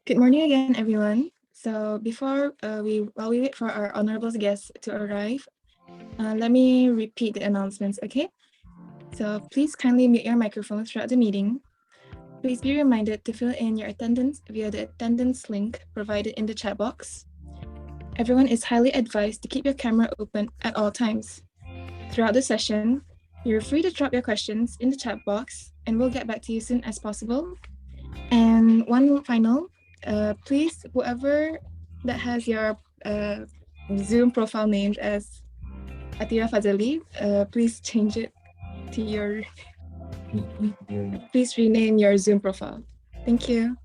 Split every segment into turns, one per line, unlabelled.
Good morning again, everyone. So while we wait for our honorable guests to arrive, let me repeat the announcements, okay? So please kindly mute your microphones throughout the meeting. Please be reminded to fill in your attendance via the attendance link provided in the chat box. Everyone is highly advised to keep your camera open at all times. Throughout the session, you're free to drop your questions in the chat box and we'll get back to you soon as possible. And one final, please, whoever that has your Zoom profile named as Atira Fazali, please change it to your, please rename your Zoom profile. Thank you.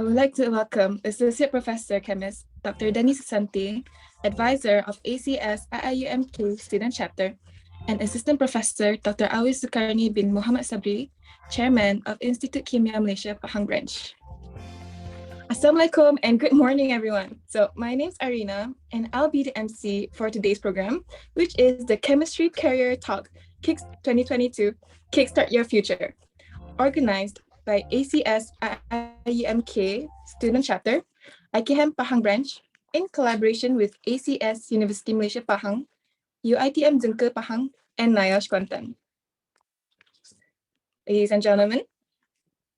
would like to welcome Associate Professor Chemist, Dr. Dennis Santi, Advisor of ACS IIUM Student Chapter, and Assistant Professor Dr. Awi Sukarni bin Muhammad Sabri, Chairman of Institute Kimia Malaysia Pahang Branch. Assalamualaikum and good morning, everyone. So my name's Arina, and I'll be the MC for today's program, which is the Chemistry Career Talk 2022 Kickstart Your Future, organized by ACS IIUM Student Chapter, Technichem Pahang Branch, in collaboration with ACS University Malaysia Pahang, UITM Zengke Pahang, and NIOSH Kuantan. Ladies and gentlemen,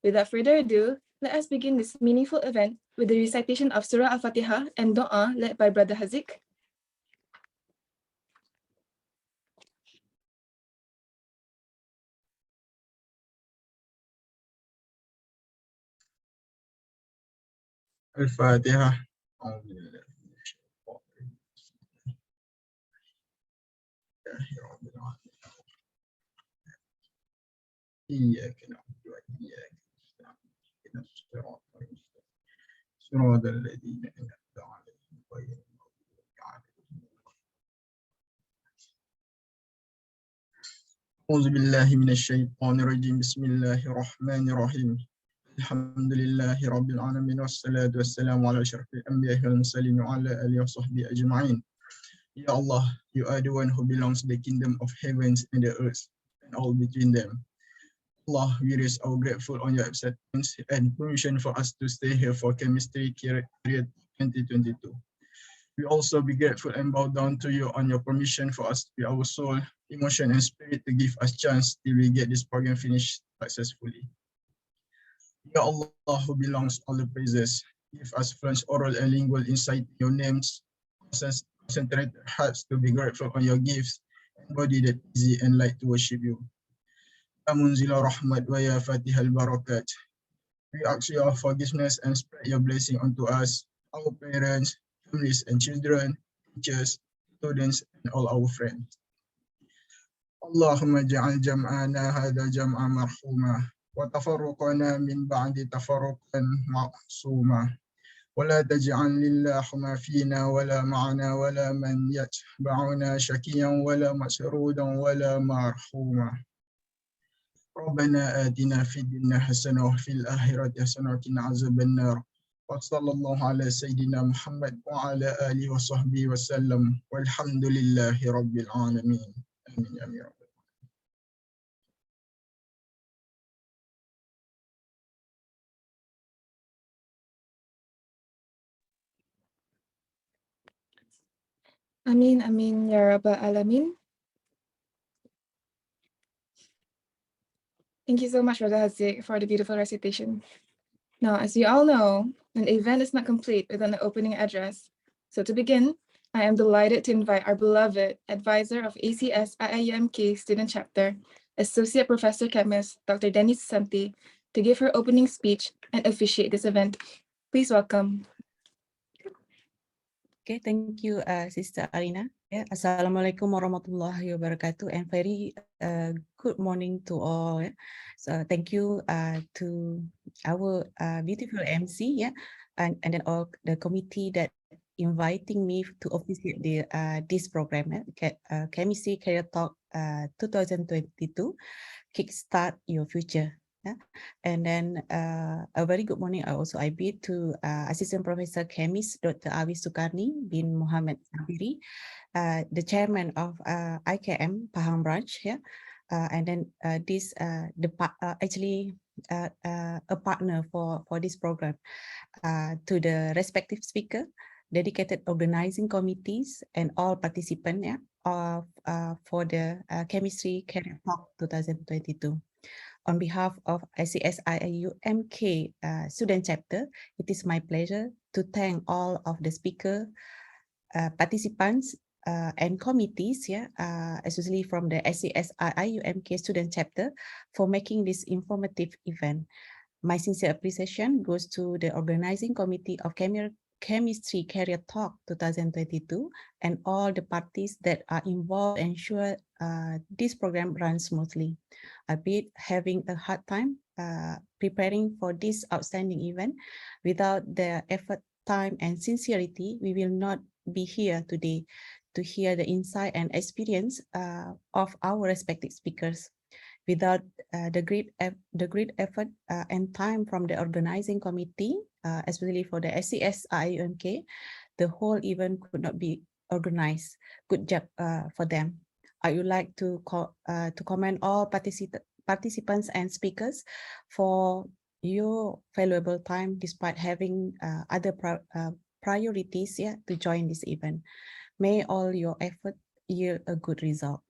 without further ado, let us begin this meaningful event with the recitation of Surah Al-Fatiha and Dua led by Brother Hazik.
Al-Fatiha. إياك نعبد وإياك نستعين اهدنا الصراط المستقيم صراط الذين أنعمت عليهم غير المغضوب عليهم. أعوذ بالله من الشيطان الرجيم بسم الله الرحمن الرحيم الحمد لله رب العالمين والصلاة والسلام على أشرف الأنبياء والمرسلين وعلى آله وصحبه أجمعين. Ya Allah, you are the one who belongs to the kingdom of heavens and the earth and all between them. Allah, we are so grateful on your acceptance and permission for us to stay here for Chemistry Period 2022. We also be grateful and bow down to you on your permission for us to be our soul, emotion, and spirit to give us chance till we get this program finished successfully. Ya Allah, who belongs all the praises, give us fluent oral and lingual insight in your names, concentrate our hearts to be grateful on your gifts, and body that easy and light to worship you. Ya Munzila Rahmat wa ya Fatihal Barakat. We ask your forgiveness and spread your blessing onto us, our parents, families and children, teachers, students, and all our friends. Allahumma ja'al jam'ana hadha jam'a marhuma wa tafarruqana min ba'di tafarruqan ma'suma wa la taj'al lillahuma fina wa la ma'ana wa la man yatba'una shakiyan wa la masrudan wa la marhuma. ربنا آتنا في الدنيا حسنة وفي الآخرة حسنة وقنا عذاب النار وصلى الله على سيدنا محمد وعلى آله وصحبه وسلم والحمد لله رب العالمين آمين يا رب.
Amin, amin, ya Rabbal Alamin. Thank you so much, Brother Hazik, for the beautiful recitation. Now, as you all know, an event is not complete without an opening address. So to begin, I am delighted to invite our beloved advisor of ACS IIUM Student Chapter, Associate Professor Chemist, Dr. Dennis Santi, to give her opening speech and officiate this event. Please welcome.
Okay, thank you, Sister Arina. Yeah, Assalamualaikum warahmatullahi wabarakatuh, and very good morning to all. Yeah. So thank you to our beautiful MC, yeah, and then all the committee that inviting me to officiate the this program, Chemistry Career Talk 2022, Kickstart Your Future. Yeah. And then a very good morning I bid to Assistant Professor Chemist Dr. Awi Sukarni bin Muhammad Sabri, the chairman of IKM Pahang branch, yeah, and then actually a partner for this program, to the respective speaker, dedicated organizing committees, and all participants, yeah, of for the Chemistry Career Talk 2022. On behalf of ACS IIUM Student Chapter, it is my pleasure to thank all of the speaker, participants, and committees, yeah, especially from the ACS IIUM Student Chapter, for making this informative event. My sincere appreciation goes to the organizing committee of Chemistry Career Talk 2022 and all the parties that are involved ensure this program runs smoothly. Albeit having a hard time preparing for this outstanding event. Without their effort, time, and sincerity, we will not be here today to hear the insight and experience of our respective speakers. Without the great effort and time from the organizing committee, especially for the SCS IIUMK, the whole event could not be organized. Good job for them. I would like to commend all participants and speakers for your valuable time despite having other priorities to join this event. May all your effort yield a good result.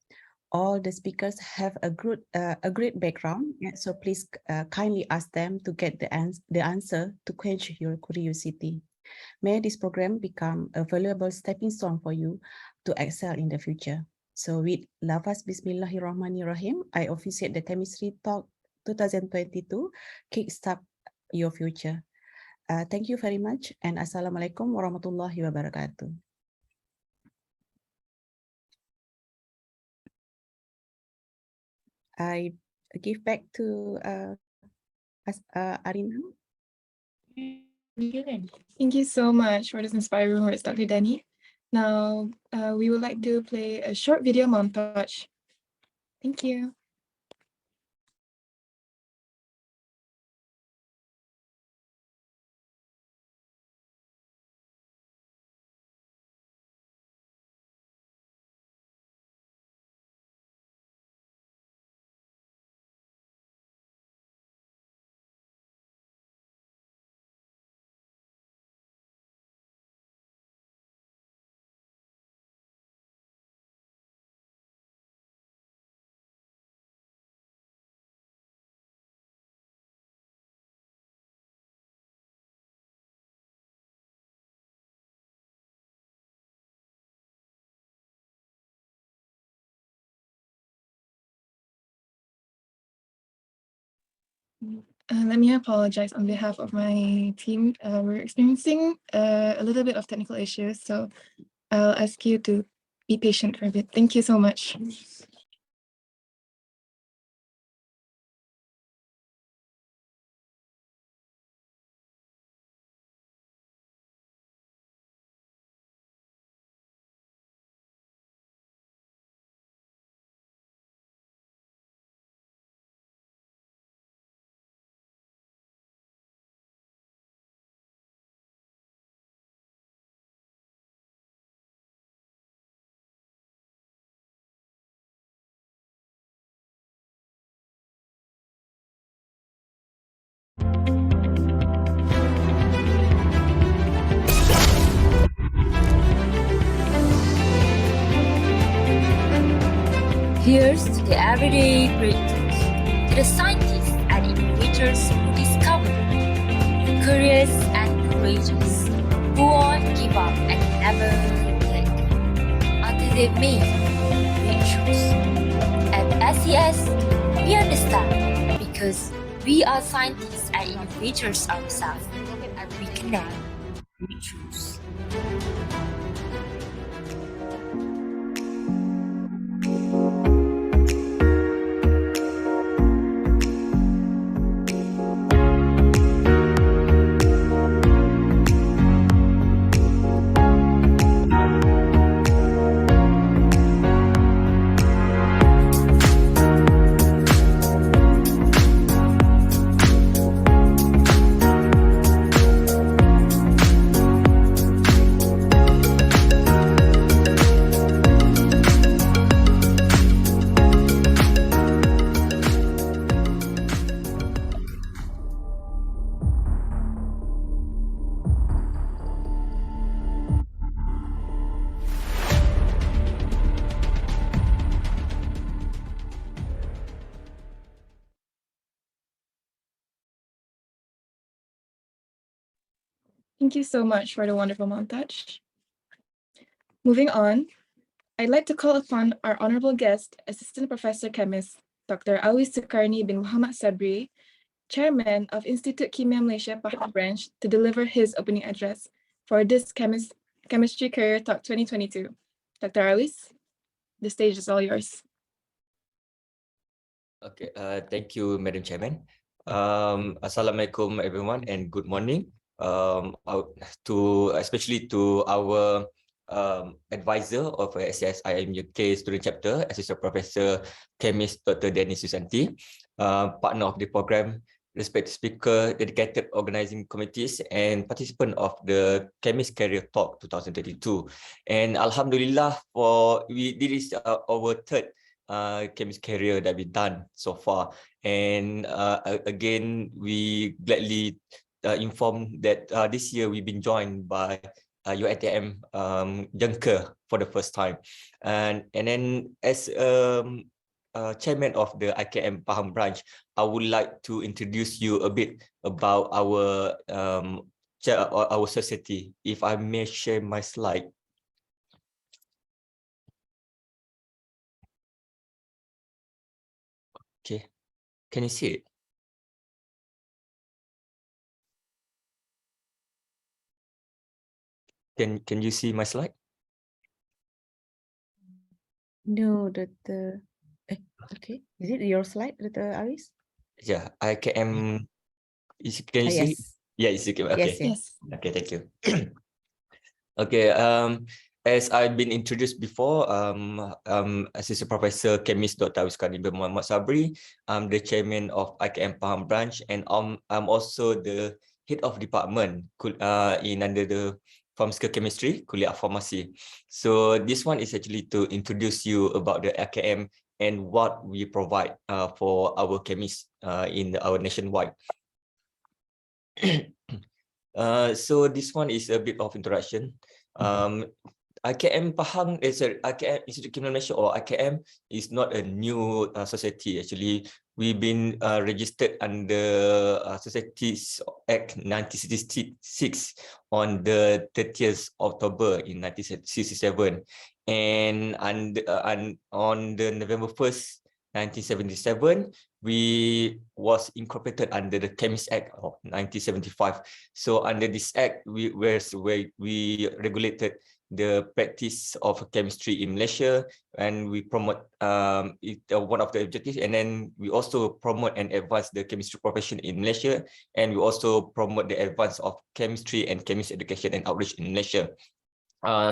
All the speakers have a great background, so please kindly ask them to get the answer to quench your curiosity. May this program become a valuable stepping stone for you to excel in the future. So with lafaz Bismillahirrahmanirrahim, I officiate the Chemistry Talk 2022, Kickstart Your Future. Thank you very much, and Assalamualaikum warahmatullahi wabarakatuh. I give back to Arina.
Thank you so much for this inspiring words, Dr. Danny. Now, we would like to play a short video montage. Thank you. Let me apologize on behalf of my team. We're experiencing a little bit of technical issues, so I'll ask you to be patient for a bit. Thank you so much.
Here's to the everyday breakthroughs, to the scientists and innovators who discover, curious and courageous, who won't give up and never quit until they make breakthroughs. At SES, we understand because we are scientists and innovators ourselves, and we connect breakthroughs.
Thank you so much for the wonderful montage. Moving on, I'd like to call upon our honorable guest, Assistant Professor Chemist, Dr. Alwi Sukarni bin Muhammad Sabri, Chairman of Institute Kimia Malaysia Pahang Branch, to deliver his opening address for this Chemistry Career Talk 2022. Dr. Alwis, the stage is all yours.
Okay, thank you, Madam Chairman. Assalamualaikum everyone and good morning. Especially to our advisor of SCS IIUM UK student chapter, Assistant Professor Chemist Dr. Dennis Susanti, partner of the program, respected speaker, dedicated organizing committees, and participant of the Chemist Career Talk 2022. And Alhamdulillah, this is our third Chemist Career that we've done so far. And again, we gladly inform that this year we've been joined by UiTM Junker for the first time. And then as chairman of the IKM Pahang branch, I would like to introduce you a bit about our society. If I may share my slide. Okay, can you see it? Can you see my slide?
No, okay. Is it your slide, Dr. Aris?
Yeah, IKM. Can you see?
Yes.
Yeah, it's okay. Okay.
Yes.
Okay, thank you. Okay. As I've been introduced before, Assistant Professor Chemist Dr. Awiskani bin Muhammad Sabri. I'm the chairman of IKM Pahang branch, and I'm also the head of department under the pharmaceutical chemistry, Kuliah Pharmacy. So this one is actually to introduce you about the IKM and what we provide for our chemists in our nationwide. So this one is a bit of introduction. IKM Pahang is IKM Institute of Criminal Malaysia, or IKM is not a new society. Actually, we've been registered under Societies Act 1966 on the 30th October in 1967, and on the November 1st, 1977, we was incorporated under the Chemist Act of 1975. So under this act, we regulated the practice of chemistry in Malaysia, and we promote one of the objectives, and then we also promote and advance the chemistry profession in Malaysia, and we also promote the advance of chemistry and chemist education and outreach in Malaysia.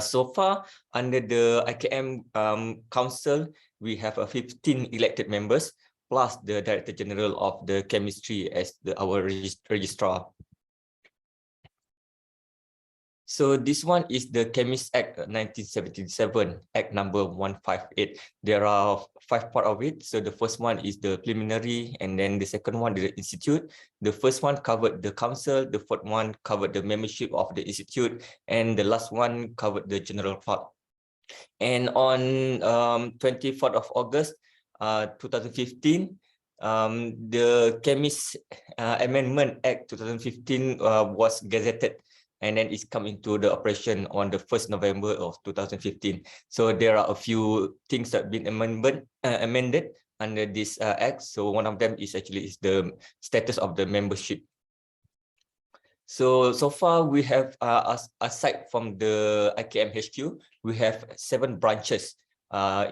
So far, under the IKM Council, we have 15 elected members, plus the Director General of the Chemistry as our registrar. So this one is the Chemist Act 1977, Act number 158. There are 5 parts of it. So the first one is the preliminary, and then the second one is the institute. The first one covered the council, the fourth one covered the membership of the institute, and the last one covered the general part. And on 24th of August 2015, the Chemist Amendment Act 2015 was gazetted, and then it's come into the operation on the 1st November of 2015. So there are a few things that have been amended under this act. So one of them is actually the status of the membership. So far we have, aside from the IKM HQ, we have 7 branches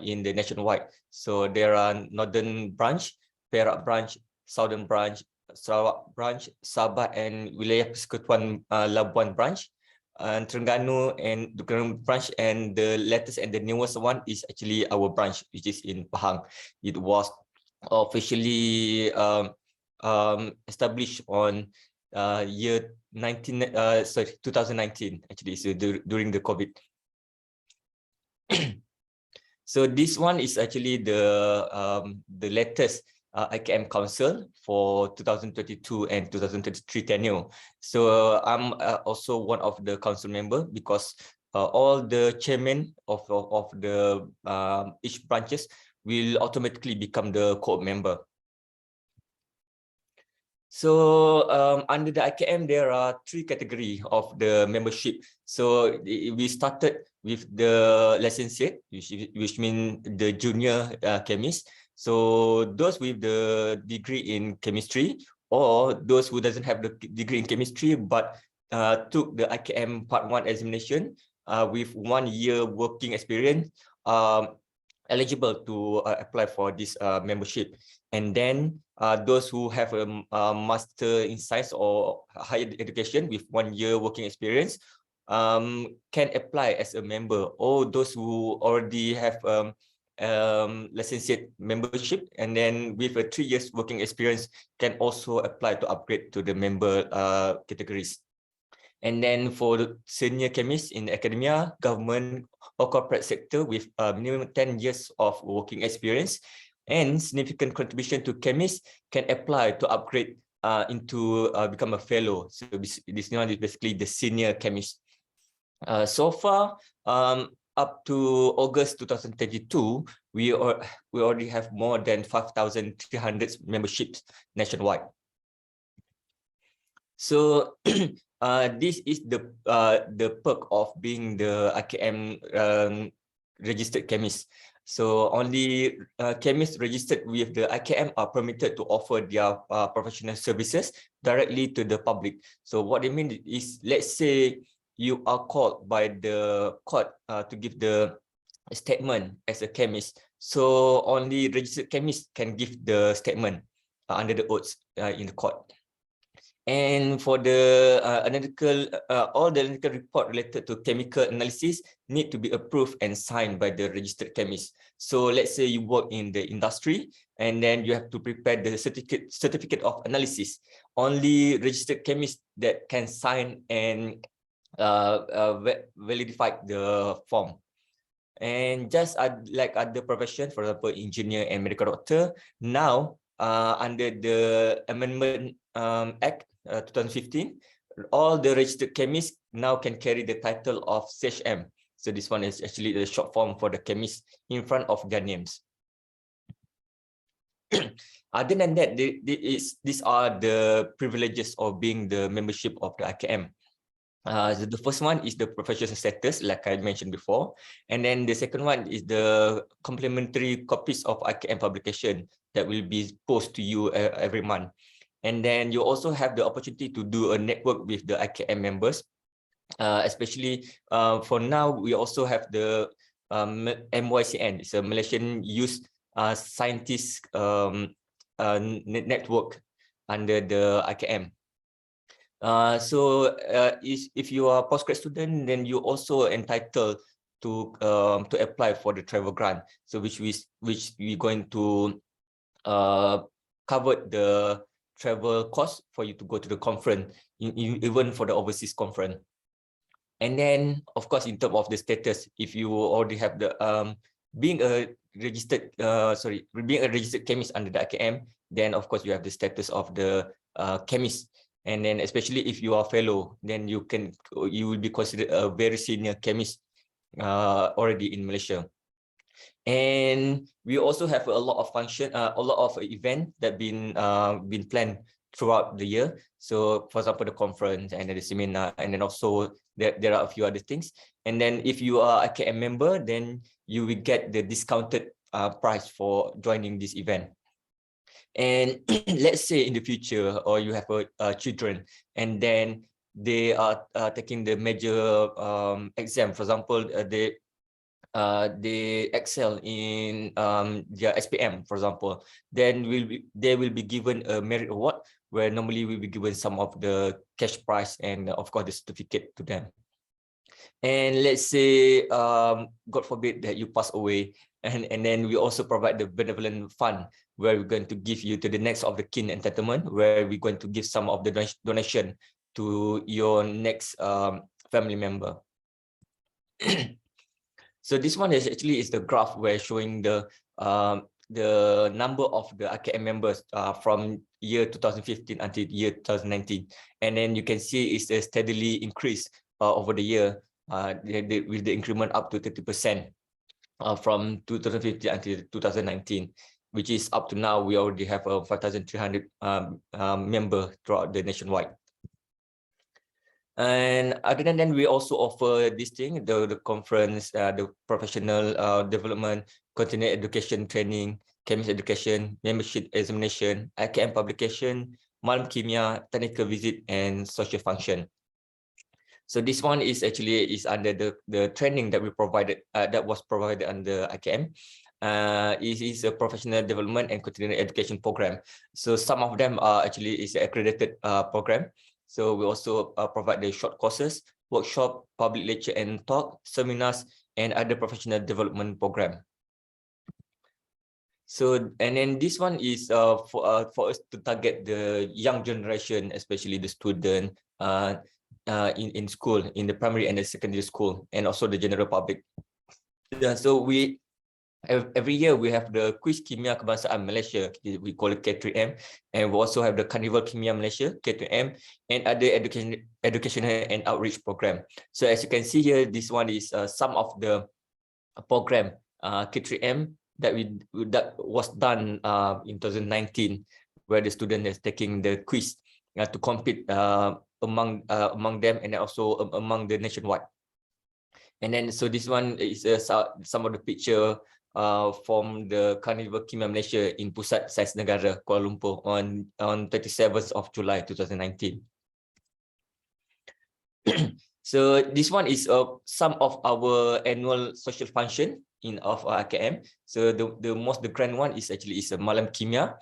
in the nationwide. So there are Northern Branch, Perak Branch, Southern Branch, Sarawak Branch, Sabah and Wilayah Persekutuan Labuan Branch, and Terengganu and Terengganu Branch, and the latest and the newest one is actually our branch, which is in Pahang. It was officially established on year 2019 actually, so during the COVID. So this one is actually the latest IKM Council for 2022 and 2023 tenure. So I'm also one of the council member, because all the chairmen of the each branches will automatically become the co-op member. So under the IKM, there are 3 categories of the membership. So we started with the licentiate, which means the junior chemist. So those with the degree in chemistry, or those who doesn't have the degree in chemistry but took the IKM Part 1 examination with 1 year working experience, eligible to apply for this membership. And then those who have a master in science or higher education with 1 year working experience can apply as a member, or those who already have licensed membership and then with a 3 years working experience can also apply to upgrade to the member categories. And then for the senior chemists in academia, government or corporate sector with minimum 10 years of working experience and significant contribution to chemists can apply to upgrade into become a fellow. So this one is basically the senior chemist. So far, up to August 2022, we already have more than 5,300 memberships nationwide. So this is the perk of being the IKM registered chemist. So only chemists registered with the IKM are permitted to offer their professional services directly to the public. So what I mean is, let's say you are called by the court to give the statement as a chemist. So only registered chemists can give the statement under the oaths in the court. And for the analytical, all the analytical report related to chemical analysis need to be approved and signed by the registered chemist. So let's say you work in the industry and then you have to prepare the certificate of analysis. Only registered chemists that can sign and validate the form. And just like other professions, for example, engineer and medical doctor, now under the Amendment Act 2015, all the registered chemists now can carry the title of CHM. So this one is actually the short form for the chemist in front of their names. Other than that, these are the privileges of being the membership of the IKM. The first one is the professional status, like I mentioned before. And then the second one is the complimentary copies of IKM publication that will be posted to you every month. And then you also have the opportunity to do a network with the IKM members. Especially for now, we also have the MYCN, it's a Malaysian Youth Scientist network under the IKM. So if you are a postgrad student, then you also entitled to apply for the travel grant. So which we're going to cover the travel cost for you to go to the conference, even for the overseas conference. And then, of course, in terms of the status, if you already have the being a registered chemist under the IKM, then of course you have the status of the chemist. And then, especially if you are fellow, then you will be considered a very senior chemist already in Malaysia. And we also have a lot of events that been planned throughout the year. So, for example, the conference and then the seminar, and then also there are a few other things. And then, if you are a IKM member, then you will get the discounted price for joining this event. And let's say in the future, or you have children, and then they are taking the major exam. For example, they excel in their SPM, for example, then they will be given a merit award, where normally we will be given some of the cash prize and of course the certificate to them. And let's say God forbid that you pass away, and then we also provide the benevolent fund, where we're going to give you to the next of the kin and gentlemen, where we're going to give some of the donation to your next family member. So this one is the graph where showing the number of the IKM members from year 2015 until year 2019, and then you can see it's a steadily increase over the year with the increment up to 30% from 2015 until 2019, which is up to now we already have 5,300 members throughout the nationwide. And other than that, we also offer this thing, the conference, the professional development, continuing education training, chemist education, membership examination, IKM publication, Malam Kimia, technical visit, and social function. So this one is actually under the training that we provided, that was provided under IKM. It is a professional development and continuing education program. So some of them are actually is accredited program. So we also provide the short courses, workshop, public lecture and talk, seminars, and other professional development program. So, and then this one is for us to target the young generation, especially the student in school, in the primary and the secondary school, and also the general public. So we every year we have the quiz Kimia Kebangsaan Malaysia, we call it K3M, and we also have the Carnival Kimia Malaysia K2M, and other educational and outreach program. So as you can see here, this one is some of the program K3M that was done in 2019, where the student is taking the quiz to compete among them and also among the nationwide. And then so this one is some of the picture from the Carnival Kimia Malaysia in Pusat Sains Negara Kuala Lumpur on 37th of July 2019. So this one is some of our annual social function in of IKM. So the grand one is actually a Malam Kimia.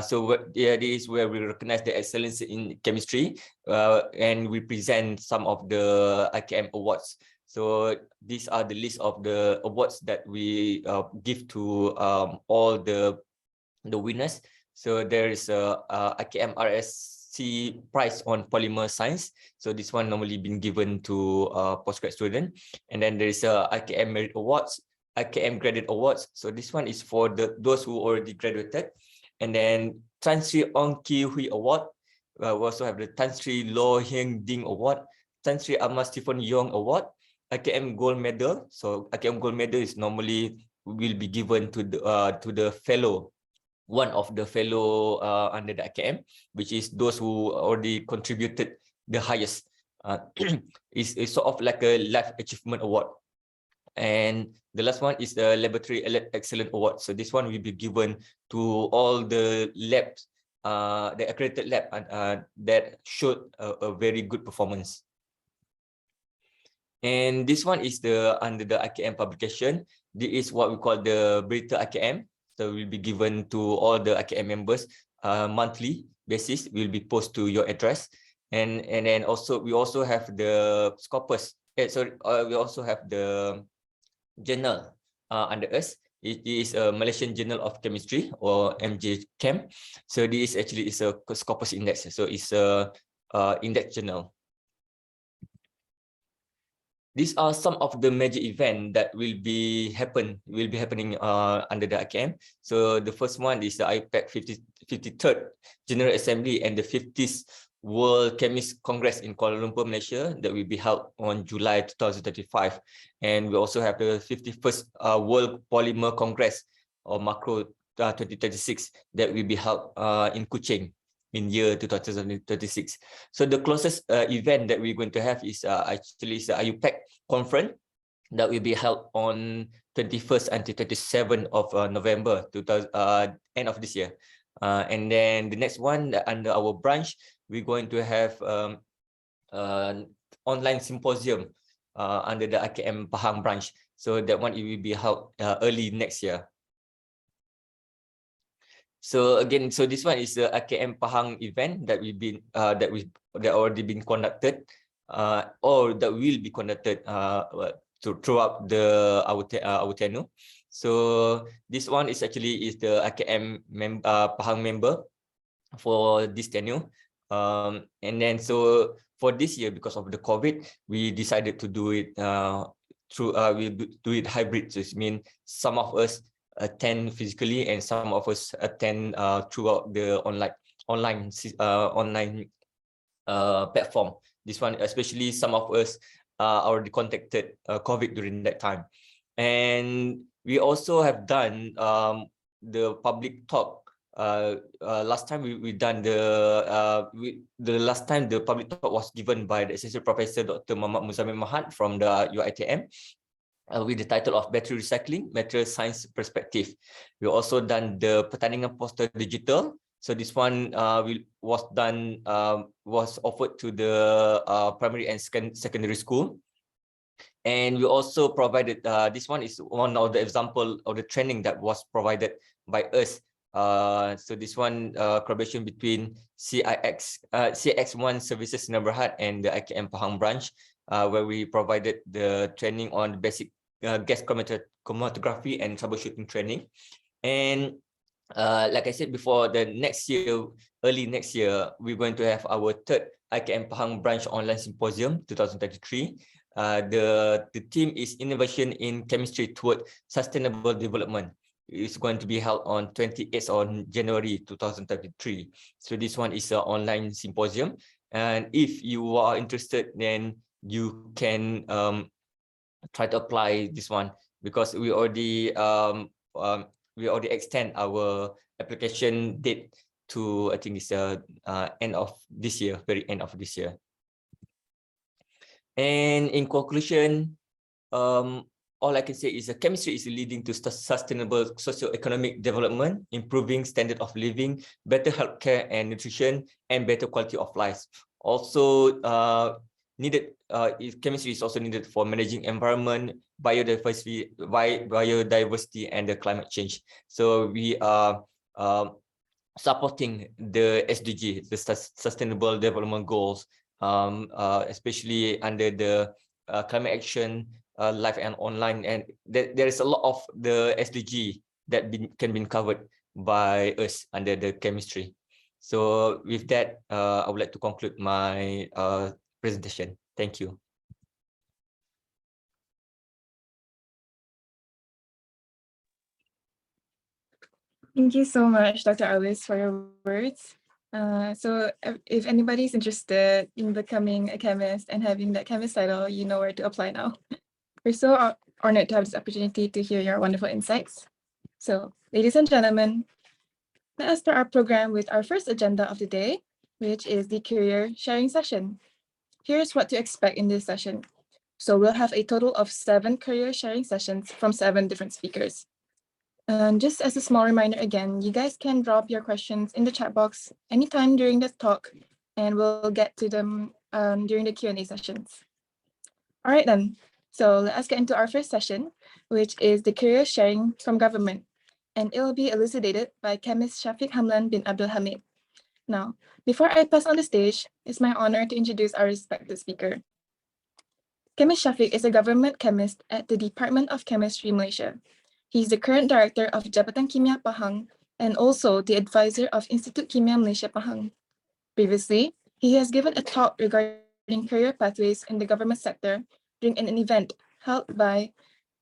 So this is where we recognize the excellence in chemistry and we present some of the IKM awards. So these are the list of the awards that we give to all the winners. So there is a IKM RSC prize on polymer science. So this one normally been given to postgrad student. And then there is a IKM merit awards, IKM graduate awards. So this one is for those who already graduated. And then Tan Sri Ong Ki Hui Award. We also have the Tan Sri Loh Heng Ding Award, Tan Sri Ahmad Stephen Yong Award, IKM Gold Medal. So IKM Gold Medal is normally will be given to the fellow, one of the fellow under the IKM, which is those who already contributed the highest. It's sort of like a life achievement award. And the last one is the Laboratory Excellence Award. So this one will be given to all the labs, the accredited lab that showed a very good performance. And this one is under the IKM publication. This is what we call the Berita IKM. So will be given to all the IKM members monthly basis. Will be posted to your address, and then also we also have the Scopus. We also have the journal under us. It is a Malaysian Journal of Chemistry or MJ Chem. So this actually is a Scopus index. So it's a index journal. These are some of the major events that will be happening under the IKM. So the first one is the IPAC 53rd General Assembly and the 50th World Chemist Congress in Kuala Lumpur, Malaysia, that will be held on July 2035. And we also have the 51st World Polymer Congress or Macro 2036 that will be held in Kuching in year 2036. So the closest event that we're going to have is actually the IUPAC conference that will be held on 21st until 27th of November, end of this year. And then the next one under our branch, we're going to have online symposium under the IKM Pahang branch. So that one it will be held early next year. So again, so this one is the IKM Pahang event that already been conducted, or that will be conducted throughout our tenure. So this one is actually the IKM Pahang member for this tenure, and then so for this year, because of the COVID, we decided to do it we do it hybrid. So it means some of us attend physically and some of us attend throughout the online platform. This one, especially some of us already contacted COVID during that time. And we also have done the public talk. Last time we done the last time the public talk was given by the Associate Professor Dr. Muhammad Muzamil Mahat from the UiTM. With the title of Battery Recycling, Material Science Perspective. We also done the Pertandingan Poster Digital. So this one was offered to the primary and secondary school. And we also provided, this one is one of the example of the training that was provided by us. So this one, collaboration between CX1 Services Neighborhood and the IKM Pahang branch, where we provided the training on the basic gas chromatography and troubleshooting training. And like I said before, the next year, early next year, we're going to have our third IKM Pahang branch online symposium 2023. The theme is innovation in chemistry toward sustainable development. It's going to be held on 28th on January 2033. So this one is an online symposium, and if you are interested, then you can try to apply this one, because we already extend our application date to, I think it's end of this year, very end of this year. And in conclusion, all I can say is that chemistry is leading to sustainable socio-economic development, improving standard of living, better healthcare and nutrition, and better quality of life. Also, chemistry is also needed for managing environment, biodiversity, and the climate change. So we are supporting the SDG, the Sustainable Development Goals, especially under the climate action, life and online, and there is a lot of the SDG that can be covered by us under the chemistry. So with that, I would like to conclude my presentation. Thank you.
Thank you so much, Dr. Alice, for your words. So if anybody's interested in becoming a chemist and having that chemist title, you know where to apply now. We're so honored to have this opportunity to hear your wonderful insights. So, ladies and gentlemen, let us start our program with our first agenda of the day, which is the career sharing session. Here's what to expect in this session. So we'll have a total of 7 career sharing sessions from 7 different speakers. And just as a small reminder again, you guys can drop your questions in the chat box anytime during this talk, and we'll get to them during the Q&A sessions. All right then, so let us get into our first session, which is the career sharing from government, and it will be elucidated by chemist Shafek Hamlan bin Abdul Hamid. Now, before I pass on the stage, it's my honor to introduce our respected speaker. Chemist Shafek is a government chemist at the Department of Chemistry, Malaysia. He's the current director of Jabatan Kimia Pahang and also the advisor of Institute Kimia Malaysia Pahang. Previously, he has given a talk regarding career pathways in the government sector during an event held by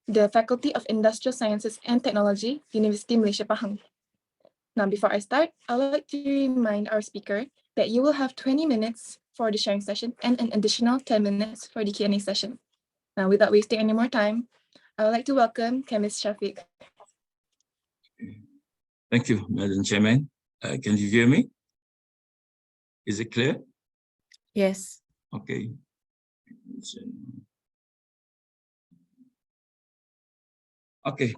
the Faculty of Industrial Sciences and Technology, University Malaysia Pahang. Now, before I start, I would like to remind our speaker that you will have 20 minutes for the sharing session and an additional 10 minutes for the Q&A session. Now, without wasting any more time, I would like to welcome chemist Shafek.
Thank you, Madam Chairman. Can you hear me? Is it clear?
Yes.
Okay. Okay.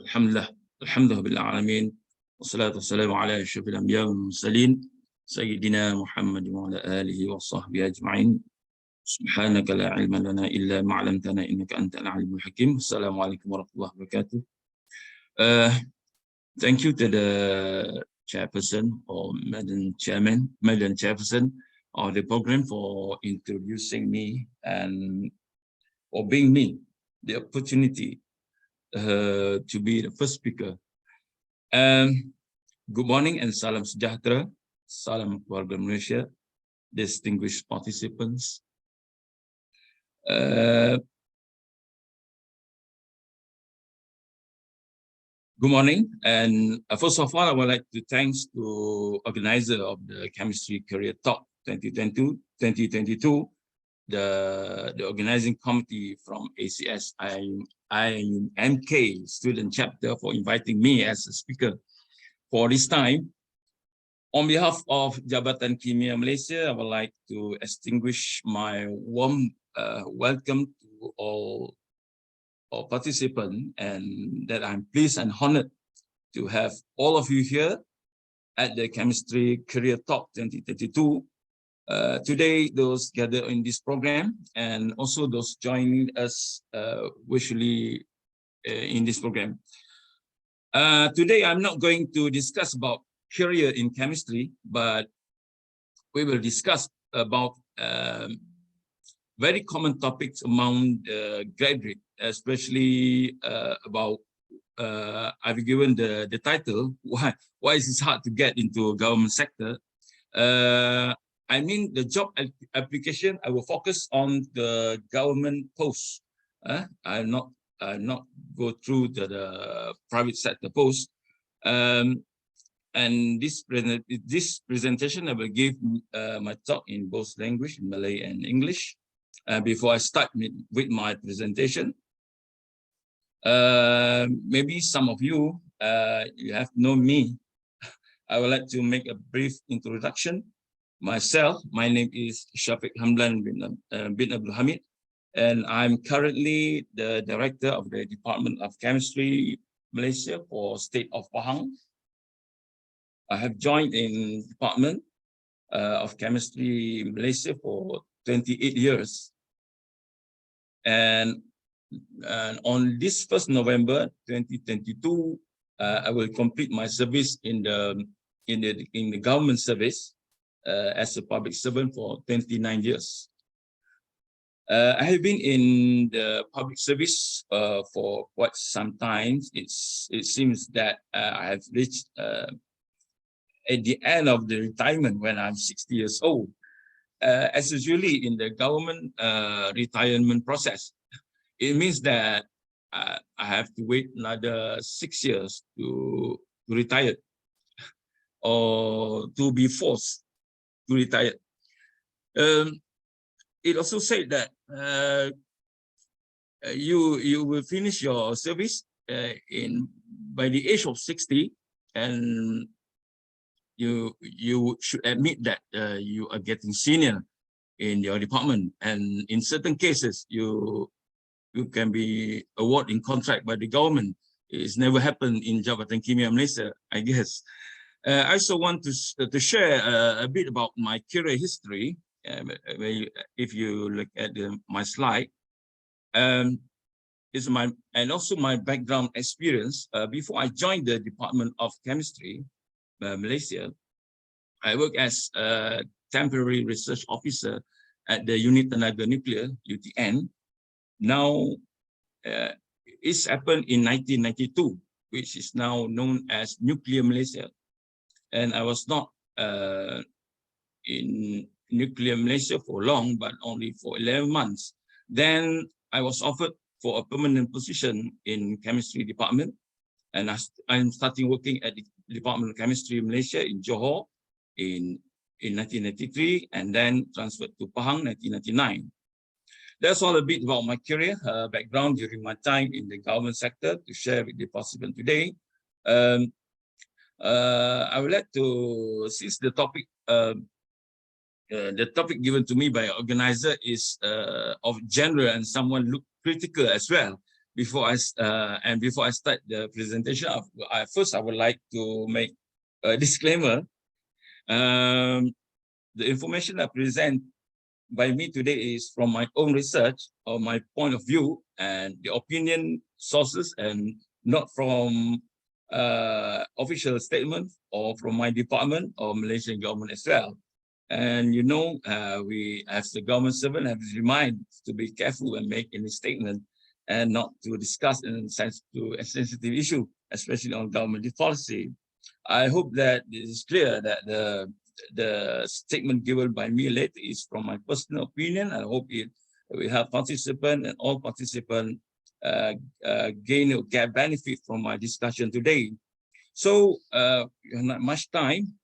Alhamdulillah. Alhamdulillah bil alamin. Wassalatu wassalamu ala asyrafil anbiya wal mursalin sayyidina Muhammad wa ala alihi wa sahbihi ajma'in. Subhanaka la ilma lana illa ma 'allamtana innaka antal alimul hakim. Assalamualaikum warahmatullahi wabarakatuh. Thank you to the chairperson or Madam Chairperson of the program for introducing me and for being me the opportunity to be the first speaker. Good morning and salam sejahtera, salam keluarga Malaysia, distinguished participants. Good morning, and first of all, I would like to thanks to organizer of the Chemistry Career Talk 2022, the organizing committee from ACS IIUM student chapter for inviting me as a speaker for this time. On behalf of Jabatan Kimia Malaysia, I would like to extinguish my warm welcome to all participants, and that I'm pleased and honored to have all of you here at the Chemistry Career Talk 2022 Today, those gathered in this program and also those joining us virtually in this program. Today, I'm not going to discuss about career in chemistry, but we will discuss about very common topics among graduate, especially about I've given the title, why is it hard to get into a government sector? I mean the job application, I will focus on the government post. I'll not go through the private sector post. And this presentation, I will give my talk in both language, Malay and English. Before I start with my presentation, maybe some of you, you have known me. I would like to make a brief introduction. Myself, my name is Shafek Hamlan bin Abdul Hamid, and I'm currently the director of the Department of Chemistry, Malaysia for State of Pahang. I have joined in Department of Chemistry Malaysia for 28 years. And on this 1st November 2022, I will complete my service in the government service as a public servant for 29 years. I have been in the public service for quite some time. It seems that I have reached at the end of the retirement when I'm 60 years old. As usually in the government retirement process, it means that I have to wait another 6 years to retire or to be forced to retire. It also said that you will finish your service by the age of 60, and you should admit that you are getting senior in your department, and in certain cases you can be awarded in contract by the government. It's never happened in Jabatan Kimia Malaysia, I guess. I also want to share a bit about my career history. If you look at my slide, is my background experience. Before I joined the Department of Chemistry, Malaysia, I worked as a temporary research officer at the Unit Tenaga Nuclear, UTN. Now, it's happened in 1992, which is now known as Nuclear Malaysia. And I was not in Nuclear Malaysia for long, but only for 11 months. Then I was offered for a permanent position in chemistry department. And I'm starting working at the Department of Chemistry Malaysia in Johor in 1993, and then transferred to Pahang 1999. That's all a bit about my career background during my time in the government sector to share with the participant today. I would like to, since the topic given to me by organizer is of genre and someone look critical as well. Before I start the presentation, first I would like to make a disclaimer. The information I present by me today is from my own research or my point of view and the opinion sources, and not from official statement or from my department or Malaysian government as well. And you know, we as the government servant have to remind to be careful and make any statement and not to discuss a sensitive issue, especially on government policy. I hope that it is clear that the statement given by me later is from my personal opinion. I hope it will help participants, and all participants gain or get benefit from my discussion today. So not much time.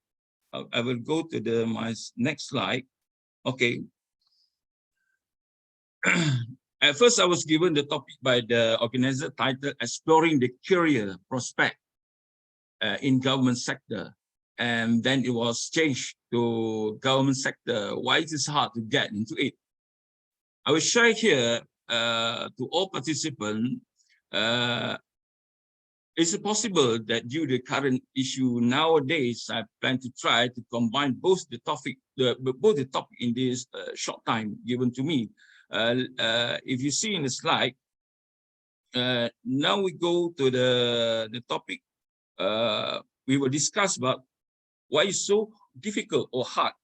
I will go to my next slide. Okay. At first, I was given the topic by the organizer titled Exploring the Career Prospect in Government Sector. And then it was changed to government sector. Why it is hard to get into it? I will share here to all participants is it possible that due to the current issue nowadays, I plan to try to combine both the topic in this short time given to me. If you see in the slide, now we go to the topic. We will discuss about why it's so difficult or hard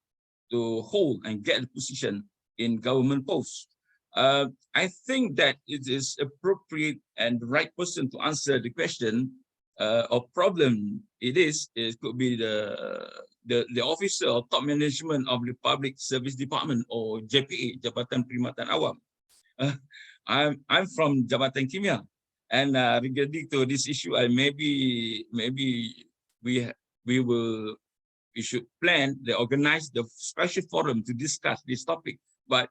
to hold and get a position in government posts. I think that it is appropriate and the right person to answer the question or problem it could be the officer or top management of the Public Service Department, or JPA, Jabatan Perkhidmatan Awam. I'm from Jabatan Kimia, and regarding to this issue, maybe we should plan to organize the special forum to discuss this topic. But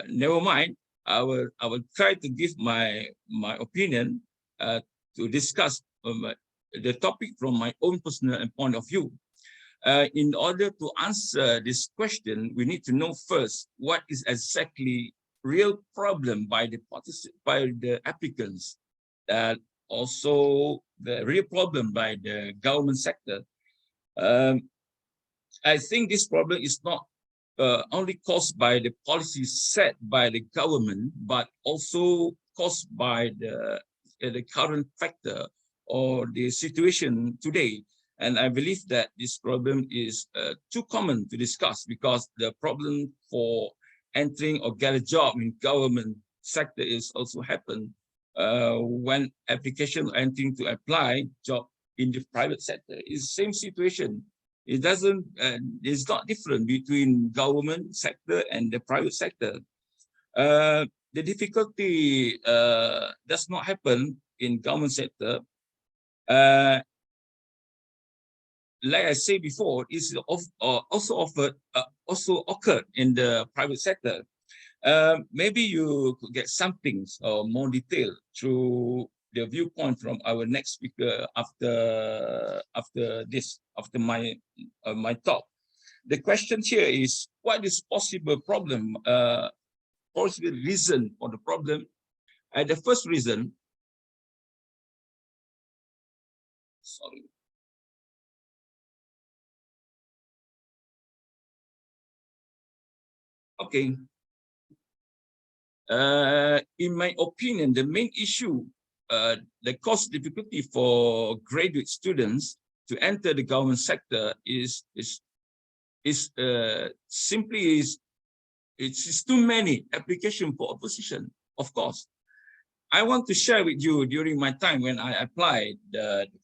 never mind, I will try to give my opinion to discuss the topic from my own personal point of view. In order to answer this question, we need to know first what is exactly real problem by the applicants, also the real problem by the government sector. I think this problem is not only caused by the policies set by the government, but also caused by the current factor or the situation today. And I believe that this problem is too common to discuss, because the problem for entering or get a job in government sector is also happen when application entering to apply job in the private sector. It's the same situation. It doesn't, it's not different between government sector and the private sector. The difficulty does not happen in government sector. Like I said before, is also occurred in the private sector. Maybe you could get something more detailed through the viewpoint from our next speaker after my talk. The question here is, what is possible problem, possible reason for the problem? The first reason, sorry. Okay. In my opinion, the main issue that cause difficulty for graduate students to enter the government sector is simply it's too many applications for a position. Of course, I want to share with you during my time when I applied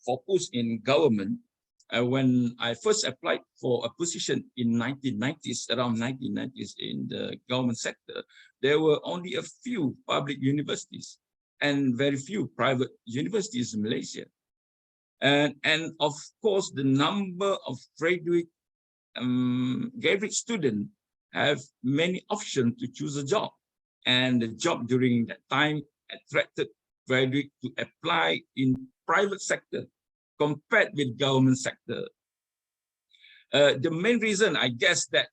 for post in government. When I first applied for a position in 1990s, around 1990s in the government sector, there were only a few public universities and very few private universities in Malaysia. And of course, the number of graduate students have many options to choose a job. And the job during that time attracted graduates to apply in private sector compared with government sector. The main reason, I guess, that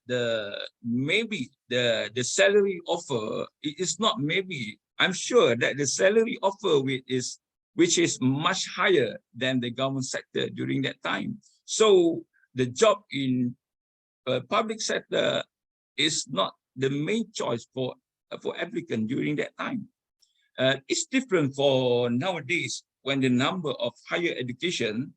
maybe the salary offer is not maybe. I'm sure that the salary offer which is much higher than the government sector during that time. So the job in public sector is not the main choice for applicant during that time. It's different for nowadays, when the number of higher education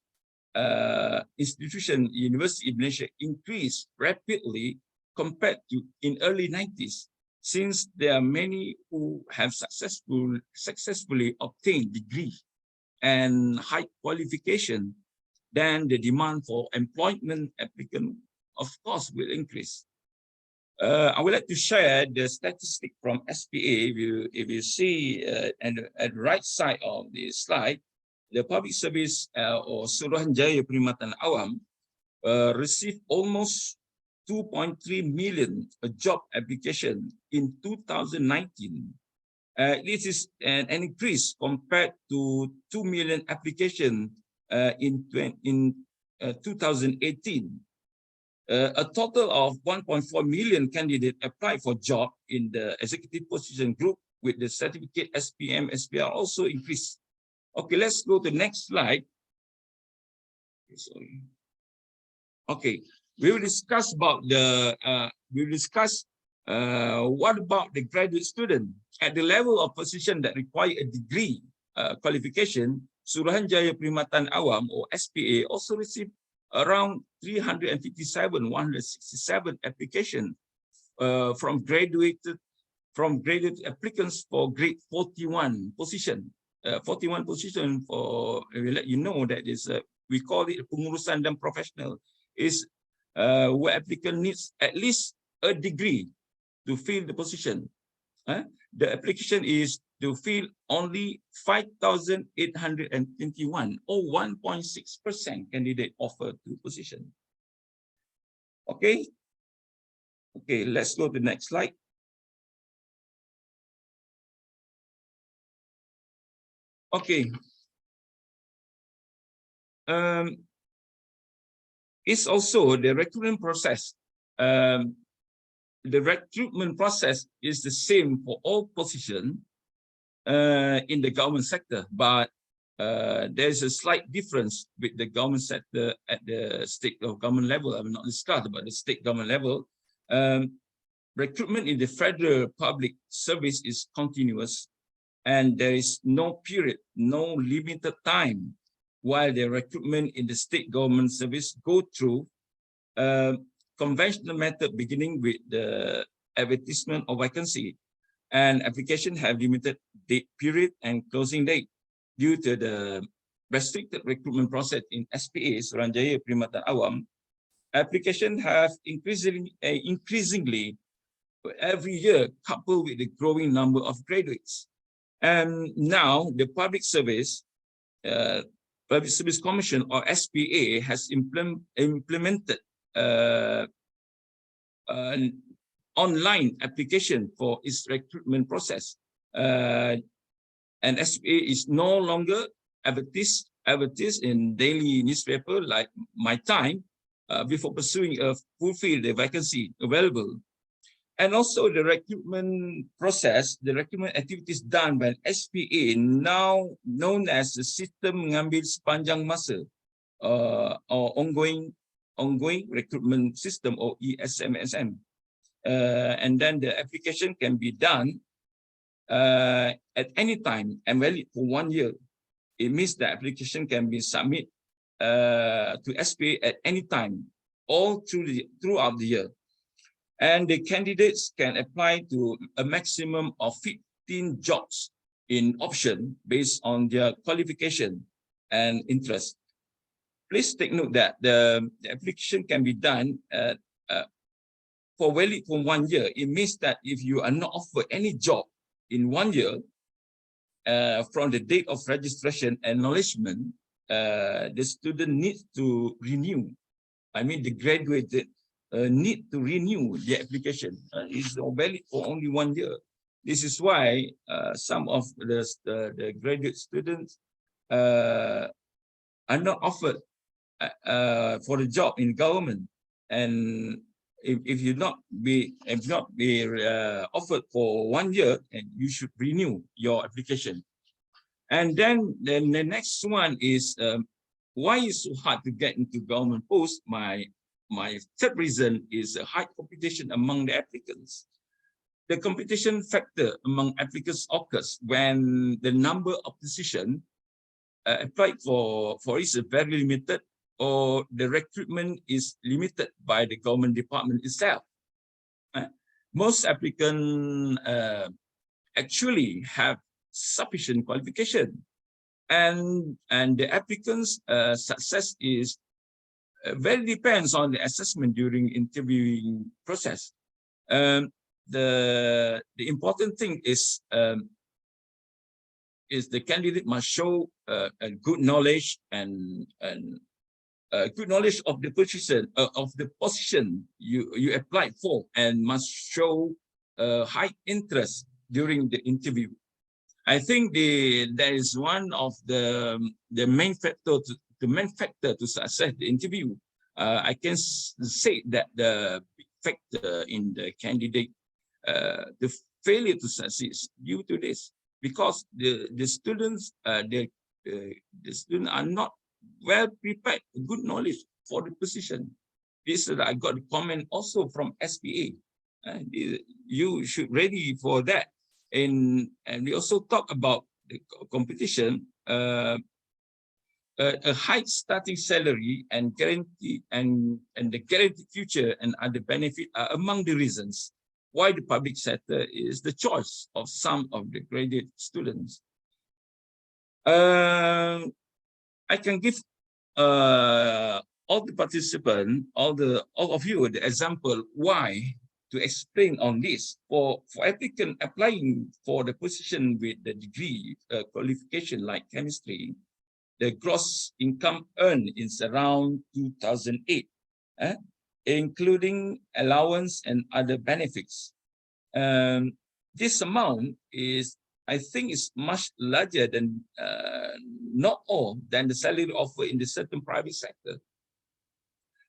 institution, university in Malaysia increased rapidly compared to in early 90s, since there are many who have successfully obtained degree and high qualification, then the demand for employment applicant, of course, will increase. I would like to share the statistic from SPA. If you see at the right side of the slide, the public service or Suruhanjaya Perkhidmatan Awam received almost 2.3 million job application in 2019. This is an increase compared to 2 million application in 2018. A total of 1.4 million candidates applied for job in the executive position group with the certificate SPM, SPR also increased. Okay, let's go to the next slide. Sorry. Okay, we will discuss about the what about the graduate student at the level of position that require a degree qualification. Suruhanjaya Perkhidmatan Awam or SPA also received around 167 applications from graduate applicants for grade 41 position. 41 position for, we let you know that is we call it pengurusan dan professional, is where applicant needs at least a degree to fill the position. The application is to fill only 5,821 or 1.6% candidate offered to position. Okay. Okay, let's go to the next slide. Okay. It's also the recruitment process. The recruitment process is the same for all positions in the government sector, but there's a slight difference with the government sector at the state of government level. I will not discuss about the state government level. Recruitment in the federal public service is continuous, and there is no period, no limited time, while the recruitment in the state government service go through conventional method beginning with the advertisement of vacancy, and application have limited date period and closing date. Due to the restricted recruitment process in SPA, Suruhanjaya Perkhidmatan Awam, application have increasingly every year coupled with the growing number of graduates. And now the Public Service Commission or SPA has implemented an online application for its recruitment process. And SPA is no longer advertised in daily newspaper like My Time before pursuing a fulfill the vacancy available. And also the recruitment process, the recruitment activities done by SPA, now known as the Sistem Mengambil Sepanjang Masa or ongoing recruitment system or ESMSM. And then the application can be done at any time and valid for 1 year. It means the application can be submitted to SPA at any time, all throughout the year. And the candidates can apply to a maximum of 15 jobs in option based on their qualification and interest. Please take note that the application can be done for valid for 1 year. It means that if you are not offered any job in 1 year from the date of registration and acknowledgement, the student needs to renew. I mean, the graduated need to renew the application. It's valid for only 1 year. This is why some of the graduate students are not offered for the job in government, and if you not be offered for 1 year, and you should renew your application. And then the next one is why is so hard to get into government post? My third reason is a high competition among the applicants. The competition factor among applicants occurs when the number of positions applied for is very limited, or the recruitment is limited by the government department itself. Most applicants actually have sufficient qualification, and the applicants' success is very depends on the assessment during interviewing process. The important thing is the candidate must show a good knowledge and good knowledge of the position you applied for, and must show high interest during the interview. I think there is one of the main factor to success the interview. I can say that the big factor in the candidate, the failure to succeed due to this, because the students, the the students are not well prepared, good knowledge for the position. This I got the comment also from SPA. You should ready for that. And we also talk about the competition. A high starting salary and guarantee and the guaranteed future and other benefit are among the reasons why the public sector is the choice of some of the graduate students. I can give all the participants, all of you, the example why to explain on this. For applicant applying for the position with the degree qualification like chemistry, the gross income earned is around 2008, including allowance and other benefits. This amount is, I think, is much larger than not all than the salary offered in the certain private sector,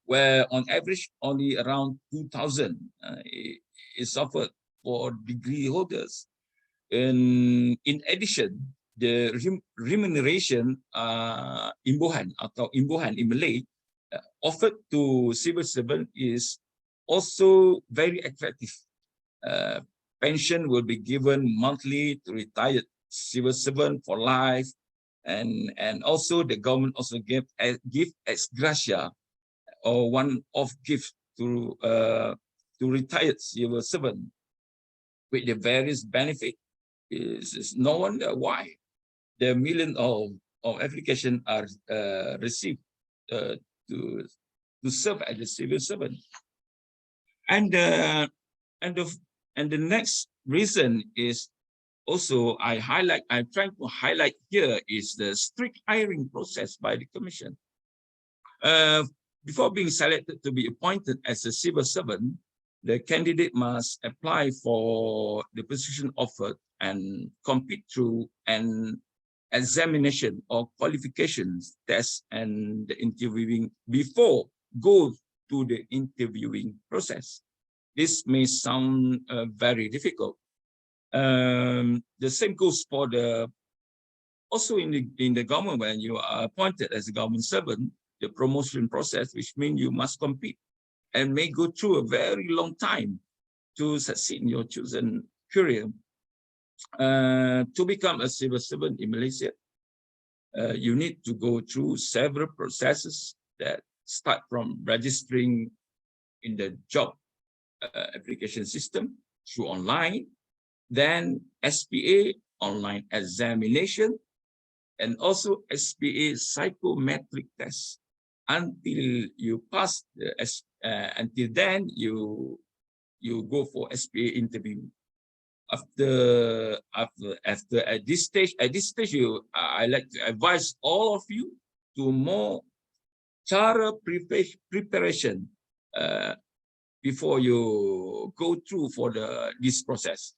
where on average only around 2,000 is offered for degree holders. And in addition, the remuneration imbuhan atau imbuhan in Malay offered to civil servant is also very attractive. Pension will be given monthly to retired civil servant for life, and also the government also give ex gratia or one-off gift to retired civil servant with the various benefit. Is no wonder why the million of applications are received to serve as a civil servant. And the next reason is also I'm trying to highlight here is the strict hiring process by the commission. Before being selected to be appointed as a civil servant, the candidate must apply for the position offered and compete through an examination or qualifications test and the interviewing before go to the interviewing process. This may sound very difficult. The same goes for the also in the government. When you are appointed as a government servant, the promotion process, which means you must compete and may go through a very long time to succeed in your chosen career. To become a civil servant in Malaysia, you need to go through several processes that start from registering in the job application system through online, then SPA online examination, and also SPA psychometric test. Until you pass the until then you go for SPA interview. After at this stage, I like to advise all of you to more thorough preparation before you go through for this process.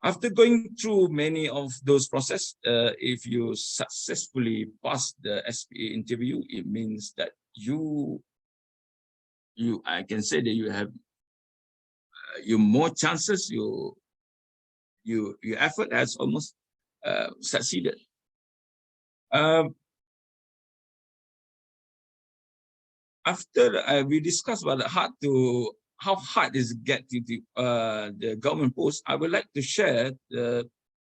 After going through many of those processes, if you successfully pass the SPA interview, it means that I can say that you have more chances. Your effort has almost succeeded. After we discussed about how hard is it get to the government post, I would like to share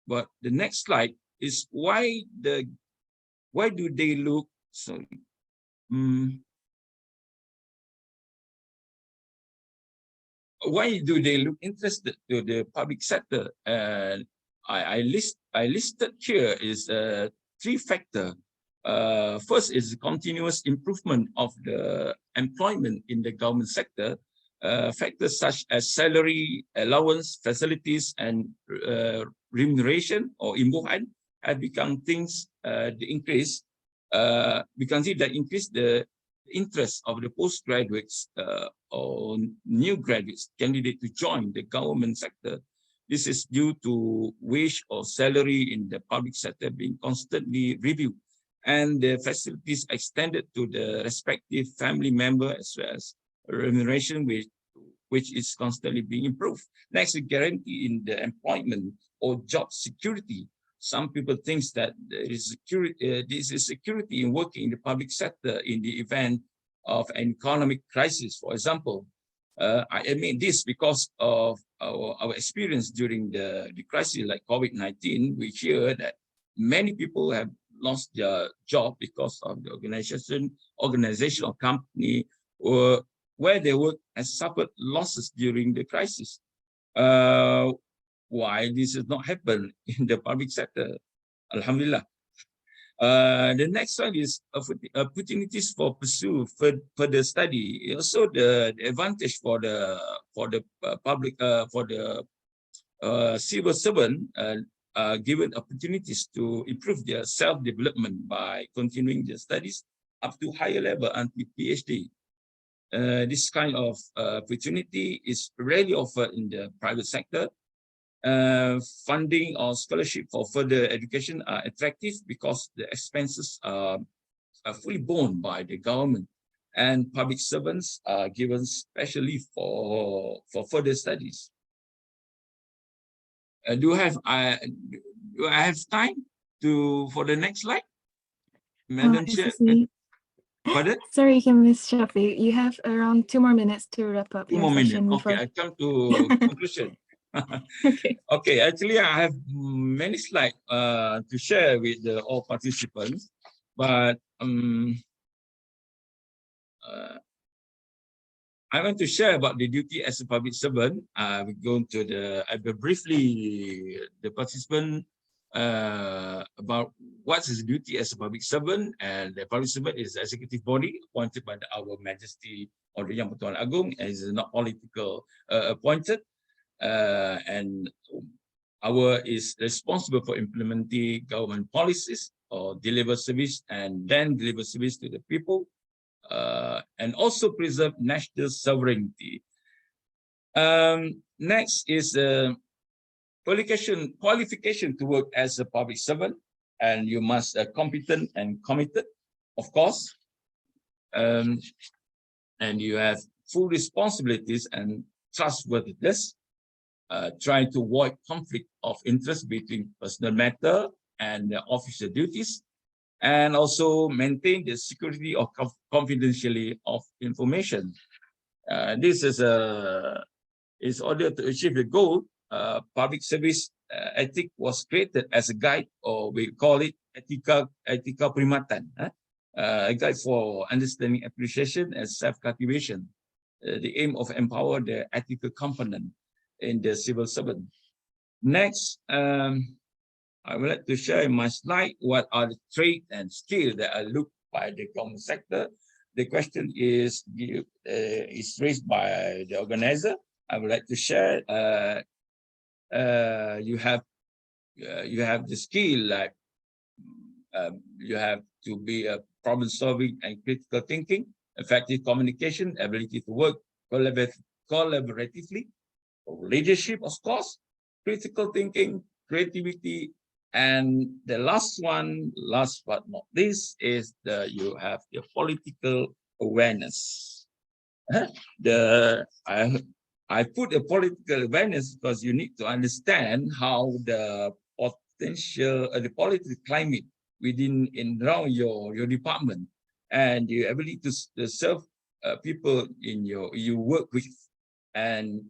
but the next slide is why do they look why do they look interested to the public sector? And I listed here is 3 factors. First is continuous improvement of the employment in the government sector. Factors such as salary, allowance, facilities, and remuneration or imbuhan have become things the increase. We can see that increase the interest of the postgraduates or new graduates candidate to join the government sector. This is due to wage or salary in the public sector being constantly reviewed and the facilities extended to the respective family member as well as remuneration which is constantly being improved. Next, a guarantee in the employment or job security. some people think that there is security, this is security in working in the public sector in the event of an economic crisis, for example. I admit this because of our experience during the crisis like COVID-19. We hear that many people have lost their job because of the organization or company or where they work has suffered losses during the crisis. Why this has not happened in the public sector? Alhamdulillah. The next one is opportunities for pursue further study. Also, the advantage for the public for the civil servant given opportunities to improve their self-development by continuing their studies up to higher level until PhD. This kind of opportunity is rarely offered in the private sector. Funding or scholarship for further education are attractive because the expenses are fully borne by the government, and public servants are given specially for further studies. Do I have time for the next slide, Madam Chair? Pardon?
Sorry, Ms. Shafek, you have around 2 more minutes to wrap up your session.
Okay, I come to conclusion.
Okay.
Okay, actually, I have many slides to share with all participants, but I want to share about the duty as a public servant. We go into briefly the participant about what is duty as a public servant, and the public servant is the executive body appointed by Our Majesty or the Yang Pertuan Agong, and is not political appointed, and our is responsible for implementing government policies or deliver service and then deliver service to the people, and also preserve national sovereignty. Next is qualification to work as a public servant, and you must be competent and committed, of course, and you have full responsibilities and trustworthiness. Trying to avoid conflict of interest between personal matter and official duties, and also maintain the security or confidentiality of information. This is order to achieve the goal. Public service ethic was created as a guide, or we call it etika primatan, a guide for understanding, appreciation, and self-cultivation. The aim of empower the ethical component in the civil servant. Next, I would like to share in my slide what are the traits and skills that are looked by the government sector. The question is raised by the organizer. I would like to share. You have the skill, like you have to be a problem solving and critical thinking, effective communication, ability to work collaboratively, leadership, of course, critical thinking, creativity, and the last one, last but not least, is you have the political awareness. I put a political awareness because you need to understand how the potential, the political climate within and around your department, and your ability to serve people in you work with, and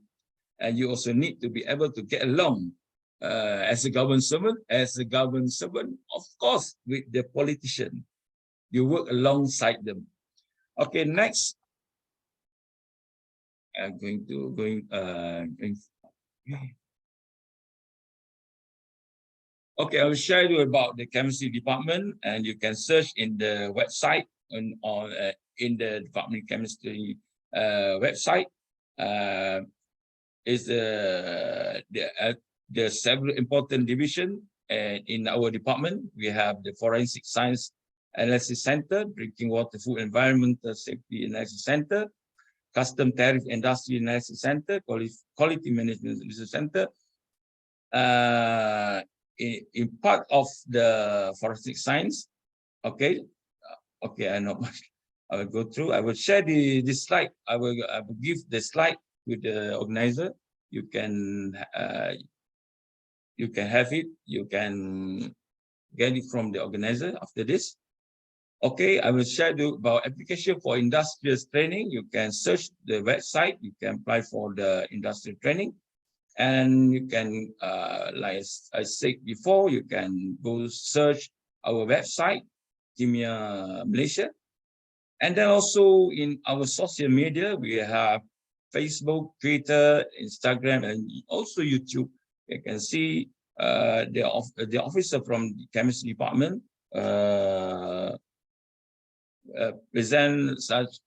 you also need to be able to get along as a government servant, of course, with the politician. You work alongside them. Okay, next. I'm okay, I will share you about the chemistry department, and you can search in the website in the department chemistry website. Is the several important division in our department. We have the Forensic Science Analysis Center, Drinking Water, Food, Environmental Safety Analysis Center, Custom Tariff Industry Analysis Center, Quality Management Research Center. In part of the forensic science, okay, I know much. I will go through. I will share this slide. I will give the slide with the organizer. You can You can have it. You can get it from the organizer after this. Okay, I will share about application for industrial training. You can search the website. You can apply for the industrial training. And you can, like I said before, you can go search our website, Kimia Malaysia. And then also in our social media, we have Facebook, Twitter, Instagram, and also YouTube. You can see the officer from the chemistry department present such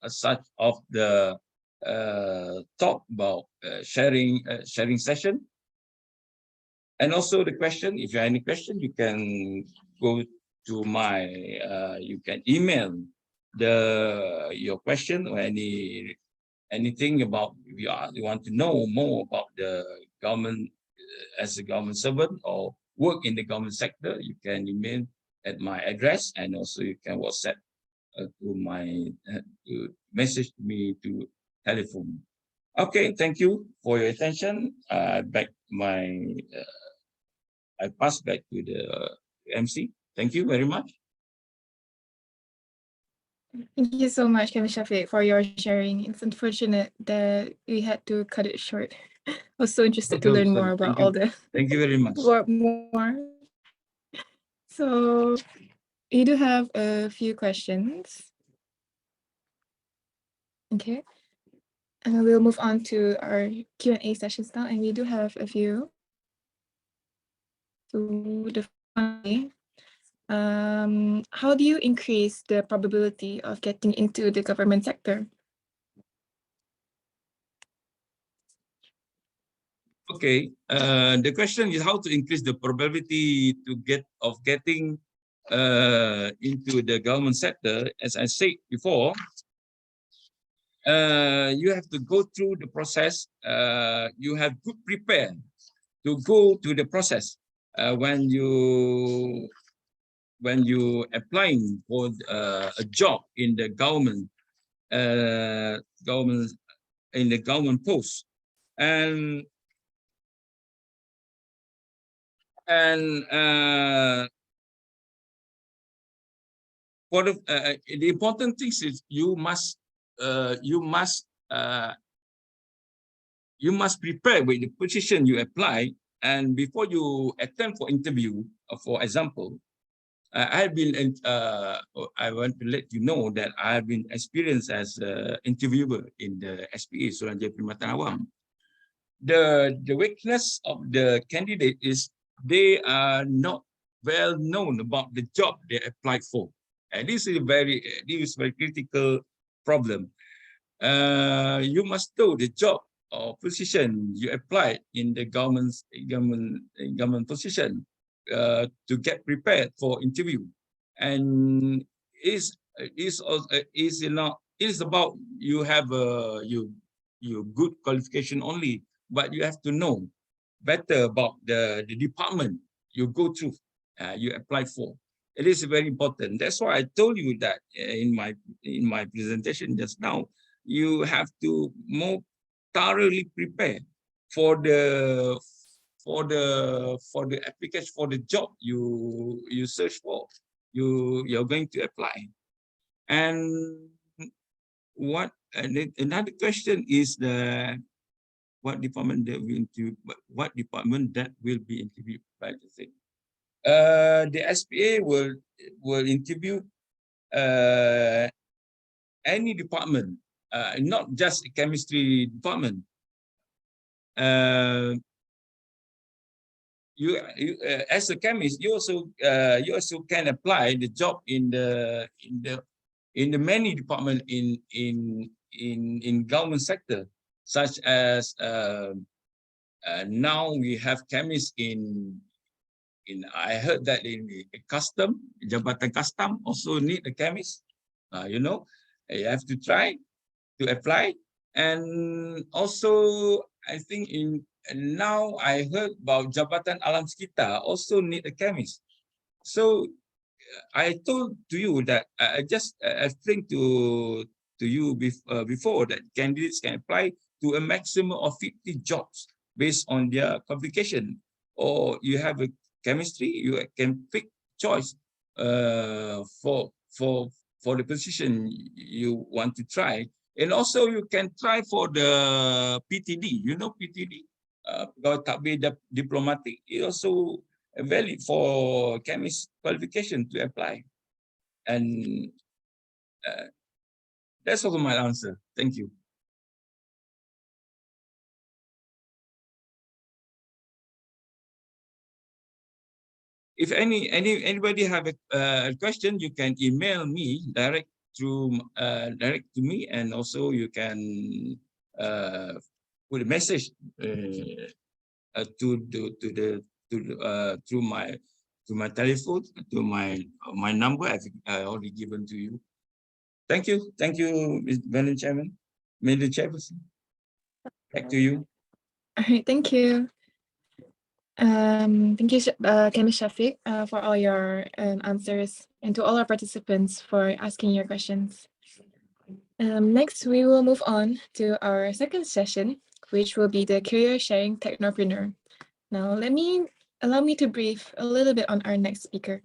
of the talk about sharing session. And also the question, if you have any question, you can go to my, you can email your question or anything about, if you want to know more about the government as a government servant or work in the government sector, you can email at my address, and also you can WhatsApp to my message me to telephone. Okay, thank you for your attention. I pass back to the MC. Thank you very much.
Thank you so much, Chemist Shafek, for your sharing. It's unfortunate that we had to cut it short. I was so interested to learn more about all the.
Thank you very much.
More. So we do have a few questions. Okay. And we'll move on to our Q&A sessions now, and we do have a few. So the how do you increase the probability of getting into the government sector?
Okay, the question is how to increase the probability of getting into the government sector. As I said before, you have to go through the process. You have to prepare to go to the process when you applying for a job in the government post, and for the important thing is you must prepare with the position you apply, and before you attempt for interview. For example, I want to let you know that I have been experienced as an interviewer in the SPA, Suruhanjaya Perkhidmatan Awam. The weakness of the candidate is they are not well known about the job they applied for, and this is very critical problem. You must know the job or position you applied in the government position to get prepared for interview, and is about you have your good qualification only, but you have to know better about the department you go through, you apply for. It is very important. That's why I told you that in my presentation just now. You have to more thoroughly prepare for the application for the job you search for, you're going to apply. And another question is what department that will be interviewed by the thing. The SPA will interview any department, not just a chemistry department. You as a chemist, you also can apply the job in the many department in government sector, such as now we have chemists in I heard that in custom, Jabatan custom also need a chemist. You know, you have to try to apply. And also I think now I heard about Jabatan Alam Sekitar also need a chemist. So I told to you that I just explained to you before that candidates can apply to a maximum of 50 jobs based on their qualification. or you have a chemistry, you can pick choice for the position you want to try. And also you can try for the PTD, you know PTD, pegawai takbir diplomatic, it also valid for chemist qualification to apply. And that's also my answer. Thank you. If anybody have a question, you can email me direct to me, and also you can put a message through my telephone, to my number I already given to you. Thank you, Madam Chairman, Madam Chairperson. Back to you.
All right, thank you. Thank you, Chemist Shafek, for all your answers, and to all our participants for asking your questions. Next, we will move on to our second session, which will be the Career Sharing Technopreneur. Now, allow me to brief a little bit on our next speaker.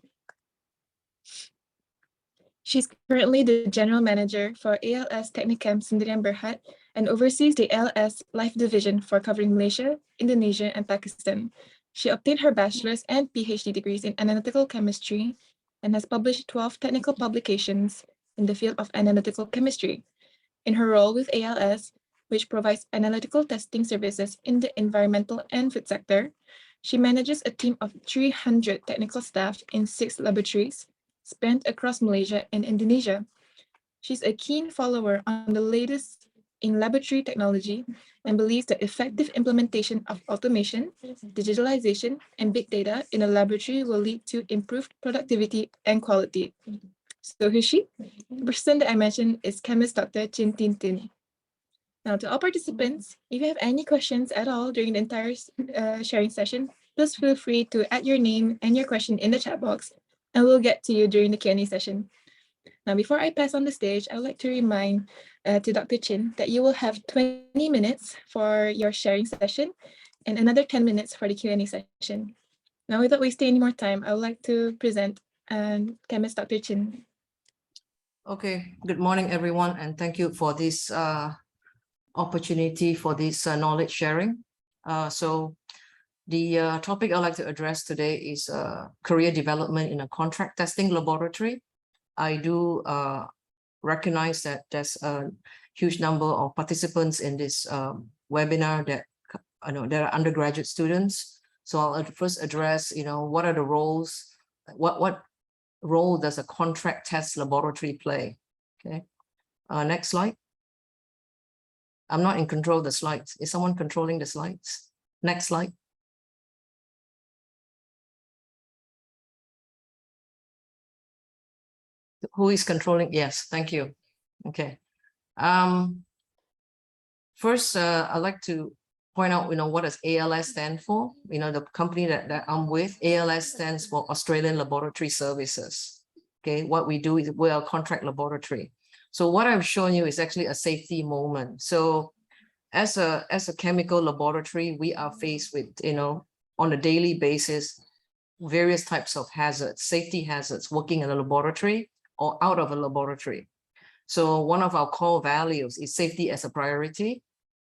She's currently the General Manager for ALS Technichem Sendirian Berhad and oversees the ALS Life Division for covering Malaysia, Indonesia, and Pakistan. She obtained her bachelor's and PhD degrees in analytical chemistry and has published 12 technical publications in the field of analytical chemistry. In her role with ALS, which provides analytical testing services in the environmental and food sector, she manages a team of 300 technical staff in 6 laboratories spent across Malaysia and Indonesia. She's a keen follower on the latest in laboratory technology and believes that effective implementation of automation, digitalization, and big data in a laboratory will lead to improved productivity and quality. So who's she? The person that I mentioned is chemist Dr. Chin Tin Tin. Now, to all participants, if you have any questions at all during the entire sharing session, please feel free to add your name and your question in the chat box, and we'll get to you during the Q&A session. Now, before I pass on the stage, I would like to remind to Dr. Chin that you will have 20 minutes for your sharing session and another 10 minutes for the Q&A session. Now, without wasting any more time, I would like to present chemist Dr. Chin.
Okay, good morning, everyone, and thank you for this opportunity for this knowledge sharing. So the topic I'd like to address today is career development in a contract testing laboratory. I do recognize that there's a huge number of participants in this webinar that there are undergraduate students. So I'll first address, what are the roles, what role does a contract test laboratory play? Okay, next slide. I'm not in control of the slides. Is someone controlling the slides? Next slide. Who is controlling? Yes, thank you. Okay. First, I'd like to point out, what does ALS stand for? The company that I'm with, ALS stands for Australian Laboratory Services. Okay, what we do is we're a contract laboratory. So what I've shown you is actually a safety moment. So as a chemical laboratory, we are faced with, on a daily basis, various types of hazards, safety hazards, working in a laboratory or out of a laboratory. So one of our core values is safety as a priority.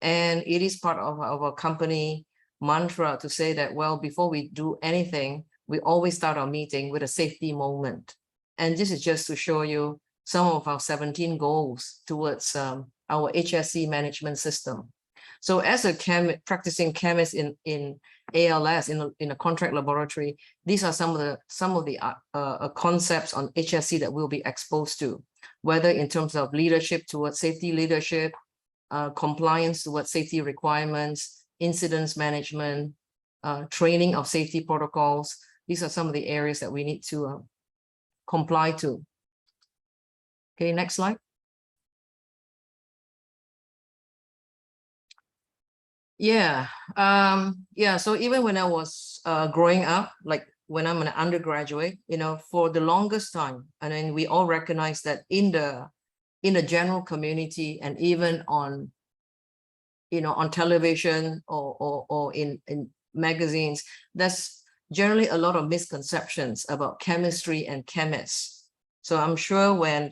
And it is part of our company mantra to say that, well, before we do anything, we always start our meeting with a safety moment. And this is just to show you some of our 17 goals towards our HSC management system. So as a practicing chemist in ALS, in a contract laboratory, these are some of the concepts on HSC that we'll be exposed to, whether in terms of leadership towards safety leadership, compliance towards safety requirements, incidents management, training of safety protocols. These are some of the areas that we need to comply to. Okay, next slide. Yeah, so even when I was growing up, like when I'm an undergraduate, for the longest time, and then we all recognize that in the general community and even on, on television or in magazines, there's generally a lot of misconceptions about chemistry and chemists. So I'm sure when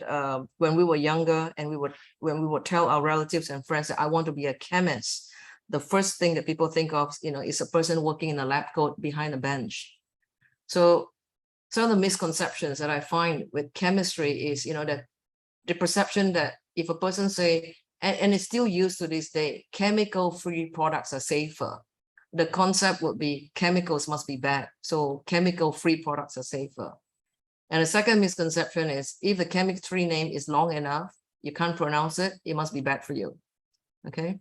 we were younger and when we would tell our relatives and friends that I want to be a chemist, the first thing that people think of, is a person working in a lab coat behind a bench. So some of the misconceptions that I find with chemistry is, that the perception that if a person say, and it's still used to this day, chemical-free products are safer. The concept would be chemicals must be bad, so chemical-free products are safer. And the second misconception is if the chemistry name is long enough, you can't pronounce it, it must be bad for you, okay?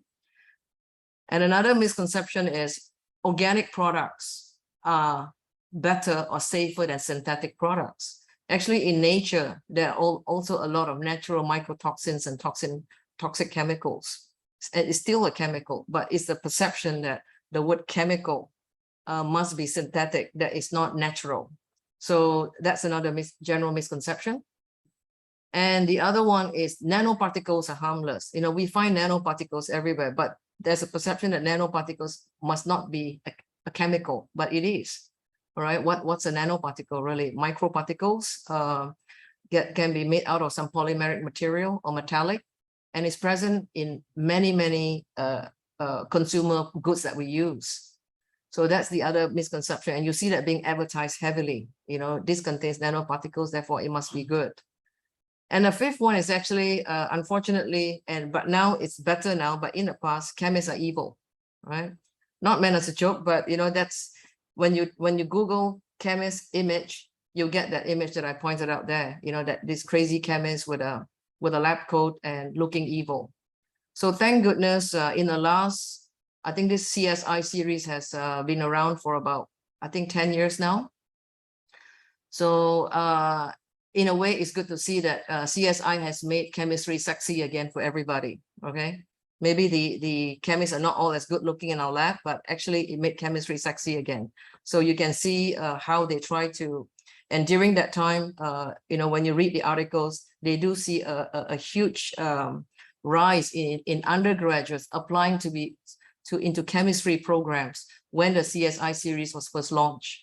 And another misconception is organic products are better or safer than synthetic products. Actually, in nature, there are also a lot of natural mycotoxins and toxic chemicals. And it's still a chemical, but it's the perception that the word chemical must be synthetic, that is not natural. So that's another general misconception. And the other one is nanoparticles are harmless. We find nanoparticles everywhere, but there's a perception that nanoparticles must not be a chemical, but it is. All right, what's a nanoparticle really? Microparticles can be made out of some polymeric material or metallic, and it's present in many consumer goods that we use. So that's the other misconception, and you see that being advertised heavily. This contains nanoparticles, therefore it must be good. And the fifth one is actually, unfortunately, but now it's better now, but in the past, chemists are evil, right? Not meant as a joke, but that's when you Google chemist image, you get that image that I pointed out there, that this crazy chemist with a lab coat and looking evil. So thank goodness in the last, I think this CSI series has been around for about, I think 10 years now. So in a way, it's good to see that CSI has made chemistry sexy again for everybody, okay? Maybe the chemists are not all as good looking in our lab, but actually it made chemistry sexy again. So you can see how they try to, and during that time, when you read the articles, they do see a huge rise in undergraduates applying into chemistry programs when the CSI series was first launched.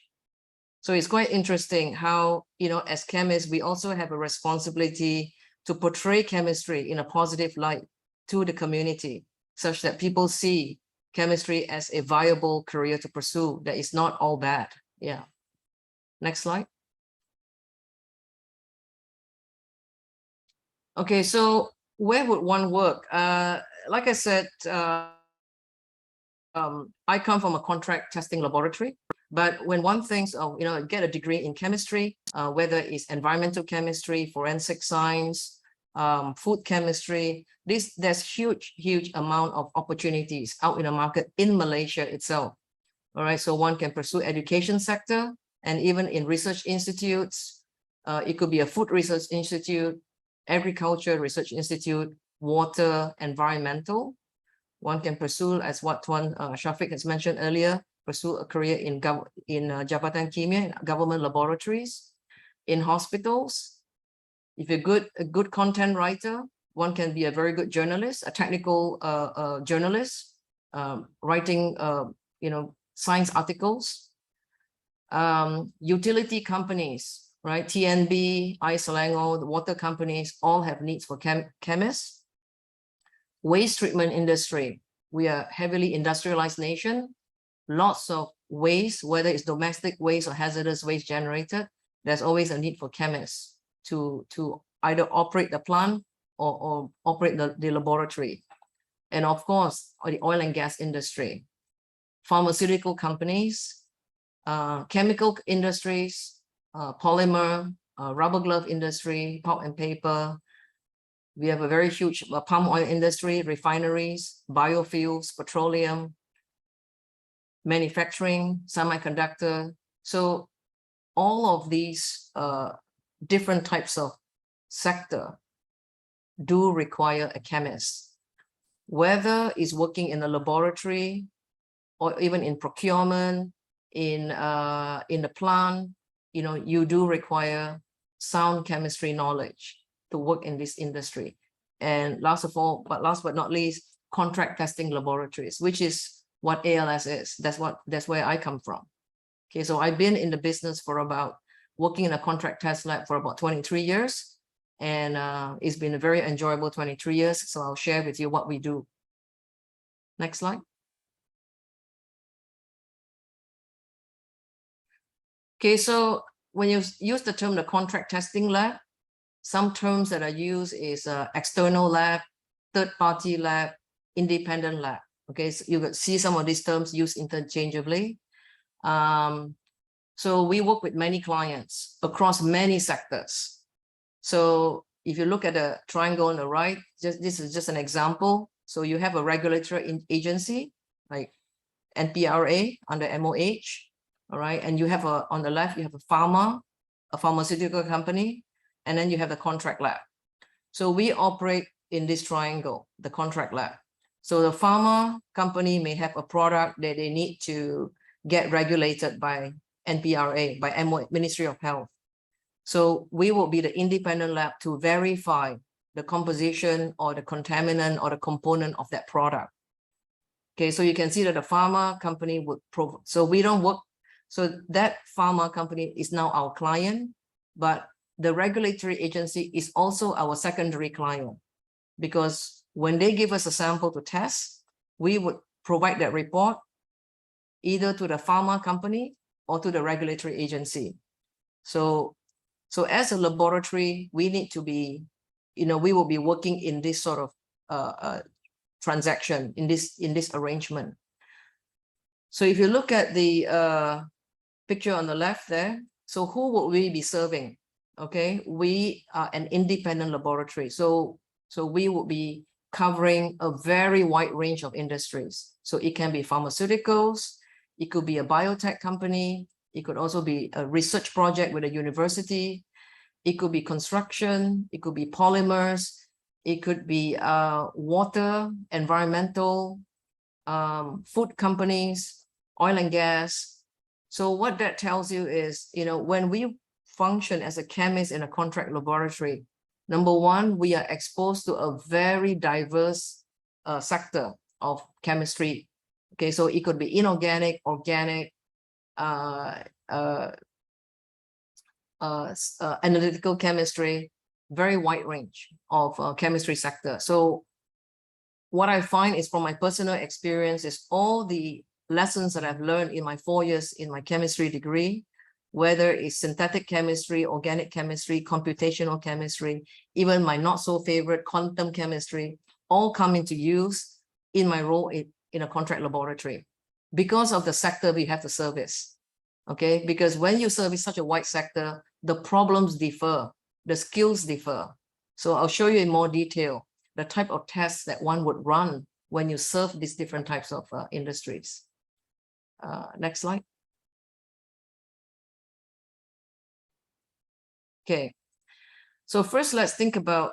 So it's quite interesting how, as chemists, we also have a responsibility to portray chemistry in a positive light to the community, such that people see chemistry as a viable career to pursue, that is not all bad. Yeah. Next slide. Okay, so where would one work? Like I said, I come from a contract testing laboratory, but when one thinks of, get a degree in chemistry, whether it's environmental chemistry, forensic science, food chemistry, there's huge amount of opportunities out in the market in Malaysia itself. All right, so one can pursue education sector, and even in research institutes, it could be a food research institute, agriculture research institute, water, environmental. One can pursue, as what Shafek has mentioned earlier, pursue a career in Jabatan Kimia, in government laboratories, in hospitals. If you're a good content writer, one can be a very good journalist, a technical journalist, writing science articles. Utility companies, right? TNB, Selangor, the water companies all have needs for chemists. Waste treatment industry. We are a heavily industrialized nation. Lots of waste, whether it's domestic waste or hazardous waste generated, there's always a need for chemists to either operate the plant or operate the laboratory. And of course, the oil and gas industry, pharmaceutical companies, chemical industries, polymer, rubber glove industry, pulp and paper. We have a very huge palm oil industry, refineries, biofuels, petroleum, manufacturing, semiconductor. So all of these different types of sector do require a chemist, whether it's working in a laboratory or even in procurement, in the plant. You do require sound chemistry knowledge to work in this industry. And last but not least, contract testing laboratories, which is what ALS is. That's where I come from. Okay, so I've been in the business for about, working in a contract test lab for about 23 years. And it's been a very enjoyable 23 years. So I'll share with you what we do. Next slide. Okay, so when you use the term the contract testing lab, some terms that are used is external lab, third-party lab, independent lab. Okay, so you could see some of these terms used interchangeably. So we work with many clients across many sectors. So if you look at the triangle on the right, this is just an example. So you have a regulatory agency like NPRA under MOH. All right, and you have on the left, you have a pharmaceutical company, and then you have the contract lab. So we operate in this triangle, the contract lab. So the pharma company may have a product that they need to get regulated by NPRA, by Ministry of Health. So we will be the independent lab to verify the composition or the contaminant or the component of that product. Okay, so you can see that the pharma company would so we don't work. So that pharma company is now our client, but the regulatory agency is also our secondary client, because when they give us a sample to test, we would provide that report either to the pharma company or to the regulatory agency. So as a laboratory, we need to be, we will be working in this sort of transaction, in this arrangement. So if you look at the picture on the left there, so who will we be serving? Okay, we are an independent laboratory. So we will be covering a very wide range of industries. So it can be pharmaceuticals, it could be a biotech company, it could also be a research project with a university, it could be construction, it could be polymers, it could be water, environmental, food companies, oil and gas. So what that tells you is, when we function as a chemist in a contract laboratory, number one, we are exposed to a very diverse sector of chemistry. Okay, so it could be inorganic, organic, analytical chemistry, very wide range of chemistry sector. So what I find is, from my personal experience, is all the lessons that I've learned in my 4 years in my chemistry degree, whether it's synthetic chemistry, organic chemistry, computational chemistry, even my not so favorite quantum chemistry, all come into use in my role in a contract laboratory because of the sector we have to service. Okay, because when you service such a wide sector, the problems differ, the skills differ. So I'll show you in more detail the type of tests that one would run when you serve these different types of industries. Next slide. Okay, so first let's think about,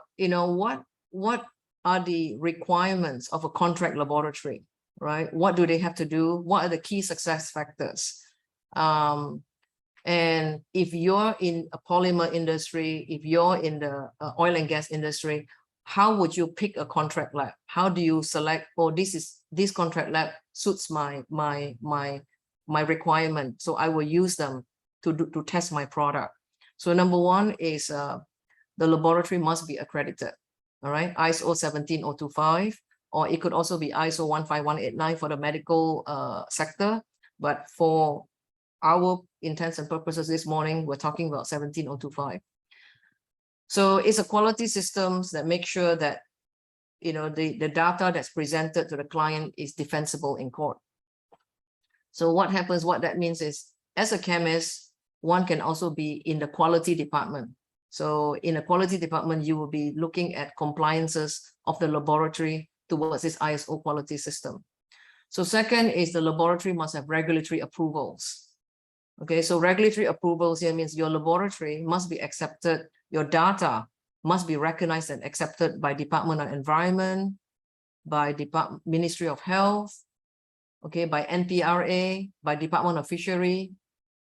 what are the requirements of a contract laboratory, right? What do they have to do? What are the key success factors? And if you're in a polymer industry, if you're in the oil and gas industry, how would you pick a contract lab? How do you select, oh, this contract lab suits my requirement, so I will use them to test my product. So number one is the laboratory must be accredited. All right, ISO 17025, or it could also be ISO 15189 for the medical sector. But for our intents and purposes this morning, we're talking about 17025. So it's a quality systems that make sure that, the data that's presented to the client is defensible in court. So what happens, what that means is, as a chemist, one can also be in the quality department. So in a quality department, you will be looking at compliances of the laboratory towards this ISO quality system. So second is the laboratory must have regulatory approvals. Okay, so regulatory approvals here means your laboratory must be accepted, your data must be recognized and accepted by Department of Environment, by Ministry of Health, okay, by NPRA, by Department of Fishery.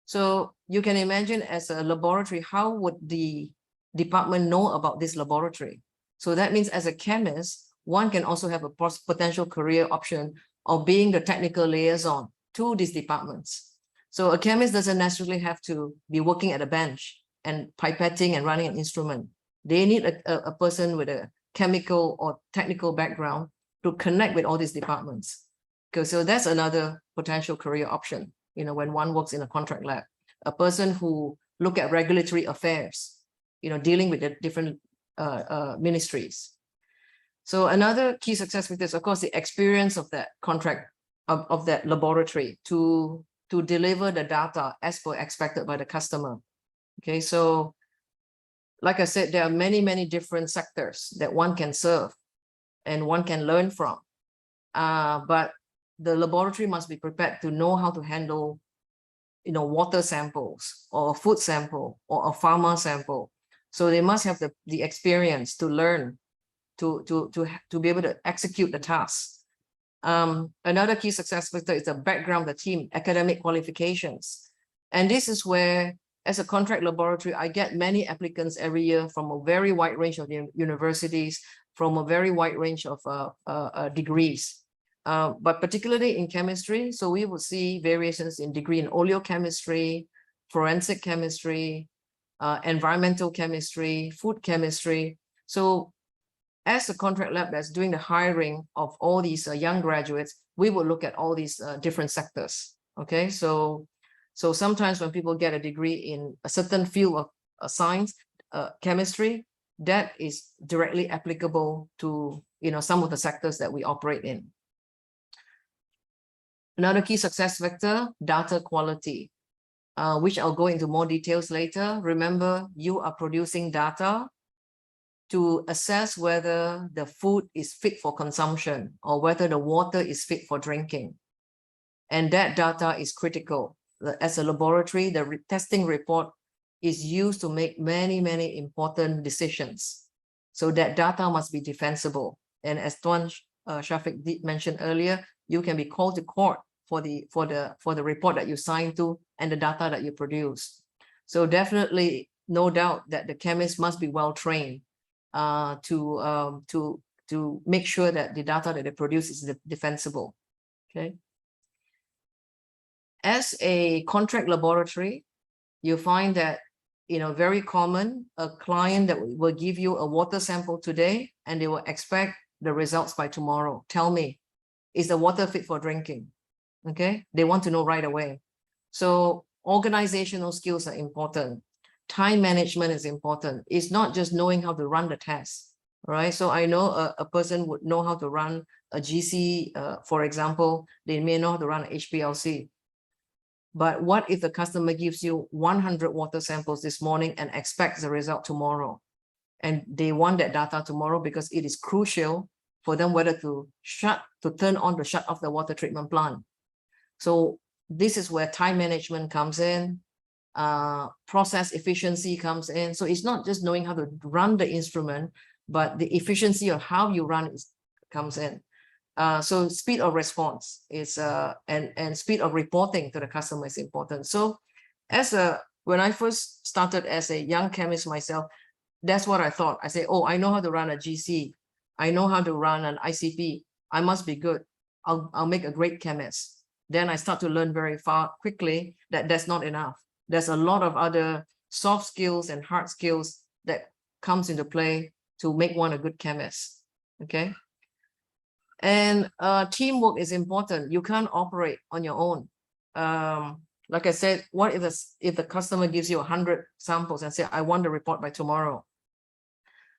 So you can imagine, as a laboratory, how would the department know about this laboratory? So that means as a chemist, one can also have a potential career option of being the technical liaison to these departments. So a chemist doesn't necessarily have to be working at a bench and pipetting and running an instrument. They need a person with a chemical or technical background to connect with all these departments. So that's another potential career option, you know, when one works in a contract lab. A person who look at regulatory affairs, you know, dealing with the different ministries. So another key success factor is, of course, the experience of that contract, of that laboratory to deliver the data as per expected by the customer. Okay, so like I said, there are many, many different sectors that one can serve and one can learn from. But the laboratory must be prepared to know how to handle, you know, water samples or a food sample or a pharma sample. So they must have the experience to learn, to be able to execute the task. Another key success factor is the background of the team, academic qualifications. And this is where, as a contract laboratory, I get many applicants every year from a very wide range of universities, from a very wide range of degrees. But particularly in chemistry, so we will see variations in degree in oleochemistry, forensic chemistry, environmental chemistry, food chemistry. So as a contract lab that's doing the hiring of all these young graduates, we will look at all these different sectors. Okay, so sometimes when people get a degree in a certain field of science, chemistry, that is directly applicable to, you know, some of the sectors that we operate in. Another key success factor, data quality, which I'll go into more details later. Remember, you are producing data to assess whether the food is fit for consumption or whether the water is fit for drinking. And that data is critical. As a laboratory, the testing report is used to make many, many important decisions. So that data must be defensible. And as Tuan Shafek did mention earlier, you can be called to court for the report that you signed to and the data that you produce. So definitely, no doubt that the chemist must be well trained to make sure that the data that they produce is defensible. Okay. As a contract laboratory, you find that, you know, very common, a client that will give you a water sample today and they will expect the results by tomorrow. Tell me, is the water fit for drinking? Okay, they want to know right away. So organizational skills are important. Time management is important. It's not just knowing how to run the test, right? So I know a person would know how to run a GC, for example, they may know how to run an HPLC. But what if the customer gives you 100 water samples this morning and expects the result tomorrow? And they want that data tomorrow because it is crucial for them whether to turn on to shut off the water treatment plant. So this is where time management comes in, process efficiency comes in. So it's not just knowing how to run the instrument, but the efficiency of how you run it comes in. So speed of response is and speed of reporting to the customer is important. So when I first started as a young chemist myself, that's what I thought. I say, oh, I know how to run a GC. I know how to run an ICP. I must be good. I'll make a great chemist. Then I start to learn very quickly that that's not enough. There's a lot of other soft skills and hard skills that comes into play to make one a good chemist. Okay. And teamwork is important. You can't operate on your own. Like I said, what if the customer gives you 100 samples and say, I want the report by tomorrow?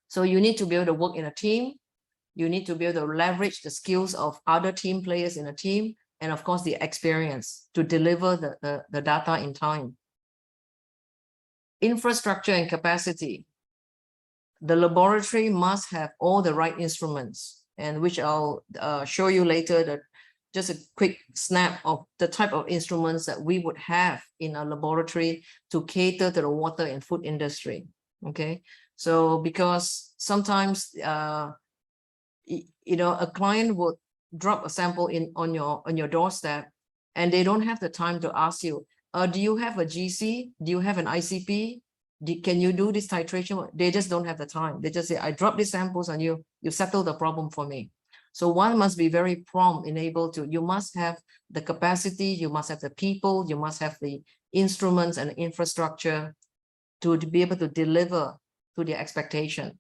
So you need to be able to work in a team. You need to be able to leverage the skills of other team players in a team, and of course the experience to deliver the data in time. Infrastructure and capacity. The laboratory must have all the right instruments, and which I'll show you later, that just a quick snap of the type of instruments that we would have in a laboratory to cater to the water and food industry. Okay, so because sometimes you know, a client would drop a sample on your doorstep and they don't have the time to ask you, do you have a GC? Do you have an ICP? Can you do this titration? They just don't have the time. They just say, I drop these samples on you, you settle the problem for me. So one must be very prompt and able to, you must have the capacity, you must have the people, you must have the instruments and infrastructure to be able to deliver to their expectation.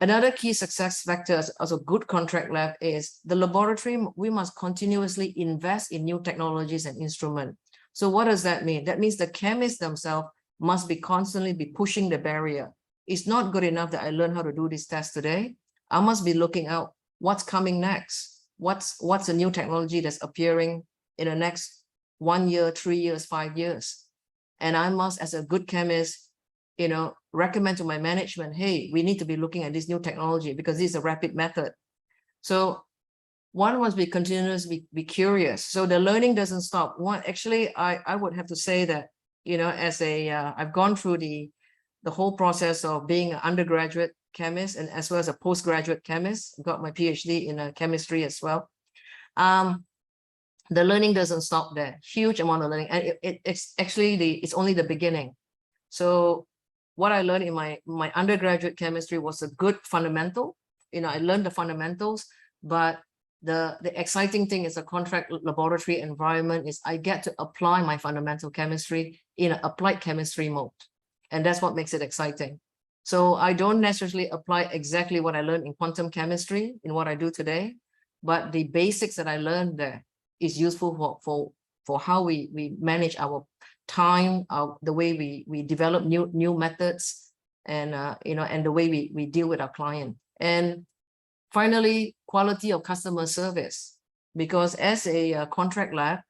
Another key success factor as a good contract lab is the laboratory. We must continuously invest in new technologies and instruments. So what does that mean? That means the chemists themselves must be constantly be pushing the barrier. It's not good enough that I learn how to do this test today. I must be looking out what's coming next. What's a new technology that's appearing in the next 1 year, 3 years, 5 years. And I must, as a good chemist, you know, recommend to my management, hey, we need to be looking at this new technology because this is a rapid method. So one must be continuously be curious. So the learning doesn't stop. Actually, I would have to say that, you know, as a, I've gone through the whole process of being an undergraduate chemist and as well as a postgraduate chemist, got my PhD in chemistry as well. The learning doesn't stop there. Huge amount of learning, and it's actually it's only the beginning. So what I learned in my undergraduate chemistry was a good fundamental. You know, I learned the fundamentals, but the exciting thing is a contract laboratory environment is I get to apply my fundamental chemistry in an applied chemistry mode. And that's what makes it exciting. So I don't necessarily apply exactly what I learned in quantum chemistry in what I do today, but the basics that I learned there is useful for how we manage our time, the way we develop new methods, and you know, and the way we deal with our client. And finally, quality of customer service, because as a contract lab,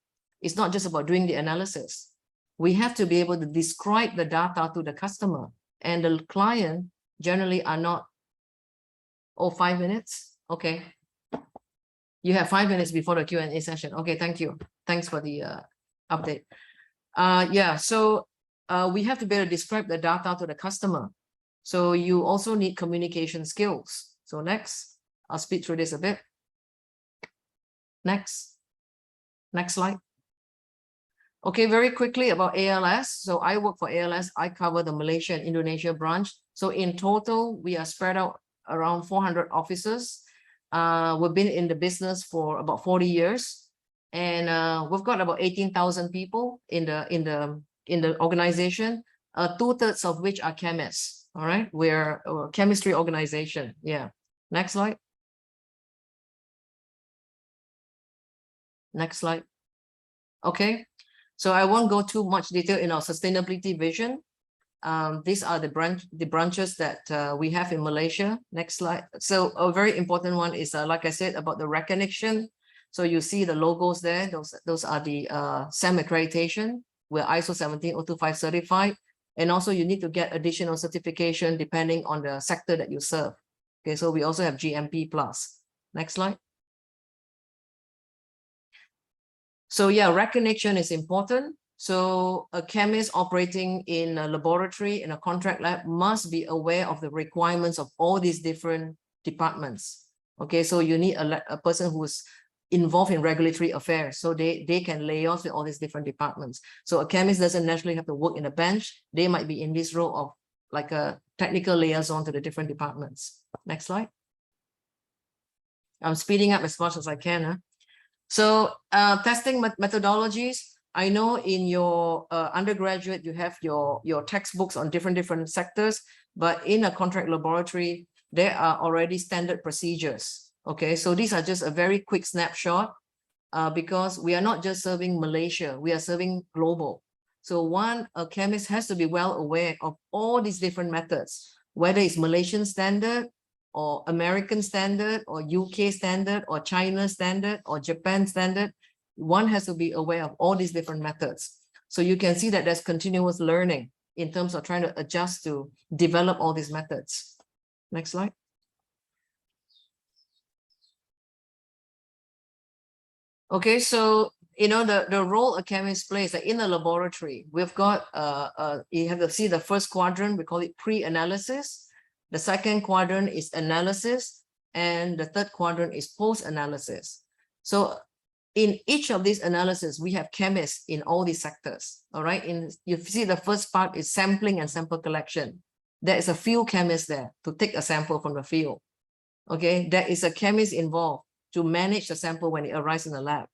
it's not just about doing the analysis. We have to be able to describe the data to the customer, and the client generally are not, oh, 5 minutes, okay. You have 5 minutes before the Q&A session. Okay, thank you. Thanks for the update. Yeah, so we have to be able to describe the data to the customer. So you also need communication skills. So next, I'll speed through this a bit. Next slide. Okay, very quickly about ALS. So I work for ALS. I cover the Malaysia and Indonesia branch. So in total, we are spread out around 400 offices. We've been in the business for about 40 years, and we've got about 18,000 people in the organization. 2/3 of which are chemists. All right, we're a chemistry organization. Yeah. Next slide. Next slide. Okay. So I won't go too much detail in our sustainability vision. These are the branches that we have in Malaysia. Next slide. So a very important one is, like I said, about the recognition. So you see the logos there. Those are the SAM accreditation. We're ISO 17025 certified. And also you need to get additional certification depending on the sector that you serve. Okay, so we also have GMP+. Next slide. So yeah, recognition is important. So a chemist operating in a laboratory, in a contract lab, must be aware of the requirements of all these different departments. Okay, so you need a person who's involved in regulatory affairs, so they can liaise with all these different departments. So a chemist doesn't naturally have to work in a bench. They might be in this role of like a technical liaison to the different departments. Next slide. I'm speeding up as much as I can. So testing methodologies. I know in your undergraduate, you have your textbooks on different sectors, but in a contract laboratory, there are already standard procedures. Okay, so these are just a very quick snapshot because we are not just serving Malaysia, we are serving global. So a chemist has to be well aware of all these different methods, whether it's Malaysian standard or American standard or UK standard or China standard or Japan standard. One has to be aware of all these different methods. So you can see that there's continuous learning in terms of trying to adjust to develop all these methods. Next slide. Okay, so you know the role a chemist plays, like in a laboratory, we've got you have to see the first quadrant, we call it pre-analysis. The second quadrant is analysis, and the third quadrant is post-analysis. So in each of these analyses, we have chemists in all these sectors. All right. You see the first part is sampling and sample collection. There is a field chemist there to take a sample from the field. Okay, there is a chemist involved to manage the sample when it arrives in the lab.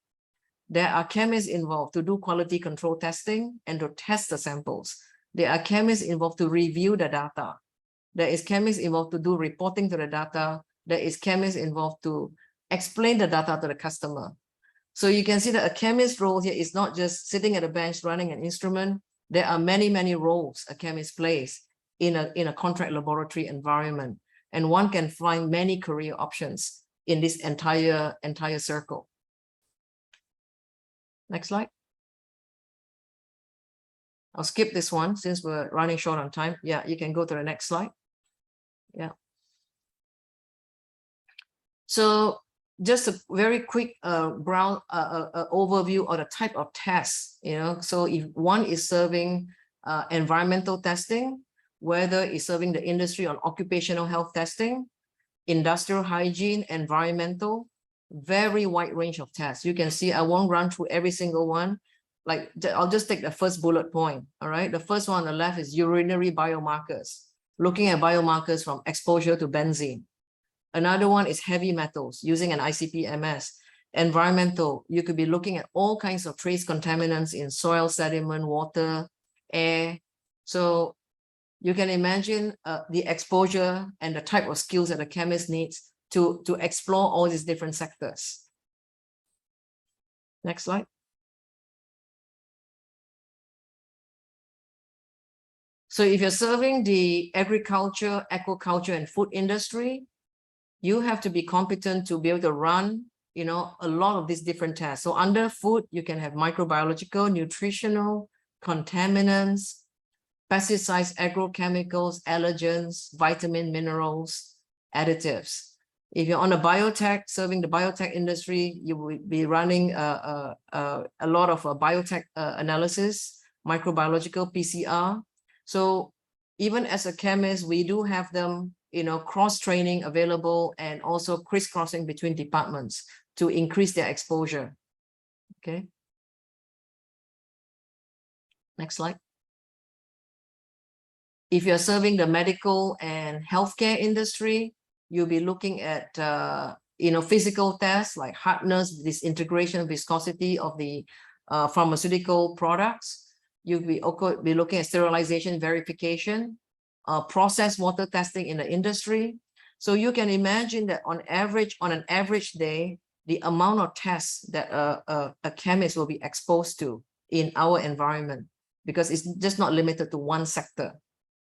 There are chemists involved to do quality control testing and to test the samples. There are chemists involved to review the data. There is chemists involved to do reporting to the data. There is chemists involved to explain the data to the customer. So you can see that a chemist's role here is not just sitting at a bench running an instrument. There are many, many roles a chemist plays in a contract laboratory environment. And one can find many career options in this entire circle. Next slide. I'll skip this one since we're running short on time. Yeah, you can go to the next slide. Yeah. So just a very quick overview of the type of tests, so if one is serving environmental testing, whether it's serving the industry on occupational health testing, industrial hygiene, environmental, very wide range of tests. You can see, I won't run through every single one. Like, I'll just take the first bullet point, all right? The first one on the left is urinary biomarkers, looking at biomarkers from exposure to benzene. Another one is heavy metals, using an ICP-MS. Environmental, you could be looking at all kinds of trace contaminants in soil, sediment, water, air. So you can imagine the exposure and the type of skills that a chemist needs to explore all these different sectors. Next slide. So if you're serving the agriculture, aquaculture, and food industry, you have to be competent to be able to run, a lot of these different tests. So under food, you can have microbiological, nutritional, contaminants, pesticides, agrochemicals, allergens, vitamin, minerals, additives. If you're on a biotech, serving the biotech industry, you will be running a lot of biotech analysis, microbiological, PCR. So even as a chemist, we do have them, cross-training available and also crisscrossing between departments to increase their exposure. Okay. Next slide. If you're serving the medical and healthcare industry, you'll be looking at, physical tests like hardness, disintegration, viscosity of the pharmaceutical products. You'll be looking at sterilization verification, process water testing in the industry. So you can imagine that on an average day, the amount of tests that a chemist will be exposed to in our environment, because it's just not limited to one sector.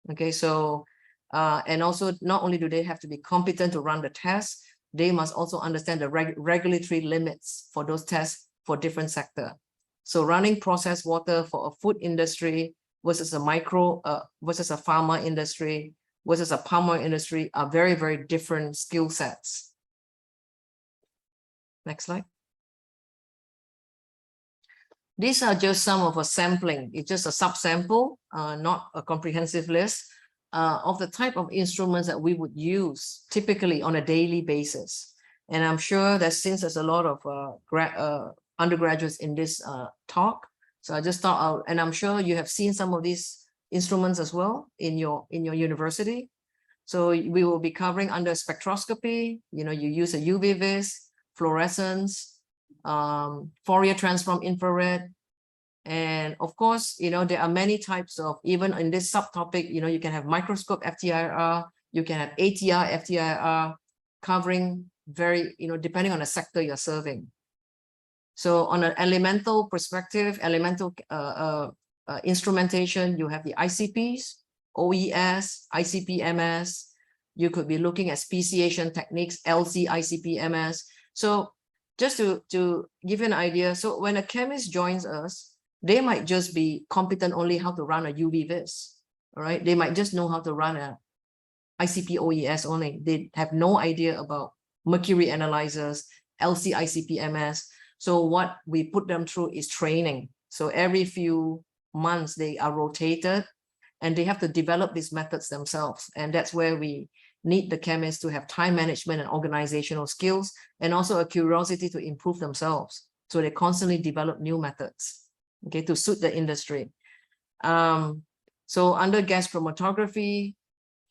Okay, so and also not only do they have to be competent to run the tests, they must also understand the regulatory limits for those tests for different sector. So running processed water for a food industry versus a versus a pharma industry versus a palm industry are very, very different skill sets. Next slide. These are just some of a sampling. It's just a subsample, not a comprehensive list of the type of instruments that we would use typically on a daily basis. And I'm sure that since there's a lot of undergraduates in this talk, so I just thought, and I'm sure you have seen some of these instruments as well in your university. So we will be covering under spectroscopy. You use a UV vis, fluorescence, Fourier transform infrared, and of course, there are many types of, even in this subtopic, you can have microscope FTIR, you can have ATR FTIR, covering very, depending on the sector you're serving. So on an elemental perspective, elemental instrumentation, you have the ICPs, OES, ICP-MS. You could be looking at speciation techniques, LC, ICP-MS. So just to give you an idea, so when a chemist joins us, they might just be competent only how to run a UV vis, all right? They might just know how to run a ICP OES only. They have no idea about mercury analyzers, LC, ICP-MS. So what we put them through is training. So every few months they are rotated and they have to develop these methods themselves. And that's where we need the chemists to have time management and organizational skills, and also a curiosity to improve themselves. So they constantly develop new methods, okay, to suit the industry. So under gas chromatography,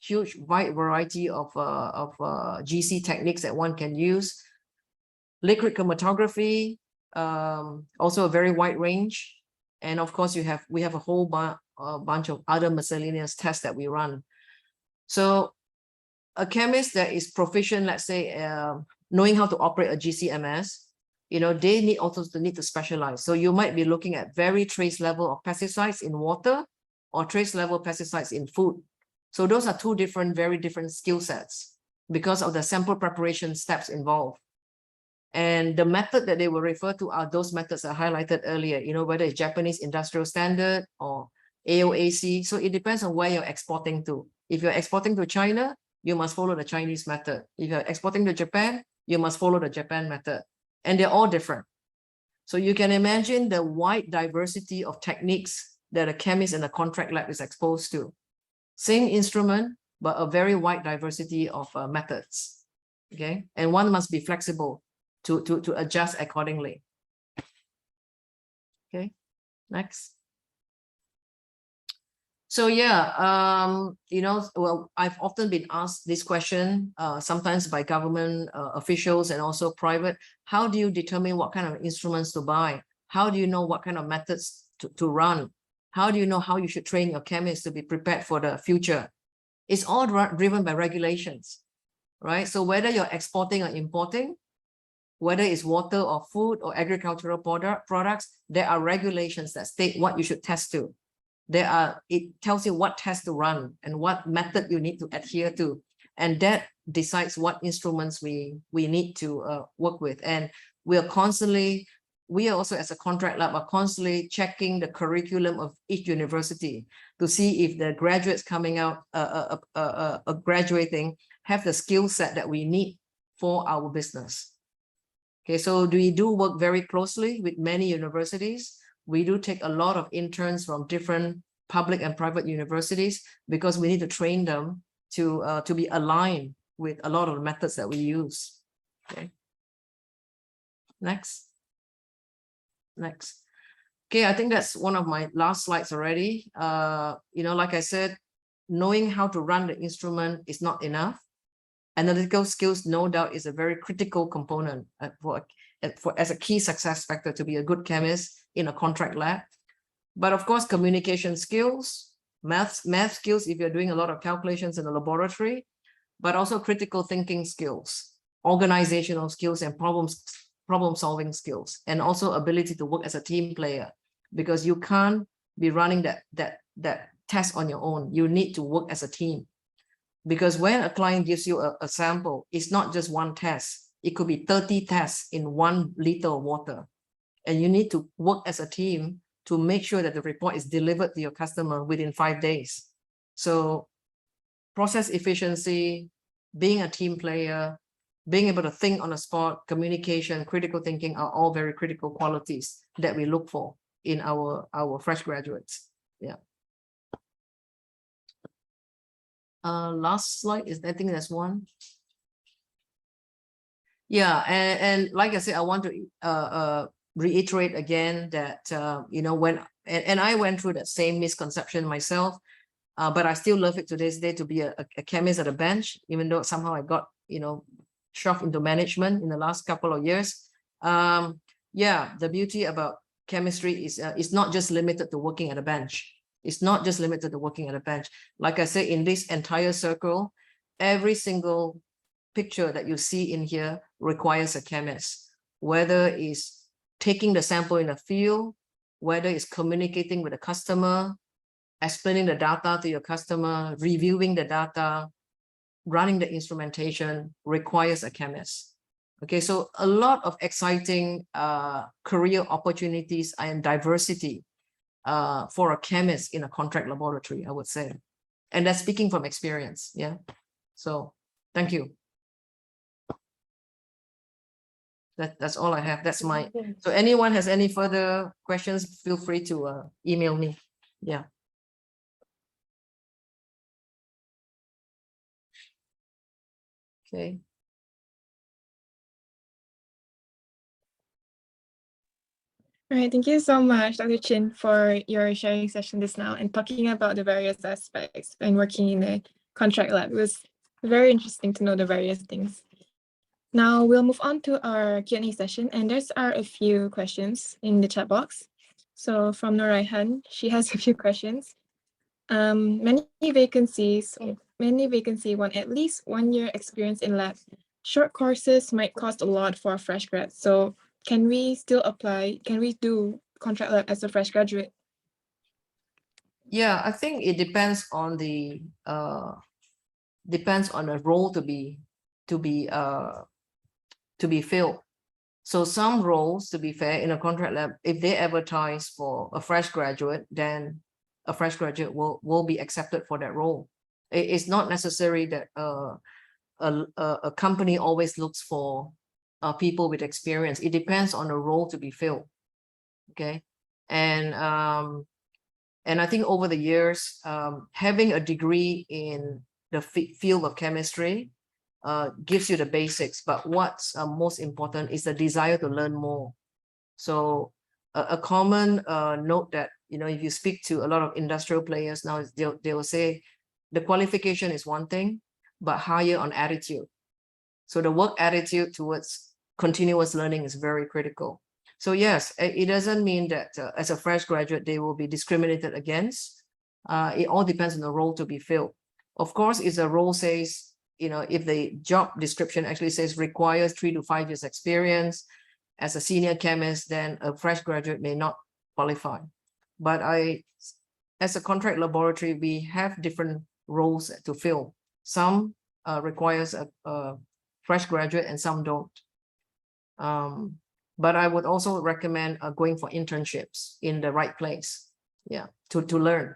huge wide variety of GC techniques that one can use. Liquid chromatography, also a very wide range. And of course, we have a whole bunch of other miscellaneous tests that we run. So a chemist that is proficient, let's say, knowing how to operate a GCMS, they need to specialize. So you might be looking at very trace level of pesticides in water or trace level pesticides in food. So those are two very different skill sets because of the sample preparation steps involved. And the method that they will refer to are those methods I highlighted earlier, whether it's Japanese industrial standard or AOAC. So it depends on where you're exporting to. If you're exporting to China, you must follow the Chinese method. If you're exporting to Japan, you must follow the Japan method. And they're all different. So you can imagine the wide diversity of techniques that a chemist in a contract lab is exposed to. Same instrument, but a very wide diversity of methods. Okay, and one must be flexible to adjust accordingly. Okay, next. So yeah, well, I've often been asked this question, sometimes by government officials and also private. How do you determine what kind of instruments to buy? How do you know what kind of methods to run? How do you know how you should train your chemists to be prepared for the future? It's all driven by regulations, right? So whether you're exporting or importing, whether it's water or food or agricultural products, there are regulations that state what you should test to. It tells you what test to run and what method you need to adhere to. And that decides what instruments we need to work with. And we are also as a contract lab are constantly checking the curriculum of each university to see if the graduates coming out, graduating, have the skill set that we need for our business. Okay, so we do work very closely with many universities. We do take a lot of interns from different public and private universities because we need to train them to be aligned with a lot of the methods that we use. Okay. Next. Okay, I think that's one of my last slides already. Like I said, knowing how to run the instrument is not enough. Analytical skills, no doubt, is a very critical component as a key success factor to be a good chemist in a contract lab. But of course, communication skills, math skills, if you're doing a lot of calculations in the laboratory, but also critical thinking skills, organizational skills, and problem solving skills, and also ability to work as a team player, because you can't be running that test on your own. You need to work as a team. Because when a client gives you a sample, it's not just one test. It could be 30 tests in 1 liter of water. And you need to work as a team to make sure that the report is delivered to your customer within 5 days. So process efficiency, being a team player, being able to think on the spot, communication, critical thinking are all very critical qualities that we look for in our fresh graduates. Yeah. Last slide is, I think that's one. Yeah, and like I said, I want to reiterate again that when I went through that same misconception myself, but I still love it to this day to be a chemist at a bench, even though somehow I got shoved into management in the last couple of years. Yeah, the beauty about chemistry is it's not just limited to working at a bench. It's not just limited to working at a bench. Like I said, in this entire circle, every single picture that you see in here requires a chemist, whether it's taking the sample in the field, whether it's communicating with the customer, explaining the data to your customer, reviewing the data, running the instrumentation requires a chemist. Okay, so a lot of exciting career opportunities and diversity for a chemist in a contract laboratory, I would say. And that's speaking from experience, yeah? So, thank you. That's all I have. That's my, so anyone has any further questions, feel free to email me. Yeah. Okay.
All right, thank you so much, Dr. Chin, for your sharing session just now and talking about the various aspects and working in a contract lab. It was very interesting to know the various things. Now we'll move on to our Q&A session, and there's are a few questions in the chat box. So from Noraihan, she has a few questions. Many vacancies want at least 1 year experience in lab. Short courses might cost a lot for a fresh grad. So can we still apply? Can we do contract lab as a fresh graduate?
Yeah, I think it depends on the role to be filled. So some roles, to be fair, in a contract lab, if they advertise for a fresh graduate, then a fresh graduate will be accepted for that role. It's not necessary that a company always looks for people with experience. It depends on the role to be filled. Okay, and I think over the years, having a degree in the field of chemistry gives you the basics, but what's most important is the desire to learn more. So a common note that, you know, if you speak to a lot of industrial players now, they will say the qualification is one thing, but higher on attitude. So the work attitude towards continuous learning is very critical. So yes, it doesn't mean that as a fresh graduate, they will be discriminated against. It all depends on the role to be filled. Of course, if the role says, you know, if the job description actually says requires 3 to 5 years experience as a senior chemist, then a fresh graduate may not qualify. But as a contract laboratory, we have different roles to fill. Some requires a fresh graduate and some don't. But I would also recommend going for internships in the right place, yeah, to learn.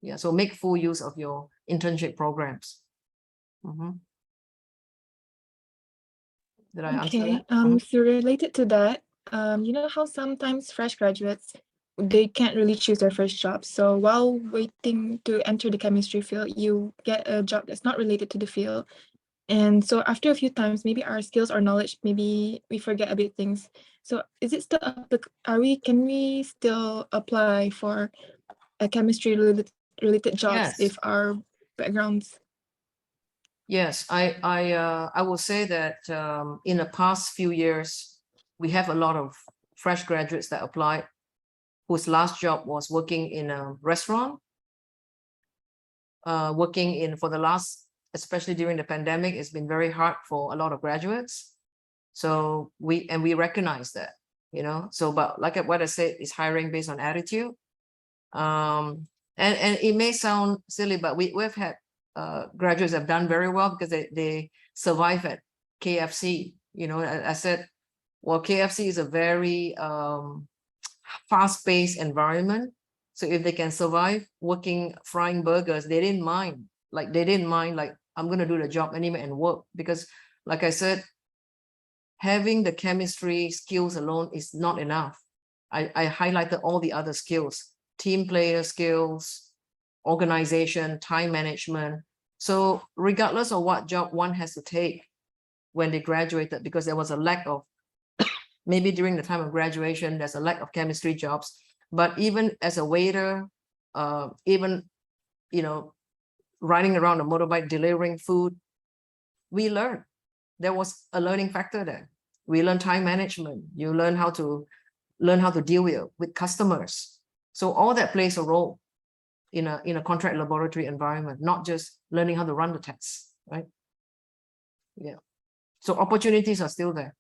Yeah, so make full use of your internship programs. Did I answer that?
So related to that, you know how sometimes fresh graduates, they can't really choose their first job. So while waiting to enter the chemistry field, you get a job that's not related to the field. And so after a few times, maybe our skills or knowledge, maybe we forget a bit things. So is it still, can we still apply for a chemistry related jobs if our backgrounds?
Yes, I will say that in the past few years, we have a lot of fresh graduates that applied whose last job was working in a restaurant, for the last, especially during the pandemic, it's been very hard for a lot of graduates. So we recognize that, you know, so, but like what I said, is hiring based on attitude. And it may sound silly, but we've had graduates have done very well because they survive at KFC. You know, I said, well, KFC is a very fast-paced environment. So if they can survive working, frying burgers, they didn't mind. Like, I'm going to do the job anyway and work, because like I said, having the chemistry skills alone is not enough. I highlighted all the other skills, team player skills, organization, time management. So regardless of what job one has to take when they graduated, because there was a lack of, maybe during the time of graduation, there's a lack of chemistry jobs. But even as a waiter, even, you know, riding around a motorbike, delivering food, we learned. There was a learning factor there. We learned time management. You learn how to deal with customers. So all that plays a role in a contract laboratory environment, not just learning how to run the tests, right? Yeah. So opportunities are still there.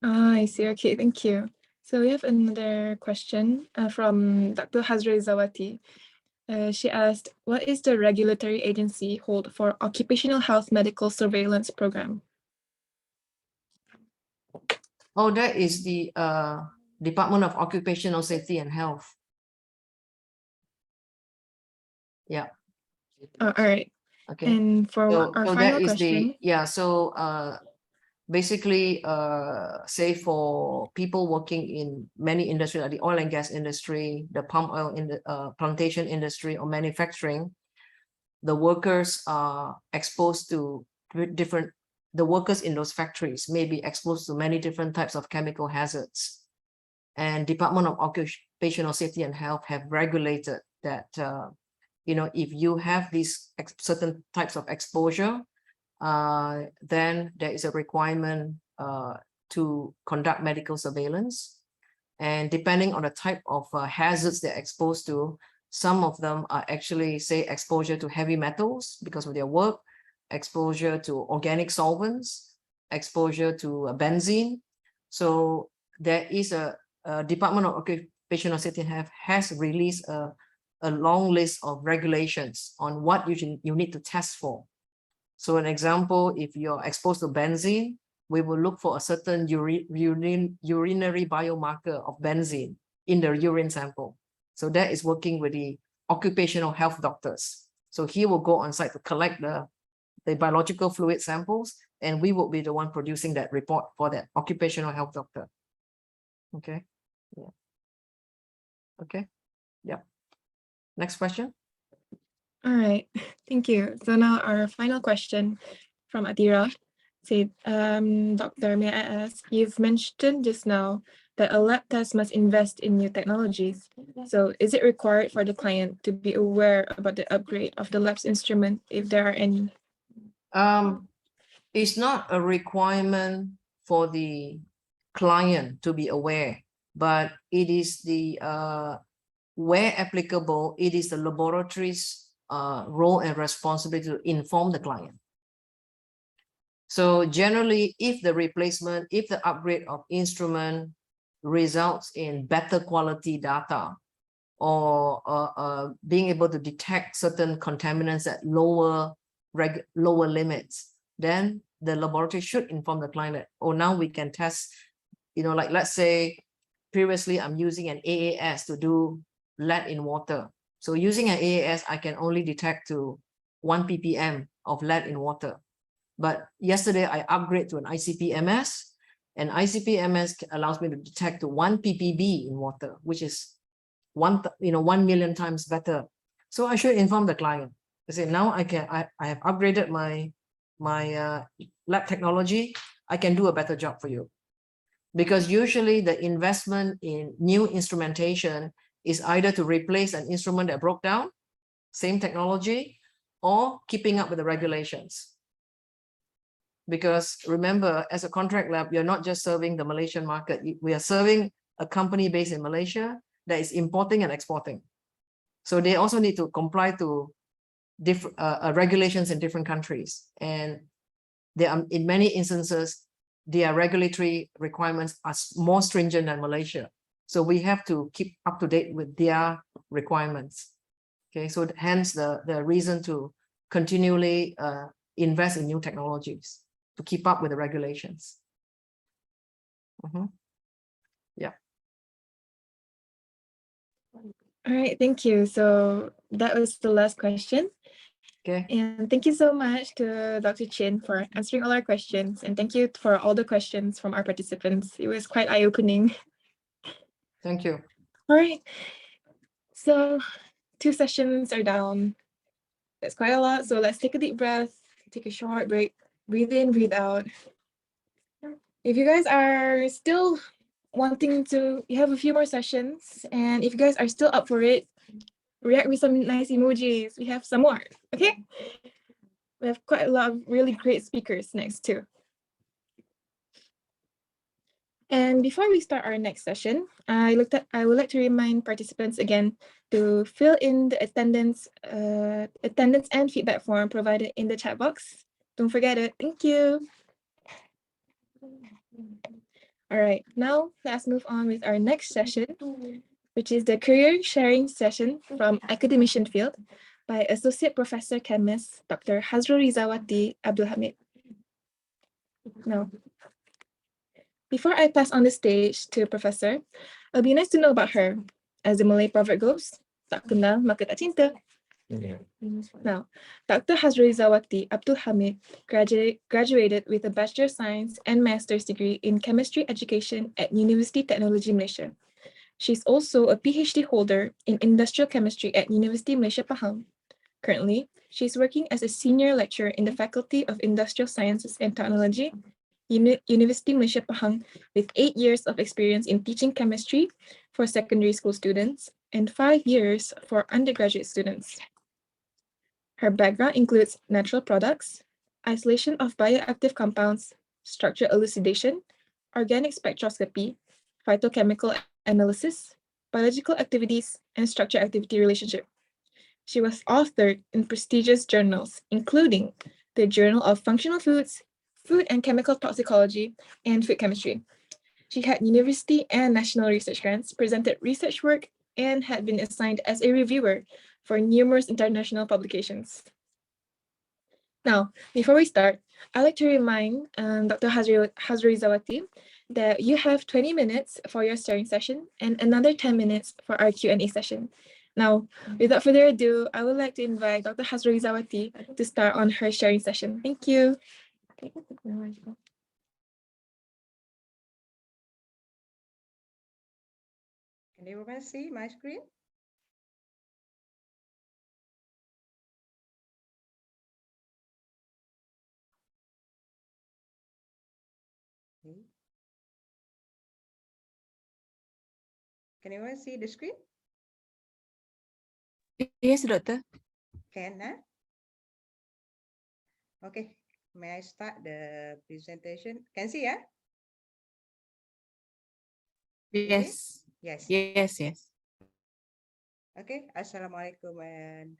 I see. Okay, thank you. So we have another question from Dr. Hazrulrizawati. She asked, what is the regulatory agency hold for occupational health medical surveillance program?
Oh, that is the Department of Occupational Safety and Health. Yeah.
All right.
Okay.
And for our final question.
Basically, say for people working in many industries, like the oil and gas industry, the palm oil in the plantation industry or manufacturing, the workers are exposed to the workers in those factories may be exposed to many different types of chemical hazards. And Department of Occupational Safety and Health have regulated that if you have these certain types of exposure, then there is a requirement to conduct medical surveillance. And depending on the type of hazards they're exposed to, some of them are actually, say, exposure to heavy metals because of their work, exposure to organic solvents, exposure to benzene. So there is a Department of Occupational Safety and Health has released a long list of regulations on what you need to test for. So an example, if you're exposed to benzene, we will look for a certain urinary biomarker of benzene in the urine sample. So that is working with the occupational health doctors. So he will go on site to collect the biological fluid samples, and we will be the one producing that report for that occupational health doctor. Okay. Yeah. Okay. Yeah. Next question.
All right, thank you. So now our final question from Atira. Say, Doctor, may I ask, you've mentioned just now that a lab test must invest in new technologies. So is it required for the client to be aware about the upgrade of the lab's instrument, if there are any?
It's not a requirement for the client to be aware, but it is the, where applicable, it is the laboratory's role and responsibility to inform the client. So generally, if the replacement, if the upgrade of instrument results in better quality data, or being able to detect certain contaminants at lower limits, then the laboratory should inform the client that, oh, now we can test, like let's say previously I'm using an AAS to do lead in water. So using an AAS, I can only detect to 1 ppm of lead in water. But yesterday I upgrade to an ICP-MS, and ICP-MS allows me to detect to 1 ppb in water, which is 1 million times better. So I should inform the client. I say, now I have upgraded my lab technology. I can do a better job for you. Because usually the investment in new instrumentation is either to replace an instrument that broke down, same technology, or keeping up with the regulations. Because remember, as a contract lab, you're not just serving the Malaysian market. We are serving a company based in Malaysia that is importing and exporting. So they also need to comply to different regulations in different countries. And there are, in many instances, their regulatory requirements are more stringent than Malaysia. So we have to keep up to date with their requirements. Okay, so hence the reason to continually invest in new technologies to keep up with the regulations. Yeah.
All right, thank you. So that was the last question.
Okay.
And thank you so much to Dr. Chin for answering all our questions. And thank you for all the questions from our participants. It was quite eye-opening.
Thank you.
All right. So 2 sessions are down. That's quite a lot. So let's take a deep breath, take a short break, breathe in, breathe out. If you guys are still wanting to, you have a few more sessions, and if you guys are still up for it, react with some nice emojis. We have some more, okay? We have quite a lot of really great speakers next too. And before we start our next session, I would like to remind participants again to fill in the attendance and feedback form provided in the chat box. Don't forget it. Thank you. All right, now let's move on with our next session, which is the career sharing session from academician field by Associate Professor Chemist, Dr. Hazrulrizawati Abdul Hamid. Now, before I pass on the stage to Professor, it'll be nice to know about her. As the Malay proverb goes, tak kenal maka tak cinta. Now, Dr. Hazrulrizawati Abdul Hamid graduated with a Bachelor of Science and Master's degree in Chemistry Education at University Technology Malaysia. She's also a PhD holder in Industrial Chemistry at University Malaysia Pahang. Currently, she's working as a senior lecturer in the Faculty of Industrial Sciences and Technology, University Malaysia Pahang, with 8 years of experience in teaching chemistry for secondary school students and 5 years for undergraduate students. Her background includes natural products, isolation of bioactive compounds, structure elucidation, organic spectroscopy, phytochemical analysis, biological activities, and structure-activity relationship. She was authored in prestigious journals, including the Journal of Functional Foods, Food and Chemical Toxicology, and Food Chemistry. She had university and national research grants, presented research work, and had been assigned as a reviewer for numerous international publications. Now, before we start, I'd like to remind Dr. Hazrulrizawati that you have 20 minutes for your sharing session and another 10 minutes for our Q&A session. Now, without further ado, I would like to invite Dr. Hazrulrizawati to start on her sharing session. Thank you.
Can everyone see my screen? Okay. Can everyone see the screen?
Yes, Doctor.
Can, huh? Okay, may I start the presentation? Can see, yeah?
Yes.
Yes.
Yes, yes.
Okay, Assalamualaikum and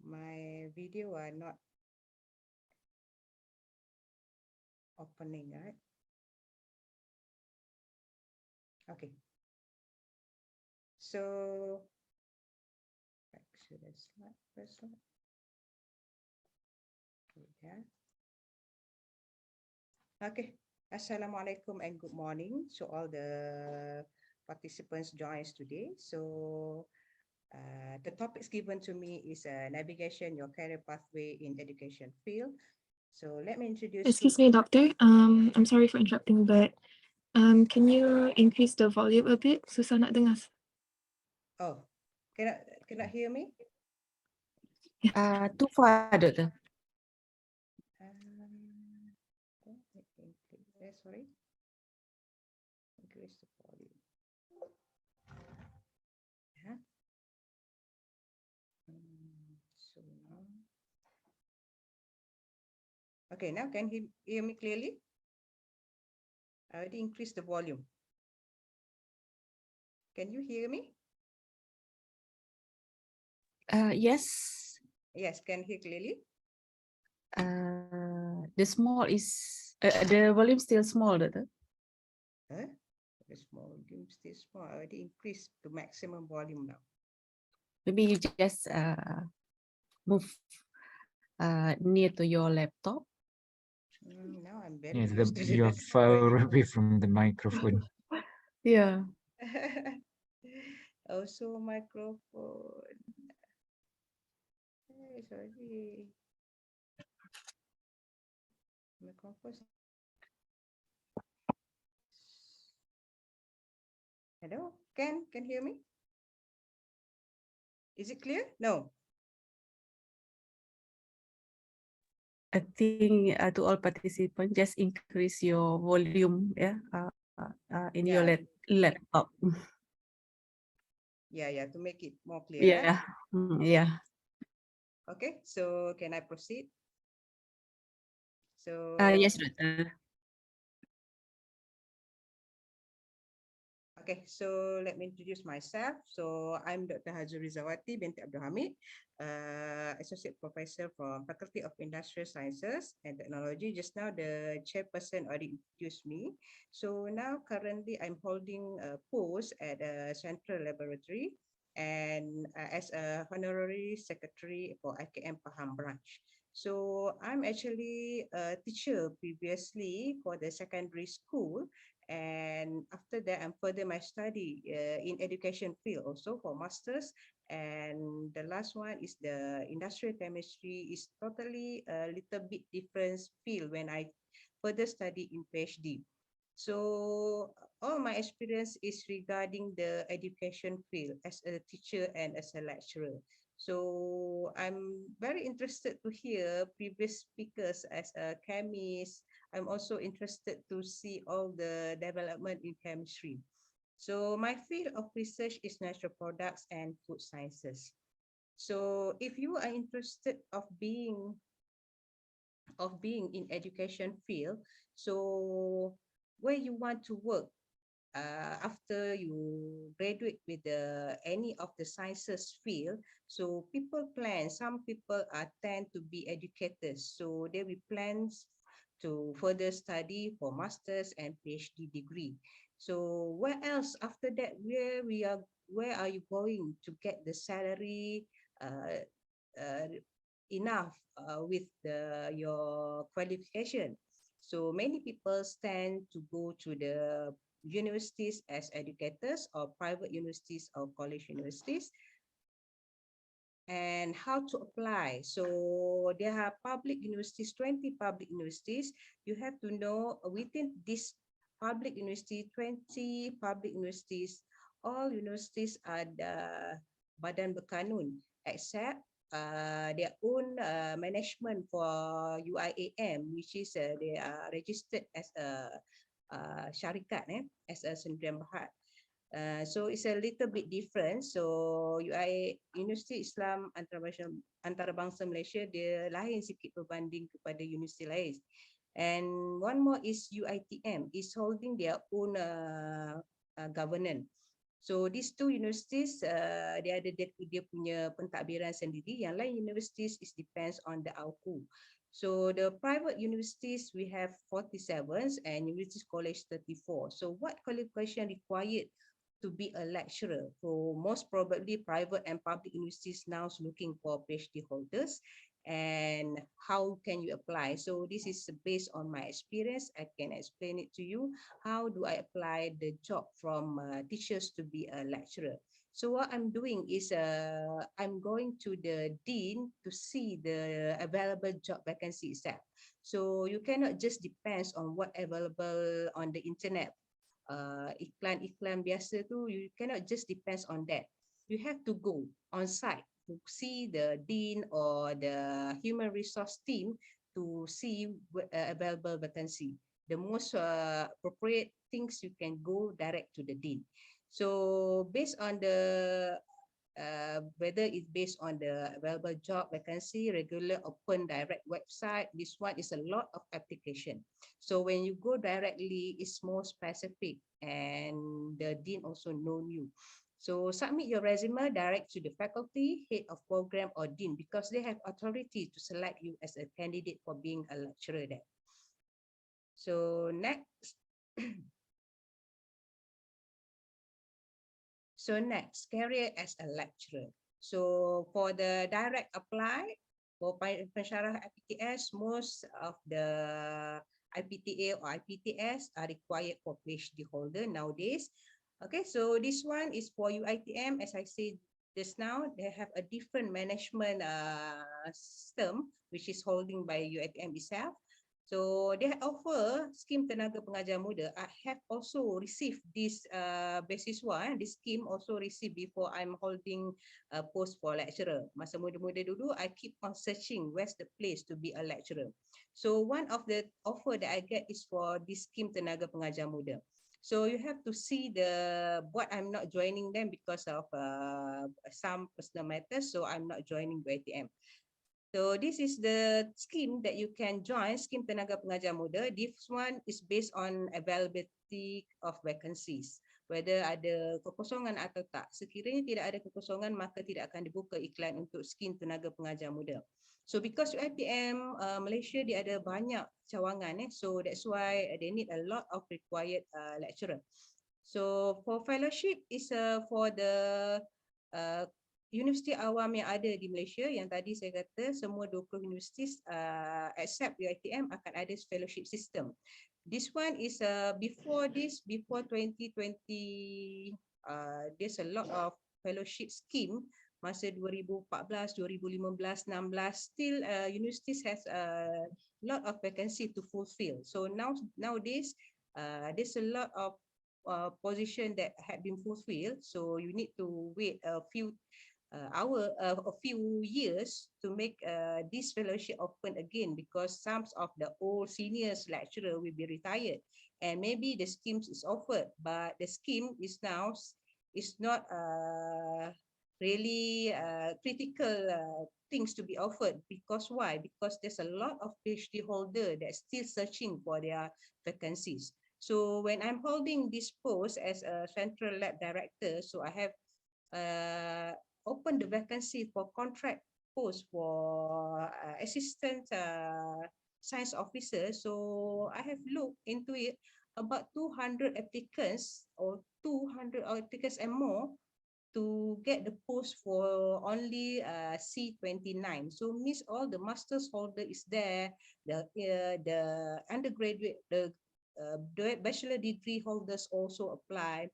my video are not opening, right? Okay. So should I slide first slide? Yeah. Okay. Assalamualaikum and good morning to all the participants join us today. So the topics given to me is navigation your career pathway in education field. So let me introduce.
Excuse me, Doctor. I'm sorry for interrupting, but can you increase the volume a bit? Susah nak dengar.
Oh, cannot hear me?
Too far, Doctor.
Sorry. Increase the volume. Yeah. So now. Okay, now can you hear me clearly? I already increased the volume. Can you hear me?
Yes.
Yes, can hear clearly.
The small is the volume still small, Doctor.
Huh? The small volume still small. I already increased to maximum volume now.
Maybe you just move near to your laptop.
Now I'm very close to
you're far away from the microphone.
Yeah.
Also microphone. Sorry. Microphone. Hello, can hear me? Is it clear? No.
I think to all participants, just increase your volume, in your laptop.
Yeah, to make it more clear.
Yeah, yeah.
Okay, so can I proceed? So
Yes, Doctor.
okay, so let me introduce myself. So I'm Dr. Hazrulrizawati binti Abdul Hamid, Associate Professor from Faculty of Industrial Sciences and Technology. Just now the chairperson already introduced me. So now currently I'm holding a post at a central laboratory and as a honorary secretary for IIUM Pahang branch. So I'm actually a teacher previously for the secondary school. And after that, I'm further my study in education field also for masters. And the last one is the industrial chemistry is totally a little bit different field when I further study in PhD. So all my experience is regarding the education field as a teacher and as a lecturer. So I'm very interested to hear previous speakers as a chemist. I'm also interested to see all the development in chemistry. So my field of research is natural products and food sciences. So if you are interested of being in education field, so where you want to work after you graduate with any of the sciences field, so people plan, some people tend to be educators, so they will plans to further study for masters and PhD degree. So where else after that, where are you going to get the salary uh, enough with your qualification? So many people tend to go to the universities as educators or private universities or college universities. And how to apply? So there are public universities, 20 public universities. You have to know within this public university, 20 public universities, all universities are the badan berkanun except their own management for UIAM, which is they are registered as a syarikat, as a sendirian berhad. So it's a little bit different. So Universiti Islam Antarabangsa Malaysia, dia lain sikit berbanding kepada universiti lain. And one more is UITM is holding their own governance. So these two universities, dia ada dia punya pentadbiran sendiri. Yang lain universities is depends on the AUKU. So the private universities, we have 47 and universities college 34. So what qualification required to be a lecturer? For most probably private and public universities now is looking for PhD holders. And how can you apply? So this is based on my experience. I can explain it to you. How do I apply the job from teachers to be a lecturer? So what I'm doing is I'm going to the dean to see the available job vacancy itself. So you cannot just depends on what available on the internet. Iklan biasa tu, you cannot just depends on that. You have to go on site to see the dean or the human resource team to see available vacancy. The most appropriate things, you can go direct to the dean. So based on the whether it's based on the available job vacancy, regular open direct website, this one is a lot of application. So when you go directly, it's more specific and the dean also know you. So submit your resume direct to the faculty, head of program or dean, because they have authority to select you as a candidate for being a lecturer there. So next. So next, career as a lecturer. So for the direct apply, for pensyarah IPTS, most of the IPTA or IPTS are required for PhD holder nowadays. Okay, so this one is for UITM. As I said just now, they have a different management system, which is holding by UITM itself. So they offer scheme tenaga pengajar muda. I have also received this beasiswa. This scheme also received before I'm holding a post for lecturer. Masa muda-muda dulu, I keep on searching where's the place to be a lecturer. So one of the offer that I get is for this scheme tenaga pengajar muda. So you have to see what I'm not joining them because of some personal matters. So I'm not joining UiTM. So this is the scheme that you can join, scheme tenaga pengajar muda. This one is based on availability of vacancies, whether ada kekosongan atau tak. Sekiranya tidak ada kekosongan, maka tidak akan dibuka iklan untuk scheme tenaga pengajar muda. So because UiTM Malaysia, dia ada banyak cawangan, so that's why they need a lot of required lecturer. So for fellowship is for the universiti awam yang ada di Malaysia, yang tadi saya kata semua 20 universitis except UiTM akan ada fellowship system. This one is before 2020, there's a lot of fellowship scheme. Masa 2014, 2015, 16, still universities has a lot of vacancy to fulfill. So nowadays there's a lot of position that had been fulfilled. So you need to wait a few a few years to make this fellowship open again, because some of the old seniors lecturer will be retired, and maybe the schemes is offered, but the scheme is now is not really critical things to be offered. Because why? Because there's a lot of PhD holder that's still searching for their vacancies. So when I'm holding this post as a central lab director, so I have open the vacancy for contract post for assistant science officer. So I have looked into it, about 200 applicants or 200 applicants and more to get the post for only C29. So means all the master's holder is there, the undergraduate, the bachelor degree holders also apply.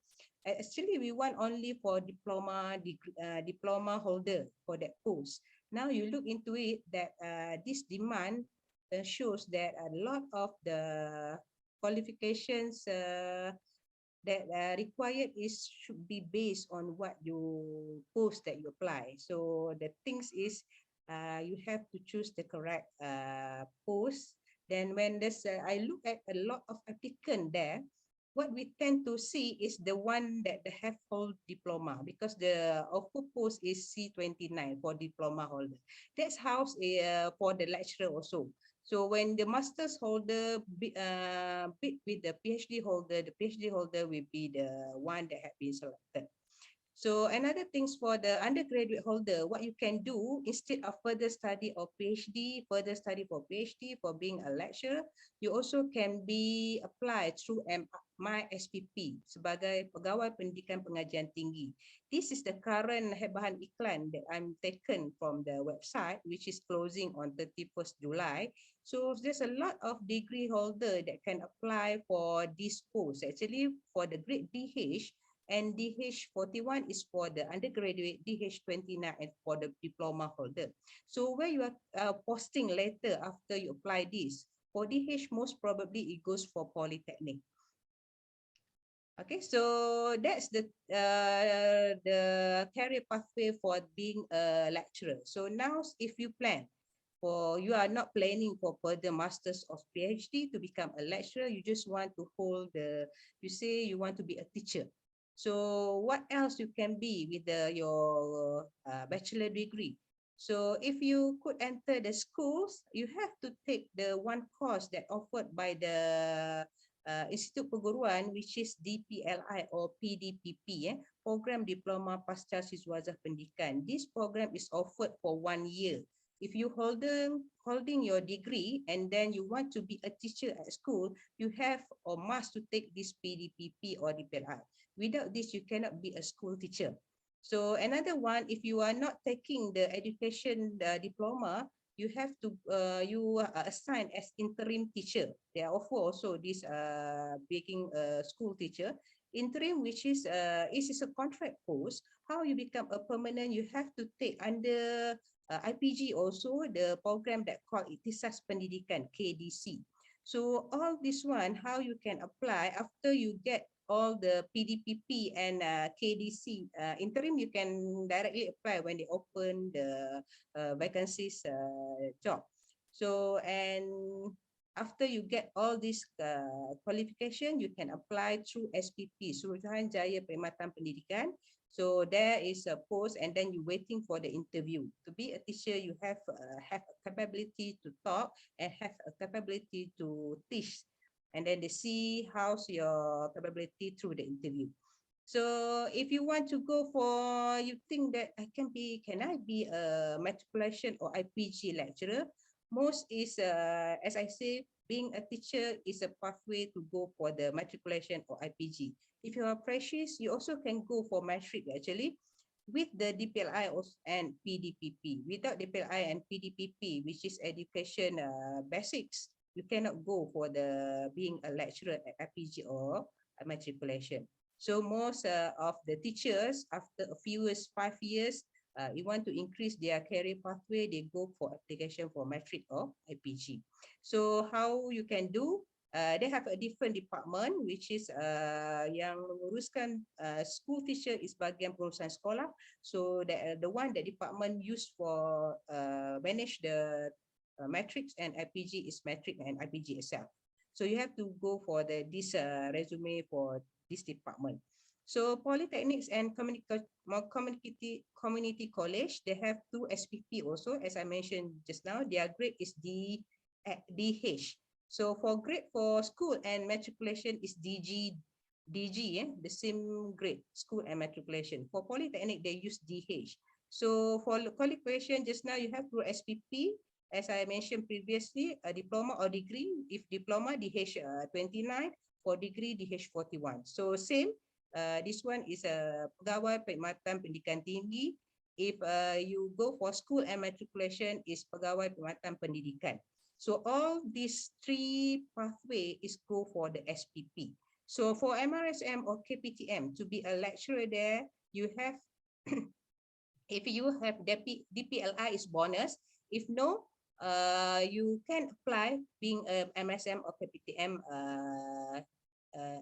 Actually, we want only for diploma diploma holder for that post. Now you look into it that this demand shows that a lot of the qualifications that required should be based on what you post that you apply. So the things is you have to choose the correct post. Then when there's I look at a lot of applicant there, what we tend to see is the one that have hold diploma, because the offer post is C29 for diploma holder. That's how for the lecturer also. So when the master's holder bid with the PhD holder will be the one that have been selected. So another things for the undergraduate holder, what you can do instead of further study for PhD for being a lecturer, you also can be applied through my SPP sebagai pegawai pendidikan pengajian tinggi. This is the current bahan iklan that I'm taken from the website, which is closing on 31st July. So there's a lot of degree holder that can apply for this post. Actually, for the grade DH, and DH41 is for the undergraduate, DH29 and for the diploma holder. So where you are posting later after you apply this, for DH most probably it goes for polytechnic. Okay, so that's the career pathway for being a lecturer. So now if you plan for, you are not planning for further masters of PhD to become a lecturer, you just want to hold you say you want to be a teacher. So what else you can be with your bachelor degree? So if you could enter the schools, you have to take the one course that offered by the Institut Perguruan, which is DPLI or PDPP, Program Diploma Pasca Siswazah Pendidikan. This program is offered for 1 year. If you holding your degree and then you want to be a teacher at school, you have or must to take this PDPP or DPLI. Without this, you cannot be a school teacher. So another one, if you are not taking the education diploma, you have to you are assigned as interim teacher. They offer also this being a school teacher. Interim, which is a contract post. How you become a permanent, you have to take under IPG also, the program that called Ikhtisas Pendidikan, KDC. So all this one, how you can apply after you get all the PDPP and KDC interim, you can directly apply when they open the vacancies job. So and after you get all this qualification, you can apply through SPP, Suruhanjaya Jaya Perkhidmatan Pendidikan. So there is a post, and then you're waiting for the interview. To be a teacher, you have a capability to talk and have a capability to teach. And then they see how's your capability through the interview. So if you want to go for, you think that can I be a matriculation or IPG lecturer? Most is, as I say, being a teacher is a pathway to go for the matriculation or IPG. If you are precious, you also can go for matric actually with the DPLI and PDPP. Without DPLI and PDPP, which is education basics, you cannot go for the being a lecturer at IPG or a matriculation. So most of the teachers, after a few years, 5 years, you want to increase their career pathway, they go for application for matric or IPG. So how you can do? they have a different department which is yang menguruskan school teacher is bahagian pengurusan sekolah. So the one that department used for manage the matrix and IPG is matric and IPG itself. So you have to go for this resume for this department. So polytechnics and community college, they have 2 SPP also. As I mentioned just now, their grade is DH. So for grade for school and matriculation is DG, the same grade, school and matriculation. For polytechnic, they use DH. So for qualification, just now you have 2 SPP. As I mentioned previously, a diploma or degree. If diploma, DH 29, for degree, DH 41. So same, this one is a pegawai perkhidmatan pendidikan tinggi. If you go for school and matriculation, is pegawai perkhidmatan pendidikan. So all these 3 pathway is go for the SPP. So for MRSM or KPTM, to be a lecturer there, you have, if you have DPLI is bonus. If no, you can apply being a MSM or KPTM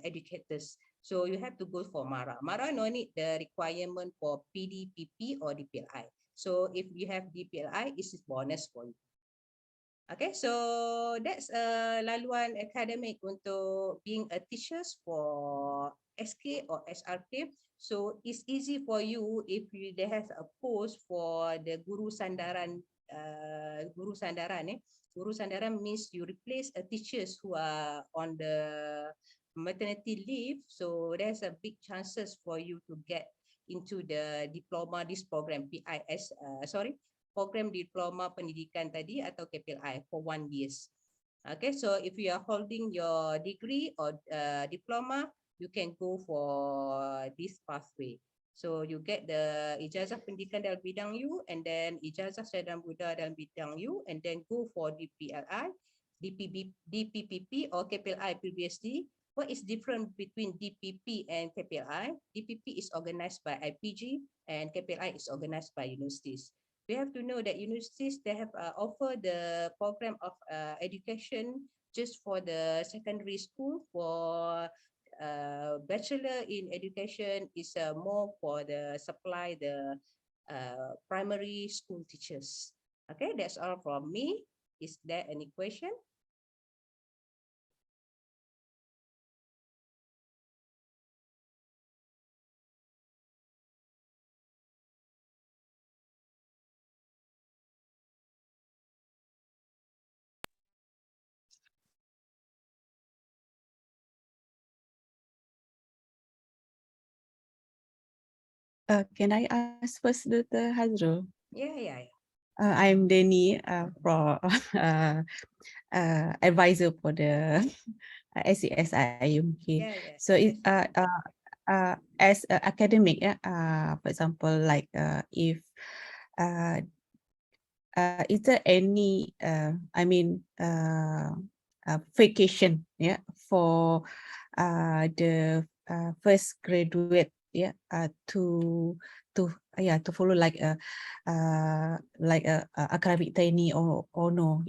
educators. So you have to go for MARA. MARA no need the requirement for PDPP or DPLI. So if you have DPLI, this is bonus for you. Okay, so that's laluan academic untuk being a teachers for SK or SRK. So it's easy for you if they have a post for the guru sandaran. Guru sandaran, Guru sandaran means you replace a teachers who are on the maternity leave. So there's a big chances for you to get into the diploma this program program diploma pendidikan tadi atau KPLI for 1 year. Okay, so if you are holding your degree or diploma, you can go for this pathway. So you get the ijazah pendidikan dalam bidang you, and then ijazah sarjana muda dalam bidang you, and then go for DPLI, DPPP or KPLI previously. What is different between DPP and KPLI? DPP is organized by IPG and KPLI is organized by universities. We have to know that universities, they have offer the program of education just for the secondary school. For bachelor in education is more for the supply the primary school teachers. Okay, that's all from me. Is there any question?
Can I ask first, Dr. Hazrul?
Yeah.
I'm Denny, from advisor for the SES IIUM.
Yeah.
So it as a academic, for example, like if is there any vacation for the first graduate to follow like a academic trainee or no?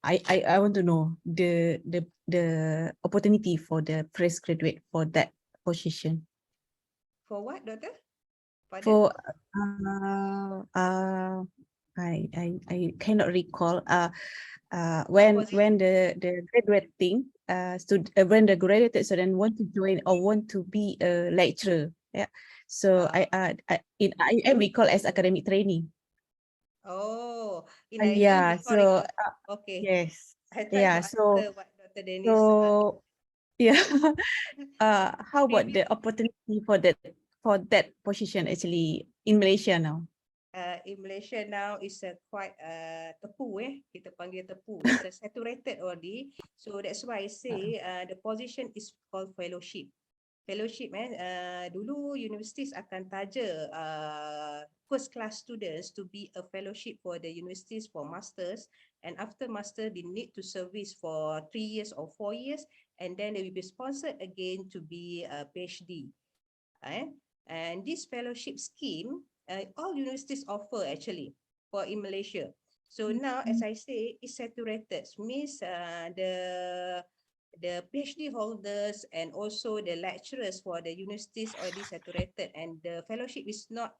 I want to know the opportunity for the fresh graduate for that position.
For what, doctor?
For I cannot recall when the graduate thing when the graduate student want to join or want to be a lecturer. So I in IIM we call as academic training.
Oh, in
so
okay.
yes.
I tried to answer what Dr. Dennis
So how about the opportunity for that position actually in Malaysia now?
In Malaysia now is quite tepu kita panggil tepu. It's saturated already. So that's why I say the position is called fellowship. Fellowship dulu universities akan taja first class students to be a fellowship for the universities for masters, and after master they need to service for 3 years or 4 years, and then they will be sponsored again to be a PhD. And this fellowship scheme all universities offer actually for in Malaysia. So now, as I say, it's saturated. Means the the PhD holders and also the lecturers for the universities already saturated, and the fellowship is not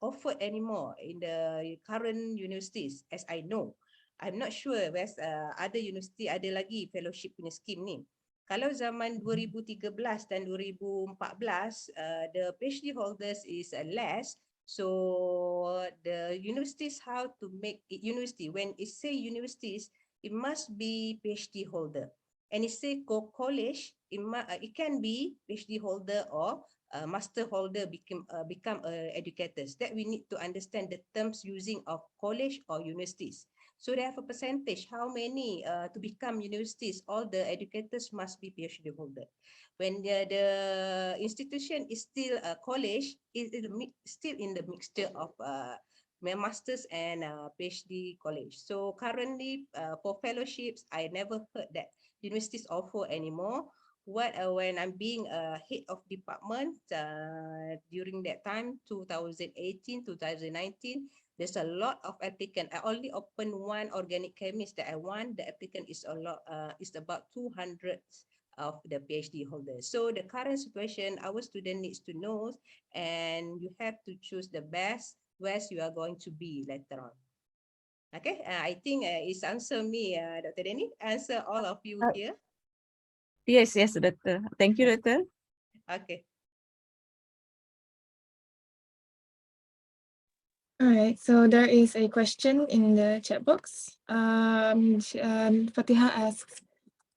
offered anymore in the current universities as I know. I'm not sure where's other university ada lagi fellowship punya scheme ni. Kalau zaman 2013 dan 2014, the PhD holders is less. So the universities how to make it university. When it say universities, it must be PhD holder. And it say college, it can be PhD holder or master holder become educators. That we need to understand the terms using of college or universities. So they have a percentage, how many to become universities, all the educators must be PhD holder. When the institution is still a college, it is still in the mixture of masters and PhD college. So currently for fellowships, I never heard that universities offer anymore. When I'm being a head of department during that time, 2018, 2019, there's a lot of applicant. I only opened one organic chemist that I want. The applicant is a lot, is about 200 of the PhD holders. So the current situation, our student needs to know, and you have to choose the best where you are going to be later on. Okay, I think it's answer me, Dr. Denny, answer all of you here.
Yes, yes, Doctor. Thank you, Doctor.
Okay.
All right, so there is a question in the chat box. Fatiha asks,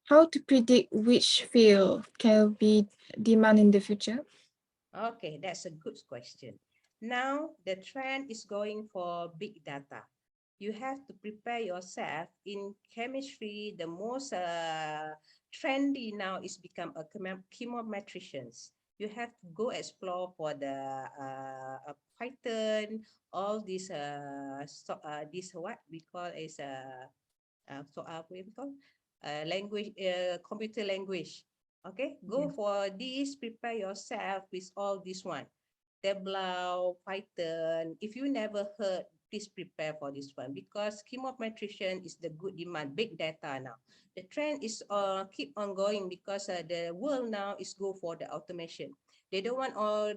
how to predict which field can be demand in the future?
Okay, that's a good question. Now, the trend is going for big data. You have to prepare yourself in chemistry. The most trendy now is become a chemometricians. You have to go explore for the Python, all this this what we call is what we call language, computer language. Okay, go for this, prepare yourself with all this one. Tableau, Python. If you never heard, please prepare for this one because chemometrician is the good demand, big data now. The trend is keep on going because the world now is go for the automation. They don't want all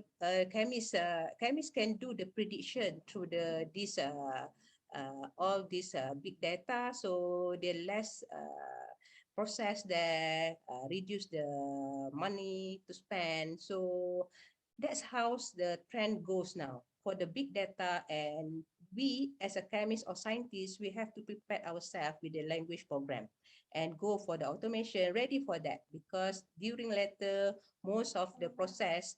chemists. Chemists can do the prediction through the this all this big data, so they less process there, reduce the money to spend. So that's how the trend goes now for the big data. And we as a chemist or scientist, we have to prepare ourselves with the language program and go for the automation, ready for that, because during later most of the process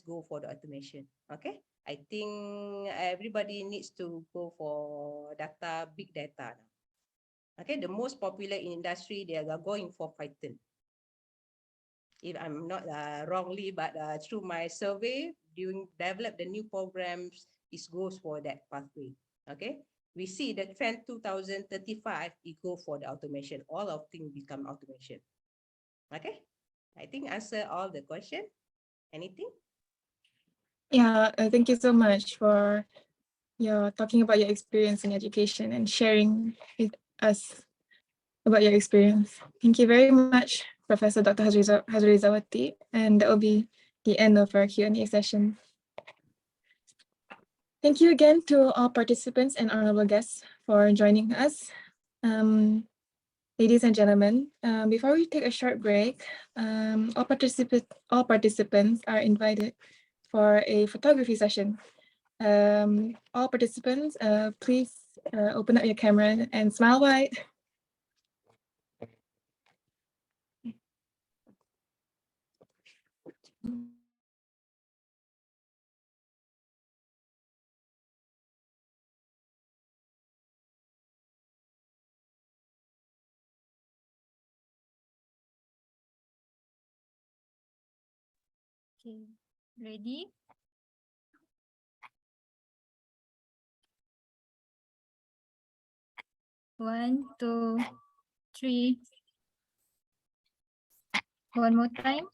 go for the automation. Okay, I think everybody needs to go for data, big data now. Okay, the most popular in industry, they are going for Python. If I'm not wrongly, but through my survey, during develop the new programs, it goes for that pathway. Okay, we see the trend 2035, it go for the automation. All of things become automation. Okay, I think answer all the question. Anything?
Yeah, thank you so much for your talking about your experience in education and sharing with us about your experience. Thank you very much, Professor Dr. Hazrulrizawati, and that will be the end of our Q&A session. Thank you again to all participants and honorable guests for joining us. Ladies and gentlemen, before we take a short break, all participants are invited for a photography session. All participants, please open up your camera and smile wide.
Okay, ready? One, two, three. One more time.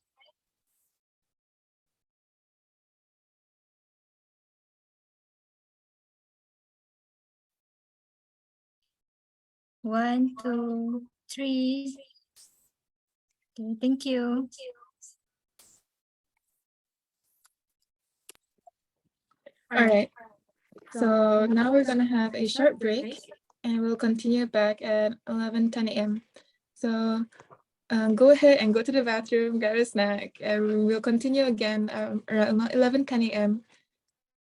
One, two, three. Okay, thank you.
All right. So now we're gonna have a short break and we'll continue back at 11:10 a.m. So go ahead and go to the bathroom, grab a snack, and we'll continue again around 11:10 a.m.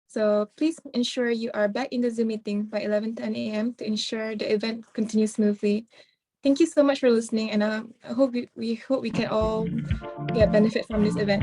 So please ensure you are back in the Zoom meeting by 11:10 a.m. to ensure the event continues smoothly. Thank you so much for listening, and I hope we hope we can all get benefit from this event.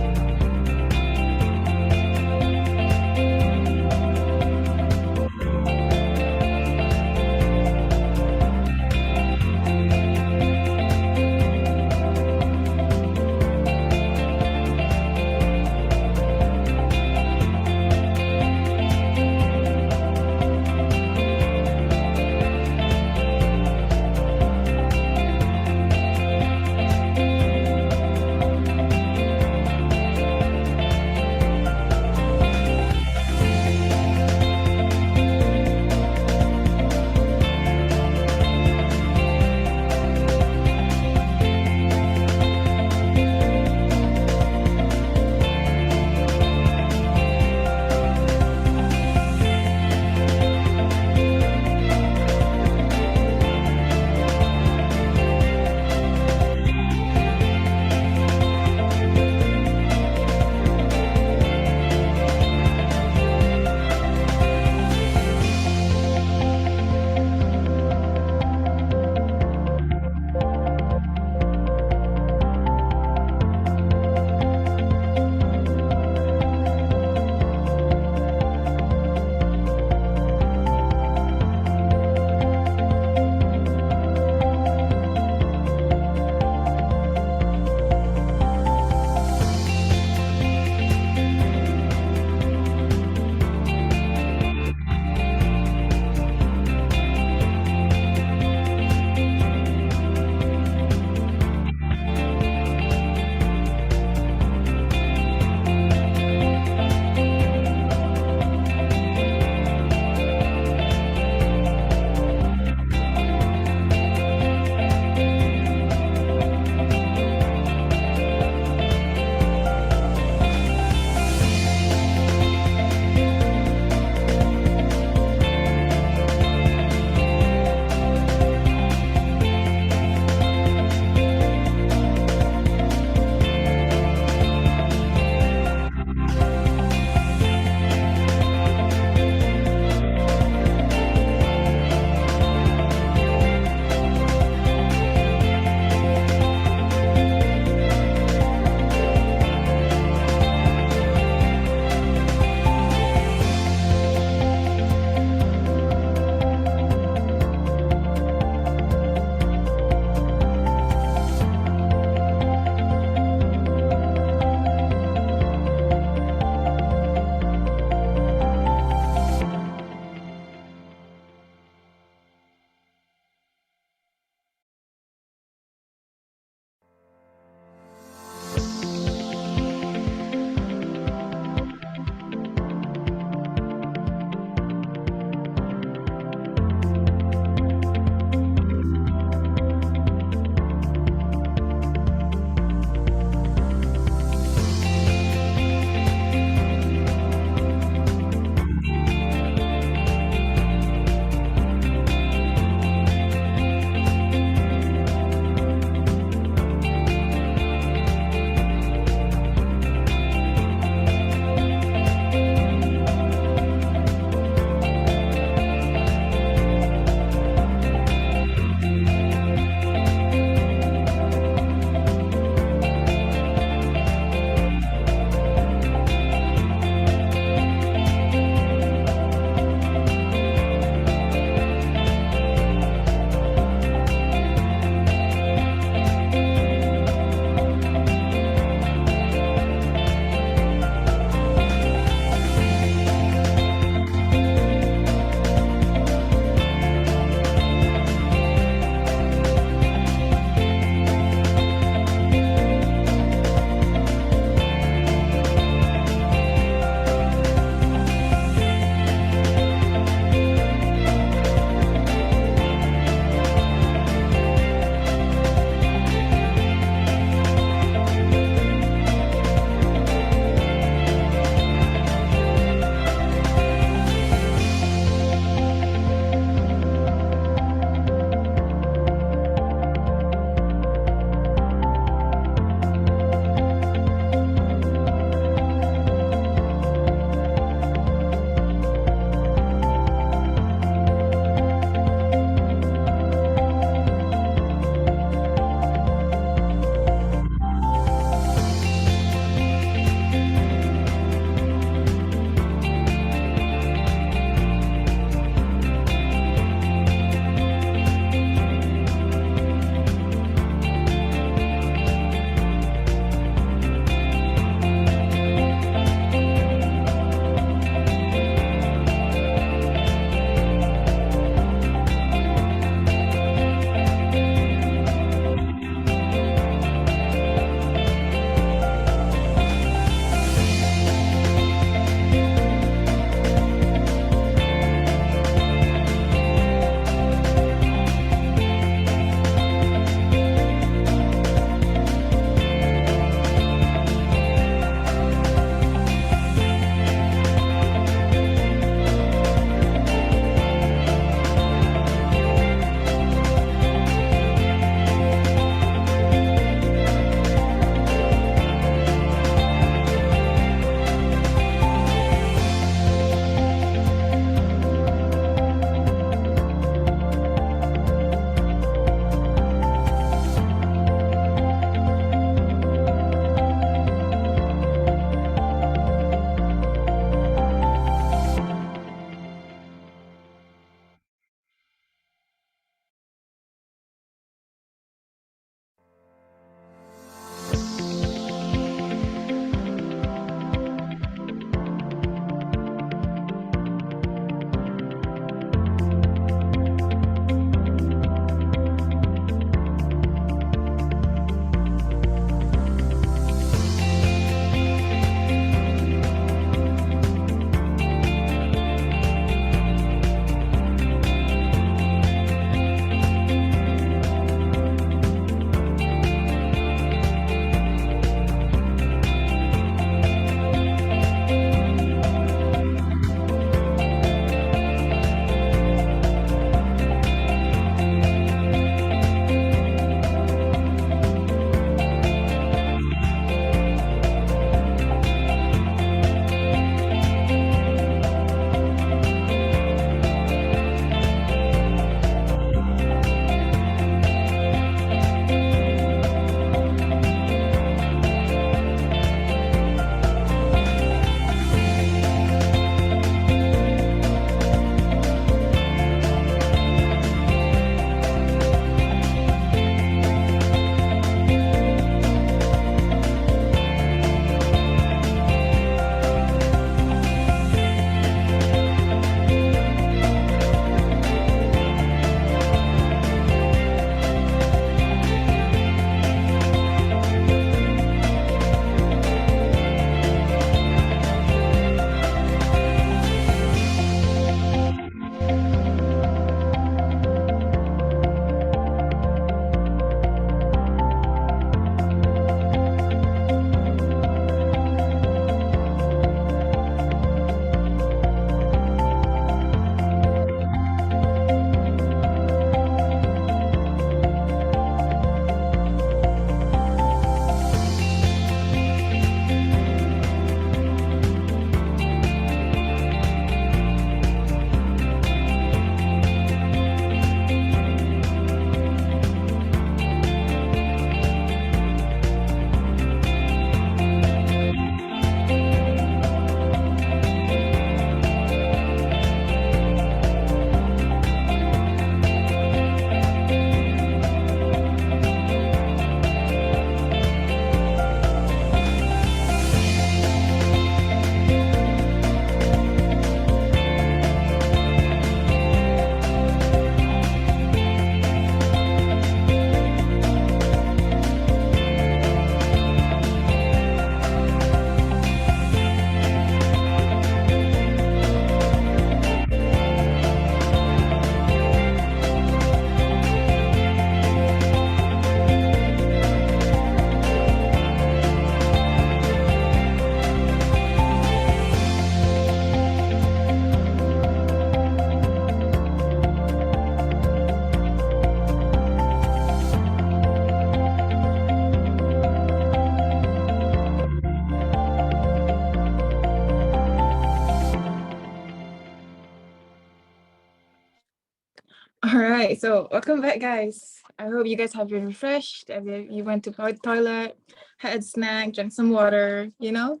right, so welcome back, guys. I hope you guys have been refreshed. You went to the toilet, had a snack, drank some water, you know?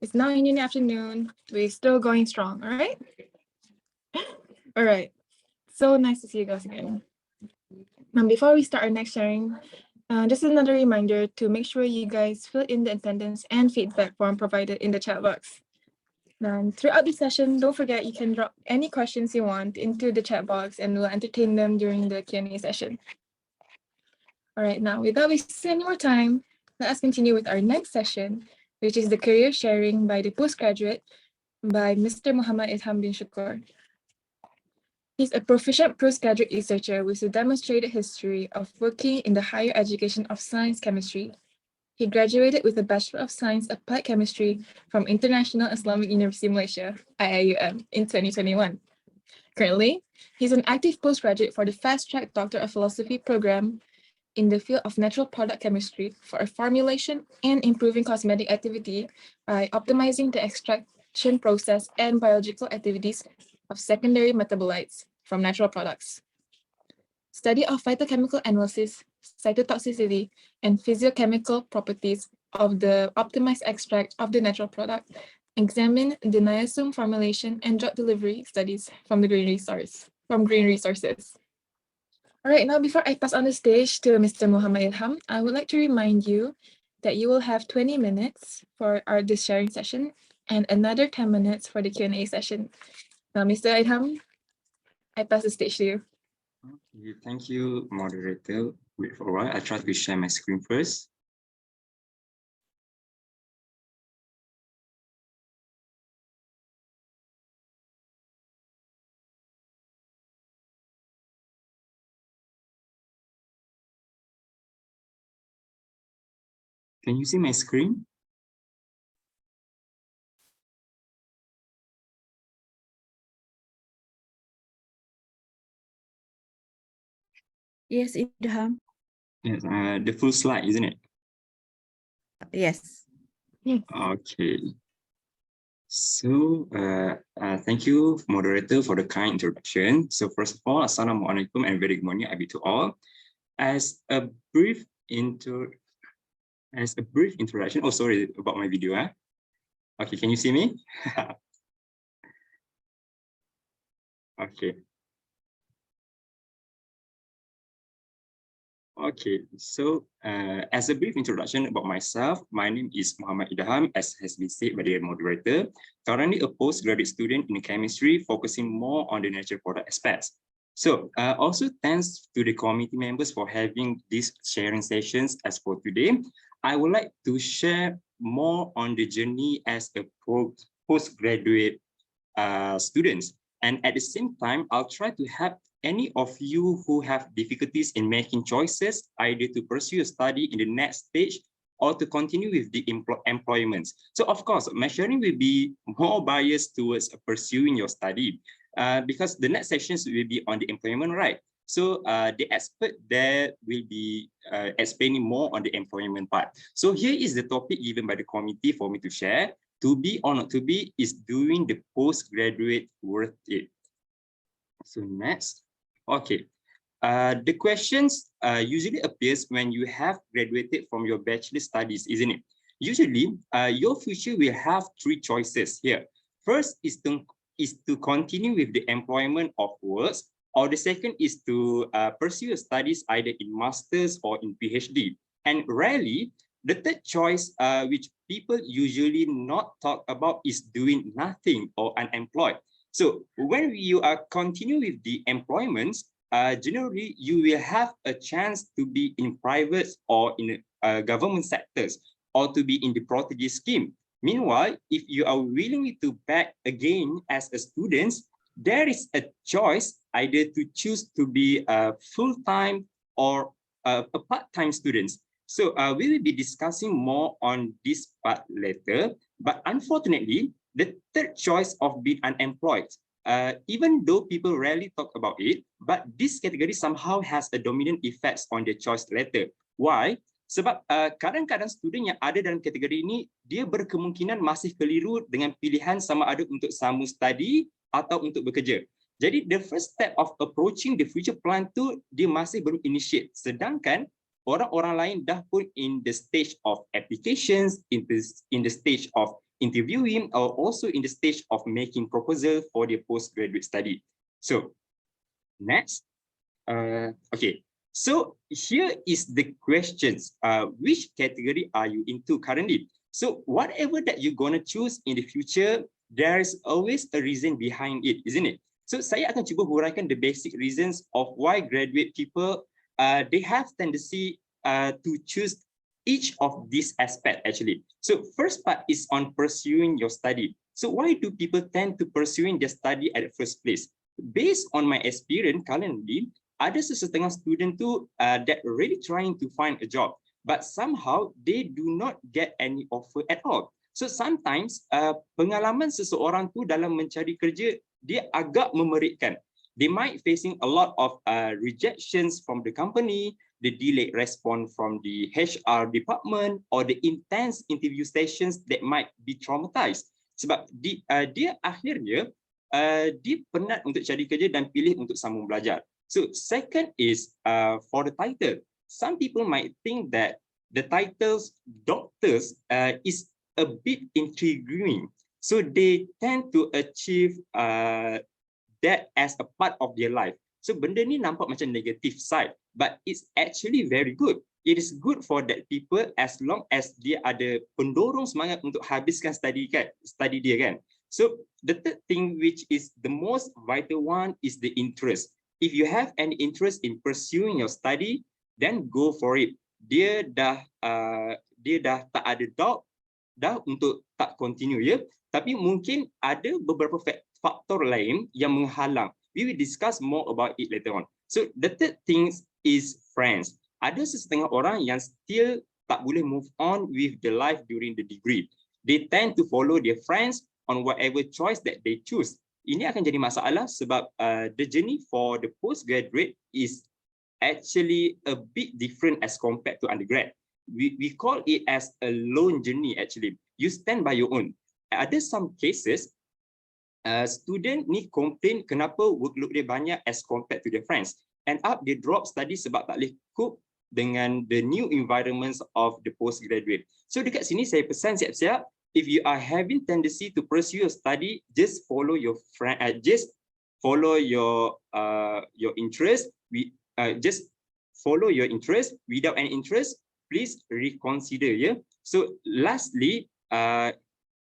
It's now in the afternoon. We're still going strong, all right? All right. So nice to see you guys again. Now, before we start our next sharing, just another reminder to make sure you guys fill in the attendance and feedback form provided in the chat box. Now, throughout the session, don't forget you can drop any questions you want into the chat box and we'll entertain them during the Q&A session. All right, now without wasting any more time, let us continue with our next session, which is the career sharing by the postgraduate by Mr. Muhammad Idham bin Shukor. He's a proficient postgraduate researcher with a demonstrated history of working in the higher education of science chemistry. He graduated with a Bachelor of Science Applied Chemistry from International Islamic University Malaysia, IIUM, in 2021. Currently, he's an active postgraduate for the Fast Track Doctor of Philosophy program in the field of natural product chemistry for a formulation and improving cosmetic activity by optimizing the extraction process and biological activities of secondary metabolites from natural products. Study of phytochemical analysis, cytotoxicity, and physiochemical properties of the optimized extract of the natural product, examine the niacin formulation and drug delivery studies from green resources. All right, now before I pass on the stage to Mr. Muhammad Idham, I would like to remind you that you will have 20 minutes for this sharing session and another 10 minutes for the Q&A session. Now, Mr. Idham, I pass the stage to you.
Okay, thank you, moderator. Wait for a while. I try to share my screen first. Can you see my screen?
Yes, Idham.
Yes, the full slide, isn't it?
Yes.
Okay. So, thank you, moderator, for the kind introduction. So, first of all, Assalamualaikum and very good morning to all. As a brief introduction. Oh, sorry about my video. Okay, can you see me? Okay. Okay, so as a brief introduction about myself, my name is Muhammad Idham, as has been said by the moderator. Currently a postgraduate student in chemistry, focusing more on the natural product aspects. So also thanks to the committee members for having these sharing sessions as for today. I would like to share more on the journey as a postgraduate students. And at the same time, I'll try to help any of you who have difficulties in making choices, either to pursue a study in the next stage or to continue with the employments. So of course, my sharing will be more biased towards pursuing your study because the next sessions will be on the employment, right? So the expert there will be explaining more on the employment part. So here is the topic given by the committee for me to share. To be or not to be is doing the postgraduate worth it. So next. Okay, the questions usually appears when you have graduated from your bachelor studies, isn't it? Usually, your future will have three choices here. First is to continue with the employment of works, or the second is to pursue studies either in master's or in PhD. And rarely, the third choice, which people usually not talk about, is doing nothing or unemployed. So when you are continue with the employments, generally you will have a chance to be in private or in government sectors or to be in the protege scheme. Meanwhile, if you are willing to back again as a student, there is a choice either to choose to be a full-time or a part-time students. So we will be discussing more on this part later, but unfortunately, the third choice of being unemployed, even though people rarely talk about it, but this category somehow has a dominant effect on the choice later. Why? Sebab kadang-kadang student yang ada dalam kategori ini, dia berkemungkinan masih keliru dengan pilihan sama ada untuk sambung study atau untuk bekerja. Jadi the first step of approaching the future plan tu dia masih baru initiate. Sedangkan orang-orang lain dah pun in the stage of applications, in the stage of interviewing, or also in the stage of making proposal for their postgraduate study. So next, okay. So here is the questions. Which category are you into currently? So whatever that you're gonna choose in the future, there's always a reason behind it, isn't it? So saya akan cuba huraikan the basic reasons of why graduate people they have tendency to choose each of these aspects actually. So first part is on pursuing your study. So why do people tend to pursuing their study at the first place? Based on my experience currently, ada sesetengah student tu that really trying to find a job, but somehow they do not get any offer at all. So sometimes pengalaman seseorang tu dalam mencari kerja dia agak memerikkan. They might facing a lot of rejections from the company, the delayed response from the HR department, or the intense interview sessions that might be traumatized. Sebab dia akhirnya dia penat untuk cari kerja dan pilih untuk sambung belajar. So second is for the title. Some people might think that the titles doctors is a bit intriguing. So they tend to achieve that as a part of their life. So benda ni nampak macam negative side, but it's actually very good. It is good for that people as long as dia ada pendorong semangat untuk habiskan study dia kan. So the third thing which is the most vital one is the interest. If you have any interest in pursuing your study, then go for it. Dia dah tak ada doubt dah untuk tak continue ya. Tapi mungkin ada beberapa faktor lain yang menghalang. We will discuss more about it later on. So the third thing is friends. Ada setengah orang yang still tak boleh move on with the life during the degree. They tend to follow their friends on whatever choice that they choose. Ini akan jadi masalah sebab the journey for the postgraduate is actually a bit different as compared to undergrad. We call it as a lone journey actually. You stand by your own. Ada some cases student ni complain kenapa workload dia banyak as compared to their friends. End up they drop study sebab tak boleh cope dengan the new environments of the postgraduate. So dekat sini saya pesan siap-siap, if you are having tendency to pursue your study, just follow your friend, just follow your interest. Just follow your interest. Without any interest, please reconsider. Yeah. So lastly,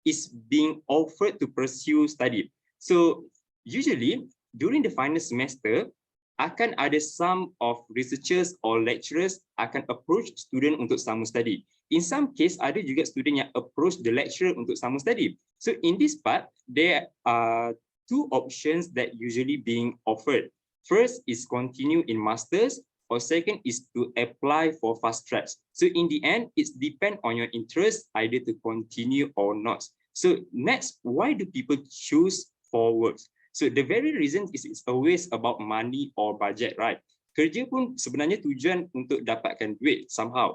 is being offered to pursue study. So usually during the final semester, akan ada some of researchers or lecturers akan approach student untuk sambung study. In some case, ada juga student yang approach the lecturer untuk sambung study. So in this part, there are two options that usually being offered. First is continue in masters, or second is to apply for fast tracks. So in the end, it's depend on your interest either to continue or not. So next, why do people choose for works? So the very reason is it's always about money or budget, right? Kerja pun sebenarnya tujuan untuk dapatkan duit somehow.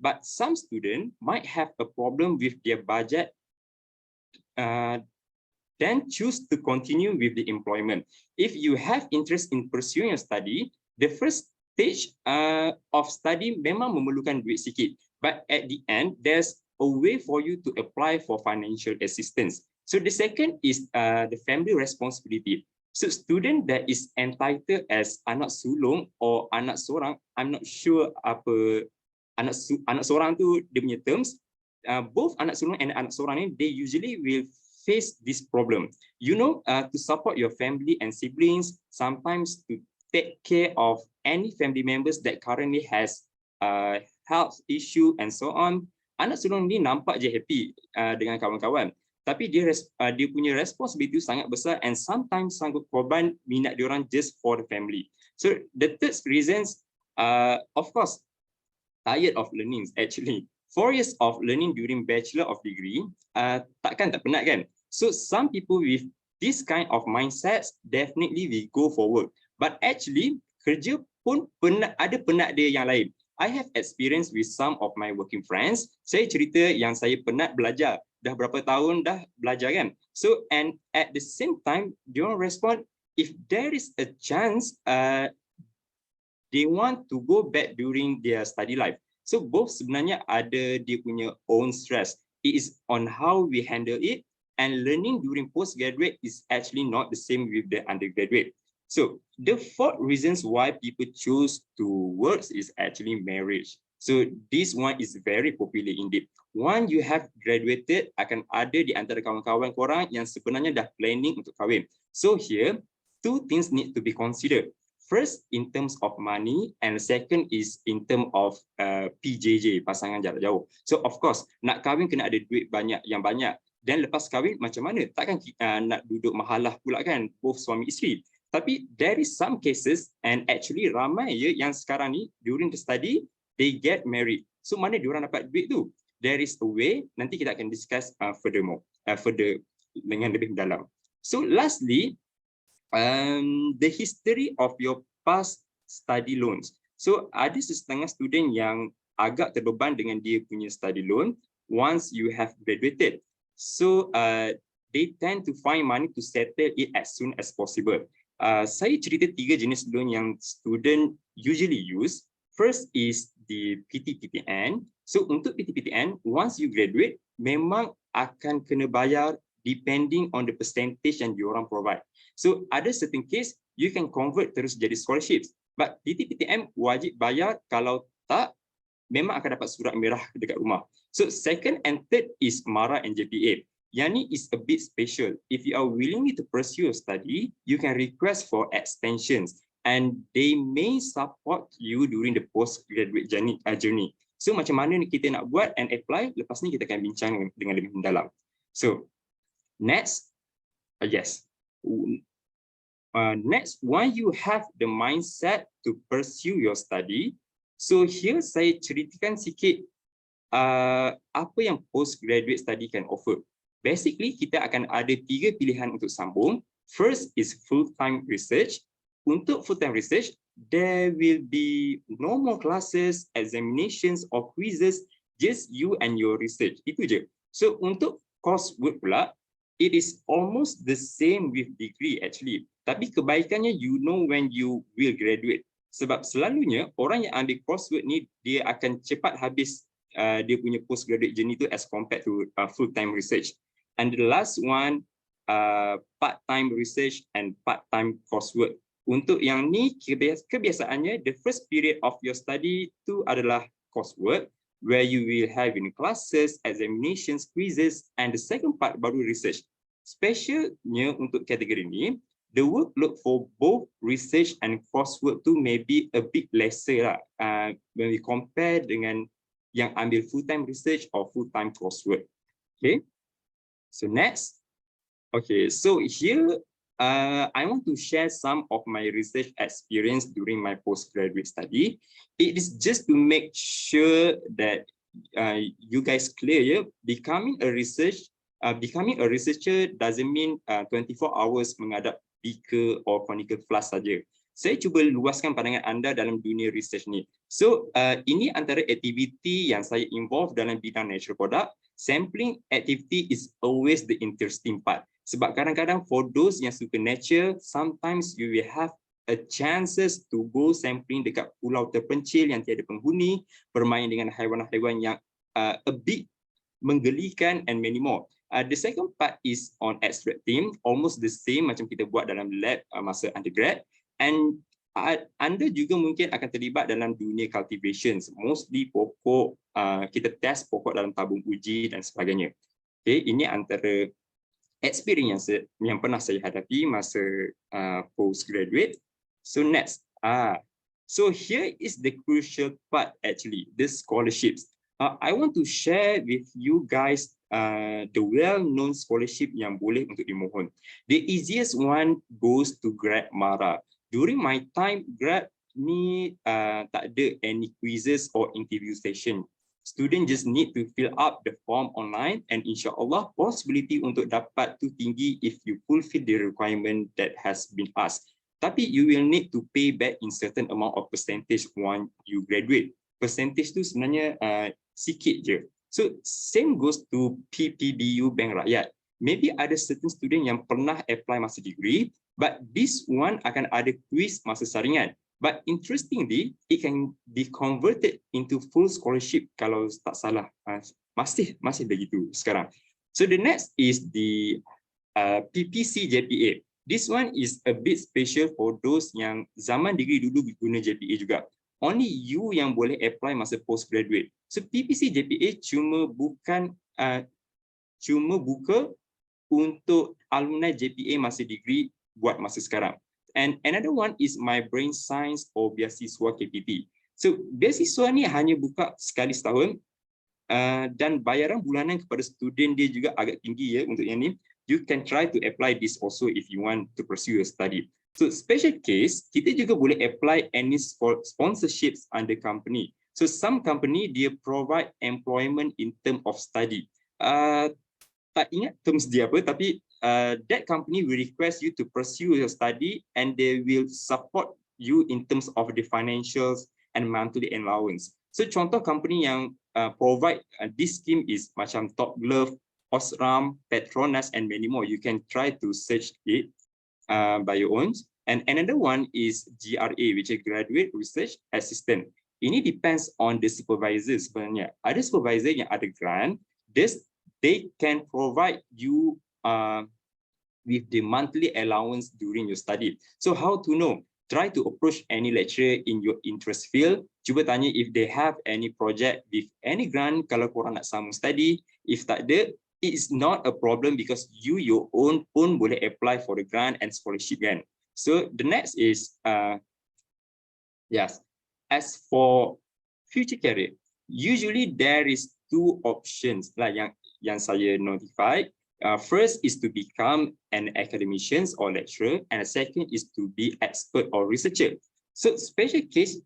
But some student might have a problem with their budget, then choose to continue with the employment. If you have interest in pursuing your study, the first stage of study memang memerlukan duit sikit. But at the end, there's a way for you to apply for financial assistance. So the second is the family responsibility. So student that is entitled as anak sulung or anak sorang, I'm not sure apa anak sorang tu dia punya terms. Both anak sulung and anak sorang ni, they usually will face this problem. You know, to support your family and siblings, sometimes to take care of any family members that currently has health issue and so on. Anak sulung ni nampak je happy dengan kawan-kawan. Tapi dia punya responsibility sangat besar and sometimes sanggup korban minat diorang just for the family. So the third reasons, of course, tired of learning actually. 4 years of learning during bachelor of degree, takkan tak penat kan? So some people with this kind of mindsets definitely will go for work. But actually kerja pun ada penat dia yang lain. I have experience with some of my working friends. Saya cerita yang saya penat belajar. Dah berapa tahun dah belajar kan? So and at the same time, dia respond, if there is a chance, they want to go back during their study life. So both sebenarnya ada dia punya own stress. It is on how we handle it, and learning during postgraduate is actually not the same with the undergraduate. So the fourth reasons why people choose to work is actually marriage. So this one is very popular indeed. Once you have graduated, akan ada di antara kawan-kawan korang yang sebenarnya dah planning untuk kahwin. So here, two things need to be considered. First, in terms of money, and second is in terms of PJJ, pasangan jarak jauh. So of course, nak kahwin kena ada duit banyak, yang banyak. Dan lepas kahwin macam mana? Takkan nak duduk mahalah pula kan, both suami isteri. Tapi there is some cases, and actually ramai ya yang sekarang ni during the study, they get married. So mana diorang dapat duit tu? There is a way, nanti kita akan discuss further dengan lebih mendalam. So lastly, the history of your past study loans. So ada setengah student yang agak terbeban dengan dia punya study loan once you have graduated. So they tend to find money to settle it as soon as possible. Saya cerita 3 jenis loan yang student usually use. First is the PTPTN. So untuk PTPTN, once you graduate, memang akan kena bayar depending on the percentage yang diorang provide. So ada certain case, you can convert terus jadi scholarships. But PTPTN wajib bayar, kalau tak, memang akan dapat surat merah dekat rumah. So second and third is MARA and JPA. Yang ni is a bit special. If you are willing to pursue your study, you can request for extensions, and they may support you during the postgraduate journey. So macam mana ni kita nak buat and apply, lepas ni kita akan bincang dengan lebih mendalam. So next, yes. Next, when you have the mindset to pursue your study, so here saya ceritakan sikit apa yang postgraduate study can offer. Basically, kita akan ada 3 pilihan untuk sambung. First is full-time research. Untuk full-time research, there will be no more classes, examinations, or quizzes, just you and your research. Itu je. So untuk coursework pula, it is almost the same with degree actually. Tapi kebaikannya, you know when you will graduate. Sebab selalunya orang yang ambil coursework ni, dia akan cepat habis dia punya postgraduate journey tu as compared to full-time research. And the last one, part-time research and part-time coursework. Untuk yang ni, kebiasaannya, the first period of your study tu adalah coursework, where you will have in classes, examinations, quizzes, and the second part baru research. Specialnya untuk kategori ni, the workload for both research and coursework tu may be a bit lesser lah, when we compare dengan yang ambil full-time research or full-time coursework. Okay, so next. Okay, so here I want to share some of my research experience during my postgraduate study. It is just to make sure that you guys clear, yeah? Becoming a researcher doesn't mean 24 hours menghadap beaker or conical flask saja. Saya cuba luaskan pandangan anda dalam dunia research ni. So ini antara aktiviti yang saya involve dalam bidang natural product. Sampling activity is always the interesting part. Sebab kadang-kadang for those yang suka nature, sometimes you will have a chances to go sampling dekat pulau terpencil yang tiada penghuni, bermain dengan haiwan-haiwan yang a bit menggelikan, and many more. The second part is on extracting, almost the same macam kita buat dalam lab masa undergrad. And anda juga mungkin akan terlibat dalam dunia cultivations, mostly pokok, kita test pokok dalam tabung uji dan sebagainya. Okay, ini antara experience yang pernah saya hadapi masa postgraduate. So next, so here is the crucial part actually, the scholarships. I want to share with you guys the well-known scholarship yang boleh untuk dimohon. The easiest one goes to Grad Mara. During my time, Grad ni tak ada any quizzes or interview session. Student just need to fill up the form online, and insyaAllah possibility untuk dapat tu tinggi if you fulfill the requirement that has been asked. Tapi you will need to pay back in certain amount of percentage once you graduate. Percentage tu sebenarnya sikit je. So same goes to PPBU Bank Rakyat. Maybe ada certain student yang pernah apply masa degree, But this one akan ada quiz masa saringan. But interestingly, it can be converted into full scholarship kalau tak salah. Masih begitu sekarang. So the next is the PPC JPA. This one is a bit special for those yang zaman degree dulu guna JPA juga. Only you yang boleh apply masa postgraduate. So PPC JPA cuma buka untuk alumni JPA masa degree buat masa sekarang. And another one is my brain science or beasiswa KPP. So beasiswa ni hanya buka sekali setahun dan bayaran bulanan kepada student dia juga agak tinggi ya untuk yang ni. You can try to apply this also if you want to pursue your study. So special case, kita juga boleh apply any sponsorships under company. So some company dia provide employment in term of study. Tak ingat terms dia apa, tapi that company will request you to pursue your study and they will support you in terms of the financials and monthly allowance. So contoh company yang provide this scheme is macam Top Glove, Osram, Petronas, and many more. You can try to search it by your own. And another one is GRA, which is Graduate Research Assistant. Ini depends on the supervisor sebenarnya. Ada supervisor yang ada grant, they can provide you with the monthly allowance during your study. So how to know? Try to approach any lecturer in your interest field. Cuba tanya if they have any project with any grant kalau korang nak sambung study. If tak ada, it is not a problem because you your own pun boleh apply for the grant and scholarship kan. So the next is yes. As for future career, usually there is two options lah yang saya notified. First is to become an academician or lecturer, and the second is to be expert or researcher. So special case,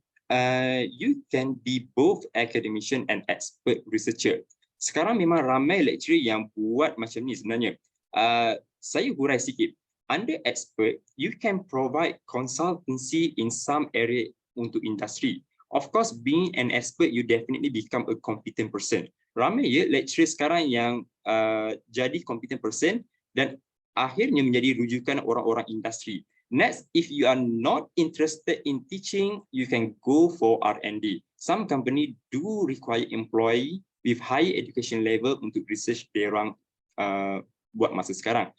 you can be both academician and expert researcher. Sekarang memang ramai lecturer yang buat macam ni sebenarnya. Saya hurai sikit. Under expert, you can provide consultancy in some area untuk industri. Of course, being an expert, you definitely become a competent person. Ramai ya lecturer sekarang yang jadi competent person dan akhirnya menjadi rujukan orang-orang industri. Next, if you are not interested in teaching, you can go for R&D. Some company do require employee with higher education level untuk research diorang buat masa sekarang.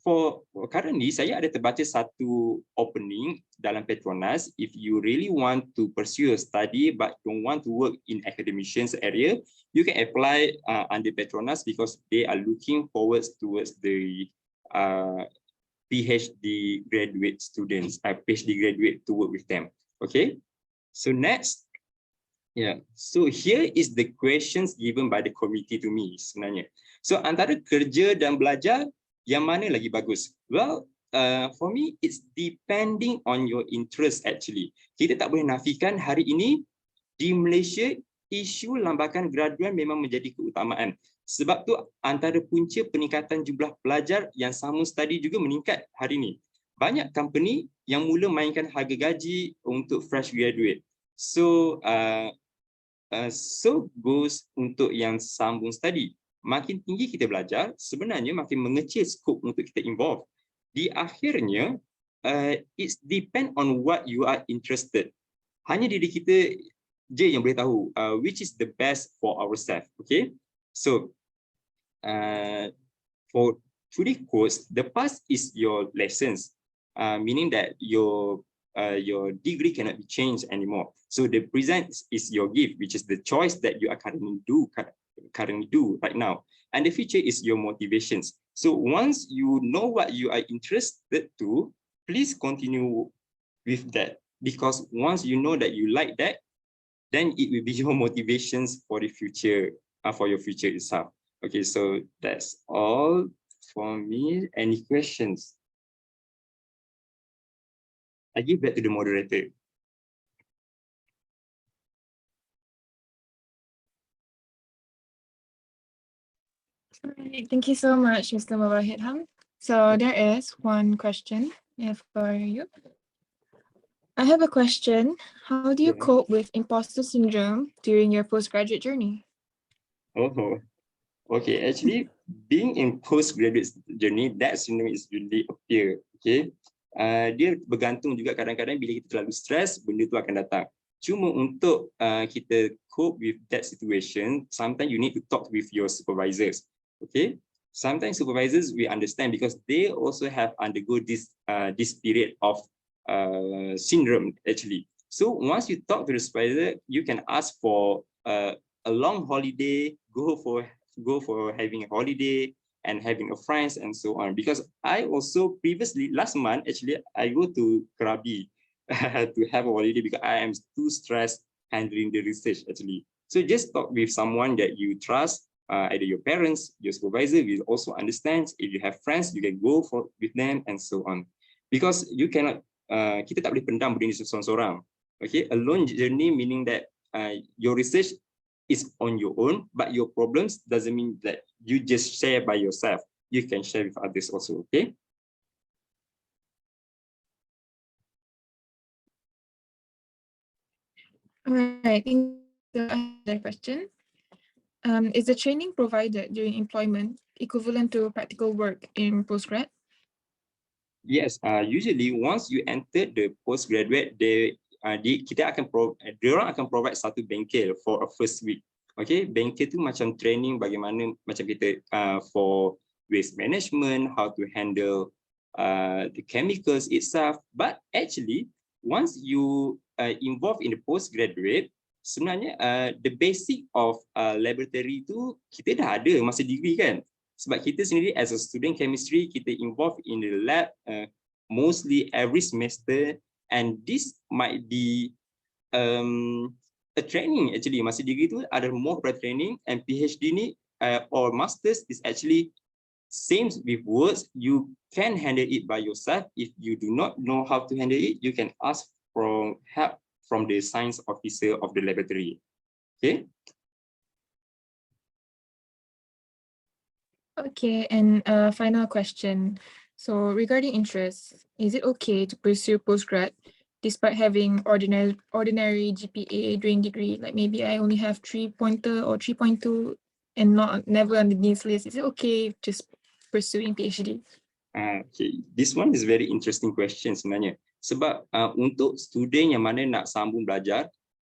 For currently, saya ada terbaca satu opening dalam Petronas. If you really want to pursue a study but don't want to work in academicians area, you can apply under Petronas because they are looking forward towards the PhD graduate students, PhD graduate to work with them. Okay, so next, yeah. So here is the questions given by the committee to me sebenarnya. So antara kerja dan belajar, yang mana lagi bagus? Well, for me, it's depending on your interest actually. Kita tak boleh nafikan hari ini di Malaysia, isu lambakan graduan memang menjadi keutamaan. Sebab tu antara punca peningkatan jumlah pelajar yang sambung study juga meningkat hari ini. Banyak company yang mula mainkan harga gaji untuk fresh graduate. So, so goes untuk yang sambung study. Makin tinggi kita belajar, sebenarnya makin mengecil skop untuk kita involve. Di akhirnya, it depend on what you are interested. Hanya diri kita je yang boleh tahu which is the best for ourselves. Okay, so for today's course, the past is your lessons, meaning that your degree cannot be changed anymore. So the present is your gift, which is the choice that you are currently do right now, and the future is your motivations. So once you know what you are interested to, please continue with that, because once you know that you like that, then it will be your motivations for the future, for your future itself. Okay, so that's all for me. Any questions? I give back to the moderator.
Alright, thank you so much, Mr. Idham. So there is one question for you. I have a question. How do you cope with imposter syndrome during your postgraduate journey?
Oh, okay. Actually, being in postgraduate journey, that syndrome is really appear Okay, dia bergantung juga kadang-kadang bila kita terlalu stres, benda tu akan datang. Cuma untuk kita cope with that situation, sometimes you need to talk with your supervisors. Okay, sometimes supervisors we understand because they also have undergo this period of syndrome actually. So once you talk to the supervisor, you can ask for a long holiday, go for having a holiday and having a friends and so on. Because I also previously last month actually I go to Krabi to have a holiday because I am too stressed handling the research actually. So just talk with someone that you trust, either your parents, your supervisor will also understand. If you have friends, you can go with them and so on. Because you cannot, kita tak boleh pendam benda ni seorang-seorang. Okay, alone journey meaning that your research is on your own, but your problems doesn't mean that you just share by yourself. You can share with others also. Okay.
All right, thank you. Another question. Is the training provided during employment equivalent to practical work in postgrad?
Yes, usually once you enter the postgraduate, kita akan diorang akan provide satu bengkel for a first week. Okay, bengkel tu macam training bagaimana macam kita for waste management, how to handle the chemicals itself. But actually, once you involved in the postgraduate, sebenarnya the basic of laboratory tu kita dah ada masa degree kan. Sebab kita sendiri as a student chemistry, kita involved in the lab mostly every semester, and this might be a training actually. Masa degree tu ada more training, and PhD ni or masters is actually same with words. You can handle it by yourself. If you do not know how to handle it, you can ask for help from the science officer of the laboratory. Okay.
Okay, and final question. So regarding interests, is it okay to pursue postgrad despite having ordinary GPA during degree? Like maybe I only have 3.0 or 3.2 and never on the dean's list. Is it okay just pursuing PhD?
Okay, this one is very interesting question sebenarnya. Sebab untuk student yang mana nak sambung belajar,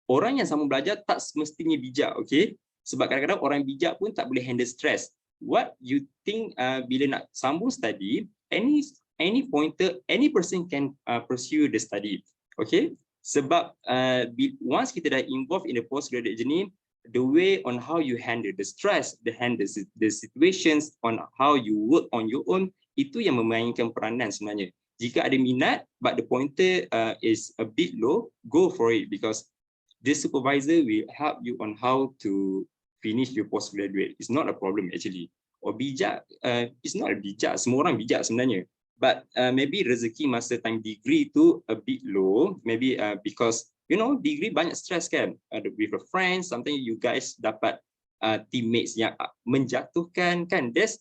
orang yang sambung belajar tak semestinya bijak, okay? Sebab kadang-kadang orang bijak pun tak boleh handle stress. What you think bila nak sambung study, any pointer, any person can pursue the study, okay? Sebab once kita dah involved in the postgraduate journey, the way on how you handle the stress, the situations, on how you work on your own, itu yang memainkan peranan sebenarnya. Jika ada minat, but the pointer is a bit low, go for it because the supervisor will help you on how to finish your postgraduate. It's not a problem actually. Or bijak, it's not a bijak. Semua orang bijak sebenarnya. But maybe rezeki masa time degree tu a bit low. Maybe because you know degree banyak stress kan. With a friend, sometimes you guys dapat teammates yang menjatuhkan kan. That's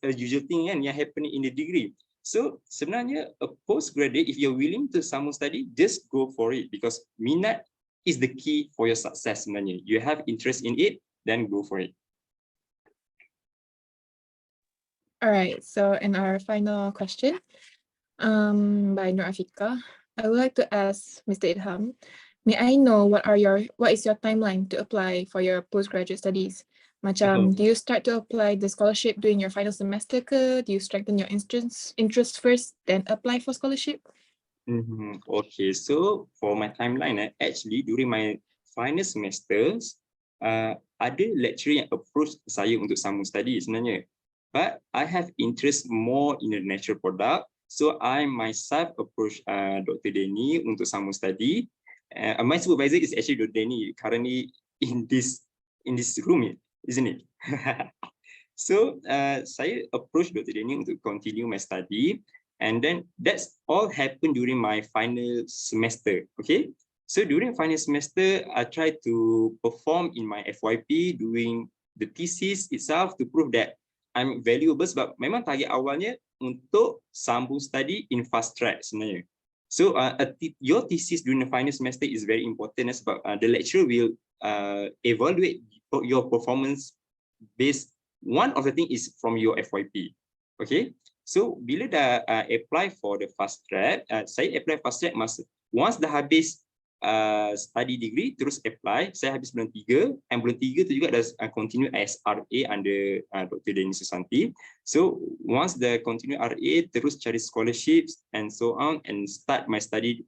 a usual thing kan yang happening in the degree. So sebenarnya a postgraduate, if you're willing to sambung study, just go for it because minat is the key for your success sebenarnya. You have interest in it, then go for it.
All right, so in our final question by Nur Afika, I would like to ask Mr. Idham, may I know what is your timeline to apply for your postgraduate studies? Macam, do you start to apply the scholarship during your final semester ke? Do you strengthen your interest first, then apply for scholarship?
Okay, so for my timeline, actually during my final semesters, ada lecturer yang approach saya untuk sambung study sebenarnya. But I have interest more in the natural product, so I myself approach Dr. Denny untuk sambung study. My supervisor is actually Dr. Denny, currently in this room, isn't it? So saya approach Dr. Denny untuk continue my study, and then that's all happened during my final semester. Okay, so during final semester, I try to perform in my FYP, doing the thesis itself to prove that I'm valuable. Sebab memang target awalnya untuk sambung study in fast track sebenarnya. So your thesis during the final semester is very important sebab the lecturer will evaluate your performance based. One of the thing is from your FYP. Okay, So bila dah apply for the fast track, saya apply fast track once dah habis study degree terus apply. Saya habis bulan 3, and bulan 3 tu juga dah continue as RA under Dr. Denny Susanti. So once the continue RA, terus cari scholarships and so on, and start my study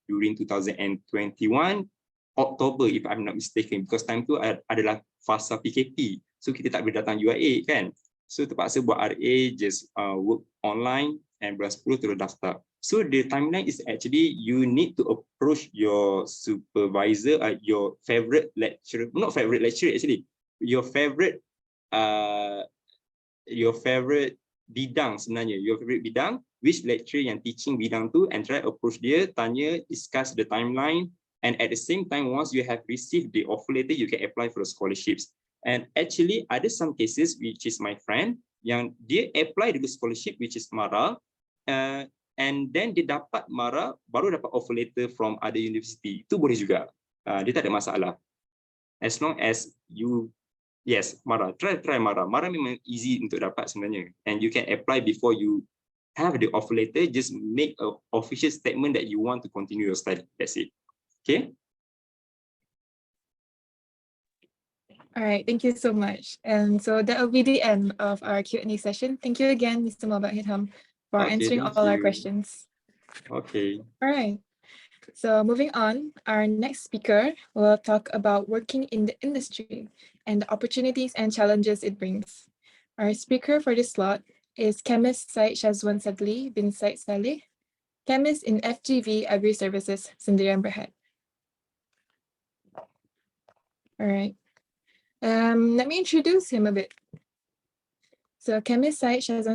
during 2021 October if I'm not mistaken, because time tu adalah fasa PKP, so kita tak boleh datang UIA kan. So terpaksa buat RA, just work online, and bulan 10 terus daftar. So the timeline is actually you need to approach your supervisor, your favorite lecturer, not favorite lecturer actually, your favorite bidang sebenarnya, your favorite bidang, which lecturer yang teaching bidang tu, and try approach dia, tanya, discuss the timeline, and at the same time, once you have received the offer letter, you can apply for the scholarships. And actually, ada some cases, which is my friend, yang dia apply dulu scholarship, which is MARA, and then dia dapat MARA, baru dapat offer letter from other university. Itu boleh juga. Dia tak ada masalah. As long as you, yes, MARA. Try MARA. MARA memang easy untuk dapat sebenarnya. And you can apply before you have the offer letter. Just make an official statement that you want to continue your study. That's it. Okay?
All right, thank you so much. And so that will be the end of our Q&A session. Thank you again, Mr. Mohamed Idham, for answering all our questions.
Okay.
All right. So moving on, our next speaker will talk about working in the industry and the opportunities and challenges it brings. Our speaker for this slot is Chemist Syed Syazwan bin Syed Salleh, Chemist in FGV Agri Services, Sendirian Berhad. All right. Let me introduce him a bit. So Chemist Syed Syazwan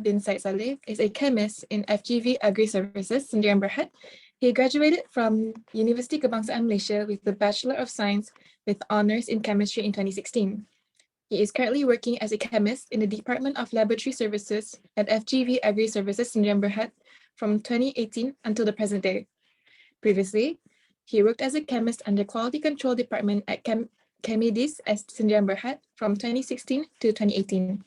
bin Syed Salleh is a chemist in FGV Agri Services, Sendirian Berhad. He graduated from University Kebangsaan Malaysia with the Bachelor of Science with Honours in Chemistry in 2016. He is currently working as a chemist in the Department of Laboratory Services at FGV Agri Services, Sendirian Berhad from 2018 until the present day. Previously, he worked as a chemist under Quality Control Department at Chemist as Sendirian Berhad from 2016 to 2018.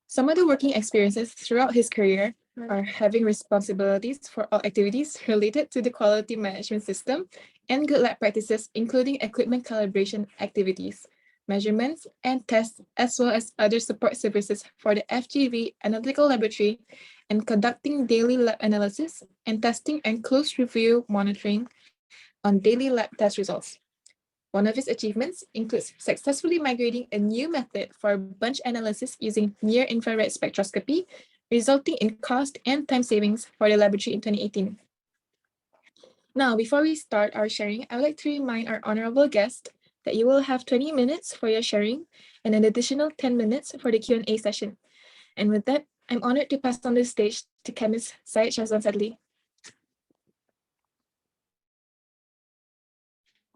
Some of the working experiences throughout his career are having responsibilities for all activities related to the quality management system and good lab practices, including equipment calibration activities, measurements, and tests, as well as other support services for the FGV Analytical Laboratory, and conducting daily lab analysis and testing and close review monitoring on daily lab test results. One of his achievements includes successfully migrating a new method for bunch analysis using near-infrared spectroscopy, resulting in cost and time savings for the laboratory in 2018. Now, before we start our sharing, I would like to remind our honorable guest that you will have 20 minutes for your sharing and an additional 10 minutes for the Q&A session. And with that, I'm honored to pass on the stage to Chemist Syed Syazwan.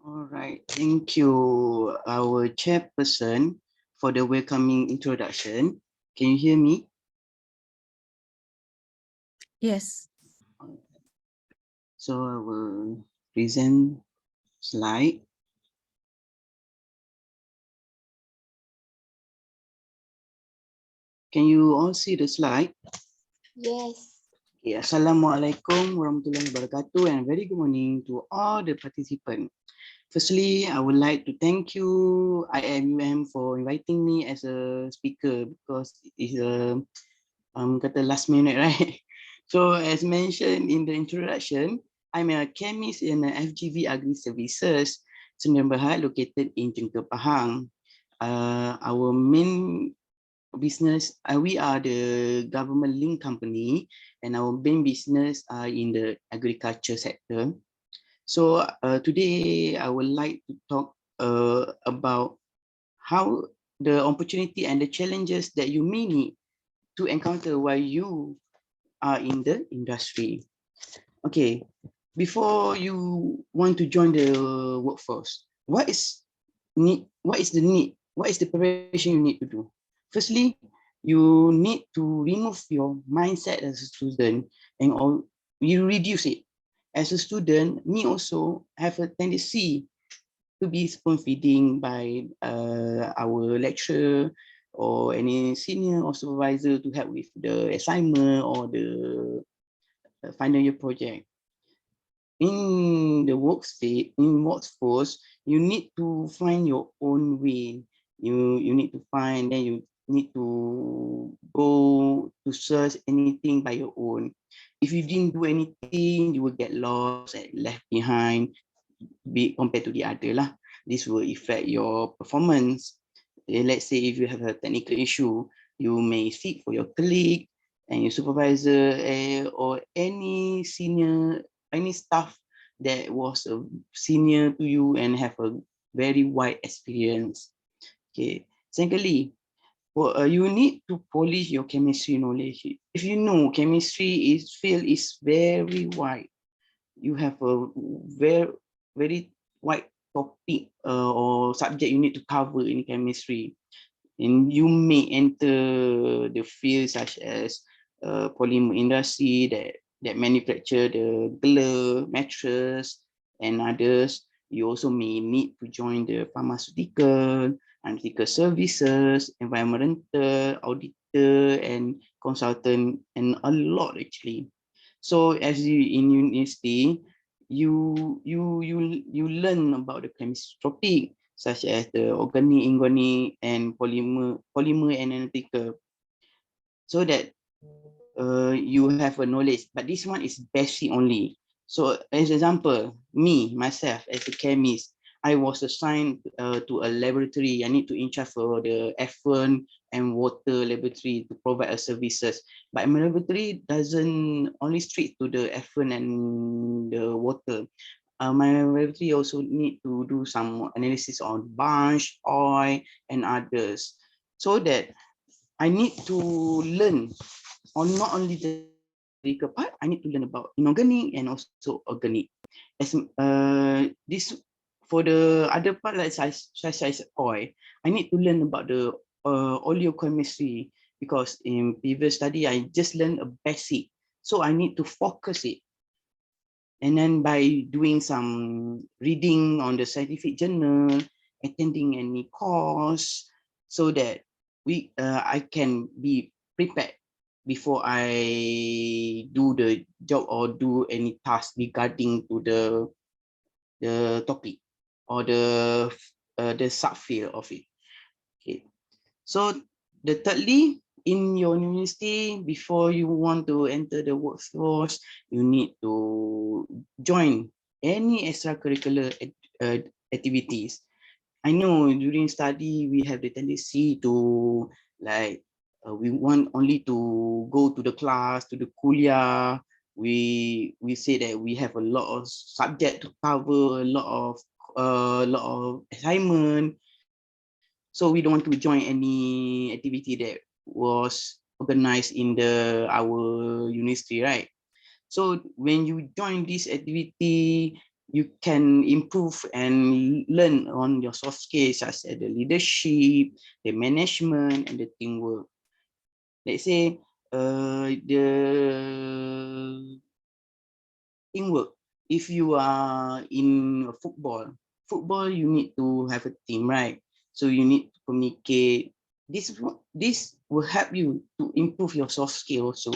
All right, thank you, our chairperson, for the welcoming introduction. Can you hear me?
Yes.
So I will present slide. Can you all see the slide?
Yes.
Okay, Assalamualaikum warahmatullahi wabarakatuh, and very good morning to all the participants. Firstly, I would like to thank you, IIUM, for inviting me as a speaker, because it's kata last minute, right? So as mentioned in the introduction, I'm a chemist in FGV Agri Services, Sendirian Berhad, located in Pahang. Our main business, we are the government linked company, and our main business are in the agriculture sector. So today I would like to talk about how the opportunity and the challenges that you may need to encounter while you are in the industry. Okay, before you want to join the workforce, what is the need? What is the preparation you need to do? Firstly, you need to remove your mindset as a student, and you reduce it. As a student, me also have a tendency to be spoon feeding by our lecturer or any senior or supervisor to help with the assignment or the final year project. In the workforce, you need to find your own way. You need to find, then you need to go to search anything by your own. If you didn't do anything, you will get lost and left behind, compared to the other lah. This will affect your performance. Let's say if you have a technical issue, you may seek for your colleague and your supervisor or any senior, any staff that was a senior to you and have a very wide experience. Okay. Secondly, you need to polish your chemistry knowledge. If you know chemistry field is very wide, you have a very wide topic or subject you need to cover in chemistry, and you may enter the field such as polymer industry that manufacture the glove, mattress, and others. You also may need to join the pharmaceutical, analytical services, environmental, auditor, and consultant, and a lot actually. So as you in university, you learn about the chemistry topic such as the organic, inorganic, and polymer and analytical, so that you have a knowledge. But this one is basic only. So as example, myself as a chemist, I was assigned to a laboratory. I need to in charge for the effluent and water laboratory to provide a services. But my laboratory doesn't only strict to the effluent and the water. My laboratory also need to do some analysis on bunch, oil, and others. So that I need to learn on not only the chemical part, I need to learn about inorganic and also organic. As this for the other part, like such as oil, I need to learn about the oleochemistry, because in previous study I just learned a basic, so I need to focus it. And then by doing some reading on the scientific journal, attending any course, so that I can be prepared before I do the job or do any task regarding to the topic or the subfield of it. Okay. So the thirdly, in your university, before you want to enter the workforce, you need to join any extracurricular activities. I know during study we have the tendency to like we want only to go to the class, to the kuliah. We say that we have a lot of subject to cover, a lot of assignment. So we don't want to join any activity that was organized in our university, right? So when you join this activity, you can improve and learn on your soft skills such as the leadership, the management, and the teamwork. Let's say the teamwork. If you are in football, you need to have a team, right? So you need to communicate. This will help you to improve your soft skill also.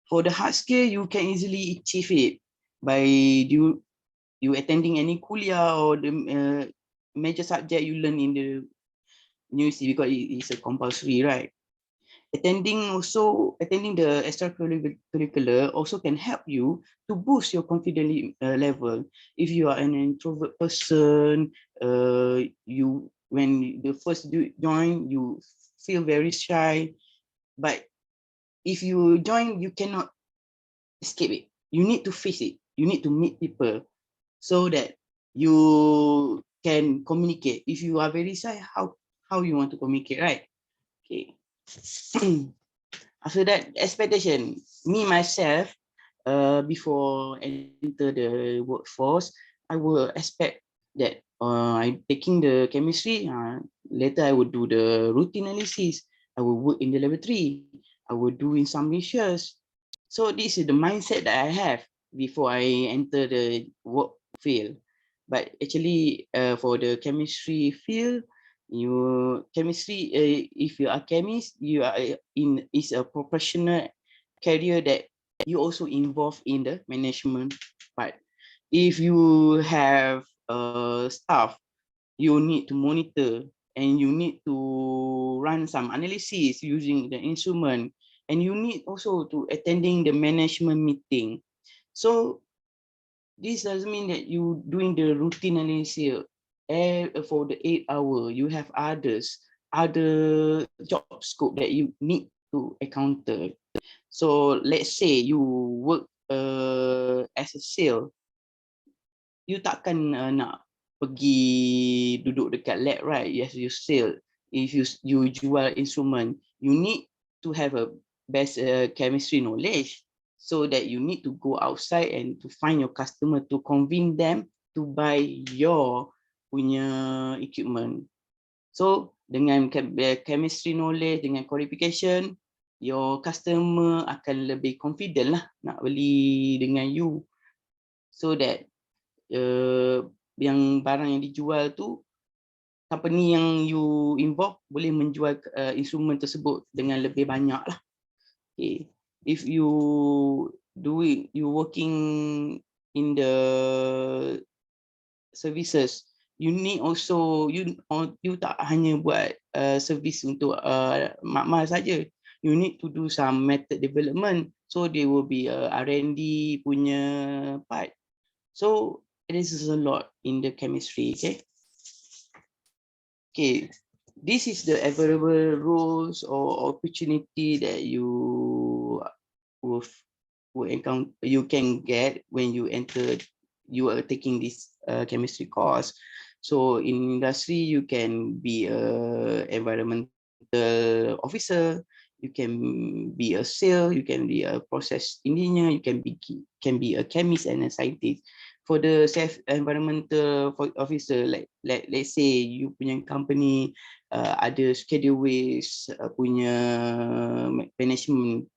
For the hard skill, you can easily achieve it by you attending any kuliah or the major subject you learn in the university, because it is a compulsory, right? Attending the extracurricular also can help you to boost your confidence level. If you are an introvert person, when the first join, you feel very shy. But if you join, you cannot escape it. You need to face it. You need to meet people so that you can communicate. If you are very shy, how you want to communicate, right? Okay. After that, expectation. Me myself, before enter the workforce, I will expect that I'm taking the chemistry. Later, I will do the routine analysis. I will work in the laboratory. I will do in some research. So this is the mindset that I have before I enter the work field. But actually, for the chemistry field, chemistry, if you are chemist, you are is a professional career that you also involved in the management part. If you have staff, you need to monitor and you need to run some analysis using the instrument, and you need also to attending the management meeting. So this doesn't mean that you doing the routine analysis for the 8 hour. You have other job scope that you need to encounter. So let's say you work as a sale, you takkan nak pergi duduk dekat lab, right? Yes, you sell. If you jual instrument, you need to have a best chemistry knowledge, so that you need to go outside and to find your customer to convince them to buy your punya equipment. So dengan chemistry knowledge, dengan qualification, your customer akan lebih confident lah nak beli dengan you, so that yang barang yang dijual tu, company yang you involve boleh menjual instrumen tersebut dengan lebih banyak lah. Okay. If you working in the services, you need also you tak hanya buat service untuk makmal saja. You need to do some method development, so there will be a R&D punya part. So this is a lot in the chemistry. Okay, this is the available roles or opportunity that you will encounter, you can get when you are taking this chemistry course. So in industry, you can be a environmental officer, you can be a sale, you can be a process engineer, you can be a chemist and a scientist. For the environmental officer, like let's say you punya company ada schedule waste punya management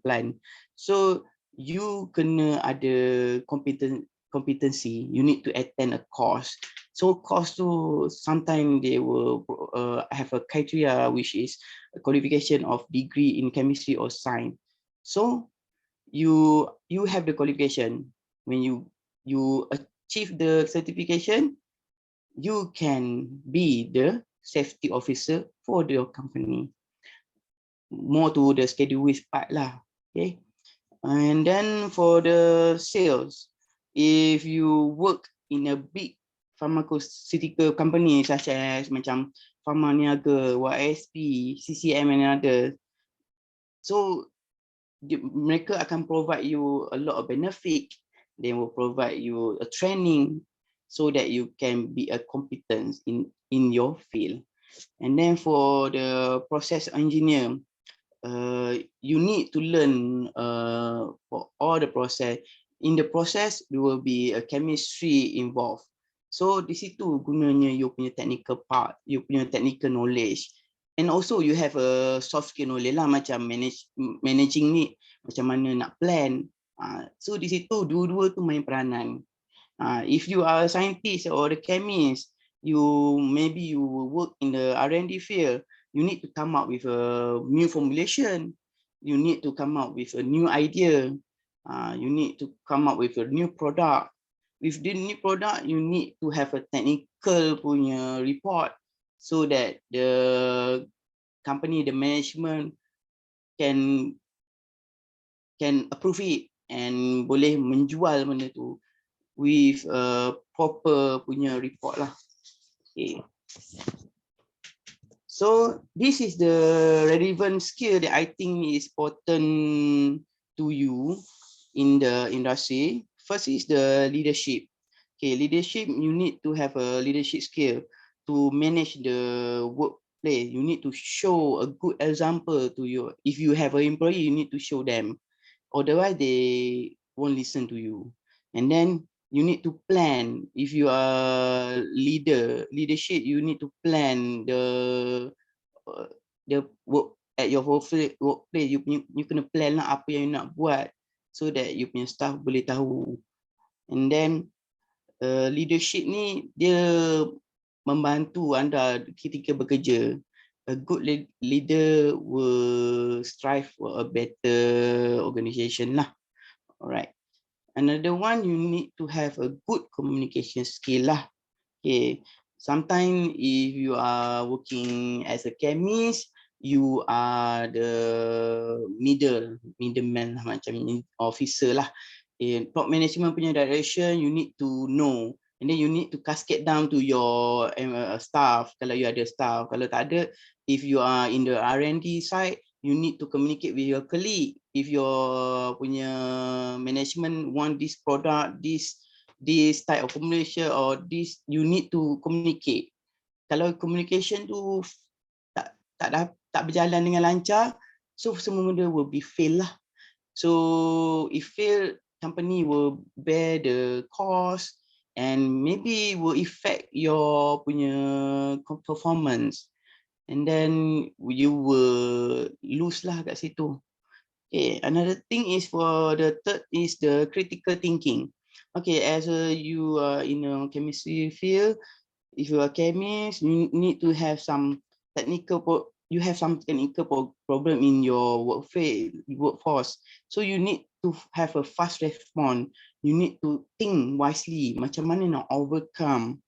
plan, so you kena ada competency. You need to attend a course. So course tu sometimes they will have a criteria which is a qualification of degree in chemistry or science. So you have the qualification. When you achieve the certification, you can be the safety officer for your company. More to the schedule waste part lah. Okay. And then for the sales, if you work in a big pharmaceutical company such as macam Pharma Niaga, YSP, CCM and others, so mereka akan provide you a lot of benefit. They will provide you a training so that you can be a competence in your field. And then for the process engineer, you need to learn for all the process. In the process, there will be a chemistry involved. So di situ gunanya you punya technical part, you punya technical knowledge. And also you have a soft skill knowledge lah, macam managing ni, macam mana nak plan. So di situ dua-dua tu main peranan. If you are a scientist or a chemist, maybe you work in the R&D field, you need to come up with a new formulation. You need to come up with a new idea. You need to come up with a new product. With the new product, you need to have a technical punya report so that the company, the management can approve it and boleh menjual benda tu with a proper punya report lah. Okay. So this is the relevant skill that I think is important to you in the industry. First is the leadership. Okay, leadership, you need to have a leadership skill to manage the workplace. You need to show a good example to you. If you have an employee, you need to show them. Otherwise, they won't listen to you. And then you need to plan. If you are leadership, you need to plan the work at your workplace. You kena plan lah apa yang you nak buat so that you punya staff boleh tahu. And then leadership ni dia membantu anda ketika bekerja. A good leader will strive for a better organization lah. Alright. Another one, you need to have a good communication skill lah. Okay. Sometimes if you are working as a chemist, you are the middleman lah, macam officer lah. Top management punya direction, you need to know. And then you need to cascade down to your staff, kalau you ada staff. Kalau tak ada, if you are in the R&D side, you need to communicate with your colleague. If your punya management want this product, this type of formulation or this, you need to communicate. Kalau communication tu tak berjalan dengan lancar, so semua benda will be fail lah. So if fail, company will bear the cost and maybe will affect your punya performance, and then you will lose lah kat situ. Okay, another thing is for the third is the critical thinking. Okay, as you are in a chemistry field, if you are chemist, you need to have some technical problem in your workforce. So you need to have a fast response. You need to think wisely, macam mana nak overcome,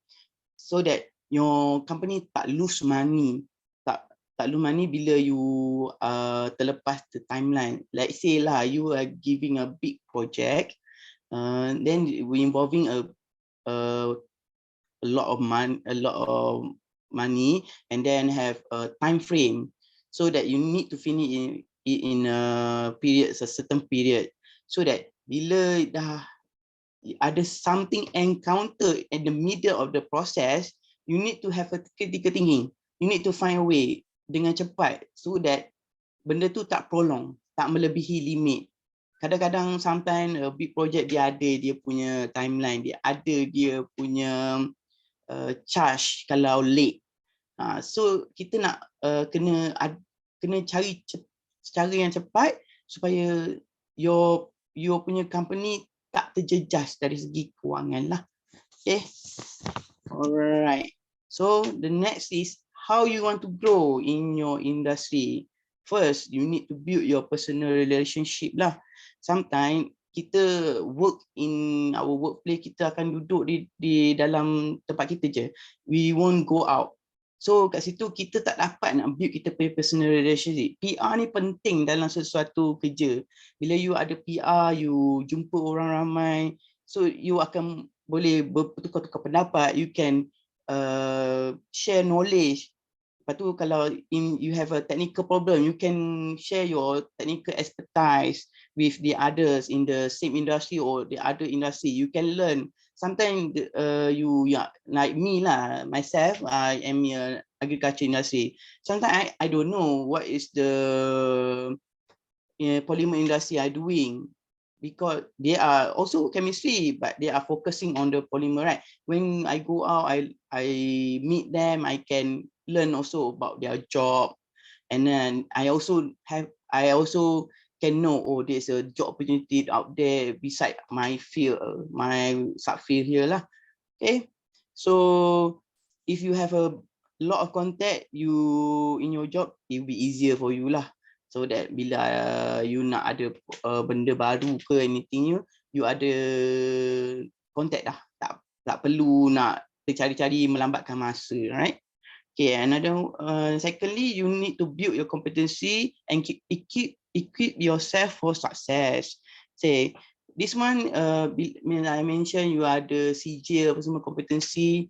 so that your company tak lose money. Tak lose money bila you terlepas the timeline. Let's say lah, you are giving a big project, then we involving a lot of money, and then have a time frame, so that you need to finish in a certain period, so that bila dah ada something encounter in the middle of the process, you need to have a critical thinking. You need to find a way dengan cepat, so that benda tu tak prolong, tak melebihi limit. Kadang-kadang sometimes a big project dia ada dia punya timeline, dia ada dia punya charge kalau late. So kita nak kena cari cara yang cepat supaya your punya company tak terjejas dari segi kewangan lah. Okay. Alright. So the next is how you want to grow in your industry. First, you need to build your personal relationship lah. Sometimes kita work in our workplace, kita akan duduk di dalam tempat kita je. We won't go out. So kat situ kita tak dapat nak build kita punya personal relationship. PR ni penting dalam sesuatu kerja. Bila you ada PR, you jumpa orang ramai, so you akan boleh bertukar-tukar pendapat, you can share knowledge. Lepas tu kalau you have a technical problem, you can share your technical expertise with the others in the same industry or the other industry. You can learn. Sometimes like me lah, myself, I am in agriculture industry. Sometimes I don't know what is the polymer industry are doing, because they are also chemistry, but they are focusing on the polymer, right? When I go out, I meet them, I can learn also about their job, and then I also can know, oh, there's a job opportunity out there beside my field, my subfield here lah. Okay, so if you have a lot of contact, you in your job, it will be easier for you lah. So that bila you nak ada benda baru ke anything, you ada contact dah. Tak perlu nak cari-cari melambatkan masa, right? Okay, secondly, you need to build your competency and equip yourself for success. Say, this one, I mentioned you ada CJ apa semua kompetensi,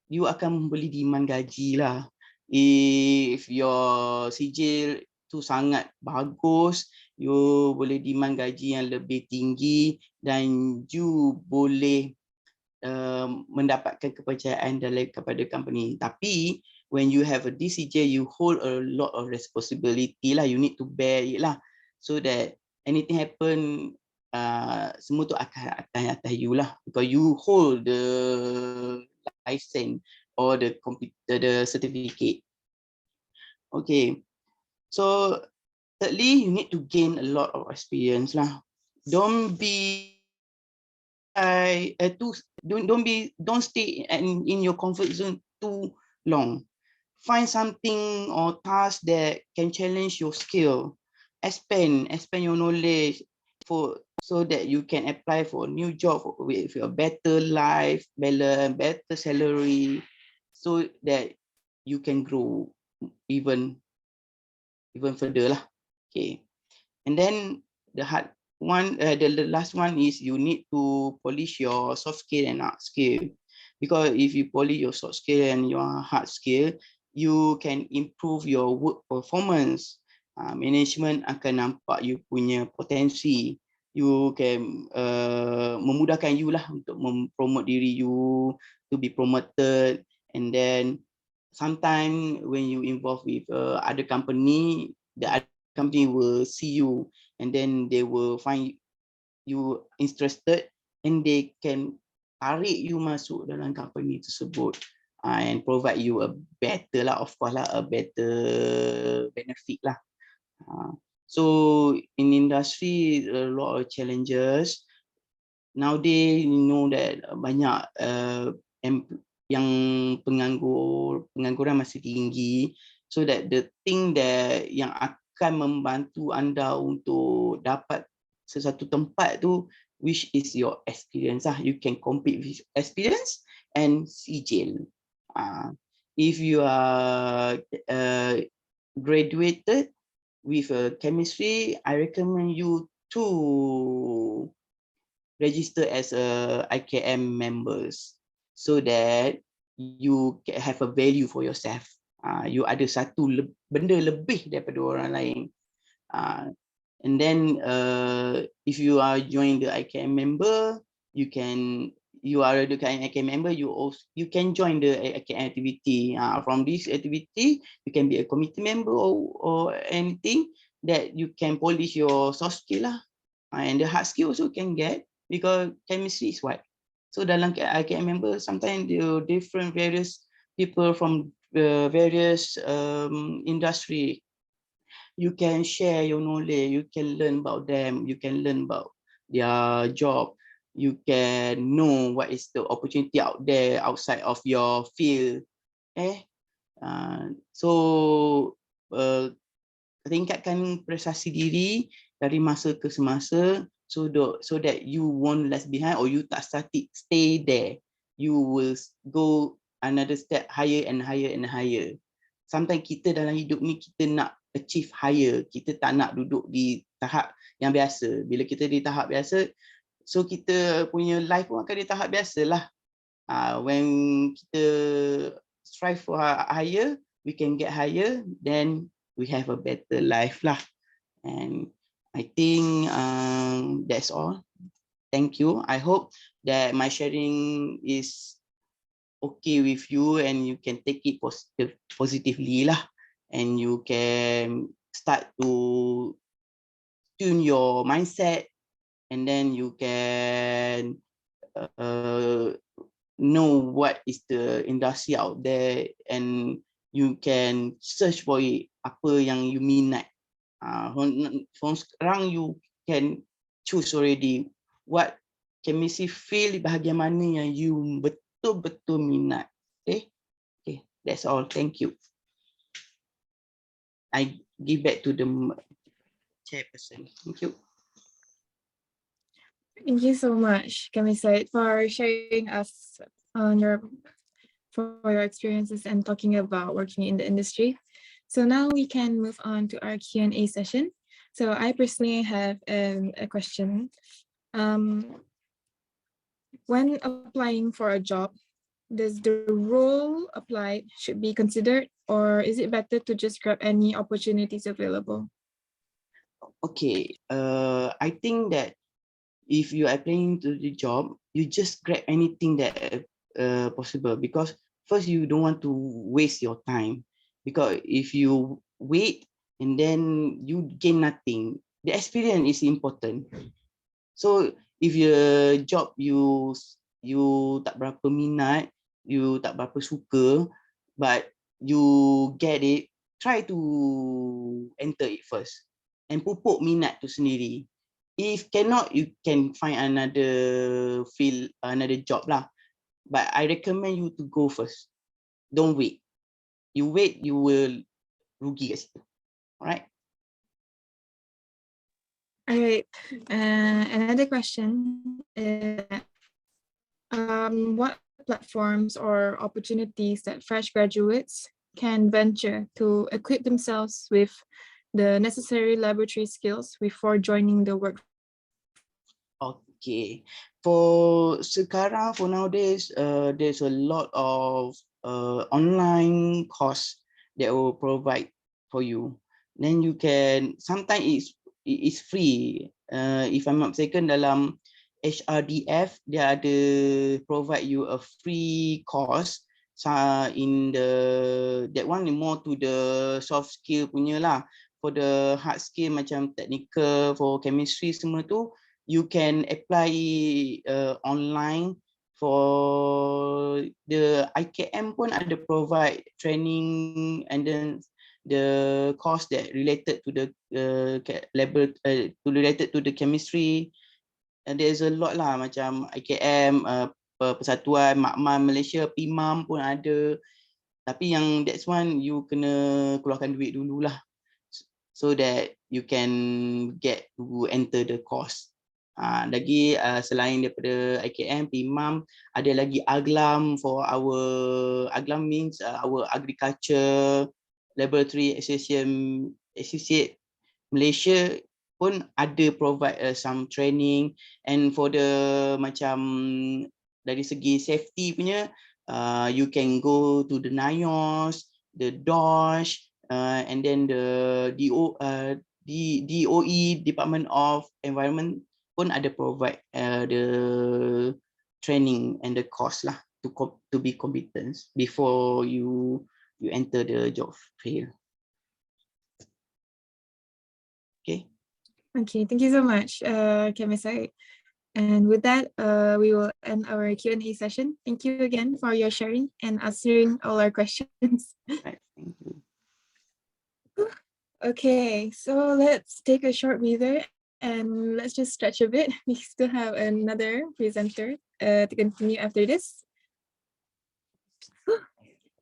you akan boleh demand gaji lah. If your CJ tu sangat bagus, you boleh demand gaji yang lebih tinggi dan you boleh mendapatkan kepercayaan kepada company. Tapi when you have a DCJ, you hold a lot of responsibility lah. You need to bear it lah, so that anything happen, semua tu akan atas you lah, because you hold the license or the certificate. Okay, so thirdly, you need to gain a lot of experience lah. Don't stay in your comfort zone too long. Find something or task that can challenge your skill. Expand your knowledge so that you can apply for a new job with a better life balance, better salary, so that you can grow even further lah. Okay, and then the hard one, the last one is you need to polish your soft skill and hard skill, because if you polish your soft skill and your hard skill, you can improve your work performance. Management akan nampak you punya potensi. You can memudahkan you lah untuk mempromote diri you to be promoted. And then sometimes when you involve with other company, the other company will see you and then they will find you interested and they can tarik you masuk dalam company tersebut and provide you a better lah, of course lah, a better benefit lah. So in industry, a lot of challenges. Nowadays, you know that banyak yang pengangguran masih tinggi, so that the thing that yang akan membantu anda untuk dapat sesuatu tempat tu, which is your experience lah. You can compete with experience and sijil. If you are graduated with a chemistry, I recommend you to register as a IKM members so that you have a value for yourself. You ada satu benda lebih daripada orang lain. And then if you are join the IKM member, you are the IKM member, you can join the IKM activity. From this activity, you can be a committee member or anything that you can polish your soft skill lah. And the hard skill also can get, because chemistry is wide. So dalam IKM member, sometimes there are various people from various industry. You can share your knowledge, you can learn about them, you can learn about their job, you can know what is the opportunity out there outside of your field. So tingkatkan prestasi diri dari masa ke semasa, so that you won't left behind or you tak stay there. You will go another step higher and higher and higher. Sometimes kita dalam hidup ni kita nak achieve higher, kita tak nak duduk di tahap yang biasa. Bila kita di tahap biasa, so kita punya life pun akan di tahap biasa lah. When kita strive for higher, we can get higher, then we have a better life lah. And I think that's all. Thank you. I hope that my sharing is okay with you and you can take it positively lah, and you can start to tune your mindset, and then you can know what is the industry out there, and you can search for it, apa yang you minat. From sekarang you can choose already what chemistry field, bahagian mana yang you betul-betul minat. Okay, that's all. Thank you. I give back to the chairperson. Thank you.
Thank you so much, Chemist Syed, for sharing us on your experiences and talking about working in the industry. So now we can move on to our Q&A session. So I personally have a question. When applying for a job, does the role applied should be considered, or is it better to just grab any opportunities available?
Okay, I think that if you are applying to the job, you just grab anything that possible, because first you don't want to waste your time, because if you wait and then you gain nothing, the experience is important. So if your job you tak berapa minat, you tak berapa suka, but you get it, try to enter it first and pupuk minat tu sendiri. If cannot, you can find another field, another job lah. But I recommend you to go first. don't wait. You wait, you will rugi kat situ. Alright.
All right. Another question is, what platforms or opportunities that fresh graduates can venture to equip themselves with the necessary laboratory skills before joining the work?
Okay. For sekarang, for nowadays, there's a lot of online course that will provide for you. Then you can, sometimes it's free. If I'm not mistaken, dalam HRDF, dia ada provide you a free course in that one more to the soft skill punya lah. For the hard skill macam technical, for chemistry semua tu, you can apply online. For the IKM pun ada provide training, and then the course that related to the related to the chemistry. And there's a lot lah, macam IKM, Persatuan Makmal Malaysia, PIMAM pun ada. Tapi yang that's one you kena keluarkan duit dululah, so that you can get to enter the course. Lagi selain daripada IKM, PIMAM, ada lagi AGLAM. For our AGLAM means our Agriculture Laboratory Associate Malaysia pun ada provide some training. And for the macam dari segi safety punya, you can go to the NIOS, the DOSH, and then the DOE, Department of Environment pun ada provide the training and the course lah to be competent before you enter the job field. Okay.
Okay, thank you so much, Chemist Syed. And with that, we will end our Q&A session. Thank you again for your sharing and answering all our questions.
Right, thank you.
Okay, so let's take a short breather and let's just stretch a bit. We still have another presenter to continue after this.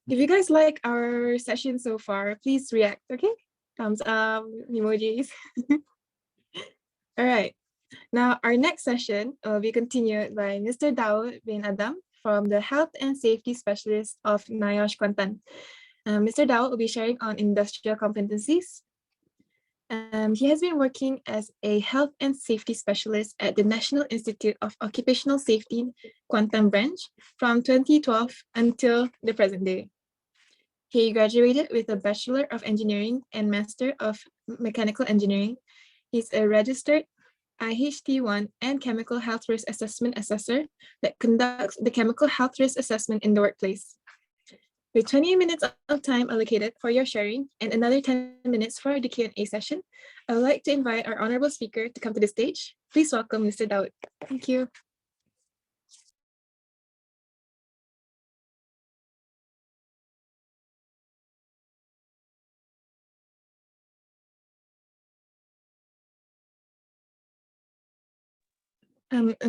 If you guys like our session so far, please react, okay? Thumbs up, emojis. All right. Now, our next session will be continued by Mr. Daud bin Idham from the Health and Safety Specialist of NIOSH Kuantan. Mr. Daud will be sharing on industrial competencies. He has been working as a health and safety specialist at the National Institute of Occupational Safety Kuantan branch from 2012 until the present day. He graduated with a Bachelor of Engineering and Master of Mechanical Engineering. He's a registered IHT1 and Chemical Health Risk Assessment Assessor that conducts the chemical health risk assessment in the workplace. With 20 minutes of time allocated for your sharing and another 10 minutes for the Q&A session, I would like to invite our honorable speaker to come to the stage. Please welcome Mr. Daud. Thank you.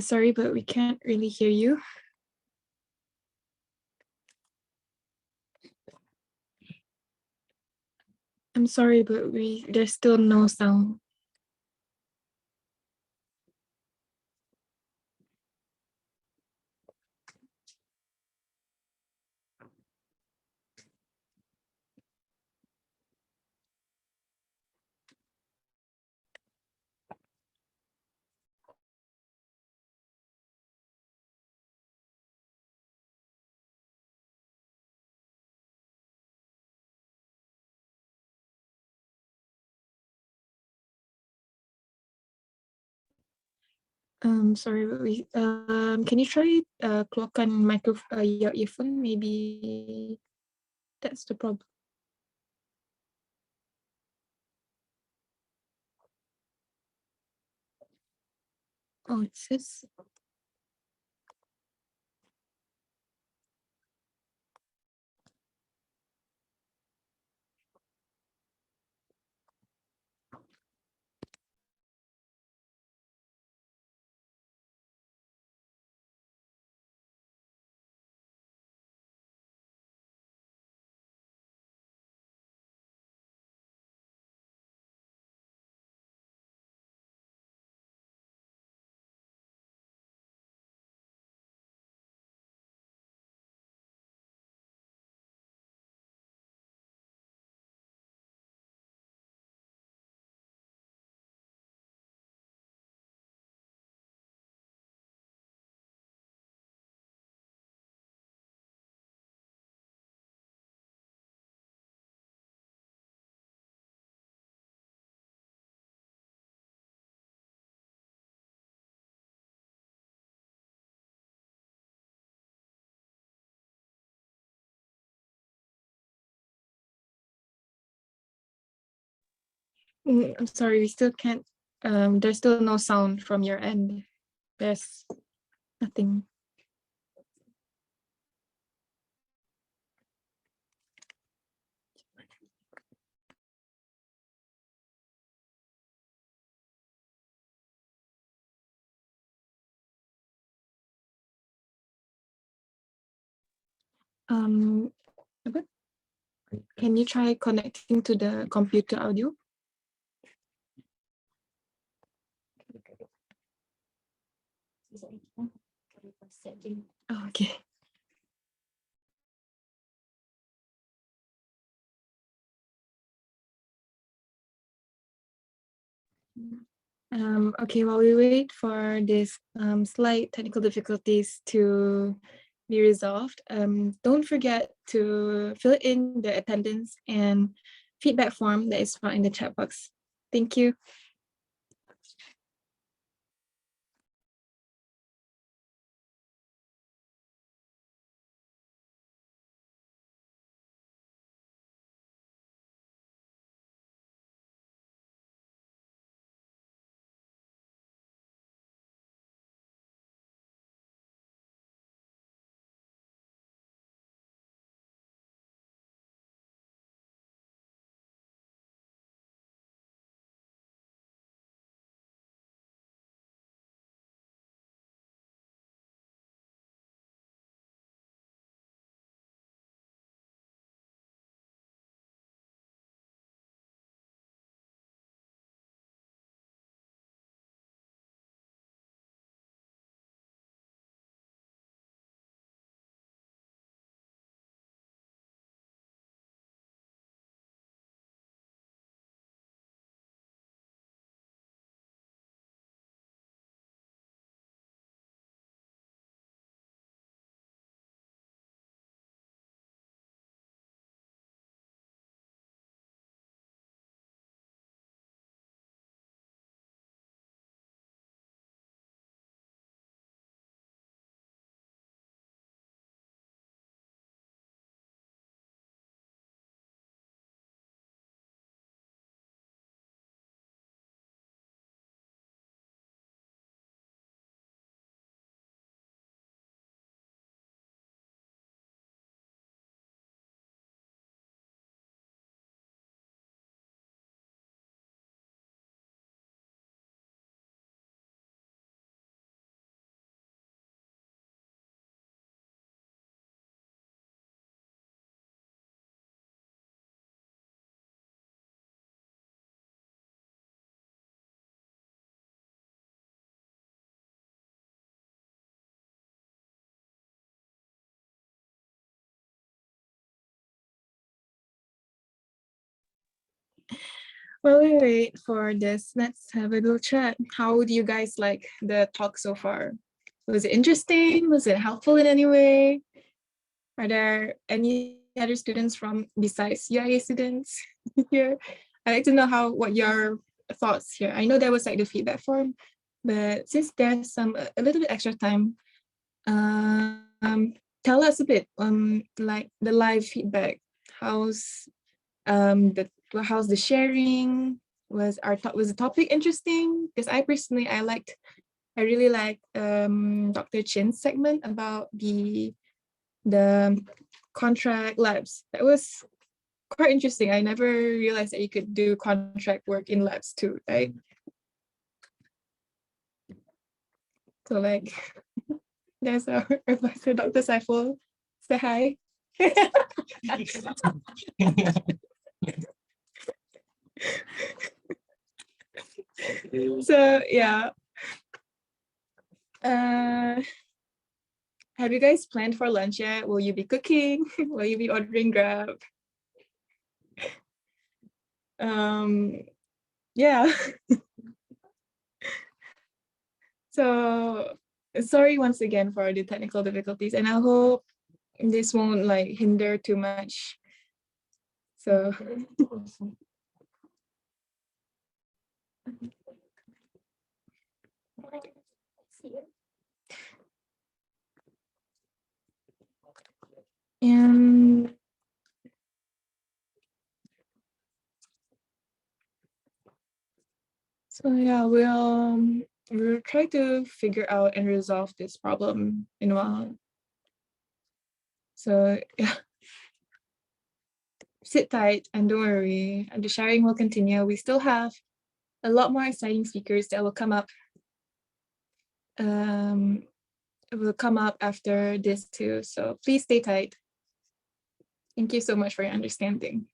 Sorry, but we can't really hear you. I'm sorry, but there's still no sound. Sorry, but can you try keluarkan your earphone? Maybe that's the problem. Oh, it says. I'm sorry, we still can't. There's still no sound from your end. There's nothing. Apa? Can you try connecting to the computer audio? Oh, okay. Okay, while we wait for this slight technical difficulties to be resolved, don't forget to fill in the attendance and feedback form that is found in the chat box. Thank you. While we wait for this, let's have a little chat. How do you guys like the talk so far? Was it interesting? Was it helpful in any way? Are there any other students from besides UIA students here? I'd like to know what your thoughts here. I know there was like the feedback form, but since there's a little bit extra time, tell us a bit like the live feedback. How's the sharing? Was the topic interesting? Because I really liked Dr. Chin's segment about the contract labs. That was quite interesting. I never realized that you could do contract work in labs too, right? So like, there's our advisor, Dr. Saiful. Say hi. So yeah. Have you guys planned for lunch yet? Will you be cooking? Will you be ordering Grab? Yeah. So sorry once again for the technical difficulties, and I hope this won't like hinder too much. So and So yeah, we'll try to figure out and resolve this problem in a while. So yeah, sit tight and don't worry. And the sharing will continue. We still have a lot more exciting speakers that will come up. Will come up after this too. So please stay tight. Thank you so much for your understanding.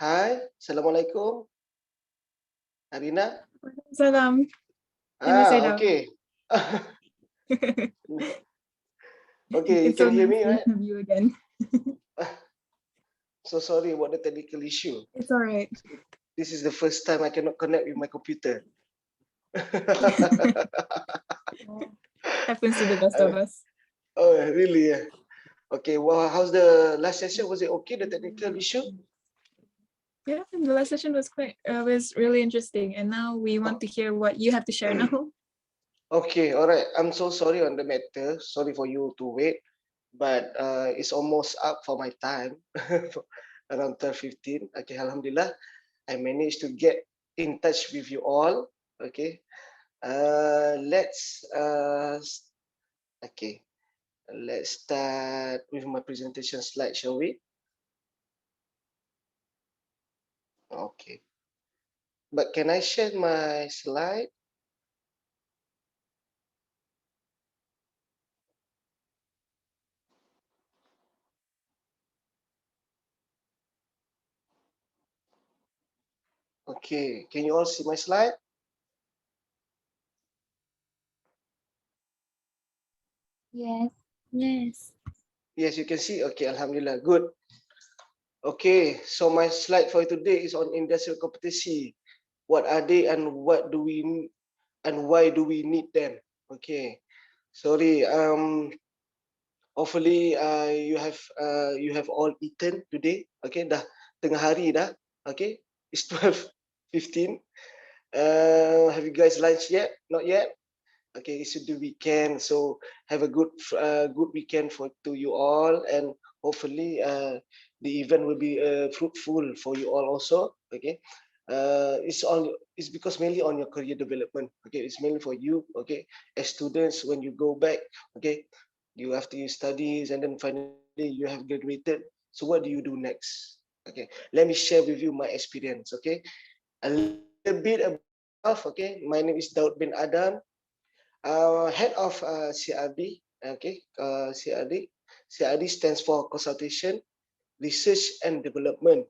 Hai, Assalamualaikum. Arina?
Salam. Hello, Saida.
Okay. Okay, you
It's so
can hear
nice
me,
to
right?
have you again.
So sorry about the technical issue.
It's all right.
This is the first time I cannot connect with my computer.
Happens to the best of us.
Oh, really? Yeah. Okay, well, how's the last session? Was it okay, the technical issue?
Yeah, the last session was was really interesting. And now we want to hear what you have to share now.
Okay, all right. I'm so sorry on the matter. Sorry for you to wait, but it's almost up for my time, around 12:15. Okay, Alhamdulillah, I managed to get in touch with you all. Okay, let's okay, let's start with my presentation slide, shall we? Okay, but can I share my slide? Okay, can you all see my slide?
Yes. Yes.
Yes, you can see. Okay, Alhamdulillah, good. Okay, so my slide for today is on industrial competency. What are they and what do we and why do we need them? Okay, sorry. Hopefully, you have all eaten today. Okay, dah tengah hari dah. Okay, it's 12:15. Have you guys lunch yet? Not yet. Okay, it's the weekend, so have a good weekend to you all, and hopefully the event will be fruitful for you all also. Okay, it's because mainly on your career development. Okay, it's mainly for you. Okay, as students, when you go back, okay, you after your studies and then finally you have graduated. So what do you do next? Okay, let me share with you my experience. Okay, a little bit about. Okay, my name is Daud bin Adam. Head of CRD, okay, CRD. CRD stands for Consultation, Research and Development.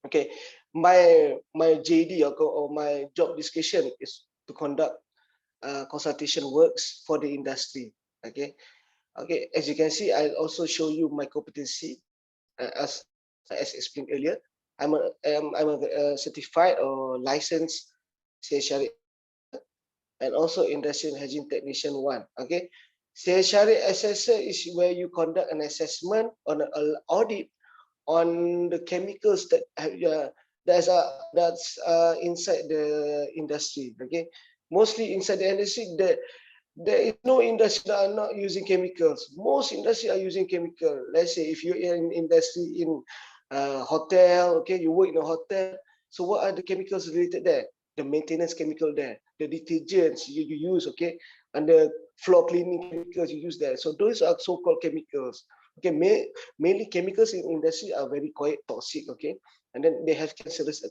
Okay, my JD or my job description is to conduct consultation works for the industry. Okay, okay. As you can see, I also show you my competency as explained earlier. I'm a certified or licensed CSRE and also industrial hygiene technician 1. Okay, CSRE assessor is where you conduct an assessment on an audit on the chemicals that that's inside the industry. Okay, mostly inside the industry there is no industry that are not using chemicals. Most industry are using chemical. Let's say if you're in industry in hotel, okay, you work in a hotel. So what are the chemicals related there? The maintenance chemical there, the detergents you use, okay, and the floor cleaning chemicals you use there. So those are so-called chemicals. Okay, mainly chemicals in industry are very quite toxic. Okay, and then they have cancerous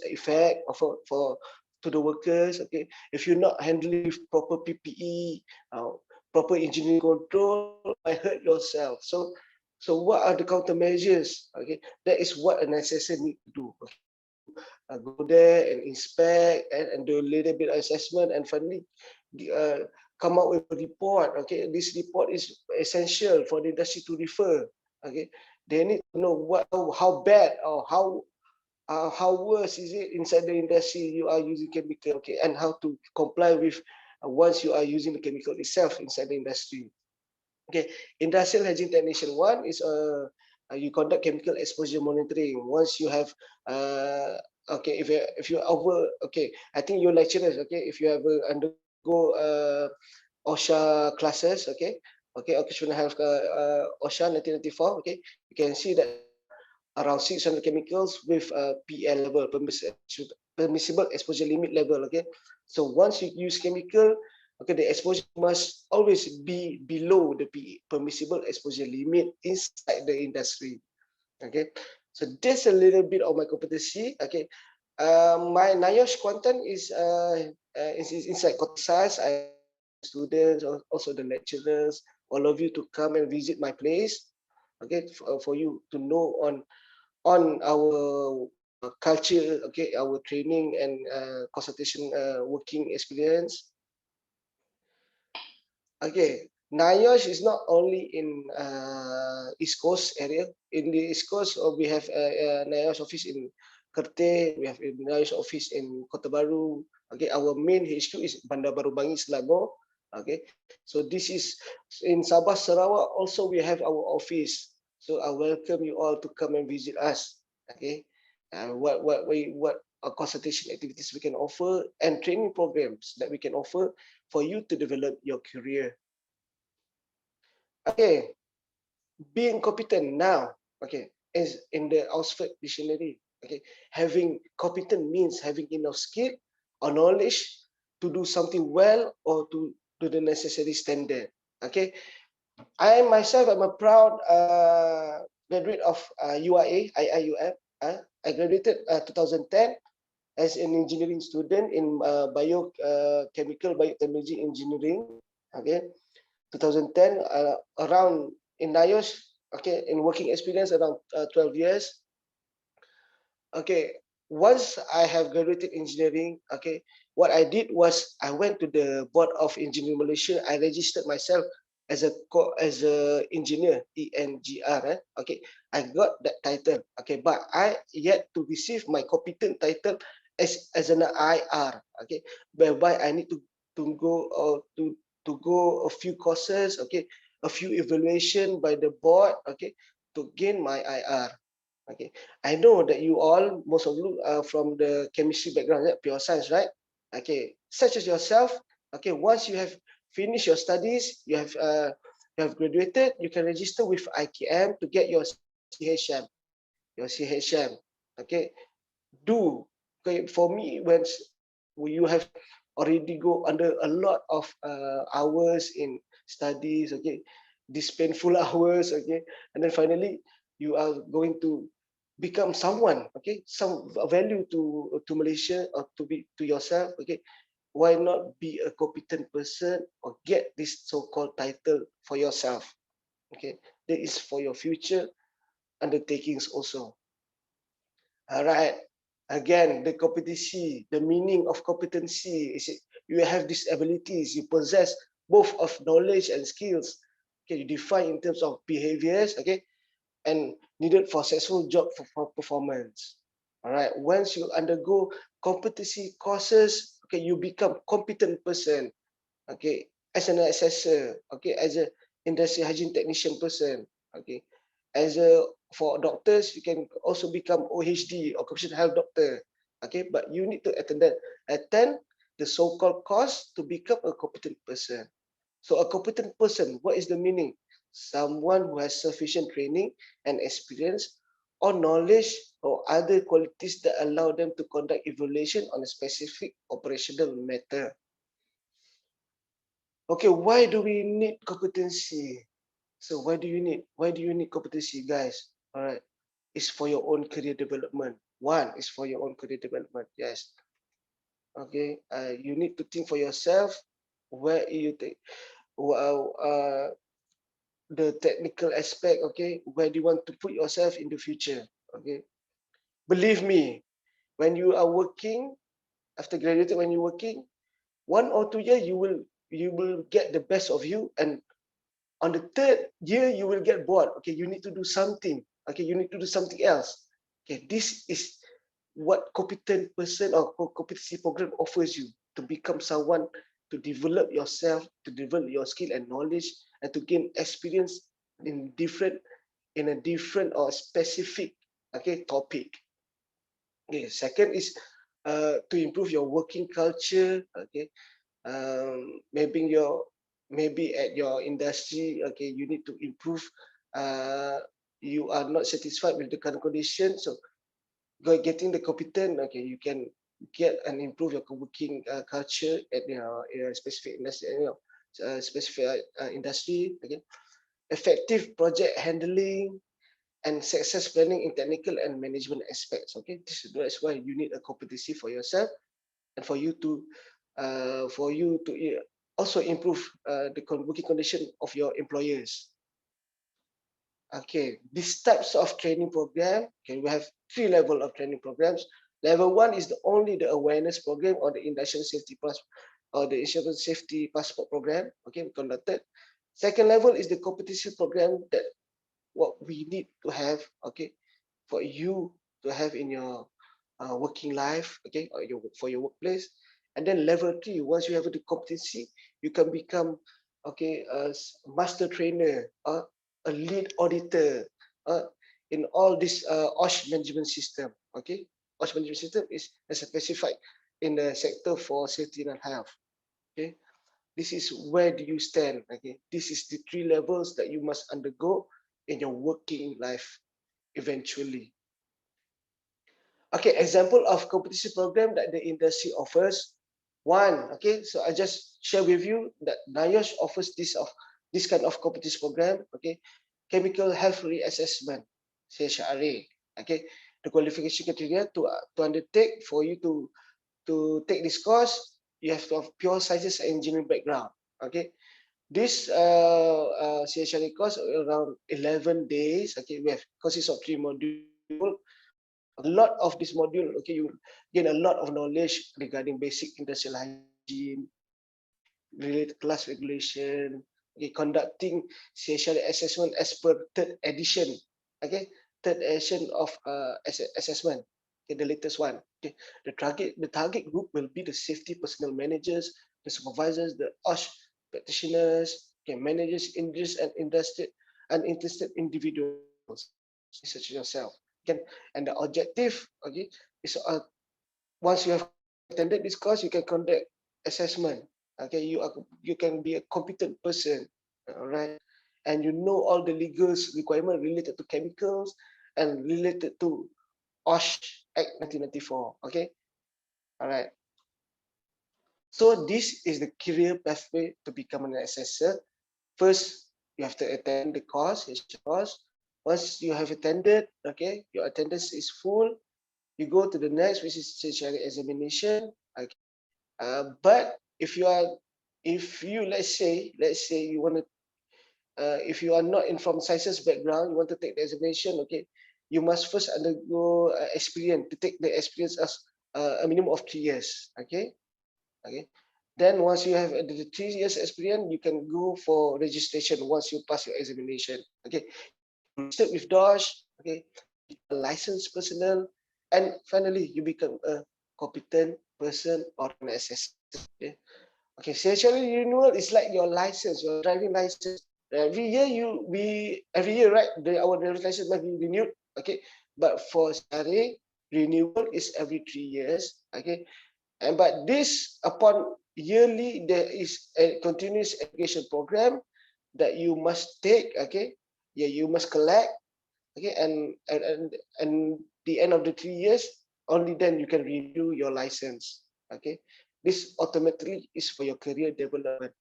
effect for to the workers. Okay, if you're not handling with proper PPE, proper engineering control, you might hurt yourself. So what are the countermeasures? Okay, that is what an assessor need to do. Okay? Go there and inspect and do a little bit of assessment and finally come out with a report. Okay, this report is essential for the industry to refer. Okay, they need to know how bad or how worse is it inside the industry you are using chemical. Okay, and how to comply with once you are using the chemical itself inside the industry. Okay, industrial hygiene technician one is you conduct chemical exposure monitoring. Once you have okay, if you over, okay, I think your lecturers, okay, if you have undergo OSHA classes, okay, occupational health OSHA 1994, okay, you can see that around 600 chemicals with PL level, permissible exposure limit level. Okay, so once you use chemical, okay, the exposure must always be below the permissible exposure limit inside the industry. Okay, so that's a little bit of my competency. Okay, my NIOSH Kuantan is inside Kotasas. I students, also the lecturers, all of you to come and visit my place. Okay, for you to know on our culture, okay, our training and consultation working experience. Okay, NIOSH is not only in East Coast area. In the East Coast, we have a NIOSH office in Kerteh, we have a NIOSH office in Kota Baru. Okay, our main HQ is Bandar Baru Bangi, Selangor. Okay, so this is in Sabah, Sarawak. Also, we have our office. So I welcome you all to come and visit us. Okay, what consultation activities we can offer and training programs that we can offer for you to develop your career. Okay, being competent now, okay, is in the Oxford Dictionary. Okay, having competent means having enough skill or knowledge to do something well or to do the necessary standard. Okay, I myself am a proud graduate of UIA, IIUM. I graduated 2010 as an engineering student in biochemical biotechnology engineering. Okay, 2010 around in NIOSH. Okay, in working experience around 12 years. Okay, once I have graduated engineering, okay, what I did was I went to the Board of Engineering Malaysia. I registered myself as a engineer, ENGR. Okay, I got that title. Okay, but I yet to receive my competent title as an IR. Okay, whereby I need to go to go a few courses. Okay, a few evaluation by the board. Okay, to gain my IR. Okay, I know that you all, most of you are from the chemistry background, pure science, right? Okay, such as yourself. Okay, once you have finished your studies, you have graduated, you can register with IKM to get your CHM. Your CHM. Okay, do. Okay, for me, when you have already go under a lot of hours in studies, okay, these painful hours, okay, and then finally you are going to become someone, okay, some value to Malaysia or to yourself. Okay, why not be a competent person or get this so-called title for yourself? Okay, that is for your future undertakings also. All right, again, the competency, the meaning of competency is you have these abilities, you possess both of knowledge and skills. Okay, you define in terms of behaviors, okay, and needed for successful job for performance. All right, once you undergo competency courses, okay, you become competent person. Okay, as an assessor, okay, as a industry hygiene technician person. Okay, as a for doctors, you can also become OHD, occupational health doctor. Okay, but you need to attend the so-called course to become a competent person. So a competent person, what is the meaning? Someone who has sufficient training and experience or knowledge or other qualities that allow them to conduct evaluation on a specific operational matter. Okay, why do we need competency? So why do you need competency, guys? All right, it's for your own career development. One is for your own career development. Yes. Okay. You need to think for yourself where you take the technical aspect. Okay, where do you want to put yourself in the future? Okay. Believe me, when you are working after graduating, when you're working, 1 or 2 years you will get the best of you, and on the 3rd year you will get bored. Okay, you need to do something. Okay, you need to do something else. Okay, this is what competent person or competency program offers you, to become someone, to develop yourself, to develop your skill and knowledge, and to gain experience in a different or specific topic. Okay, second is to improve your working culture. Okay, maybe at your industry, okay, you need to improve. You are not satisfied with the current condition, so getting the competent, okay, you can get and improve your working culture at your specific industry, industry. Okay, effective project handling and success planning in technical and management aspects. Okay, that's why you need a competency for yourself, and for you to also improve the working condition of your employers. Okay, these types of training program, okay, we have 3 levels of training programs. Level 1 is only the awareness program or the industrial safety insurance safety passport program. Okay, we conducted. Second level is the competency program, that what we need to have, okay, for you to have in your working life, okay, or for your workplace. And then level 3, once you have the competency, you can become, okay, a master trainer or a lead auditor in all this OSH management system. Okay, OSH management system is specified in the sector for safety and health. Okay, this is where do you stand. Okay, this is the 3 levels that you must undergo in your working life eventually. Okay, example of competition program that the industry offers. One, okay, so I just share with you that NIOSH offers this kind of competition program. Okay, chemical health reassessment, CHRA. Okay, the qualification criteria to undertake for you to take this course, you have to have pure sciences and engineering background. Okay, this CHRA course around 11 days. Okay, we have consists of 3 modules. A lot of this module, okay, you gain a lot of knowledge regarding basic industrial hygiene, related class regulation, okay, conducting CHRA assessment as per 3rd edition, okay, 3rd edition of assessment, okay, the latest one. Okay, the target group will be the safety personnel managers, the supervisors, the OSH practitioners, okay, managers, interested and interested individuals, such as yourself. And the objective, okay, is once you have attended this course, you can conduct assessment. Okay, you can be a competent person, all right, and you know all the legal requirements related to chemicals and related to OSH Act 1994. Okay, all right. So this is the career pathway to become an assessor. First, you have to attend the course. Once you have attended, okay, your attendance is full, you go to the next, which is CHRA examination. Okay. But if you let's say you want to, if you are not from sciences background, you want to take the examination, okay, you must first undergo experience, to take the experience as a minimum of 3 years. Okay. Then once you have the 3 years experience, you can go for registration once you pass your examination. Okay, registered with DOSH. Okay, a licensed personnel, and finally you become a competent person or an assessor. Okay, CHRA renewal is like your license, your driving license. Every year, right? Our driving license must be renewed. Okay, but for CHRA renewal is every 3 years. Okay, but this upon yearly, there is a continuous education program that you must take. Okay, yeah, you must collect. Okay, and the end of the 3 years, only then you can renew your license. Okay, this automatically is for your career development.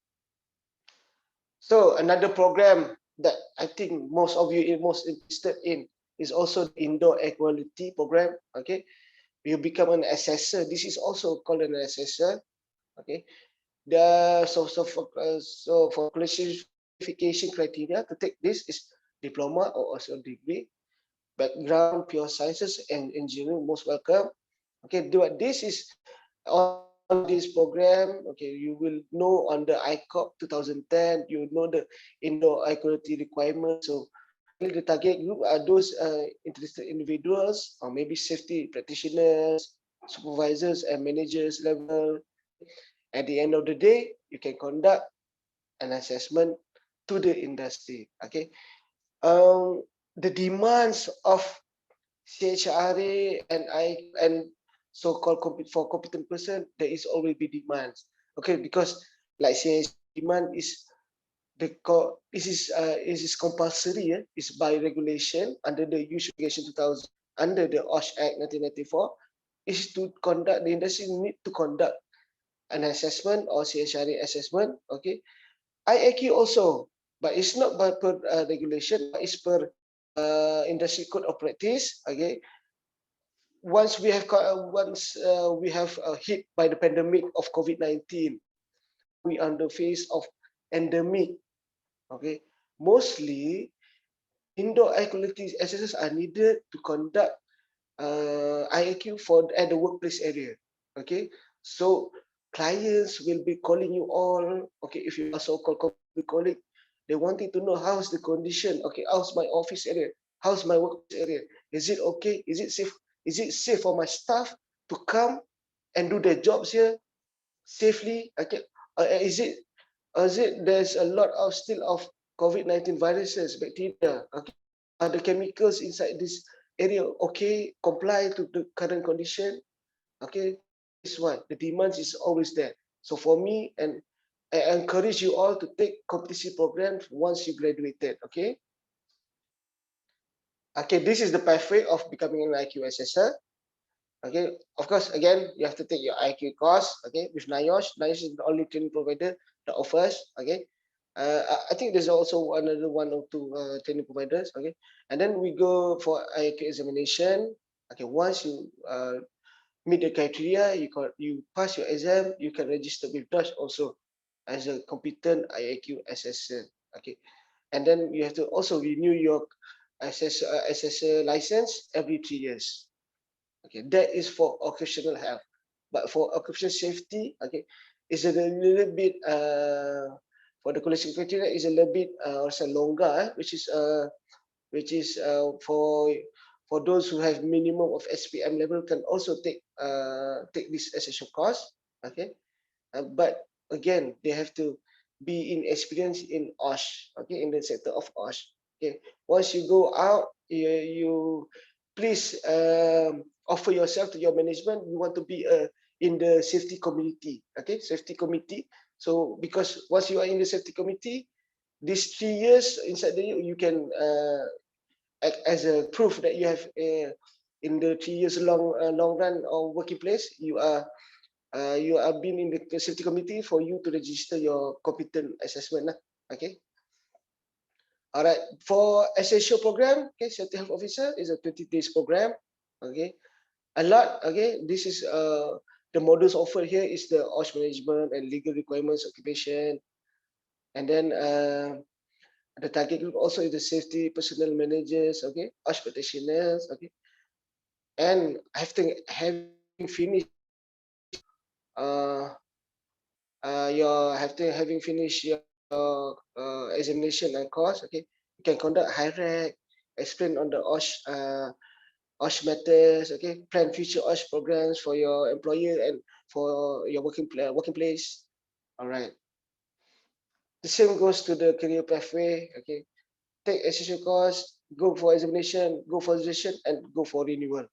So another program that I think most of you are most interested in is also the indoor air quality program. Okay, you become an assessor. This is also called an assessor. Okay, so for qualification criteria to take this is diploma or also degree, background pure sciences and engineering, most welcome. Okay, this is on this program. Okay, you will know on the ICOP 2010, you know the indoor air quality requirements. So the target group are those interested individuals or maybe safety practitioners, supervisors and managers level. At the end of the day, you can conduct an assessment to the industry. Okay, the demands of CHRA and so-called for competent person, there is always be demands. Okay, because like say demand is this is compulsory. It's by regulation under the Use Regulation 2000 under the OSH Act 1994. Is to conduct the industry need to conduct an assessment or CHRA assessment. Okay, IIQ also, but it's not by per regulation, but it's per industry code of practice. Okay, once we have hit by the pandemic of COVID-19, we are in the phase of endemic. Okay, mostly indoor air quality assessors are needed to conduct IIQ at the workplace area. Okay, so clients will be calling you all. Okay, if you are so-called colleague, they wanting to know how's the condition. Okay, how's my office area? How's my workplace area? Is it okay? Is it safe? Is it safe for my staff to come and do their jobs here safely? Okay, is it there's a lot of still of COVID-19 viruses, bacteria. Okay, are the chemicals inside this area okay? Comply to the current condition? Okay, this one the demand is always there. So for me, and I encourage you all to take competency programs once you graduated. Okay. Okay, this is the pathway of becoming an IQ assessor. Okay, of course, again, you have to take your IQ course. Okay, with NIOSH. NIOSH is the only training provider that offers. Okay, I think there's also another one or two training providers. Okay, and then we go for IQ examination. Okay, once you meet the criteria, you pass your exam, you can register with DOSH also as a competent IIQ assessor. Okay, and then you have to also renew your assessor license every 3 years. Okay, that is for occupational health, but for occupational safety, okay, is a little bit for the qualification criteria is a little bit also longer, which is for those who have minimum of SPM level can also take this essential course. Okay, but again they have to be in experience in OSH. Okay, in the sector of OSH. Okay, once you go out, you please offer yourself to your management. You want to be in the safety committee. Okay, safety committee. So because once you are in the safety committee, these 3 years inside the you can act as a proof that you have in the 3 years long run or working place, you are been in the safety committee for you to register your competent assessment. Okay. All right. For essential program, okay, safety health officer is a 20 days program. Okay. A lot. Okay. This is the modules offered here is the OSH management and legal requirements occupation, and then the target group also is the safety personnel managers. Okay, OSH practitioners. Okay, and after having finished having finished your examination and course, okay, you can conduct high-rec, explain on the OSH matters, okay, plan future OSH programs for your employer and for your working place. All right. The same goes to the career pathway. Okay, take essential course, go for examination, go for registration, and go for renewal.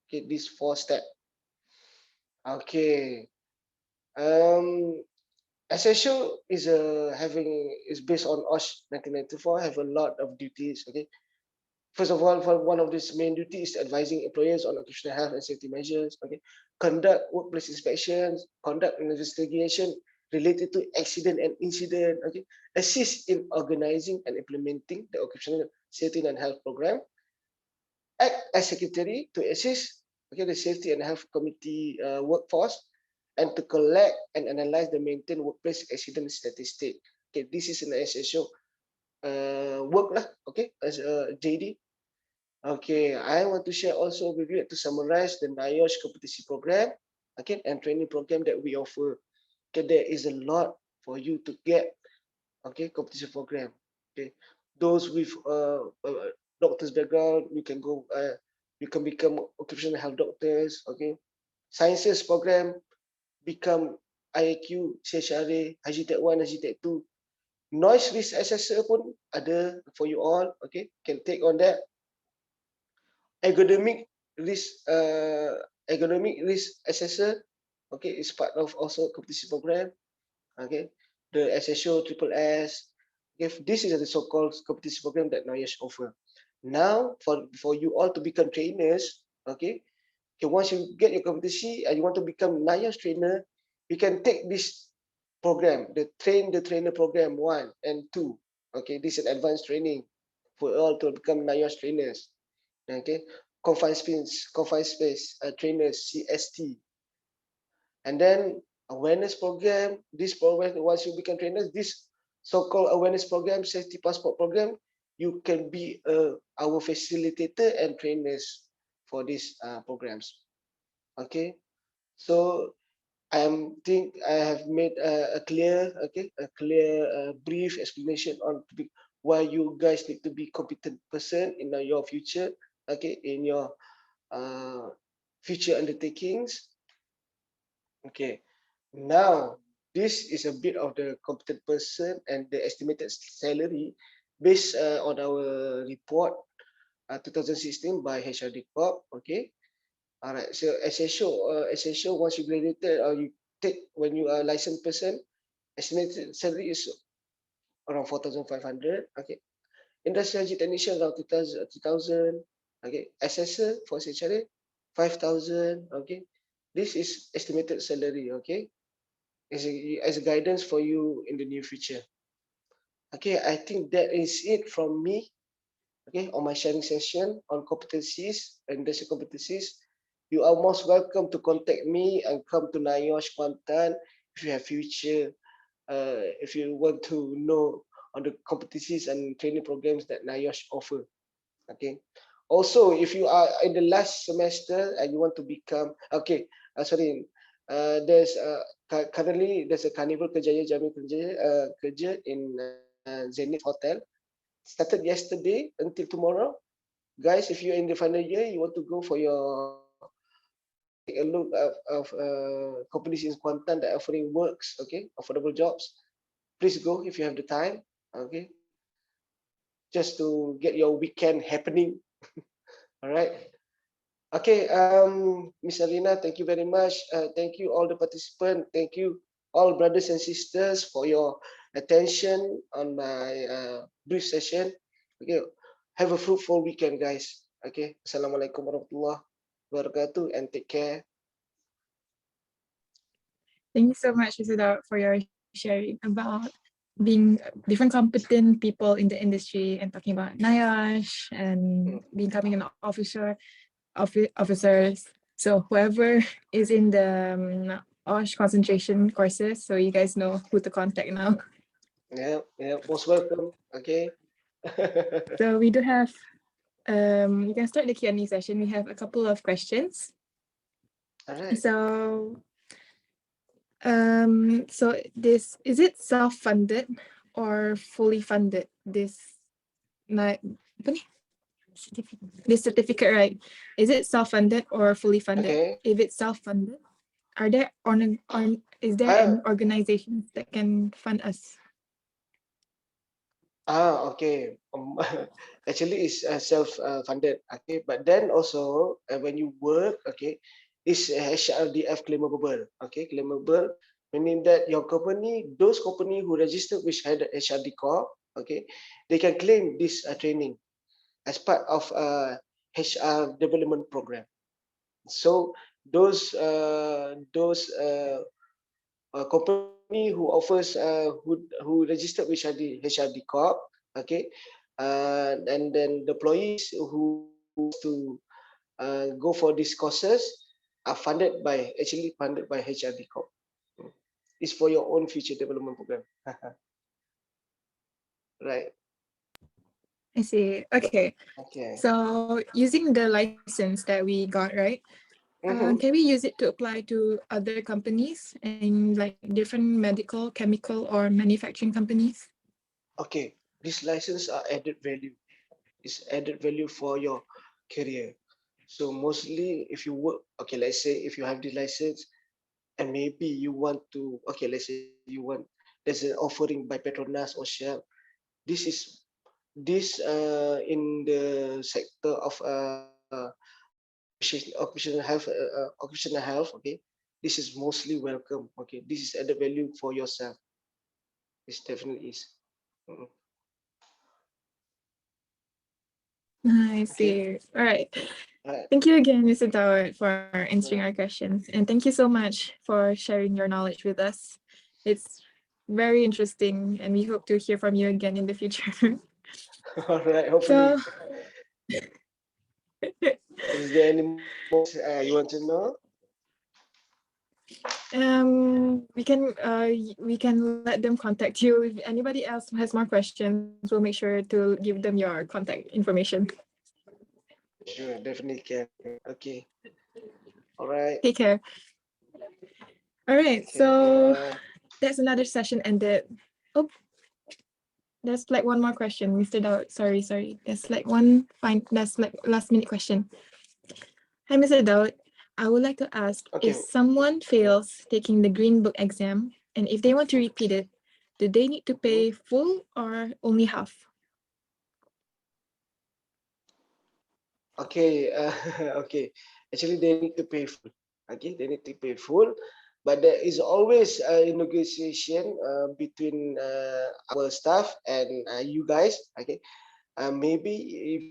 Okay, these 4 steps. Okay. Essential is is based on OSH 1994, have a lot of duties. Okay, first of all, for one of these main duties is advising employers on occupational health and safety measures. Okay, conduct workplace inspections, conduct investigation related to accident and incident, okay, assist in organizing and implementing the occupational safety and health program, act as secretary to assist, okay, the safety and health committee workforce, and to collect and analyze the maintain workplace accident statistic. Okay, this is an SSO work lah, okay, as a JD. Okay, I want to share also with you to summarize the NIOSH competency program, okay, and training program that we offer. Okay, there is a lot for you to get, okay, competency program. Okay, those with doctor's background, you can go, you can become occupational health doctors, okay. Sciences program, become IIQ, CHRA, Haji Tech 1, Haji Tech 2. Noise risk assessor pun ada for you all, okay, can take on that. Academic risk assessor, okay, is part of also competency program, okay. The SSO, Triple S, okay, this is the so-called competency program that NIOSH offer. Now, for you all to become trainers, okay, okay, once you get your competency and you want to become NIOSH trainer, you can take this program, the Train the Trainer program 1 and 2. Okay, this is an advanced training for all to become NIOSH trainers. Okay, confined space trainers, CST. And then awareness program, this program, once you become trainers, this so-called awareness program, safety passport program, you can be our facilitator and trainers for these programs. Okay, so I think I have made a clear, okay, a clear brief explanation on why you guys need to be competent person in your future, okay, in your future undertakings. Okay, now this is a bit of the competent person and the estimated salary based on our report 2016 by HRD Corp. Okay, all right. So essential once you graduated or you take when you are a licensed person, estimated salary is around 4,500. Okay, industrial technician around 2,000. Okay, assessor for CHRA 5,000. Okay, this is estimated salary. Okay, as a guidance for you in the near future. Okay, I think that is it from me. Okay, on my sharing session on competencies and industrial competencies. You are most welcome to contact me and come to NIOSH Kuantan if you have future, if you want to know on the competencies and training programs that NIOSH offer. Okay. Also, if you are in the last semester and you want to become, okay, there's currently there's a Carnival Kerjaya Jamin Kerja in Zenith Hotel. Started yesterday until tomorrow. Guys, if you're in the final year, you want to go for your take a look of companies in Kuantan that are offering works, okay, affordable jobs. Please go if you have the time, okay, just to get your weekend happening. All right. Okay, Miss Alina, thank you very much. Thank you all the participants. Thank you all brothers and sisters for your attention on my brief session. Okay, have a fruitful weekend, guys. Okay, Assalamualaikum warahmatullahi wabarakatuh and take care.
Thank you so much, Isida, for your sharing about being different competent people in the industry and talking about NIOSH and becoming an officers. So whoever is in the OSH concentration courses, so you guys know who to contact now.
Yeah, most welcome. Okay.
So we do have, you can start the Q&A session. We have a couple of questions.
All right.
So this, is it self-funded or fully funded? This certificate, right? Is it self-funded or fully funded?
Okay.
If it's self-funded, are there is there any organizations that can fund us?
Okay. Actually, it's self-funded. Okay, but then also when you work, okay, it's HRDF claimable. Okay, claimable, meaning that your company, those company who registered with HRD Corp, okay, they can claim this training as part of HR development program. So those company who offers who registered with HRD Corp, okay, and then the employees who to go for these courses are funded by HRD Corp. It's for your own future development program. Right.
I see. Okay.
Okay.
So using the license that we got, right? Can we use it to apply to other companies and like different medical, chemical, or manufacturing companies?
Okay. This license are added value. It's added value for your career. So mostly if you work, okay, let's say if you have the license and maybe you want to, okay, let's say you want, there's an offering by Petronas or Shell. This is in the sector of occupational health, okay, this is mostly welcome. Okay, this is added value for yourself. This definitely is.
I see. All right. Thank you again, Mr. Dawud, for answering our questions. And thank you so much for sharing your knowledge with us. It's very interesting, and we hope to hear from you again in the future.
All right, hopefully. Is there any more you want to know?
We can let them contact you. If anybody else has more questions, we'll make sure to give them your contact information.
Sure, definitely can. Okay. All right.
Take care. All right,
Okay,
so that's another session ended. Oh, there's like one more question, Mr. Dawud. Sorry. There's like that's like last minute question. Hi, Mr. Dawud. I would like to ask, if someone fails taking the Green Book exam, and if they want to repeat it, do they need to pay full or only half?
Okay, okay. Actually, they need to pay full. Okay, they need to pay full, but there is always a negotiation between our staff and you guys. Okay, maybe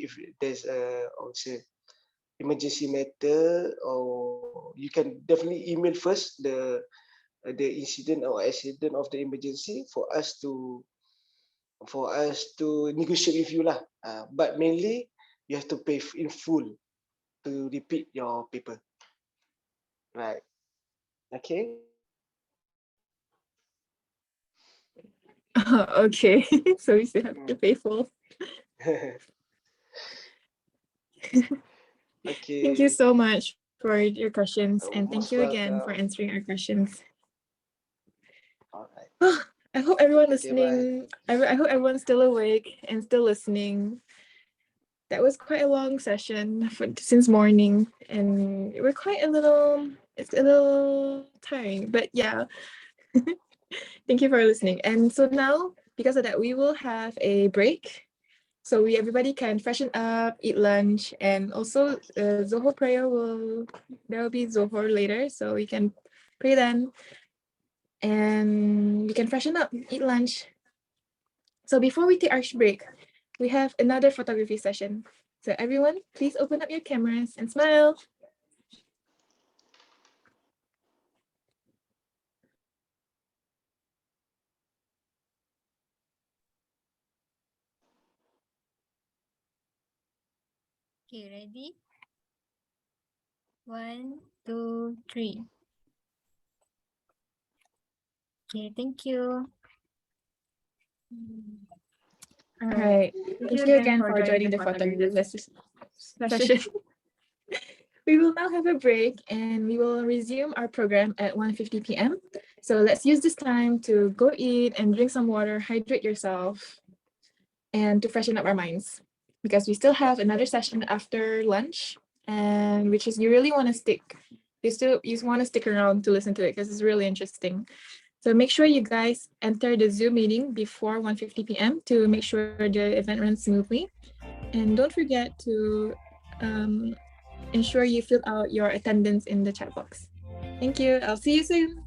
if there's I would say emergency matter, or you can definitely email first the incident or accident of the emergency for us to negotiate with you lah. But mainly you have to pay in full to repeat your paper. Right. Okay.
Okay, so we still have to pay full.
Okay.
Thank you so much for your questions, and thank
Most
you again for
welcome.
answering our questions.
All right.
I hope everyone
Okay,
listening, I hope everyone's still awake and still listening. That was quite a long session since morning, and we're it's a little tiring, but yeah. Thank you for listening. And so now, because of that, we will have a break. So everybody can freshen up, eat lunch, and also Zohor prayer there will be Zohor later, so we can pray then. And we can freshen up, eat lunch. So before we take our break, we have another photography session. So everyone, please open up your cameras and smile.
Okay, ready? 1, 2, 3. Okay, thank you.
All right. Thank you again for joining the photography session. We will now have a break and we will resume our program at 1:50 p.m. So let's use this time to go eat and drink some water, hydrate yourself, and to freshen up our minds, because we still have another session after lunch, and which is you want to stick around to listen to it because it's really interesting. So make sure you guys enter the Zoom meeting before 1:50 p.m. to make sure the event runs smoothly. And don't forget to ensure you fill out your attendance in the chat box. Thank you. I'll see you soon.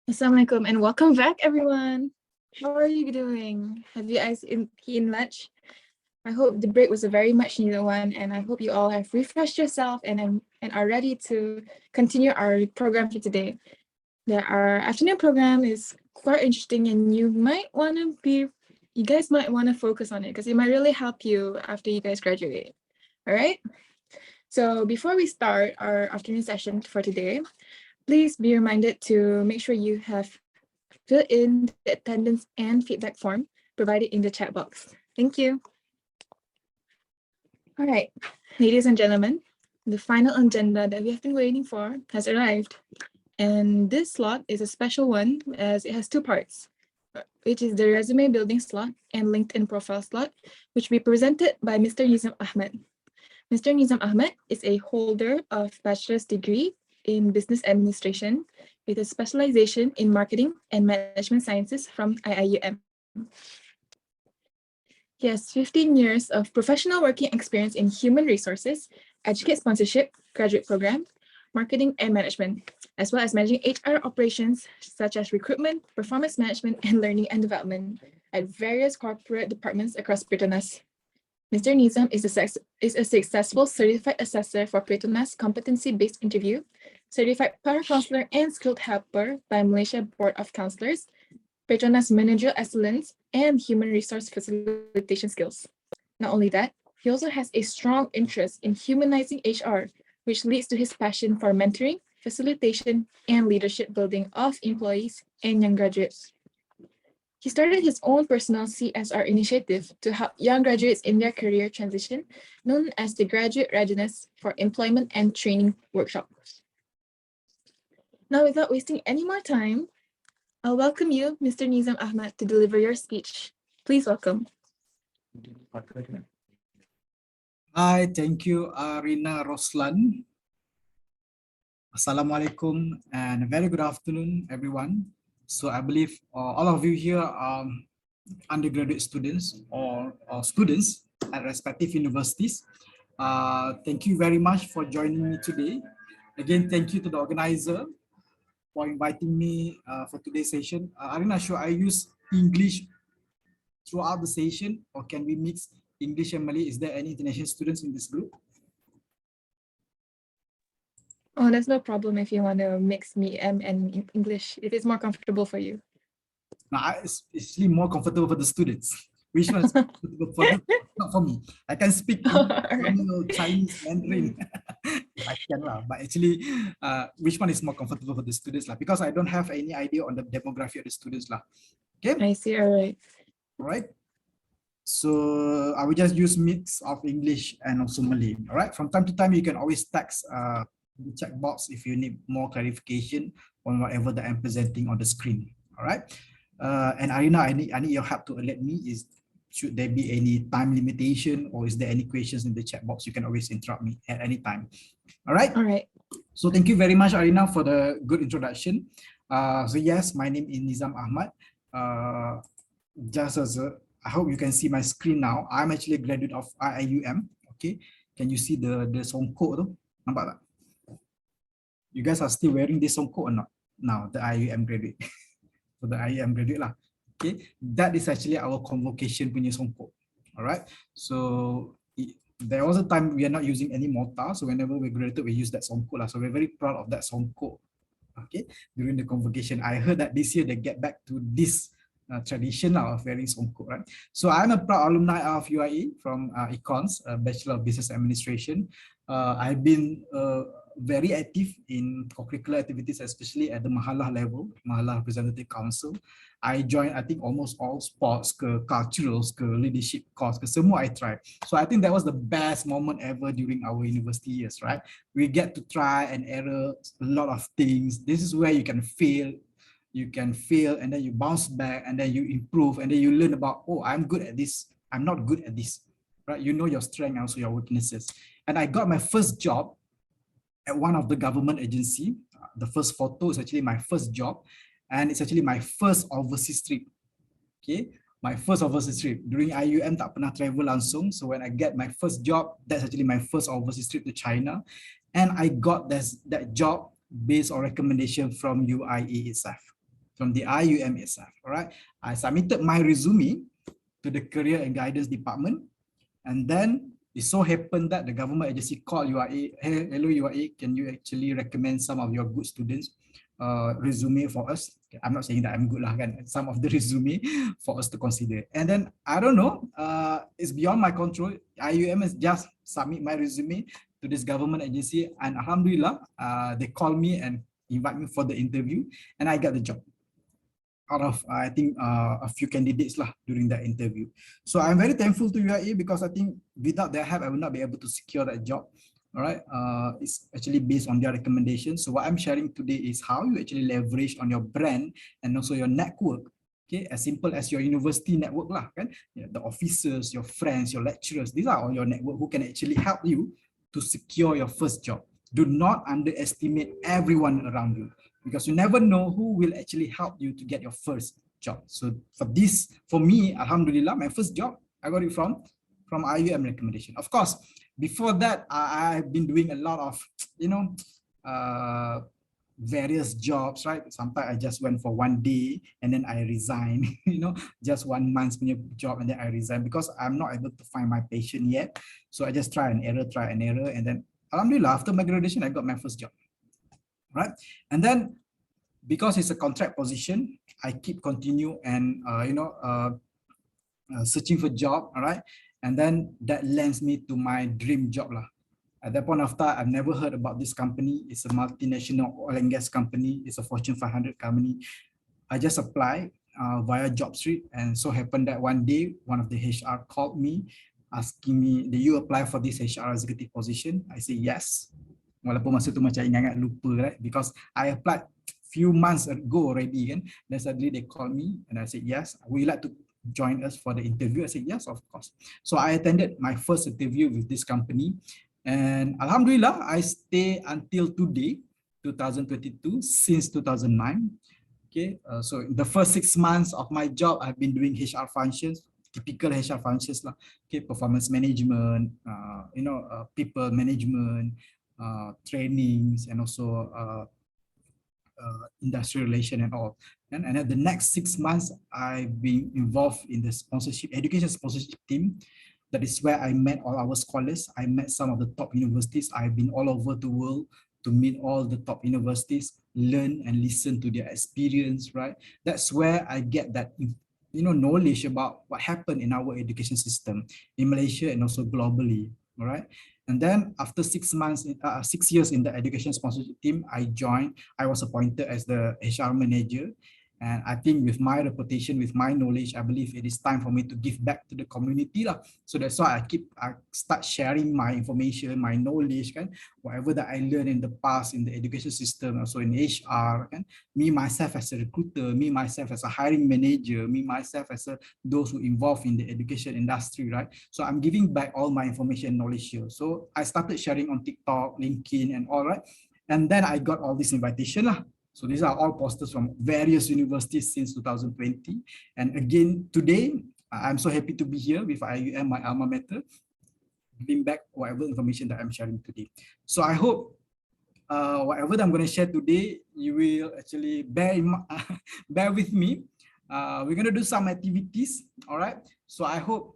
Assalamualaikum and welcome back, everyone. How are you doing? Have you guys eaten lunch? I hope the break was a very much needed one, and I hope you all have refreshed yourself and are ready to continue our program for today. Our afternoon program is quite interesting, and you guys might want to focus on it because it might really help you after you guys graduate. All right. So before we start our afternoon session for today, please be reminded to make sure you have filled in the attendance and feedback form provided in the chat box. Thank you. All right, ladies and gentlemen, the final agenda that we have been waiting for has arrived. And this slot is a special one as it has two parts, which is the resume building slot and LinkedIn profile slot, which will be presented by Mr. Nizam Ahmed. Mr. Nizam Ahmed is a holder of bachelor's degree in business administration with a specialization in marketing and management sciences from IIUM. He has 15 years of professional working experience in human resources, educate sponsorship, graduate program, marketing and management, as well as managing HR operations such as recruitment, performance management, and learning and development at various corporate departments across Petronas. Mr. Nizam is a successful certified assessor for Petronas competency-based interview, certified para counselor and skilled helper by Malaysia Board of Counselors, Petronas managerial excellence, and human resource facilitation skills. Not only that, he also has a strong interest in humanizing HR, which leads to his passion for mentoring, facilitation, and leadership building of employees and young graduates. He started his own personal CSR initiative to help young graduates in their career transition, known as the Graduate Readiness for Employment and Training Workshop. Now, without wasting any more time, I'll welcome you, Mr. Nizam Ahmed, to deliver your speech. Please welcome.
Hi, thank you, Rina Roslan. Assalamualaikum and a very good afternoon, everyone. So I believe all of you here are undergraduate students or students at respective universities. Thank you very much for joining me today. Again, thank you to the organizer for inviting me for today's session. Arina, should I use English throughout the session or can we mix English and Malay? Is there any international students in this group?
Oh, there's no problem if you want to mix me and English, if it's more comfortable for you.
No, it's actually more comfortable for the students. Which one is comfortable for you? Not for me. I can speak Chinese, Mandarin. I can, but actually, which one is more comfortable for the students? Because I don't have any idea on the demography of the students. Okay?
I see, all right.
All right. So I will just use mix of English and also Malay. All right. From time to time, you can always text the chat box if you need more clarification on whatever that I'm presenting on the screen. All right. And Arina, I need your help to alert me. Should there be any time limitation or is there any questions in the chat box? You can always interrupt me at any time. All right.
All right.
So thank you very much, Arina, for the good introduction. So yes, my name is Nizam Ahmed. I hope you can see my screen now. I'm actually a graduate of IIUM. Okay. Can you see the songkok tu? Nampak tak? You guys are still wearing this songkok or not? Now, the IIUM graduate. So the IIUM graduate lah. Okay. That is actually our convocation punya songkok. All right. So there was a time we are not using any mortar. So whenever we graduated, we use that songkok lah. So we're very proud of that songkok. Okay. During the convocation, I heard that this year they get back to this tradition of wearing songkok, right? So I'm a proud alumni of UIA from Econs, Bachelor of Business Administration. I've been very active in co-curricular activities, especially at the Mahalah level, Mahalah Representative Council. I joined, I think, almost all sports, culturals, leadership course, semua I tried. So I think that was the best moment ever during our university years, right? We get to try and error a lot of things. This is where you can fail, and then you bounce back, and then you improve, and then you learn about, oh, I'm good at this, I'm not good at this, right? You know your strength and also your weaknesses. And I got my first job at one of the government agency. The first photo is actually my first job, and it's actually my first overseas trip. Okay, my first overseas trip. During IIUM tak pernah travel langsung, so when I get my first job, that's actually my first overseas trip to China, and I got that job based on recommendation from UIA itself. from the IIUM itself. All right, I submitted my resume to the Career and Guidance Department, and then it so happened that the government agency called UIA. Hey, hello UIA, can you actually recommend some of your good students resume for us? I'm not saying that I'm good lah kan, some of the resume for us to consider. And then I don't know, it's beyond my control. IIUM has just submit my resume to this government agency, and alhamdulillah, they called me and invite me for the interview, and I got the job out of I think a few candidates lah during that interview. So I'm very thankful to UIA, because I think without their help I would not be able to secure that job. All right, it's actually based on their recommendations. So what I'm sharing today is how you actually leverage on your brand and also your network. Okay, as simple as your university network lah, kan? Yeah, the officers, your friends, your lecturers, these are all your network who can actually help you to secure your first job. Do not underestimate everyone around you, because you never know who will actually help you to get your first job. So for me, alhamdulillah, my first job, I got it from IIUM recommendation. Of course, before that, I've been doing a lot of, various jobs, right? Sometimes I just went for one day and then I resign, just 1 month's job and then I resign because I'm not able to find my passion yet. So I just try and error, and then alhamdulillah, after my graduation, I got my first job. Right, and then because it's a contract position, I keep continue and searching for job. All right, and then that lands me to my dream job lah. At that point of time, I've never heard about this company. It's a multinational oil and gas company. It's a Fortune 500 company. I just applied via JobStreet, and so happened that one day one of the HR called me asking me, "Did you apply for this HR executive position?" I say yes. Walaupun masa tu macam ingat lupa, right? Because I applied few months ago already, kan? Then suddenly they called me and I said yes. Would you like to join us for the interview? I said yes, of course. So I attended my first interview with this company, and alhamdulillah, I stay until today, 2022, since 2009. Okay, so the first 6 months of my job, I've been doing HR functions, typical HR functions lah. Okay, performance management, people management, trainings, and also industrial relation and all. And at the next 6 months, I've been involved in the education sponsorship team. That is where I met all our scholars. I met some of the top universities. I've been all over the world to meet all the top universities, learn and listen to their experience, right? That's where I get that knowledge about what happened in our education system in Malaysia and also globally, all right? And then after 6 months, 6 years in the education sponsorship team, I was appointed as the HR manager. And I think with my reputation, with my knowledge, I believe it is time for me to give back to the community lah. So that's why I start sharing my information, my knowledge, kan, whatever that I learned in the past in the education system, also in HR, kan, me myself as a recruiter, me myself as a hiring manager, me myself as those who involved in the education industry, right? So I'm giving back all my information and knowledge here. So I started sharing on TikTok, LinkedIn, and all, right? And then I got all this invitation lah. So these are all posters from various universities since 2020. And again, today, I'm so happy to be here with IIUM, my alma mater, giving back whatever information that I'm sharing today. So I hope whatever that I'm going to share today, you will actually bear with me. We're going to do some activities, all right? So I hope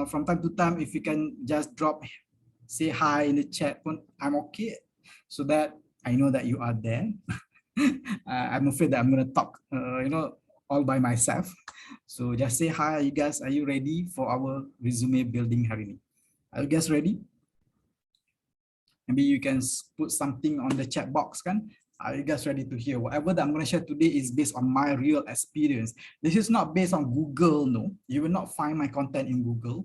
from time to time, if you can just say hi in the chat, I'm okay, so that I know that you are there. I'm afraid that I'm going to talk, all by myself. So just say hi, you guys. Are you ready for our resume building hari ini? Are you guys ready? Maybe you can put something on the chat box, kan? Are you guys ready to hear? Whatever that I'm going to share today is based on my real experience. This is not based on Google, no. You will not find my content in Google.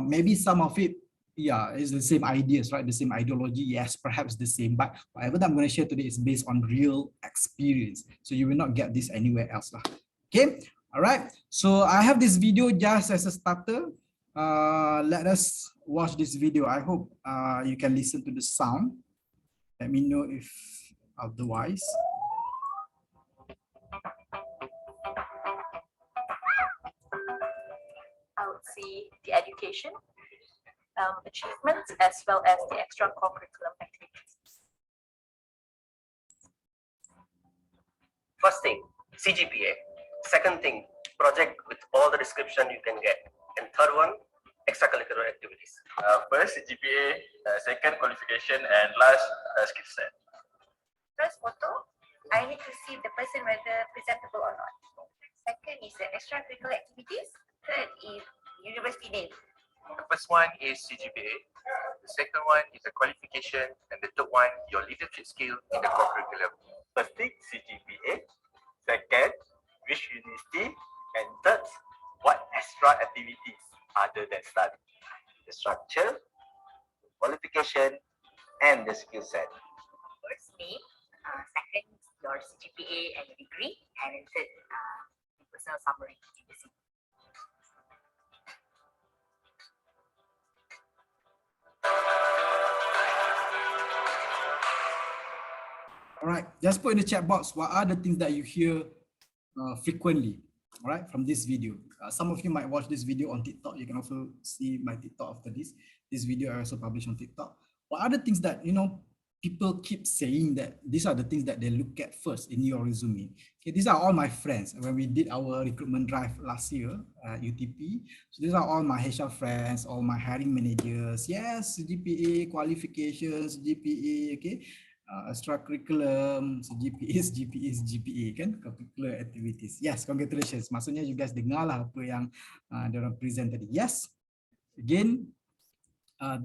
Maybe some of it, yeah, it's the same ideas, right? The same ideology, yes, perhaps the same, but whatever that I'm going to share today is based on real experience. So you will not get this anywhere else. Okay, all right. So I have this video just as a starter. Let us watch this video. I hope you can listen to the sound. Let me know if otherwise.
I would see the education achievements as well as the extracurricular activities.
First thing, CGPA. Second thing, project with all the description you can get. And third one, extracurricular activities.
First, CGPA, second, qualification, and last, skill set.
First photo, I need to see the person whether presentable or not. Second is the extracurricular activities. Third is university name.
The first one is CGPA. The second one is a qualification, and the third one, your leadership skill in the core curriculum. First thing, CGPA. Second, which university, and third, what extra activities other than study. The structure, the qualification, and the skill set.
First name, second your CGPA and your degree, and then third the personal summary.
All right, just put in the chat box what are the things that you hear frequently, all right, from this video. Some of you might watch this video on TikTok. You can also see my TikTok after this. This video I also publish on TikTok. What are the things that, you know, people keep saying that these are the things that they look at first in your resume? Okay, these are all my friends. When we did our recruitment drive last year at UTP, so these are all my HR friends, all my hiring managers. Yes, GPA, qualifications, GPA, okay. Extracurriculum, so GPA kan, curricular activities. Yes, congratulations. Maksudnya you guys dengar lah apa yang diorang present tadi. Yes, again,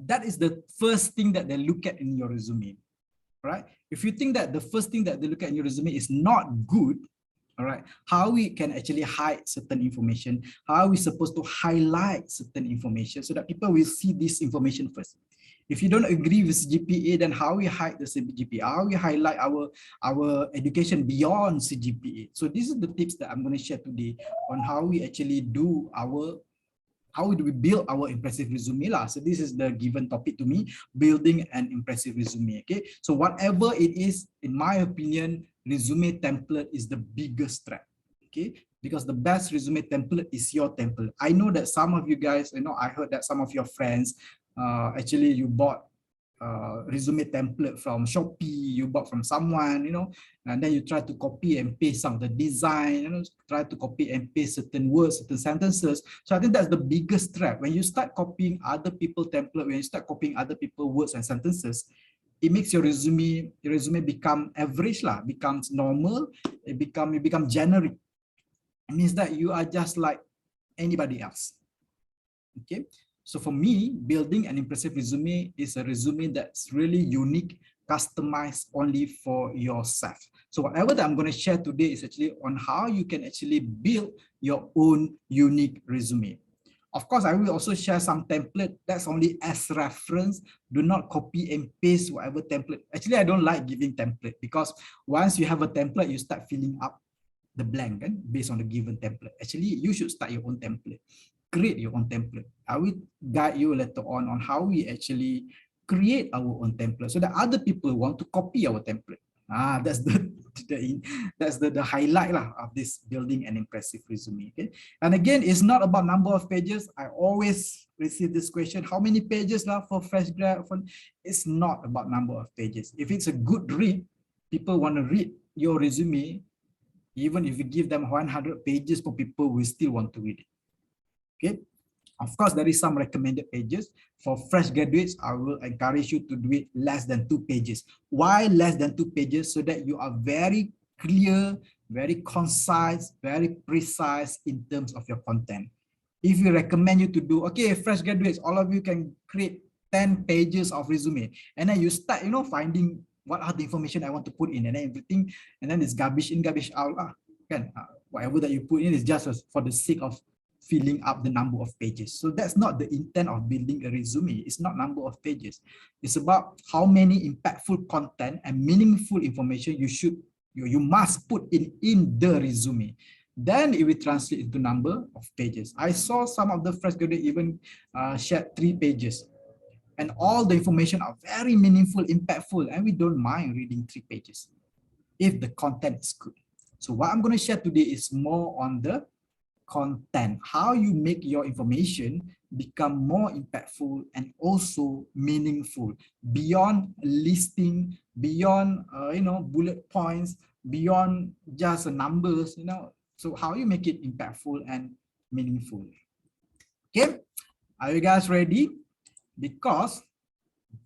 that is the first thing that they look at in your resume. Right? If you think that the first thing that they look at in your resume is not good, all right, how we can actually hide certain information, how are we supposed to highlight certain information so that people will see this information first. If you don't agree with GPA, then how we hide the GPA, how we highlight our education beyond CGPA. So these are the tips that I'm going to share today on how we actually do how do we build our impressive resume lah. So this is the given topic to me, building an impressive resume. Okay, so whatever it is, in my opinion, resume template is the biggest threat. Okay, because the best resume template is your template. I know that some of you guys, you know, I heard that some of your friends actually you bought resume template from Shopee, you bought from someone, you know, and then you try to copy and paste some of the design, you know, try to copy and paste certain words, certain sentences. So I think that's the biggest trap. When you start copying other people's template, when you start copying other people's words and sentences, it makes your resume become average lah, becomes normal, it become generic. It means that you are just like anybody else. Okay. So for me, building an impressive resume is a resume that's really unique, customized only for yourself. So whatever that I'm going to share today is actually on how you can actually build your own unique resume. Of course, I will also share some template that's only as reference. Do not copy and paste whatever template. Actually, I don't like giving template because once you have a template, you start filling up the blank based on the given template. Actually, you should start your own template. Create your own template. I will guide you later on how we actually create our own template so that other people want to copy our template. That's the highlight lah of this building an impressive resume. Okay, and again, it's not about number of pages. I always receive this question: how many pages lah for fresh grad? It's not about number of pages. If it's a good read, people want to read your resume. Even if you give them 100 pages, for people will still want to read it. Okay, of course, there is some recommended pages. For fresh graduates, I will encourage you to do it less than 2 pages. Why less than 2 pages? So that you are very clear, very concise, very precise in terms of your content. If we recommend you to do, okay, fresh graduates, all of you can create 10 pages of resume. And then you start, you know, finding what are the information I want to put in and then everything. And then it's garbage in, garbage out. Whatever that you put in is just for the sake of filling up the number of pages. So that's not the intent of building a resume. It's not number of pages. It's about how many impactful content and meaningful information you must put in the resume. Then it will translate into number of pages. I saw some of the fresh graduates even shared 3 pages. And all the information are very meaningful, impactful, and we don't mind reading 3 pages if the content is good. So what I'm going to share today is more on the content, how you make your information become more impactful and also meaningful beyond listing, beyond bullet points, beyond just the numbers, you know. So how you make it impactful and meaningful. Okay, are you guys ready? Because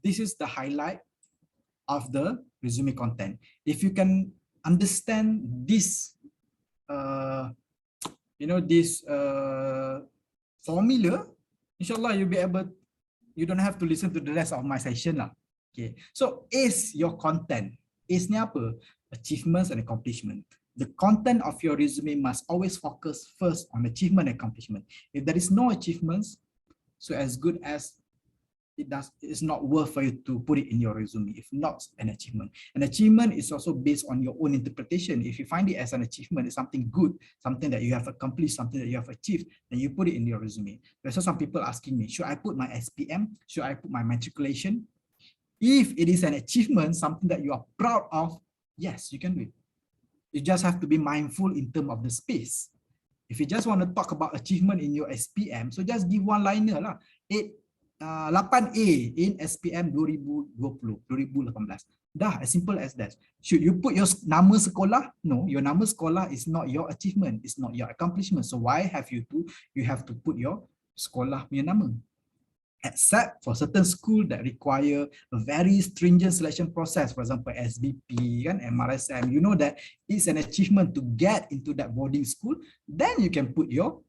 this is the highlight of the resume content. If you can understand this, you know, this formula, inshallah you'll be able, you don't have to listen to the rest of my session lah. Okay, so ACE your content. ACE ni apa? Achievements and accomplishment. The content of your resume must always focus first on achievement and accomplishment. If there is no achievements, so as good as it's not worth for you to put it in your resume if not an achievement. An achievement is also based on your own interpretation. If you find it as an achievement, it's something good, something that you have accomplished, something that you have achieved, then you put it in your resume. There's also some people asking me, should I put my SPM? Should I put my matriculation? If it is an achievement, something that you are proud of, yes, you can do it. You just have to be mindful in terms of the space. If you just want to talk about achievement in your SPM, so just give one liner lah. 8A in SPM 2018. Dah, as simple as that. Should you put your nama sekolah? No, your nama sekolah is not your achievement, it's not your accomplishment. So why have you have to put your sekolah punya nama? Except for certain school that require a very stringent selection process, for example, SBP, kan, MRSM, you know that it's an achievement to get into that boarding school, then you can put your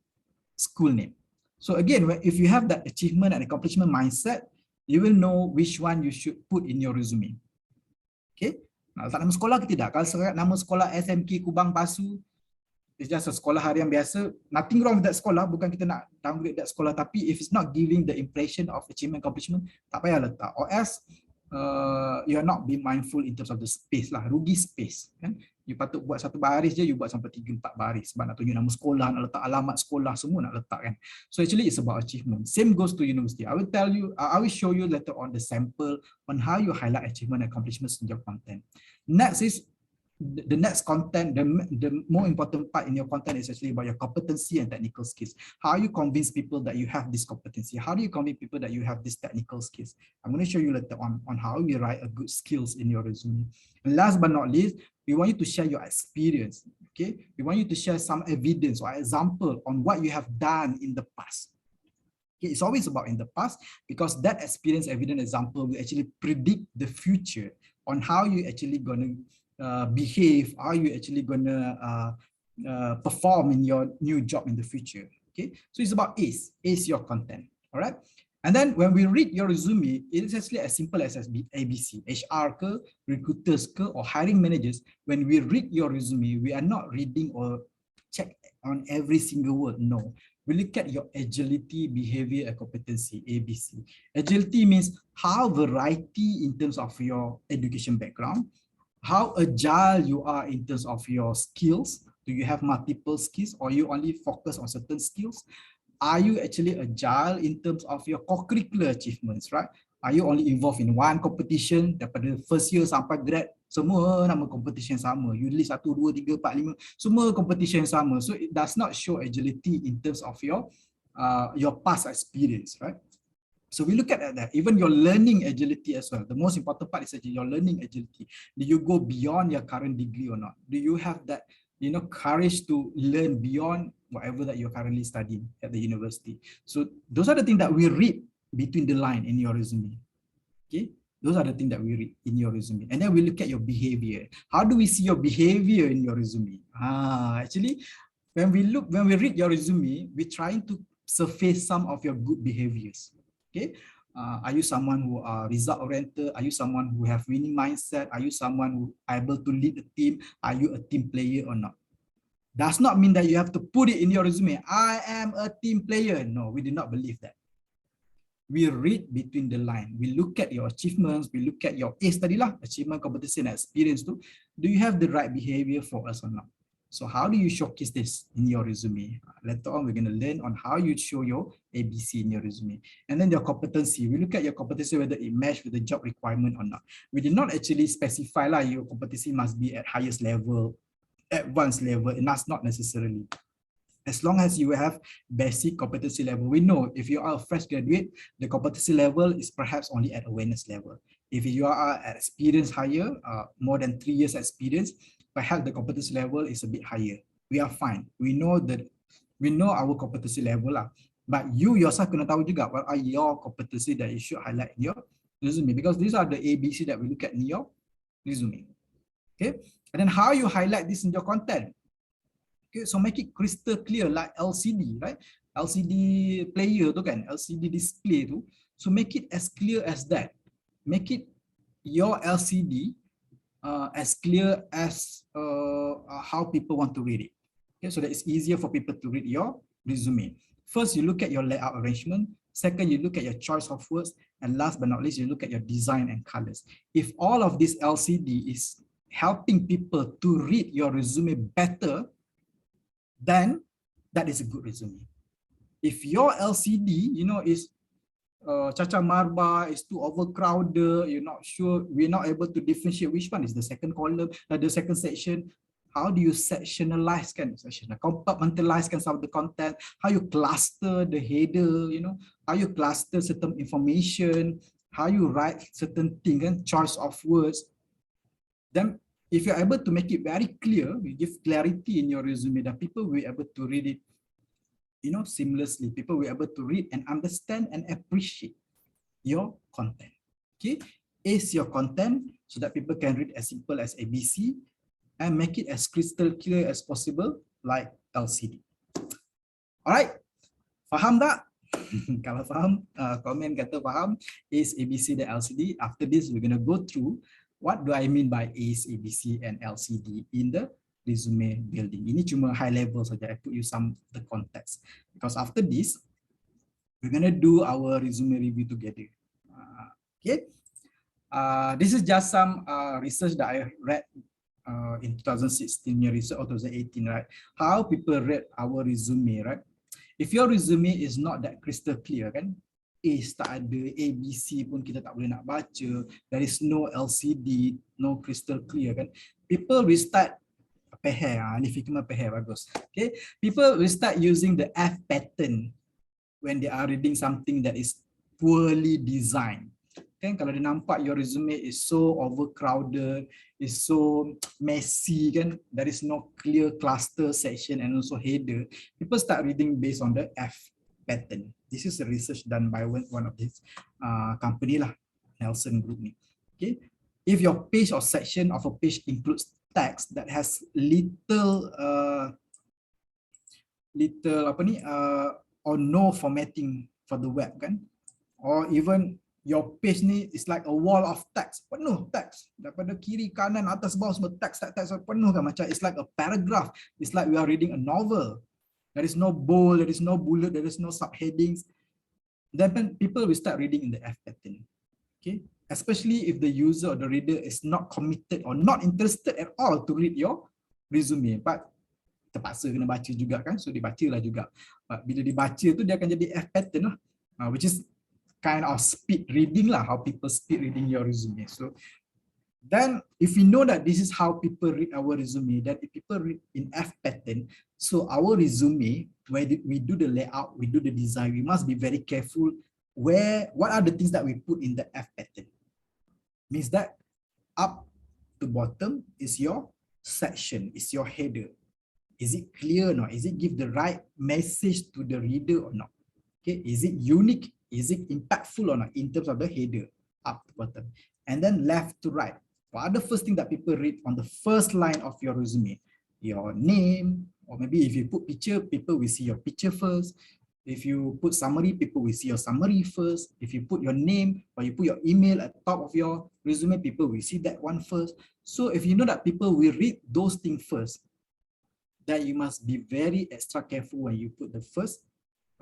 school name. So again, if you have that achievement and accomplishment mindset, you will know which one you should put in your resume. Okay, nak letak nama sekolah ke tidak? Kalau nama sekolah SMK Kubang Pasu, it's just a sekolah harian biasa, nothing wrong with that sekolah, bukan kita nak downgrade that sekolah, tapi if it's not giving the impression of achievement accomplishment, tak payah letak. Or else you are not being mindful in terms of the space lah, rugi space kan. You patut buat satu baris je, you buat sampai 3-4 baris sebab nak tunjuk nama sekolah, nak letak alamat sekolah, semua nak letak kan. So actually it's about achievement. Same goes to university. I will tell you, I will show you later on the sample on how you highlight achievement and accomplishments in your content. Next is the next content, the more important part in your content is actually about your competency and technical skills. How you convince people that you have this competency? How do you convince people that you have this technical skills? I'm going to show you later on how you write a good skills in your resume. And last but not least, we want you to share your experience. Okay, we want you to share some evidence or example on what you have done in the past. Okay, it's always about in the past because that experience, evidence, example will actually predict the future on how you actually gonna behave, how you actually gonna perform in your new job in the future. Okay, so it's about ACE your content. All right, and then when we read your resume, it is actually as simple as ABC, HR ke, recruiters ke, or hiring managers. When we read your resume, we are not reading or check on every single word. No, we look at your agility, behavior, and competency, ABC. Agility means how variety in terms of your education background, how agile you are in terms of your skills. Do you have multiple skills or you only focus on certain skills? Are you actually agile in terms of your co-curricular achievements, right? Are you only involved in one competition daripada first year sampai grad, semua nama competition sama. You list 1, 2, 3, 4, 5, semua competition sama. So it does not show agility in terms of your past experience, right? So we look at that, even your learning agility as well. The most important part is actually your learning agility. Do you go beyond your current degree or not? Do you have that, you know, courage to learn beyond whatever that you're currently studying at the university? So those are the things that we read between the line in your resume. Okay, those are the things that we read in your resume. And then we look at your behavior. How do we see your behavior in your resume? Actually, when we read your resume, we're trying to surface some of your good behaviors. Okay, are you someone who are result oriented? Are you someone who have winning mindset? Are you someone who are able to lead a team? Are you a team player or not? Does not mean that you have to put it in your resume. I am a team player. No, we do not believe that. We read between the line. We look at your achievements. We look at your ACE tadi lah, achievement, competency, and experience too. Do you have the right behavior for us or not? So how do you showcase this in your resume? Later on, we're going to learn on how you show your ABC in your resume. And then your competency. We look at your competency, whether it matches with the job requirement or not. We did not actually specify lah, your competency must be at highest level, advanced level, and that's not necessarily. As long as you have basic competency level, we know if you are a fresh graduate, the competency level is perhaps only at awareness level. If you are at experience higher, more than 3 years experience, perhaps the competency level is a bit higher. We are fine. We know our competency level lah. But you yourself kena tahu juga what are your competency that you should highlight in your resume, because these are the ABC that we look at in your resume. Okay, and then how you highlight this in your content. Okay, so make it crystal clear like LCD, right? LCD player tu kan, LCD display tu. So make it as clear as that. Make it your LCD as clear as how people want to read it. Okay, so that it's easier for people to read your resume. First, you look at your layout arrangement. Second, you look at your choice of words. And last but not least, you look at your design and colors. If all of this LCD is helping people to read your resume better, then that is a good resume. If your LCD, is cacar marba, is too overcrowded, you're not sure, we're not able to differentiate which one is the second column, the second section. How do you sectionalize, compartmentalize some of the content? How you cluster the header, how you cluster certain information, how you write certain things, and choice of words. Then if you're able to make it very clear, you give clarity in your resume, that people will be able to read it, seamlessly. People will be able to read and understand and appreciate your content. Okay, ace your content so that people can read as simple as ABC, and make it as crystal clear as possible, like LCD. All right, faham tak? Kalau faham, komen kata faham, ACE, ABC, dan LCD. After this, we're gonna go through what do I mean by ACE, ABC, and LCD in the resume building. Ini cuma high level saja. I put you some of the context, because after this, we're gonna do our resume review together. Okay, this is just some research that I read in 2016 research or 2018, right? How people read our resume, right? If your resume is not that crystal clear, kan? Ace tak ada, ABC pun kita tak boleh nak baca, there is no LCD, no crystal clear, kan? People will start ni fikir bagus. Okay, people will start using the F pattern when they are reading something that is poorly designed. Kan, kalau dia nampak your resume is so overcrowded, is so messy, kan, there is no clear cluster section and also header, people start reading based on the F pattern. This is a research done by one of this company lah, Nelson Group ni. Okay, if your page or section of a page includes text that has little or no formatting for the web, kan, or even your page ni is like a wall of text, penuh teks, daripada kiri kanan atas bawah semua teks penuh kan, macam it's like a paragraph, it's like we are reading a novel. There is no bold, there is no bullet, there is no subheadings. Then people will start reading in the F pattern. Okay, especially if the user or the reader is not committed or not interested at all to read your resume, but terpaksa kena baca juga kan, so dibacalah juga. But bila dibaca tu dia akan jadi F pattern lah, which is kind of speed reading lah, how people speed reading your resume. So then if we know that this is how people read our resume, that if people read in F pattern, so our resume, where we do the layout, we do the design, we must be very careful what are the things that we put in the F pattern. Means that up to bottom is your section, is your header. Is it clear or not? Is it give the right message to the reader or not? Okay, is it unique? Is it impactful or not in terms of the header, up to bottom? And then left to right. What are the first thing that people read on the first line of your resume? Your name, or maybe if you put picture, people will see your picture first. If you put summary, people will see your summary first. If you put your name or you put your email at the top of your resume, people will see that one first. So if you know that people will read those things first, then you must be very extra careful when you put the first,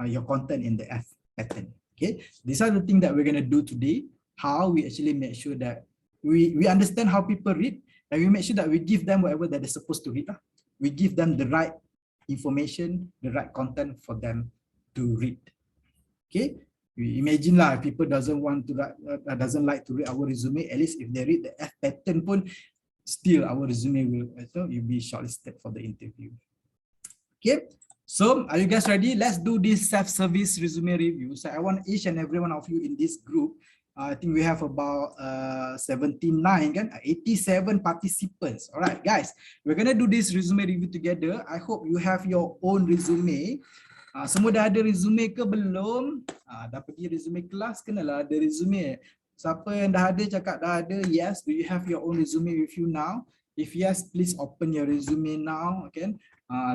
your content in the F pattern. Okay, these are the things that we're going to do today, how we actually make sure that we understand how people read, and we make sure that we give them whatever that they're supposed to read. We give them the right information, the right content for them to read. Okay, we imagine lah, people doesn't like to read our resume, at least if they read the F pattern pun, still our resume will be shortlisted for the interview. Okay, so are you guys ready? Let's do this self-service resume review. So I want each and every one of you in this group I think we have about 79 kan, 87 participants. Alright guys, we're gonna do this resume review together. I hope you have your own resume. Semua dah ada resume ke belum? Dah pergi resume kelas, kenalah ada resume. Siapa yang dah ada cakap dah ada. Yes, do you have your own resume with you now? If yes, please open your resume now. Okay,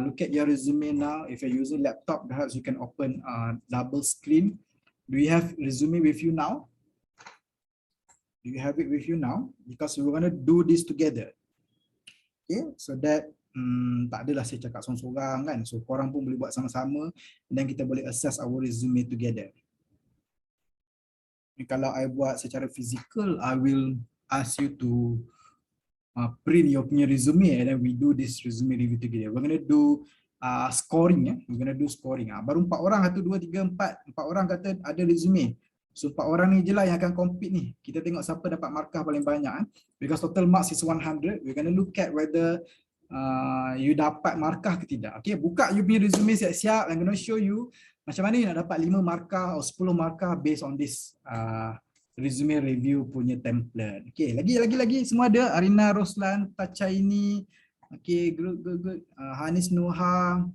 look at your resume now. If you're using laptop, perhaps you can open double screen. Do you have resume with you now? Do you have it with you now? Because we're gonna do this together. Okay, so that tak adalah saya cakap seorang-seorang kan. So korang pun boleh buat sama-sama dan kita boleh assess our resume together. Kalau I buat secara fizikal, I will ask you to print your punya resume and then we do this resume review together. We're gonna do scoring ya. We're gonna do scoring. Baru 4 orang, 1, 2, 3, 4. 4 orang kata ada resume. So 4 orang ni je lah yang akan compete ni. Kita tengok siapa dapat markah paling banyak. Because total marks is 100. We're gonna look at whether you dapat markah ke tidak. Okay, buka you punya resume siap-siap. I'm gonna show you macam mana you nak dapat 5 markah atau 10 markah based on this resume review punya template. Okay, lagi semua ada. Arina, Roslan, Tachaini. Okay, good. Hanis Noha.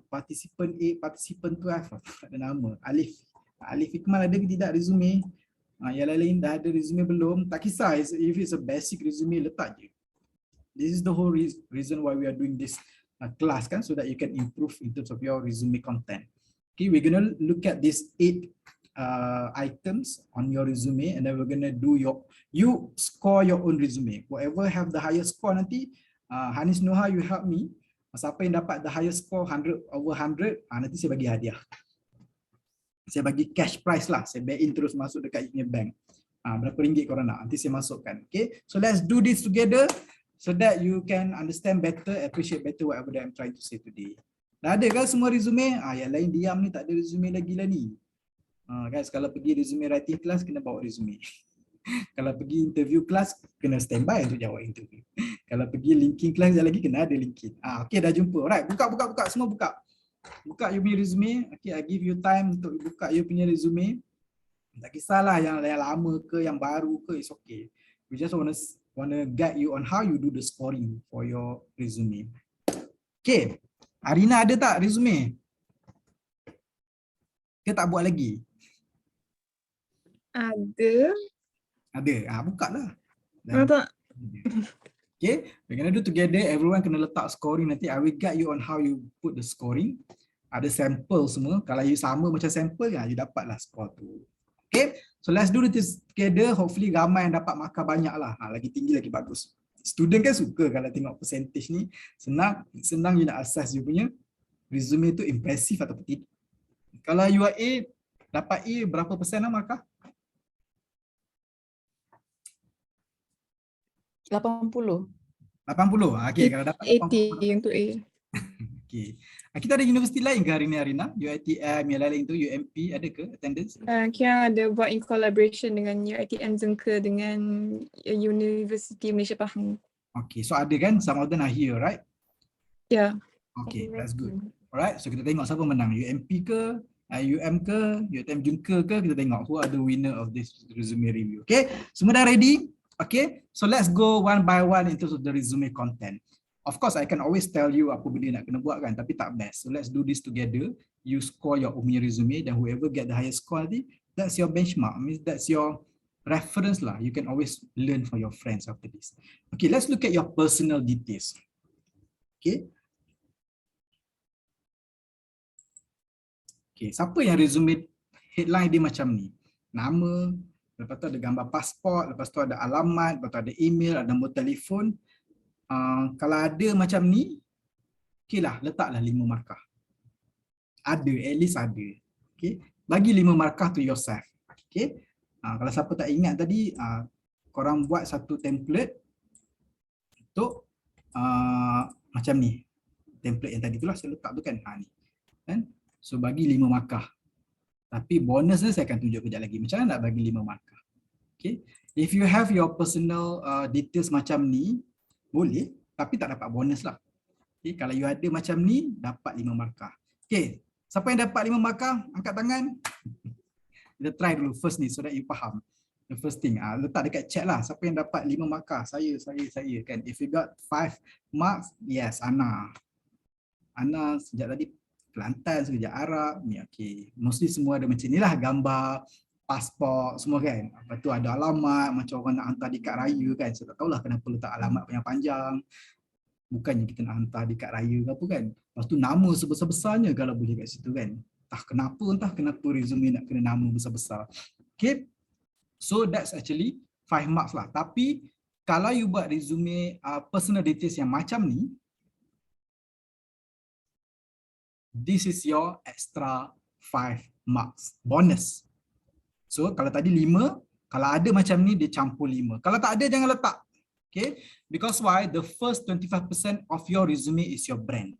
Participant 8, participant 12. Tak ada nama. Alif Hikmal ada ke tidak resume? Yang lain dah ada resume belum? Tak kisah, if it's a basic resume, letak je. This is the whole reason why we are doing this class kan, so that you can improve in terms of your resume content. Okay, we're gonna look at these 8 items on your resume and then we're gonna do you score your own resume. Whoever have the highest score nanti, Hanis Noha, you help me. Siapa yang dapat the highest score 100 over 100, nanti saya bagi hadiah. Saya bagi cash price lah, saya back in terus masuk dekat punya bank. Berapa ringgit korang nak, nanti saya masukkan. Okay, so let's do this together so that you can understand better, appreciate better whatever that I'm trying to say today. Dah ada kan semua resume? Yang lain diam ni, tak ada resume lagi lah ni. Guys, kalau pergi resume writing class, kena bawa resume. Kalau pergi interview class, kena standby untuk jawab interview. Kalau pergi linking class lagi, kena ada linking. Okay, dah jumpa. Alright, buka, semua buka. Buka you punya resume. Okay, I give you time untuk buka you punya resume. Tak kisahlah yang lama ke, yang baru ke, it's okay. We just wanna guide you on how you do the scoring for your resume. Okay, Arina ada tak resume? Dia tak buat lagi?
Ada.
Buka lah.
Tak.
Okay, we're gonna do together. Everyone kena letak scoring nanti. I will guide you on how you put the scoring. Ada sampel semua. Kalau you sama macam sampel, you dapatlah score tu. Okay, so let's do this together. Hopefully ramai yang dapat markah banyak lah. Lagi tinggi lagi bagus. Student kan suka kalau tengok percentage ni. Senang you nak assess you punya resume tu impressive atau tidak. Kalau you are A, dapat A berapa persen lah markah?
80.
80. Okay, kalau dapat
80 untuk A.
Okay. Kita ada universiti lain ke hari ni, Arina? UiTM, yang lain tu, UMP, ada ke attendance?
Kita ada buat in collaboration dengan UiTM Zengke dengan University Malaysia Pahang.
Okay, so ada kan? Some of them are here, right?
Yeah.
Okay, that's good. Alright, so kita tengok siapa menang. UMP ke, IIUM ke, UiTM Zengke ke, kita tengok who are the winner of this resume review. Okay, semua dah ready? Okay, so let's go one by one in terms of the resume content. Of course, I can always tell you apa benda nak kena buat kan, tapi tak best. So let's do this together. You score your own resume, then whoever get the highest score nanti, that's your benchmark. Means that's your reference lah. You can always learn from your friends after this. Okay, let's look at your personal details. Okay. Okay, siapa yang resume headline dia macam ni? Nama, lepas tu ada gambar pasport, lepas tu ada alamat, lepas tu ada email, ada nombor telefon. Kalau ada macam ni, okay lah, letaklah 5 markah. Ada, at least ada. Okay, bagi 5 markah to yourself. Okay, kalau siapa tak ingat tadi, korang buat satu template untuk macam ni. Template yang tadi tu lah saya letak tu kan. Ni. So bagi 5 markah. Tapi bonusnya saya akan tunjuk kejap lagi. Macam mana nak bagi 5 markah. Okay, if you have your personal details macam ni, boleh, tapi tak dapat bonus lah. Okay, kalau you ada macam ni, dapat 5 markah. Okay, siapa yang dapat 5 markah? Angkat tangan. Kita try dulu first ni so that you faham. The first thing, letak dekat chat lah. Siapa yang dapat 5 markah? Saya kan. If you got 5 marks, yes, Ana sejak tadi Kelantan, sekejap Arab ni, okay. Mostly semua ada macam ni lah, gambar, pasport, semua kan. Lepas tu ada alamat, macam orang nak hantar di kad raya kan. Saya tak tahulah kenapa letak alamat panjang-panjang. Bukannya kita nak hantar di kad raya ke apa kan. Lepas tu nama sebesar-besarnya kalau boleh kat situ kan. Entah kenapa resume nak kena nama besar-besar. Okay. So that's actually 5 marks lah. Tapi kalau you buat resume personal details yang macam ni, this is your extra 5 marks bonus. So kalau tadi 5, kalau ada macam ni dia campur 5. Kalau tak ada jangan letak. Okay? Because why? The first 25% of your resume is your brand.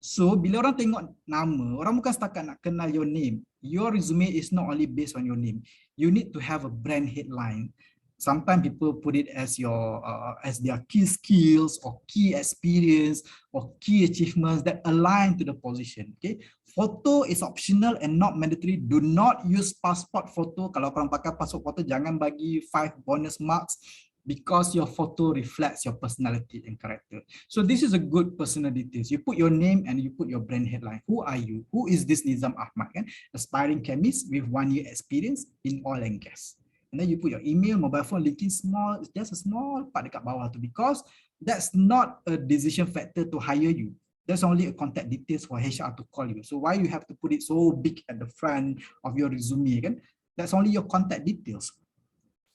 So bila orang tengok nama, orang bukan setakat nak kenal your name. Your resume is not only based on your name. You need to have a brand headline. Sometimes people put it as your as their key skills or key experience or key achievements that align to the position. Okay, photo is optional and not mandatory. Do not use passport photo. Kalau korang pakai passport photo, jangan bagi 5 bonus marks because your photo reflects your personality and character. So this is a good personal details. You put your name and you put your brand headline. Who are you? Who is this Nizam Ahmad? Kan? Aspiring chemist with 1 year experience in oil and gas. And then you put your email, mobile phone, LinkedIn, small, just a small part dekat bawah tu, because that's not a decision factor to hire you. That's only a contact details for HR to call you. So why you have to put it so big at the front of your resume kan? That's only your contact details.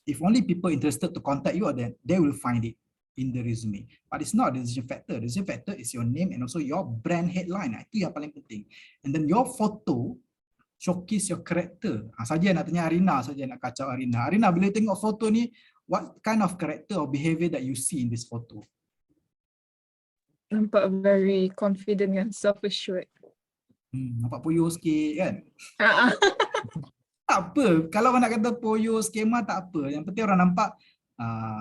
If only people interested to contact you, then they will find it in the resume. But it's not a decision factor. The decision factor is your name and also your brand headline. Itu yang paling penting. And then your photo showcase your character. Saja nak tanya Arina, saja nak kacau Arina. Arina, bila tengok foto ni, what kind of character or behavior that you see in this photo?
Nampak very confident and self-assured.
Nampak poyo sikit kan? Tak apa, kalau orang nak kata poyo, skema tak apa. Yang penting orang nampak,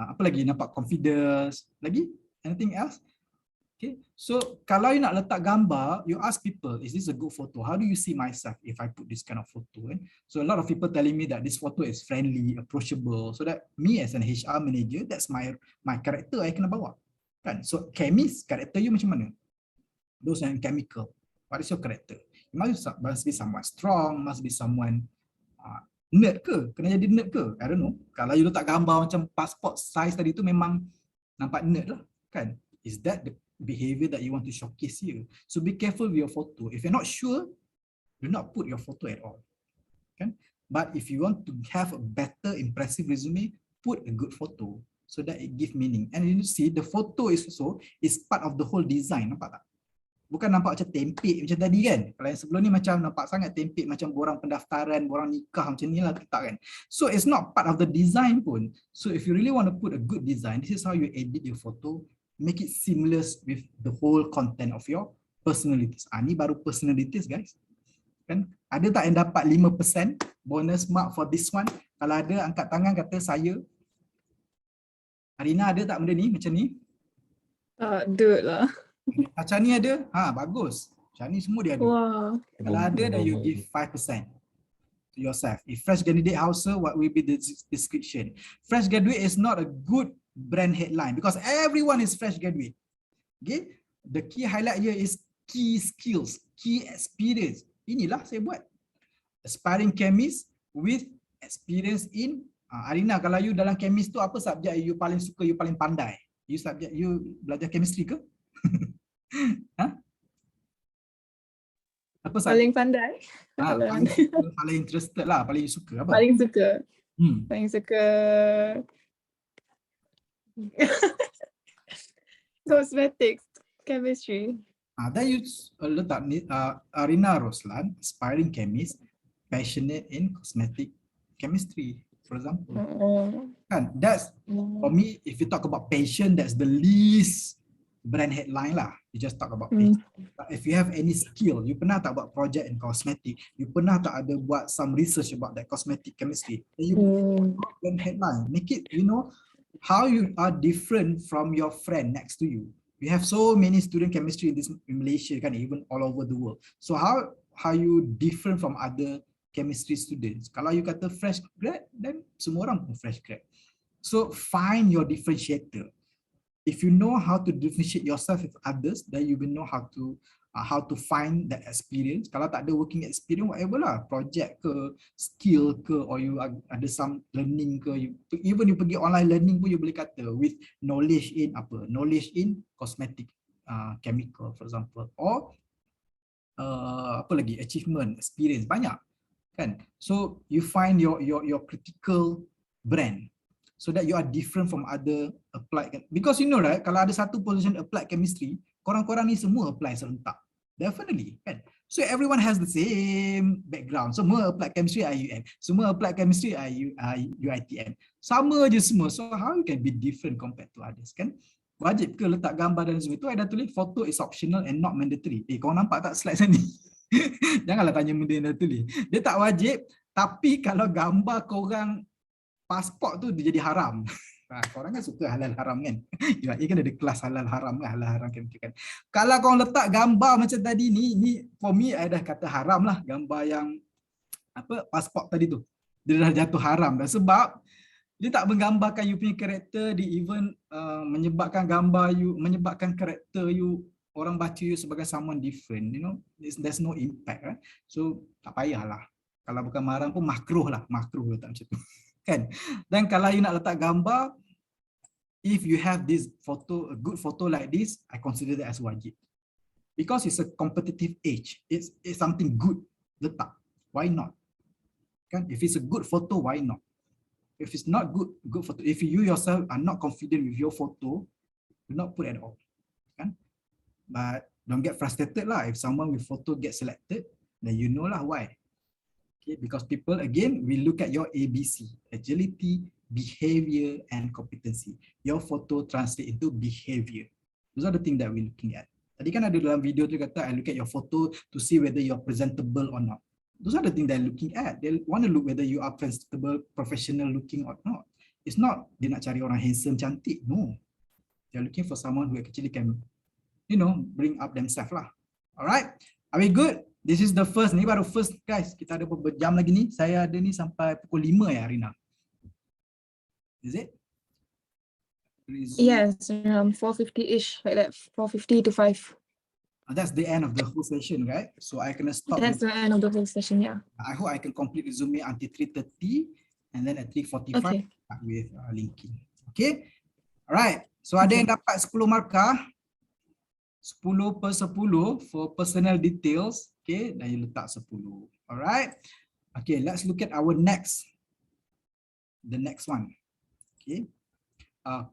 apa lagi, nampak confidence. Lagi? Anything else? Okay, so kalau you nak letak gambar, you ask people, is this a good photo? How do you see myself if I put this kind of photo? So a lot of people telling me that this photo is friendly, approachable, so that me as an HR manager, that's my character I kena bawa. Kan? So chemist, character you macam mana? Those yang chemical, what is your character? You must be someone strong, must be someone nerd ke? Kena jadi nerd ke? I don't know. Kalau you letak gambar macam passport size tadi tu memang nampak nerd lah. Kan? Is that the behavior that you want to showcase here? So be careful with your photo. If you're not sure, do not put your photo at all. Okay? But if you want to have a better, impressive resume, put a good photo so that it gives meaning. And you see, the photo is also part of the whole design. Nampak tak? Bukan nampak macam template macam tadi kan? Kalau yang sebelum ni macam nampak sangat template macam borang pendaftaran, borang nikah macam ni lah letak kan? So it's not part of the design pun. So if you really want to put a good design, this is how you edit your photo. Make it seamless with the whole content of your personalities. Ni baru personalities guys. Kan? Ada tak yang dapat 5% bonus mark for this one? Kalau ada, angkat tangan kata saya. Arina ada tak benda ni macam ni?
Ada lah.
Macam ni ada? Bagus. Macam ni semua dia ada.
Wow.
Kalau ada, then you give 5% to yourself. If fresh graduate household, what will be the description? Fresh graduate is not a good brand headline because everyone is fresh graduate. Okay, the key highlight here is key skills, key experience. Inilah saya buat. Aspiring chemist with experience in Arina, kalau you dalam chemist tu apa subjek you paling suka, you paling pandai? You belajar chemistry ke? Apa
paling pandai?
Paling interested lah, paling suka apa?
Paling suka. Paling suka cosmetics, chemistry.
Then you letak Arina Roslan, aspiring chemist, passionate in cosmetic chemistry, for example. Kan, that's for me. If you talk about passion, that's the least brand headline lah. You just talk about passion. But if you have any skill, you pernah tak buat project in cosmetic, you pernah tak ada buat some research about that cosmetic chemistry, then you brand headline. Make it, you know, how you are different from your friend next to you. We have so many student chemistry in Malaysia, kan, even all over the world. So how you different from other chemistry students. Kalau you kata fresh grad, then semua orang pun fresh grad. So find your differentiator. If you know how to differentiate yourself with others, then you will know how to find that experience. Kalau tak ada working experience, whatever lah, project ke, skill ke, or you ada some learning ke, even you pergi online learning pun you boleh kata with knowledge in apa? Knowledge in cosmetic, chemical for example, or apa lagi, achievement, experience, banyak kan. So you find your critical brand so that you are different from other applied, because you know right, kalau ada satu position applied chemistry, korang-korang ni semua apply serentak, definitely kan. So everyone has the same background, semua applied chemistry IIUM, semua applied chemistry UiTM, sama je semua. So how you can be different compared to others kan? Wajib ke letak gambar dan semua? Itu I dah tulis photo is optional and not mandatory. Kau nampak tak slide sana ni? Janganlah tanya benda yang dah tulis. Dia tak wajib, tapi kalau gambar korang pasport tu dia jadi haram. Korang kan suka halal haram kan? Ya kan ada kelas halal haram kan, halal haram kan. Kalau korang letak gambar macam tadi ni for me I dah kata haram lah, gambar yang apa pasport tadi tu. Dia dah jatuh haram dah, sebab dia tak menggambarkan you punya karakter, dia even menyebabkan gambar you, menyebabkan karakter you, orang baca you sebagai someone different, you know, there's no impact right? So tak payahlah, kalau bukan marah pun makruh lah, makruh letak macam tu kan. Dan kalau you nak letak gambar, if you have this photo, a good photo like this, I consider that as wajib, because it's a competitive age, it's something good, letak, why not kan? If it's a good photo, why not? If it's not good photo, if you yourself are not confident with your photo, do not put at all kan. But don't get frustrated lah if someone with photo get selected, then you know lah why. Okay, because people again will look at your ABC, agility, behavior and competency. Your photo translate into behavior. Those are the things that we're looking at. Tadi kan ada dalam video tu kata I look at your photo to see whether you're presentable or not. Those are the things they're looking at. They want to look whether you are presentable, professional looking or not. It's not dia nak cari orang handsome, cantik. No. They're looking for someone who actually can, you know, bring up themselves lah. Alright. Are we good? This is the first. Ni baru first guys. Kita ada beberapa jam lagi ni. Saya ada ni sampai pukul 5 ya Arina. Is it?
Yes, 4:50-ish, like that, 4:50 to 5.
That's the end of the whole session, right? So I can stop.
That's the end of the whole session, yeah.
I hope I can complete the Zoom until 3:30 and then at 3:45
okay,
start with linking. Okay? Alright. So ada yang dapat 10 markah. 10 per 10 for personal details. Okay, dan you letak 10. Alright. Okay, let's look at our the next one. Okay.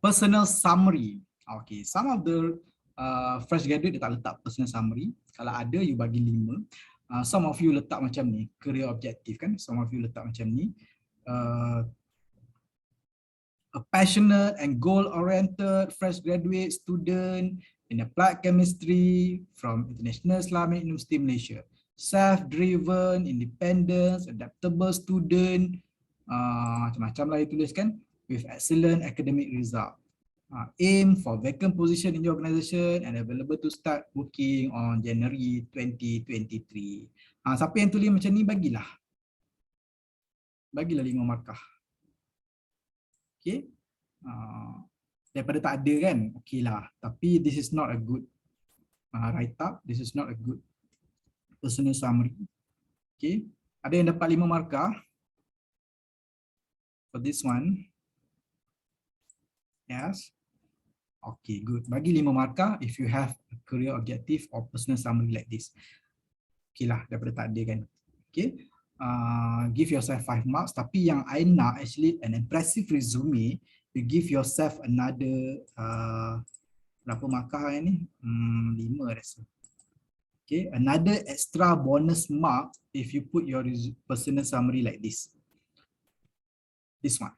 Personal summary. Okay, some of the fresh graduate dia tak letak personal summary. Kalau ada, you bagi 5. Some of you letak macam ni, career objective kan. Some of you letak macam ni. A passionate and goal-oriented fresh graduate student in applied chemistry from International Islamic University Malaysia. Self-driven, independent, adaptable student. Macam-macam lah dia tulis kan. With excellent academic result. Aim for vacant position in your organization and available to start working on January 2023. Siapa yang tulis macam ni, bagilah 5 markah. Okay. Daripada tak ada kan, okay lah. Tapi this is not a good write up. This is not a good personal summary. Okay. Ada yang dapat 5 markah for this one. Yes. Okay, good. Bagi 5 markah if you have a career objective or personal summary like this. Okay lah, daripada tak ada kan. Okay. Give yourself 5 marks. Tapi yang I nak actually an impressive resume, you give yourself another berapa markah ni? 5 rasa. Okay, another extra bonus mark if you put your personal summary like this. This one.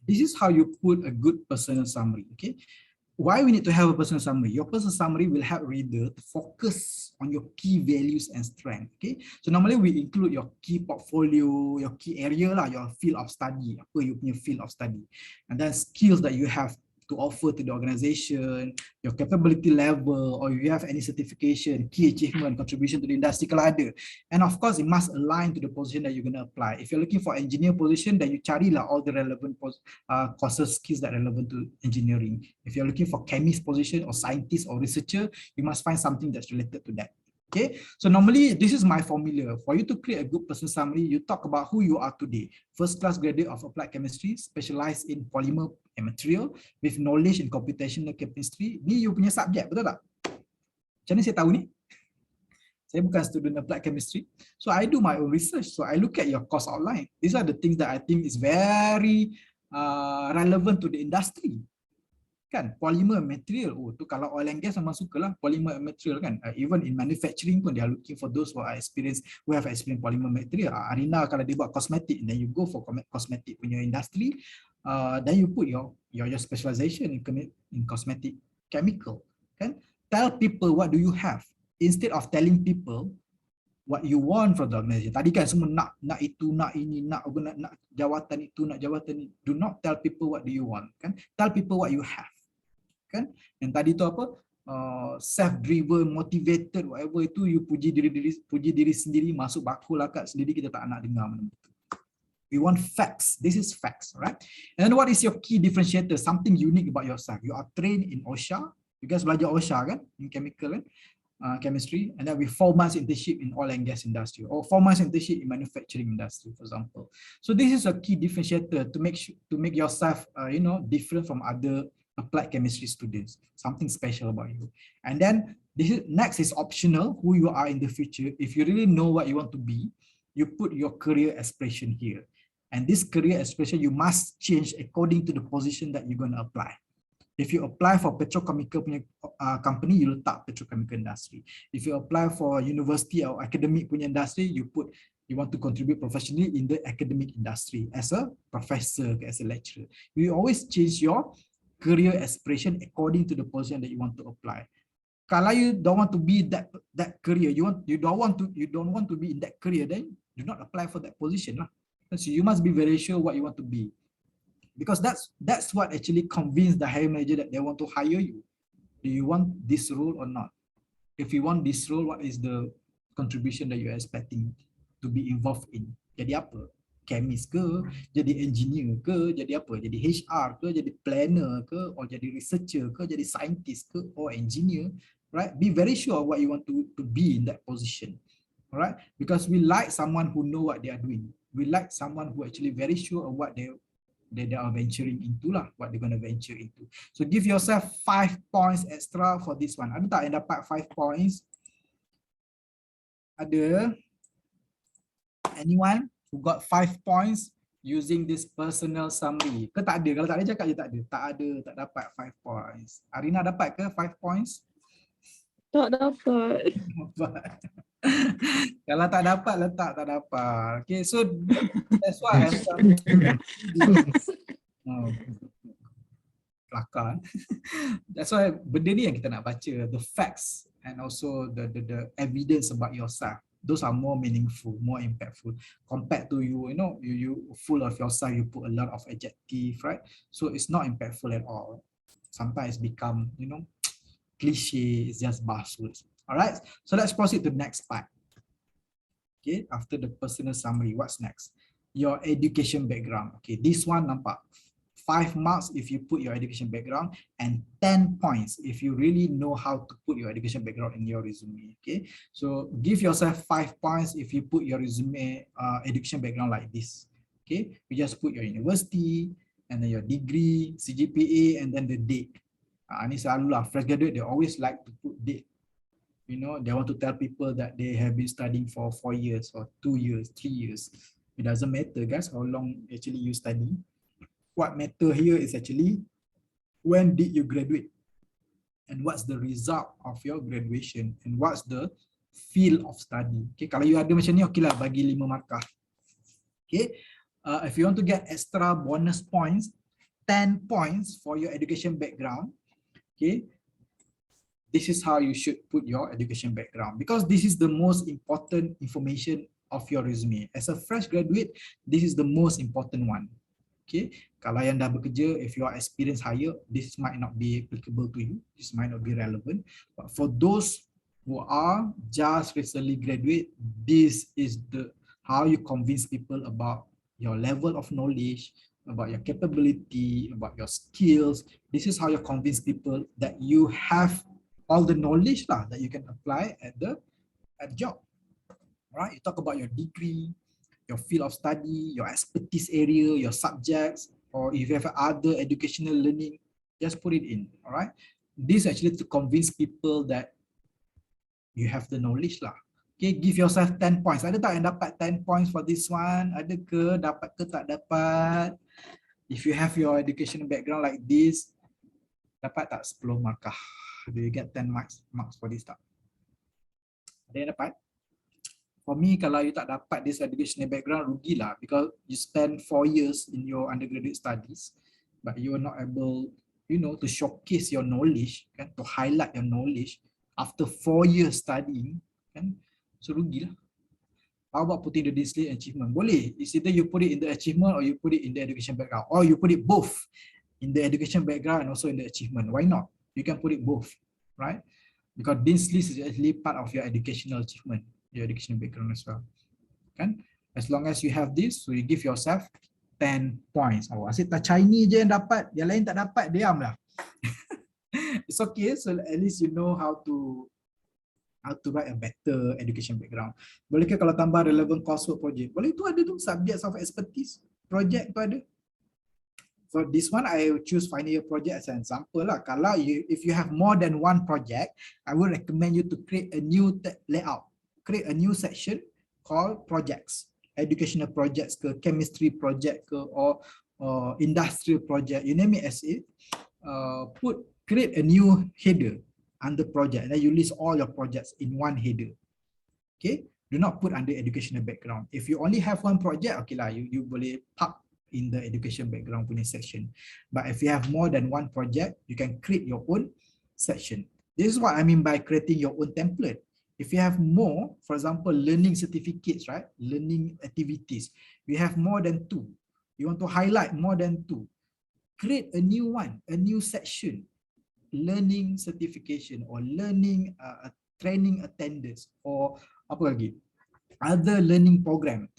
This is how you put a good personal summary, okay? Why we need to have a personal summary? Your personal summary will help reader to focus on your key values and strength, okay? So normally we include your key portfolio, your key area lah, your field of study, apa you punya field of study. And then skills that you have to offer to the organization, your capability level, or you have any certification, key achievement, contribution to the industry kalau ada. And of course, it must align to the position that you're going to apply. If you're looking for engineer position, then you carilah all the relevant courses, skills that are relevant to engineering. If you're looking for chemist position or scientist or researcher, you must find something that's related to that. Okay, so normally this is my formula. For you to create a good person summary, you talk about who you are today. First class graduate of applied chemistry, specialized in polymer and material with knowledge in computational chemistry. Ni you punya subjek, betul tak? Macam mana saya tahu ni? Saya bukan student applied chemistry. So I do my own research. So I look at your course outline. These are the things that I think is very relevant to the industry. Kan, polymer material, oh tu kalau oil and gas memang sukalah polymer material kan. Even in manufacturing pun they are looking for those who have experience polymer material. Arina kalau dia buat cosmetic, then you go for cosmetic punya industry, then you put your specialization in cosmetic chemical kan. Tell people what do you have instead of telling people what you want from the organization. Tadi kan semua nak itu, nak ini, nak jawatan itu, nak jawatan ini. Do not tell people what do you want kan. Tell people what you have. Kan? Yang tadi tu apa? Self-driven, motivated, whatever itu, you puji diri sendiri, masuk bakul akak sendiri, kita tak nak dengar mana betul. We want facts. This is facts, right? And then what is your key differentiator? Something unique about yourself. You are trained in OSHA. You guys belajar OSHA kan? In chemical kan? Chemistry, and then with 4 months internship in oil and gas industry, or 4 months internship in manufacturing industry, for example. So this is a key differentiator to make yourself, different from other applied chemistry students. Something special about you. And then next is optional. Who you are in the future. If you really know what you want to be, you put your career aspiration here. And this career aspiration you must change according to the position that you're going to apply. If you apply for petrochemical punya company, you letak petrochemical industry. If you apply for university or academic punya industry, you want to contribute professionally in the academic industry as a professor, as a lecturer. You always change your career aspiration according to the position that you want to apply. Kalau you don't want to be that career, you don't want to be in that career, then do not apply for that position lah. So you must be very sure what you want to be. Because that's what actually convinced the hiring manager that they want to hire you. Do you want this role or not? If you want this role, what is the contribution that you're expecting to be involved in? Jadi apa? Chemist ke? Jadi engineer ke? Jadi apa? Jadi HR ke? Jadi planner ke? Or jadi researcher ke? Jadi scientist ke? Or engineer? Right? Be very sure what you want to be in that position. Alright? Because we like someone who know what they are doing. We like someone who actually very sure of what they are venturing into lah, what they're going to venture into. So give yourself 5 points extra for this one. Ada tak yang dapat 5 points? Ada? Anyone who got 5 points using this personal summary? Ke tak ada? Kalau tak ada cakap je tak ada. Tak ada, tak dapat 5 points. Arina dapat ke 5 points?
Tak dapat.
Kalau tak dapat, letak tak dapat. Okay, so that's why kelakar. That's why benda ni yang kita nak baca, the facts and also the evidence about yourself. Those are more meaningful, more impactful compared to you full of yourself, you put a lot of adjective, right? So it's not impactful at all. Sometimes become, cliche, it's just buzzwords. All right, so let's proceed to the next part. Okay, after the personal summary, what's next? Your education background. Okay, this one nampak 5 marks if you put your education background and 10 points if you really know how to put your education background in your resume. Okay, so give yourself 5 points if you put your resume education background like this. Okay, you just put your university and then your degree, CGPA, and then the date. Ini selalu lah, fresh graduate, they always like to put date. They want to tell people that they have been studying for 4 years or 2 years, 3 years. It doesn't matter, guys, how long actually you study. What matter here is actually when did you graduate and what's the result of your graduation and what's the field of study. Okay, kalau you ada macam ni, okay lah, bagi 5 markah. Okay, if you want to get extra bonus points, 10 points for your education background. Okay, this is how you should put your education background, because this is the most important information of your resume. As a fresh graduate, this is the most important one. Okay, kalau yang dah bekerja, if your experience higher, this might not be applicable to you. This might not be relevant. But for those who are just recently graduate, this is the how you convince people about your level of knowledge, about your capability, about your skills. This is how you convince people that you have all the knowledge lah that you can apply at job. Right? You talk about your degree, your field of study, your expertise area, your subjects, or if you have other educational learning, just put it in. All right. This actually to convince people that you have the knowledge lah. Okay, give yourself 10 points. Ada tak yang dapat 10 points for this one? Ada ke? Dapat ke tak dapat? If you have your educational background like this, dapat tak 10 markah? Do you get 10 marks for this tak? Ada yang dapat? For me, kalau you tak dapat this educational background, rugilah, because you spend 4 years in your undergraduate studies, but you are not able, you know, to showcase your knowledge, kan, to highlight your knowledge after 4 years studying, kan, so rugilah. How about putting the display achievement? Boleh. It's either you put it in the achievement or you put it in the education background, or you put it both in the education background and also in the achievement. Why not? You can put it both, right? Because this list is actually part of your educational achievement, your educational background as well. Kan? As long as you have this, so you give yourself 10 points. Oh, asyik tak Chinese je yang dapat, yang lain tak dapat, diam lah. It's okay, so at least you know how to write a better education background. Boleh ke kalau tambah relevant coursework project? Boleh, tu ada tu, subjects of expertise, project tu ada. For this one, I choose final year project as an example lah. Kalau if you have more than one project, I would recommend you to create a new layout, create a new section called projects, educational projects ke, chemistry project ke, or industrial project, you name it as it. Create a new header under project, and then you list all your projects in one header. Okay, do not put under educational background. If you only have one project, okay lah, you boleh park in the education background punya section. But if you have more than one project, you can create your own section. This is what I mean by creating your own template. If you have more, for example, learning certificates, right? Learning activities, you have more than 2. You want to highlight more than 2. Create a new one, a new section. Learning certification or learning training attendance or apa lagi? Other learning program.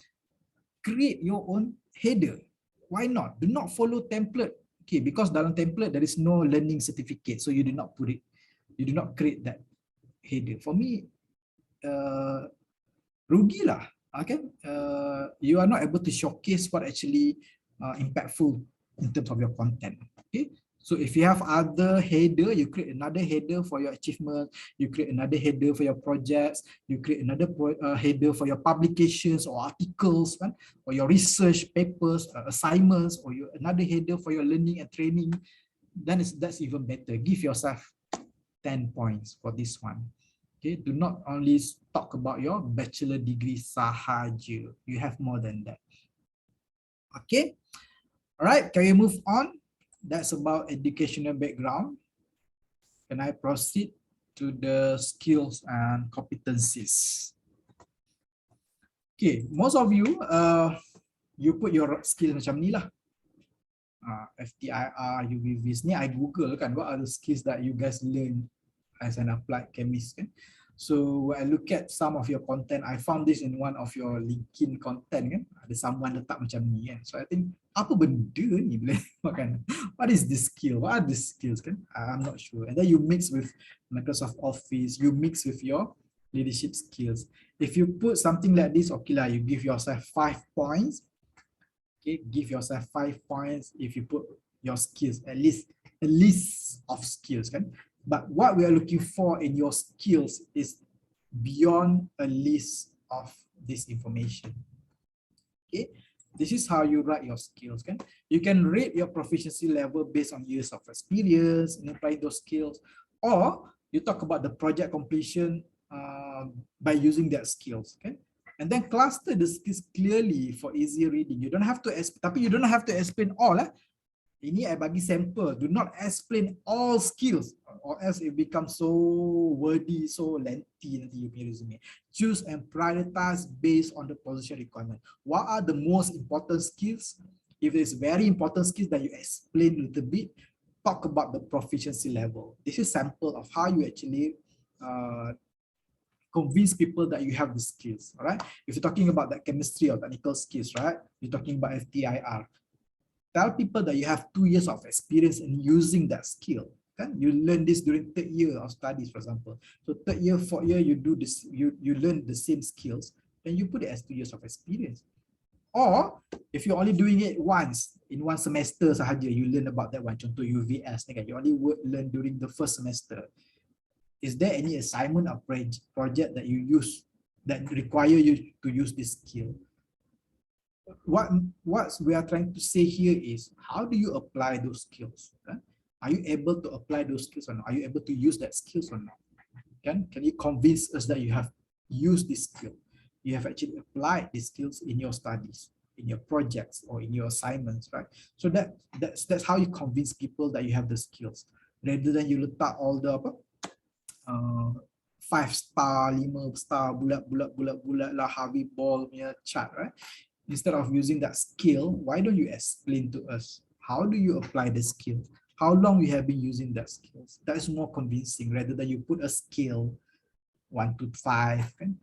Create your own header. Why not? Do not follow template. Okay, because dalam template there is no learning certificate, so you do not put it. You do not create that header. For me, rugilah. Okay, you are not able to showcase what actually impactful in terms of your content. Okay, so if you have other header, you create another header for your achievement, you create another header for your projects, you create another header for your publications or articles, right? Or your research papers, assignments, or another header for your learning and training, then that's even better. Give yourself 10 points for this one. Okay, do not only talk about your bachelor degree sahaja. You have more than that. Okay, all right, can we move on? That's about educational background. Can I proceed to the skills and competencies? Okay, most of you, you put your skill macam ni lah. FTIR, UVVs ni I Google kan, what are the skills that you guys learn as an applied chemist kan. So when I look at some of your content, I found this in one of your LinkedIn content kan. Ada someone letak macam ni kan. So I think, apa benda ni boleh kan? What is this skill? What are these skills kan? I'm not sure. And then you mix with Microsoft Office, you mix with your leadership skills. If you put something like this, okay lah, you give yourself 5 points. Okay, give yourself 5 points if you put your skills, at least a list of skills kan. But what we are looking for in your skills is beyond a list of this information. Okay, this is how you write your skills. Kan? You can rate your proficiency level based on years of experience in applying those skills, or you talk about the project completion by using that skills. Okay? And then cluster the skills clearly for easier reading. You don't have to, tapi you don't have to explain all. Ini I bagi sample. Do not explain all skills, or else it becomes so wordy, so lengthy nanti you punya resume. Choose and prioritize based on the position requirement. What are the most important skills If it's very important skills that you explain a little bit, talk about the proficiency level. This is sample of how you actually convince people that you have the skills, all right? If you're talking about that chemistry or technical skills, right? You're talking about FTIR. Tell people that you have 2 years of experience in using that skill. Okay? You learn this during 3rd year of studies, for example. So 3rd year, 4th year, you do this, you learn the same skills, then you put it as 2 years of experience. Or if you're only doing it once, in one semester sahaja, you learn about that one. Contoh UVS, you only learn during the 1st semester. Is there any assignment or project that you use that require you to use this skill? What we are trying to say here is, how do you apply those skills? Okay? Are you able to apply those skills or not? Are you able to use that skills or not? Can you convince us that you have used this skill? You have actually applied these skills in your studies, in your projects, or in your assignments, right? So that's how you convince people that you have the skills, rather than you letak all the 5 star, 5 star, bulat lah, Harvey Ball punya chart, right? Instead of using that skill, why don't you explain to us, how do you apply the skill? How long you have been using that skills? That is more convincing, rather than you put a skill 1 to 5. Kan?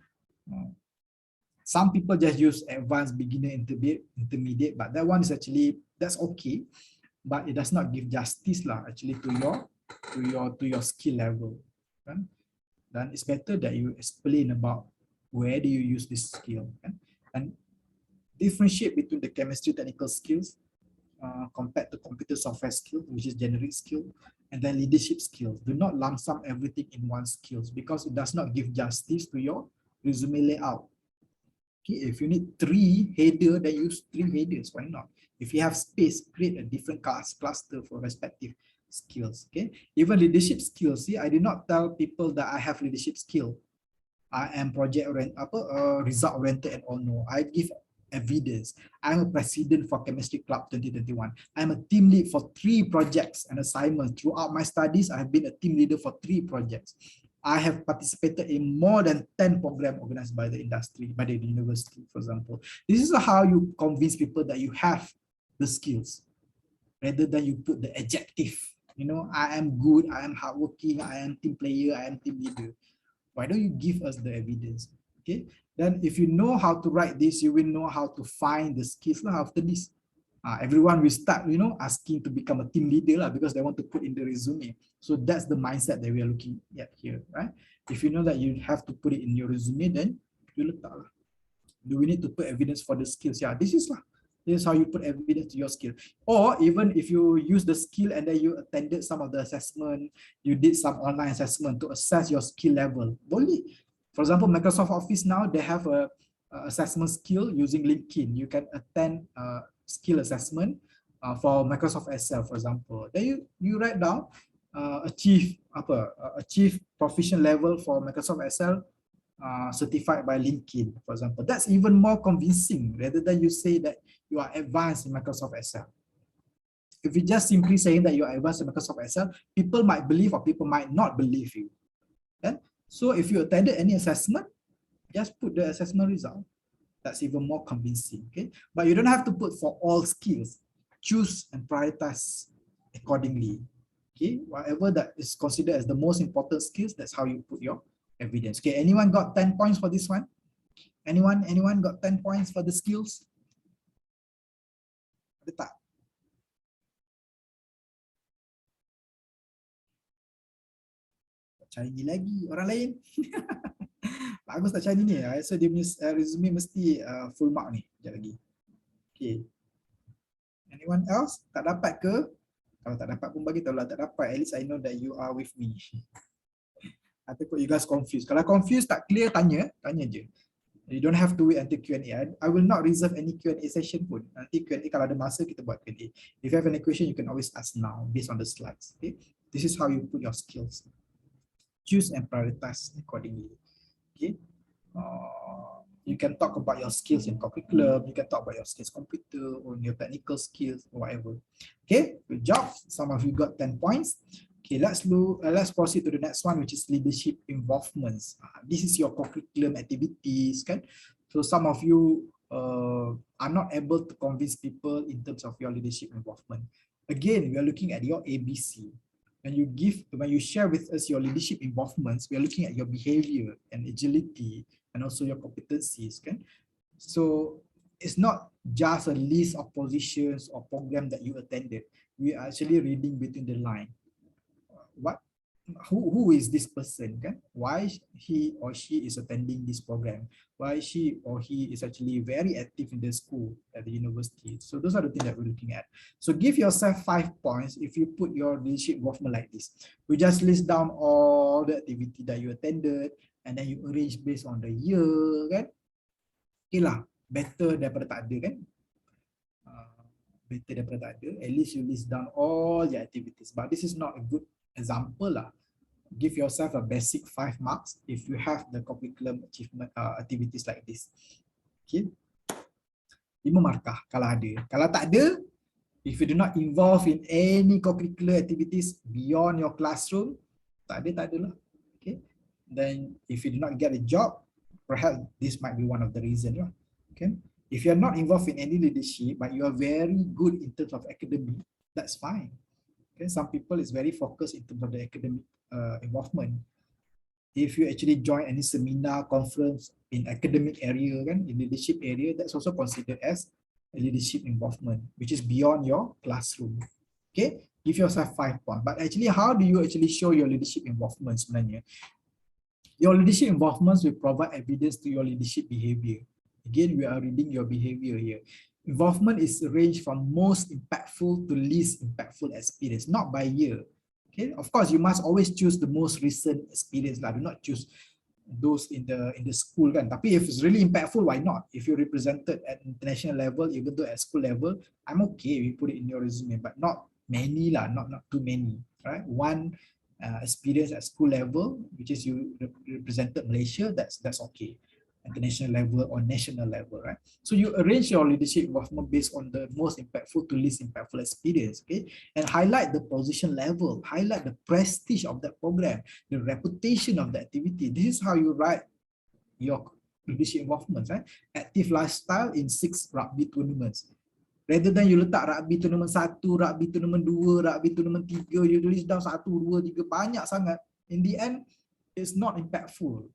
Some people just use advanced, beginner, intermediate, but that one is actually, that's okay, but it does not give justice lah actually to your skill level. Kan? Then it's better that you explain about where do you use this skill, kan? And differentiate between the chemistry technical skills compared to computer software skill, which is generic skill, and then leadership skills. Do not lump sum everything in one skills, because it does not give justice to your resume layout. Okay, if you need 3 header, then use 3 headers. Why not? If you have space, create a different cluster for respective skills. Okay, even leadership skills. See, I did not tell people that I have leadership skill. I am project result oriented and all. No, I give evidence. I'm a president for Chemistry Club 2021. I'm a team lead for 3 projects and assignments. Throughout my studies, I have been a team leader for 3 projects. I have participated in more than 10 programs organized by the industry, by the university, for example. This is how you convince people that you have the skills, rather than you put the adjective. You know, I am good, I am hardworking, I am team player, I am team leader. Why don't you give us the evidence? Okay, then if you know how to write this, you will know how to find the skills after this. Everyone will start, you know, asking to become a team leader because they want to put in the resume. So that's the mindset that we are looking at here, right? If you know that you have to put it in your resume, then you letak lah. Do we need to put evidence for the skills? Yeah, this is how you put evidence to your skill. Or even if you use the skill and then you attended some of the assessment, you did some online assessment to assess your skill level. Boleh. For example, Microsoft Office now, they have a assessment skill using LinkedIn. You can attend skill assessment for Microsoft Excel, for example. Then you write down achieve proficient level for Microsoft Excel certified by LinkedIn, for example. That's even more convincing rather than you say that you are advanced in Microsoft Excel. If you just simply saying that you are advanced in Microsoft Excel, people might believe or people might not believe you. Okay? So if you attended any assessment, just put the assessment result. That's even more convincing. Okay, but you don't have to put for all skills. Choose and prioritize accordingly. Okay, whatever that is considered as the most important skills, that's how you put your evidence. Okay, anyone got 10 points for this one? Anyone got 10 points for the skills? Ada tak? Cari lagi orang lain. Bagus tak cari ni. So dia punya resume mesti full mark ni. Sekejap lagi. Okay. Anyone else? Tak dapat ke? Kalau tak dapat pun bagi tahu lah. Tak dapat, at least I know that you are with me. Ataupun you guys confused. Kalau confused tak clear, tanya je. You don't have to wait until Q&A. I will not reserve any Q&A session pun. Nanti Q&A kalau ada masa kita buat Q&A. If you have any question, you can always ask now based on the slides. Okay. This is how you put your skills. Choose and prioritize accordingly. Okay. You can talk about your skills in curriculum, you can talk about your skills computer or your technical skills or whatever. Okay, good job. Some of you got 10 points. Okay, let's proceed to the next one, which is leadership involvements. This is your curriculum activities, kan? So some of you are not able to convince people in terms of your leadership involvement. Again, we are looking at your ABC. When you share with us your leadership involvements, we are looking at your behavior and agility and also your competencies. Okay? So it's not just a list of positions or program that you attended. We are actually reading between the line. Who is this person? Okay? Why he or she is attending this program? Why she or he is actually very active in the school at the university? So those are the things that we're looking at. So give yourself 5 points if you put your leadership involvement like this. We just list down all the activity that you attended and then you arrange based on the year, kan? Okay lah, better daripada tak ada, kan? Better daripada tak ada. At least you list down all the activities. But this is not a good example lah. Give yourself a basic 5 marks if you have the curriculum achievement activities like this. Okay. 5 markah kalau ada. Kalau tak ada, if you do not involve in any curricular activities beyond your classroom, tak ada lah. Okay. Then if you do not get a job, perhaps this might be one of the reasons lah. Okay. If you are not involved in any leadership, but you are very good in terms of academic, that's fine. Okay, some people is very focused in terms of the academic involvement. If you actually join any seminar, conference in academic area, kan, in leadership area, that's also considered as a leadership involvement, which is beyond your classroom. Okay, give yourself 5 points. But actually, how do you actually show your leadership involvement sebenarnya? Your leadership involvements will provide evidence to your leadership behavior. Again, we are reading your behavior here. Involvement is ranged from most impactful to least impactful experience, not by year. Okay, of course, you must always choose the most recent experience lah. Do not choose those in the school kan. Tapi if it's really impactful, why not? If you represented at international level, even though at school level, I'm okay. We put it in your resume, but not many lah, not too many. Right? One experience at school level, which is you represented Malaysia, that's okay. International level or national level, right? So you arrange your leadership involvement based on the most impactful to least impactful experience, okay? And highlight the position level, highlight the prestige of that program, the reputation of the activity. This is how you write your leadership involvement, right? Active lifestyle in 6 rugby tournaments. Rather than you letak rugby tournament 1, rugby tournament 2, rugby tournament 3, you tulis down 1, 2, 3, banyak sangat. In the end, it's not impactful.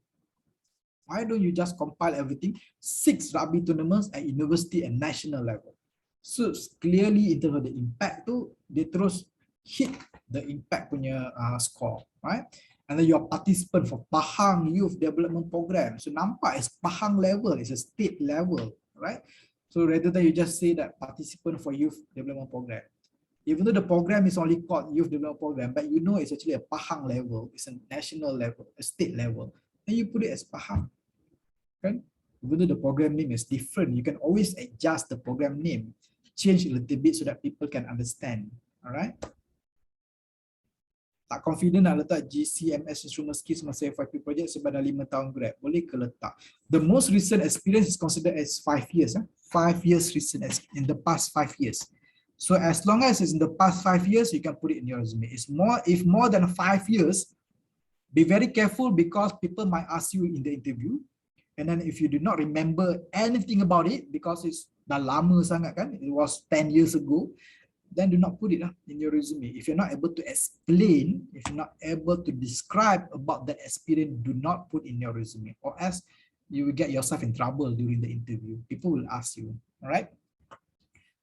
Why don't you just compile everything? 6 rugby tournaments at university and national level. So clearly in terms of the impact tu, dia terus hit the impact punya score, right? And then your participant for Pahang Youth Development Program. So nampak it's Pahang level, it's a state level, right? So rather than you just say that participant for Youth Development Program, even though the program is only called Youth Development Program, but you know it's actually a Pahang level, it's a national level, a state level, and you put it as Pahang. Kan? Even though the program name is different, you can always adjust the program name, change a little bit so that people can understand. Alright? Tak confident nak letak GCMS Instrument Skills masa FYP project sebab dah 5 tahun grad. Boleh ke letak? The most recent experience is considered as 5 years. 5 years recent, in the past 5 years. So as long as it's in the past 5 years, you can put it in your resume. If more than 5 years, be very careful because people might ask you in the interview. And then if you do not remember anything about it because it's dah lama sangat kan, it was 10 years ago, then do not put it in your resume. If you're not able to explain, if you're not able to describe about that experience, do not put in your resume, or else you will get yourself in trouble during the interview. People will ask you, all right?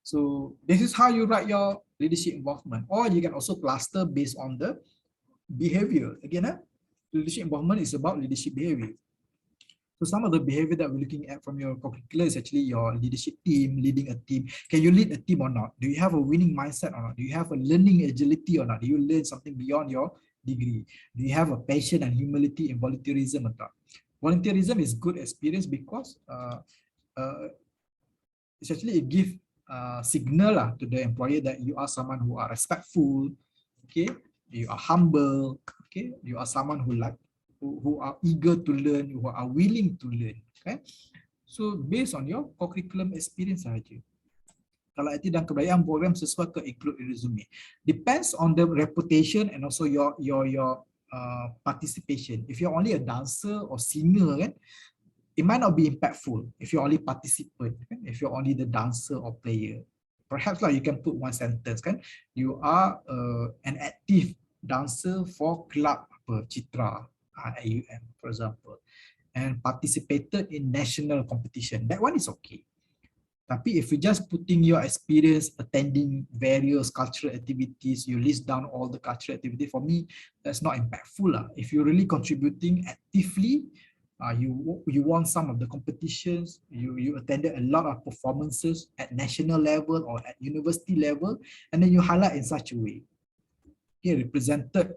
So this is how you write your leadership involvement, or you can also cluster based on the behavior. Again, leadership involvement is about leadership behavior. So some of the behavior that we're looking at from your curriculum is actually your leadership team, leading a team. Can you lead a team or not? Do you have a winning mindset or not? Do you have a learning agility or not? Do you learn something beyond your degree? Do you have a passion and humility in volunteerism or not? Volunteerism is good experience because it's actually it gives signal to the employer that you are someone who are respectful, okay? You are humble, okay? You are someone who are eager to learn, who are willing to learn. Okay, so based on your curriculum experience sahaja. Kalau aktif dan kebudayaan program sesuai ke include resume. Depends on the reputation and also your participation. If you're only a dancer or singer kan, it might not be impactful if you're only participant, if you're only the dancer or player. Perhaps like you can put one sentence, kan? You are an active dancer for club Citra, IIUM, for example, and participated in national competition. That one is okay. Tapi if you just putting your experience attending various cultural activities, you list down all the cultural activities, for me, that's not impactful. If you're really contributing actively, you won some of the competitions, you attended a lot of performances at national level or at university level, and then you highlight in such a way. Okay, represented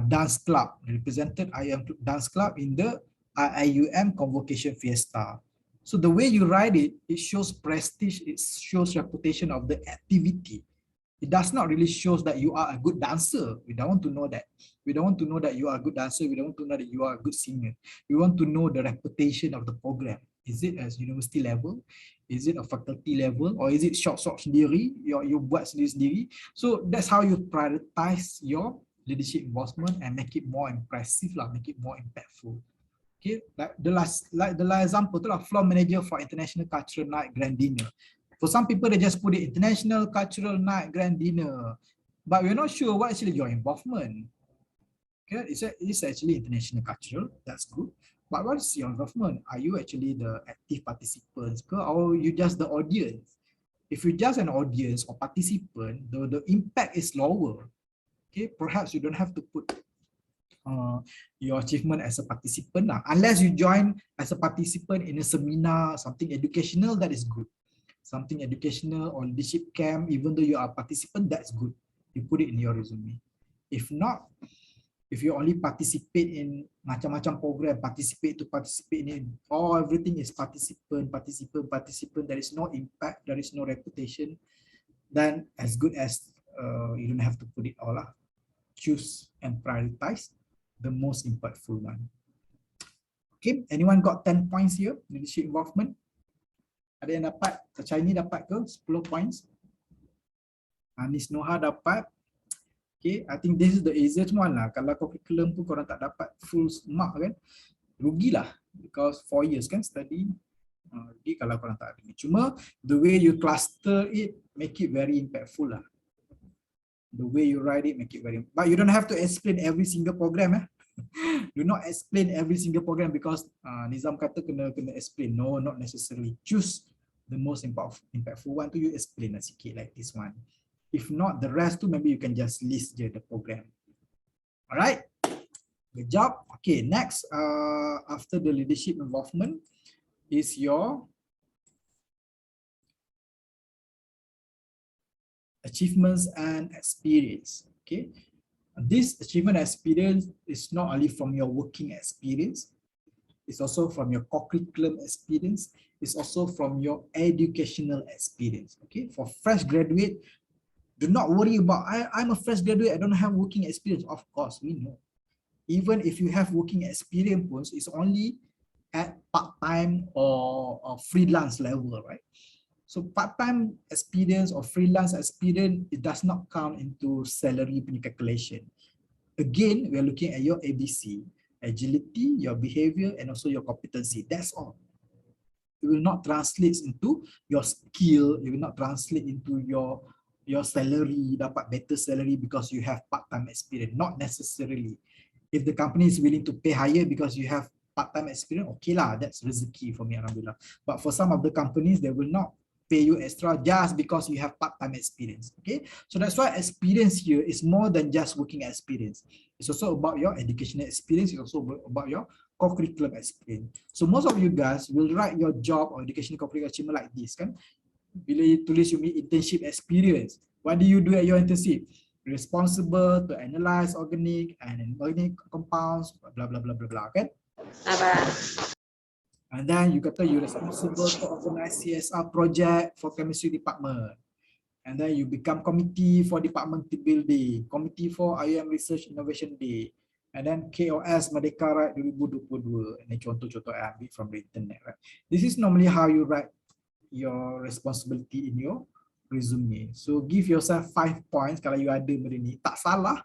dance club, represented IIUM dance club in the IIUM convocation fiesta. So the way you write it, it shows prestige, it shows reputation of the activity. It does not really show that you are a good dancer. We don't want to know that. We don't want to know that you are a good dancer. We don't want to know that you are a good singer. We want to know the reputation of the program. Is it at university level? Is it a faculty level? Or is it short sendiri? You buat sendiri-sendiri. So that's how you prioritize your leadership involvement and make it more impressive, make it more impactful. Okay, like the last example, floor manager for International Cultural Night Grand Dinner. For some people, they just put it International Cultural Night Grand Dinner, but we're not sure what actually your involvement. Okay, it's actually international cultural. That's good. But what is your involvement? Are you actually the active participants, or you just the audience? If you're just an audience or participant, the impact is lower. Okay, perhaps you don't have to put your achievement as a participant unless you join as a participant in a seminar, something educational, that is good. Something educational or leadership camp, even though you are a participant, that's good. You put it in your resume. If not, if you only participate in macam-macam program, participate in, everything is participant, there is no impact, there is no reputation, then as good as you don't have to put it all. Choose and prioritize the most impactful one. Okay, anyone got 10 points here? Leadership involvement. Ada yang dapat? Chinese dapat ke 10 points? Anis Noha dapat. Okay, I think this is the easiest one lah. Kalau curriculum pun korang tak dapat full mark kan, rugilah, because 4 years kan study. Rugi kalau korang tak ada. Cuma the way you cluster it, make it very impactful lah. The way you write it, make it very, but you don't have to explain every single program. Do not explain every single program because Nizam kata kena explain. No, not necessarily. Choose the most impactful one to you explain sikit like this one. If not, the rest too, maybe you can just list je the program. Alright, good job. Okay, next, after the leadership involvement is your achievements and experience. Okay, this achievement experience is not only from your working experience, it's also from your co-curriculum experience, it's also from your educational experience. Okay, for fresh graduate, do not worry about I'm a fresh graduate, I don't have working experience. Of course, we know. Even if you have working experience, it's only at part-time or freelance level, right? So part-time experience or freelance experience, it does not count into salary calculation. Again, we are looking at your ABC, agility, your behavior, and also your competency. That's all. It will not translate into your skill. It will not translate into your salary, dapat better salary because you have part-time experience. Not necessarily. If the company is willing to pay higher because you have part-time experience, okay lah, that's rezeki for me, alhamdulillah. But for some of the companies, they will not pay you extra just because you have part-time experience. Okay, so that's why experience here is more than just working experience. It's also about your educational experience. It's also about your co-curriculum experience. So most of you guys will write your job or educational co-curriculum achievement like this, kan? Bila you tulis you mean internship experience. What do you do at your internship? Responsible to analyze organic and inorganic compounds, blah blah blah blah blah, kan? And then you kata you're responsible to organize CSR project for chemistry department. And then you become committee for department building, committee for IIUM Research Innovation Day. And then KOS Merdeka Right 2022. Ini contoh-contoh I ambil from the internet, right? This is normally how you write your responsibility in your resume. So give yourself 5 points kalau you ada benda ni. Tak salah.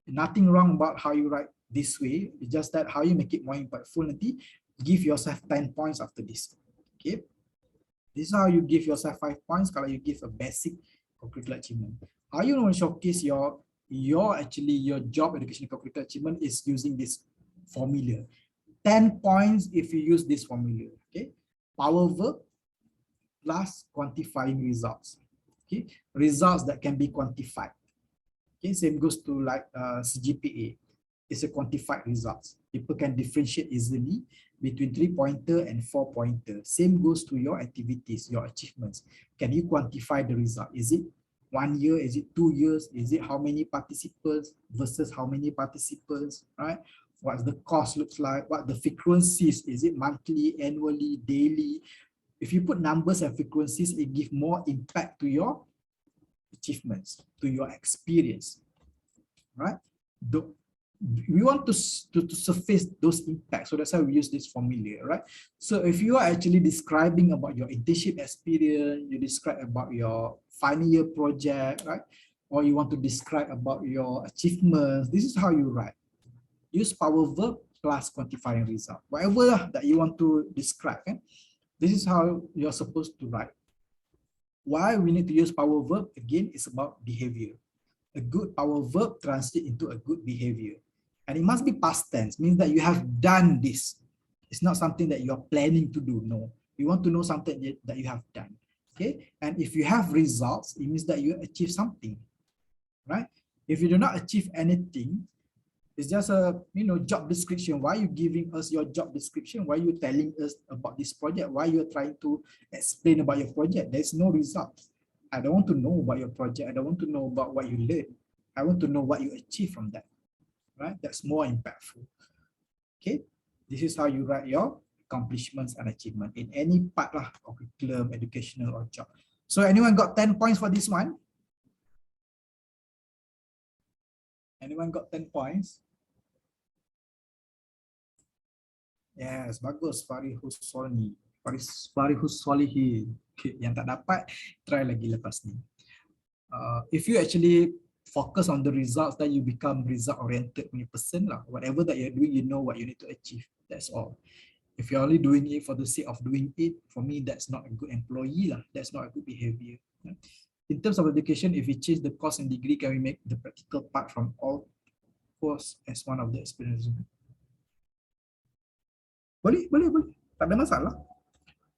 Nothing wrong about how you write this way. It's just that how you make it more impactful nanti give yourself 10 points after this. Okay, this is how you give yourself 5 points kalau you give a basic co-curricular achievement. How you want to showcase your job education co-curricular achievement is using this formula. 10 points if you use this formula. Okay, power verb plus quantifying results. Okay, results that can be quantified. Okay, same goes to like CGPA. It's a quantified results. People can differentiate easily between 3-pointer and 4-pointer. Same goes to your activities, your achievements. Can you quantify the result? Is it 1 year? Is it 2 years? Is it how many participants versus how many participants, right? What the cost looks like, what the frequencies, is it monthly, annually, daily? If you put numbers and frequencies, it gives more impact to your achievements, to your experience, right? We want to surface those impacts, so that's why we use this formula, right? So if you are actually describing about your internship experience, you describe about your final year project, right? Or you want to describe about your achievements, this is how you write. Use power verb plus quantifying result. Whatever that you want to describe, this is how you're supposed to write. Why we need to use power verb? Again, it's about behavior. A good power verb translates into a good behavior. And it must be past tense, means that you have done this. It's not something that you're planning to do, no. You want to know something that you have done, okay? And if you have results, it means that you achieve something, right? If you do not achieve anything, it's just a job description. Why are you giving us your job description? Why are you telling us about this project? Why you're trying to explain about your project? There's no result. I don't want to know about your project. I don't want to know about what you learned. I want to know what you achieve from that, right? That's more impactful. Okay, this is how you write your accomplishments and achievement in any part of curriculum, educational, or job. So anyone got 10 points for this one? Anyone got 10 points? Yes, bagus. Farihus Solihin. Okay, yang tak dapat, try lagi lepas ni. If you actually focus on the results, then you become result-oriented person lah. Whatever that you're doing, you know what you need to achieve. That's all. If you're only doing it for the sake of doing it, for me, that's not a good employee lah. That's not a good behavior. In terms of education, if we change the course and degree, can we make the practical part from all course as one of the experiences? Boleh. Tak ada masalah.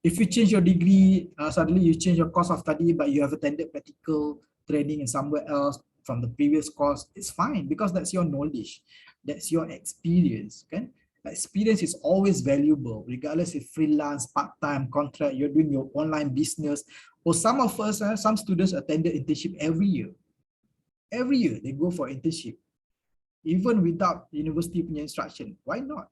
If you change your degree, suddenly you change your course of study, but you have attended practical training in somewhere else from the previous course, it's fine because that's your knowledge, that's your experience. Okay? Experience is always valuable, regardless if freelance, part-time, contract, you're doing your online business, or some of us, some students attended internship every year. Every year they go for internship, even without university instruction. Why not?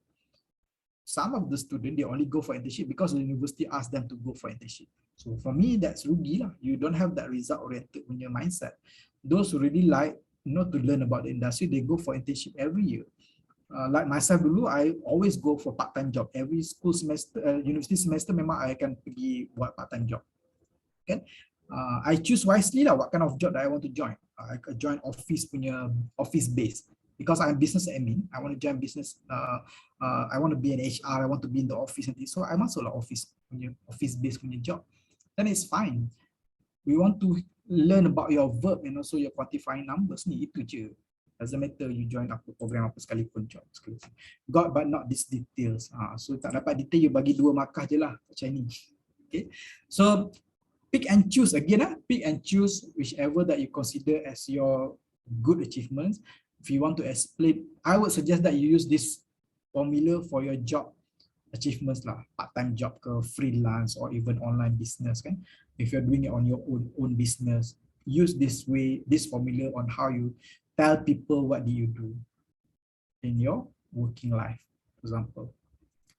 Some of the students, they only go for internship because the university asked them to go for internship. So for me, that's rugi lah. You don't have that result-oriented punya mindset. Those who really like to learn about the industry, they go for internship every year. Like myself dulu, I always go for part-time job. Every school semester, university semester, memang I akan pergi buat part-time job. Kan? I choose wisely lah what kind of job that I want to join. I could join office base. Because I'm business admin, I want to join business. I want to be an HR. I want to be in the office and so I masuk lah office based punya job. Then it's fine. We want to learn about your verb and also your quantifying numbers ni, itu je. Doesn't matter you join apa program apa sekalipun job. Got but not these details. So tak dapat detail, you bagi 2 markah je lah macam ni. Okay. So pick and choose again. Pick and choose whichever that you consider as your good achievements. If you want to explain, I would suggest that you use this formula for your job achievements lah, part-time job ke, freelance, or even online business kan. If you're doing it on your own business, use this formula on how you tell people what do you do in your working life, for example.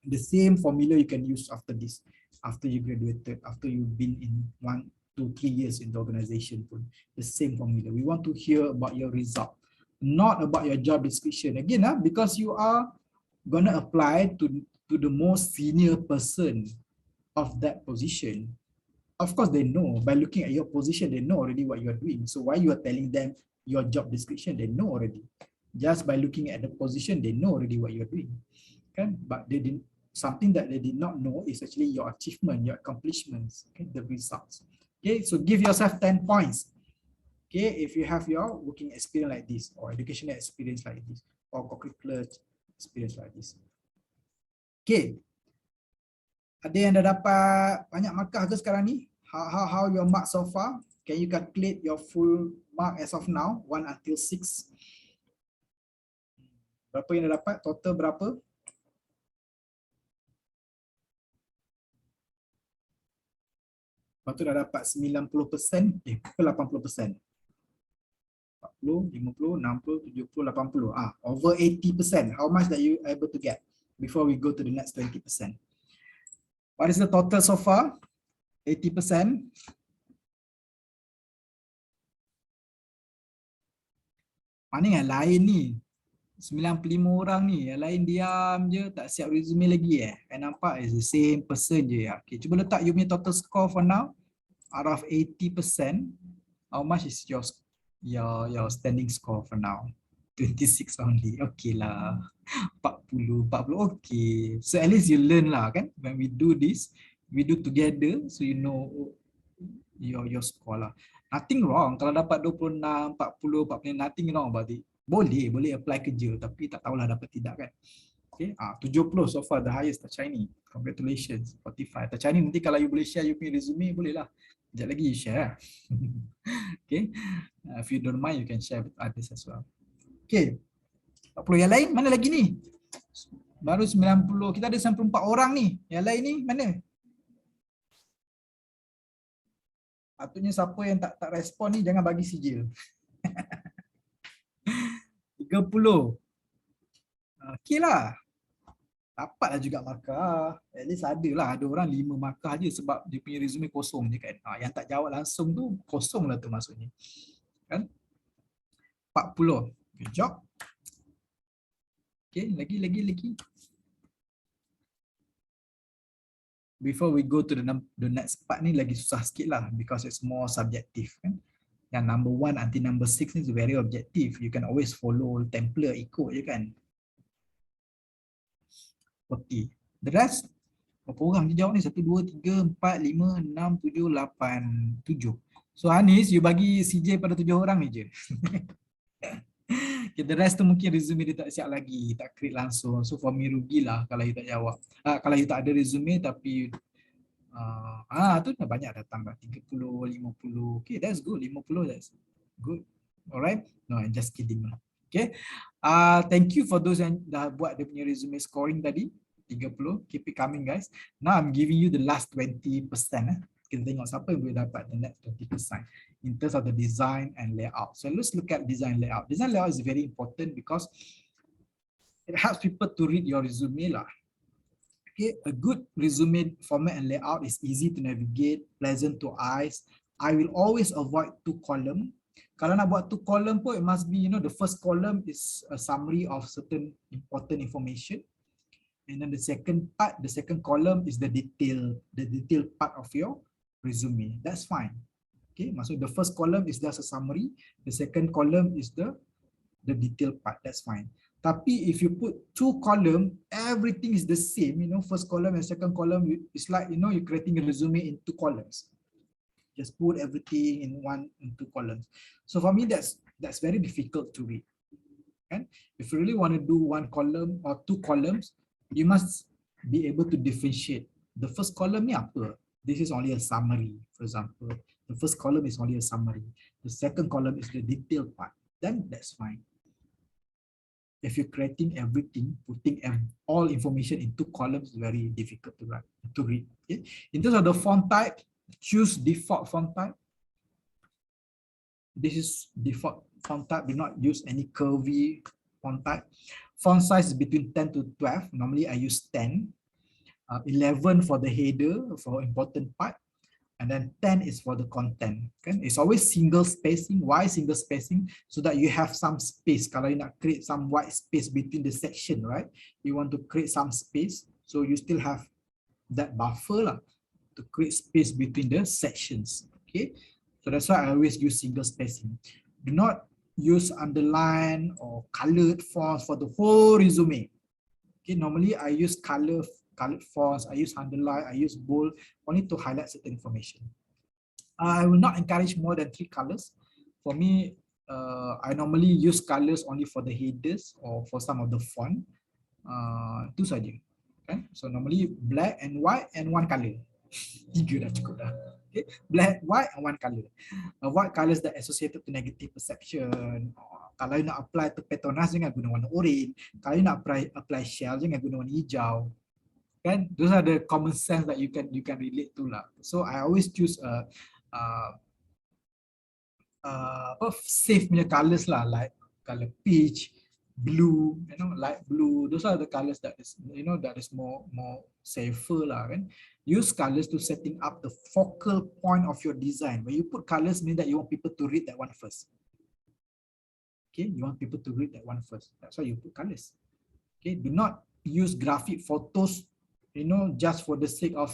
The same formula you can use after this, after you graduated, after you've been in 1, 2, 3 years in the organization pun. The same formula. We want to hear about your result, not about your job description. Again, because you are going to apply to the most senior person of that position. Of course, they know. By looking at your position, they know already what you are doing. So why you are telling them your job description, they know already. Just by looking at the position, they know already what you are doing. Okay? But they didn't. something that they did not know is actually your achievement, your accomplishments, okay, the results. Okay, so give yourself 10 points. Okay, if you have your working experience like this, or educational experience like this, or curricular experience like this. Okay, ada yang dah dapat banyak markah ke sekarang ni? How your mark so far? Can you calculate your full mark as of now, 1 until 6? Berapa yang dah dapat? Total berapa? Lepas tu dah dapat 90%, ke 80%? 40, 50, 60, 70, 80. Over 80%. How much that you able to get before we go to the next 20%? What is the total so far? 80%. Mana yang lain ni? 95 orang ni, yang lain diam je, tak siap resume lagi nampak is the same person je ya. Okay, cuba letak you punya total score for now. Out of 80%, how much is your standing score for now? 26 only. Okay lah. 40, okay. So at least you learn lah kan. When we do this, we do together, so you know your score lah. Nothing wrong kalau dapat 26, 40, 40, nothing wrong about it. Boleh apply kerja, tapi tak tahulah dapat tidak kan. Okay, 70 so far the highest Technichem. Congratulations. 45 Technichem, nanti kalau you boleh share you punya resume, boleh lah. Sekejap lagi you share. Okay, if you don't mind you can share with others as well. Okay, 40 yang lain mana lagi ni? Baru 90, kita ada 94 orang ni. Yang lain ni mana? Patutnya siapa yang tak respon ni jangan bagi sijil. 30. Okey lah. Dapatlah juga markah. At least ada orang 5 markah je sebab dia punya resume kosong je kan. Yang tak jawab langsung tu kosong lah tu maksudnya. Kan? 40. Good job. Okay, lagi. Before we go to the next part ni lagi susah sikit lah because it's more subjective kan. Yang number 1 until number 6 ni is very objective. You can always follow template, ikut je kan. Okay. The rest, berapa orang je jawab ni? 1, 2, 3, 4, 5, 6, 7, 8, 7. So Anis, you bagi CJ pada 7 orang ni je. Okay, the rest tu mungkin resume dia tak siap lagi, tak create langsung. So for me rugilah kalau you tak jawab. Kalau you tak ada resume tapi tu dah banyak datang dah, 30, 50. Okay, that's good. 50, that's good. Alright. No, I'm just kidding lah. Okay. Thank you for those yang dah buat dia punya resume scoring tadi. 30. Keep it coming guys. Now I'm giving you the last 20%. Kita tengok siapa yang boleh dapat the next 20% in terms of the design and layout. So let's look at design layout. Design layout is very important because it helps people to read your resume lah. Okay, a good resume format and layout is easy to navigate, pleasant to eyes. I will always avoid 2 column. Kalau nak buat 2 column pun, it must be, the first column is a summary of certain important information. And then the second column is the detail part of your resume. That's fine. Okay, maksudnya the first column is just a summary, the second column is the detail part. That's fine. Tapi if you put 2 column, everything is the same, first column and second column, it's like, you're creating a resume in 2 columns. Just put everything in 2 columns. So for me, that's very difficult to read. And if you really want to do 1 column or 2 columns, you must be able to differentiate. The first column ni apa? This is only a summary, for example. The first column is only a summary. The second column is the detailed part. Then that's fine. If you're creating everything, putting all information in 2 columns is very difficult to read. Okay? In terms of the font type, choose default font type. This is default font type. Do not use any curvy font type. Font size is between 10 to 12. Normally I use 10. 11 for the header for important part, and then 10 is for the content. Okay? It's always single spacing. Why single spacing? So that you have some space. Kalau you nak create some white space between the section, right? You want to create some space, so you still have that buffer lah to create space between the sections. Okay, so that's why I always use single spacing. Do not use underline or colored fonts for the whole resume. Okay, normally I use color colored fonts, I use underline, I use bold, only to highlight certain information. I will not encourage more than 3 colors. For me, I normally use colors only for the headers or for some of the font. Itu saja. Okay? So normally black and white and 1 color. 3 dah cukup dah. Okay? Black, white and 1 color. White colors that associated to negative perception. Kalau you nak apply to Petronas, jangan guna warna orange. Kalau you nak apply Shell, jangan guna warna hijau. Kan? Those are the common sense that you can relate to lah. So I always choose safe punya colors lah, like color peach, blue, light blue. Those are the colors that is, that is more safer lah, kan. Use colors to setting up the focal point of your design. When you put colors, mean that you want people to read that one first. Okay, you want people to read that one first. That's why you put colors. Okay, do not use graphic photos, just for the sake of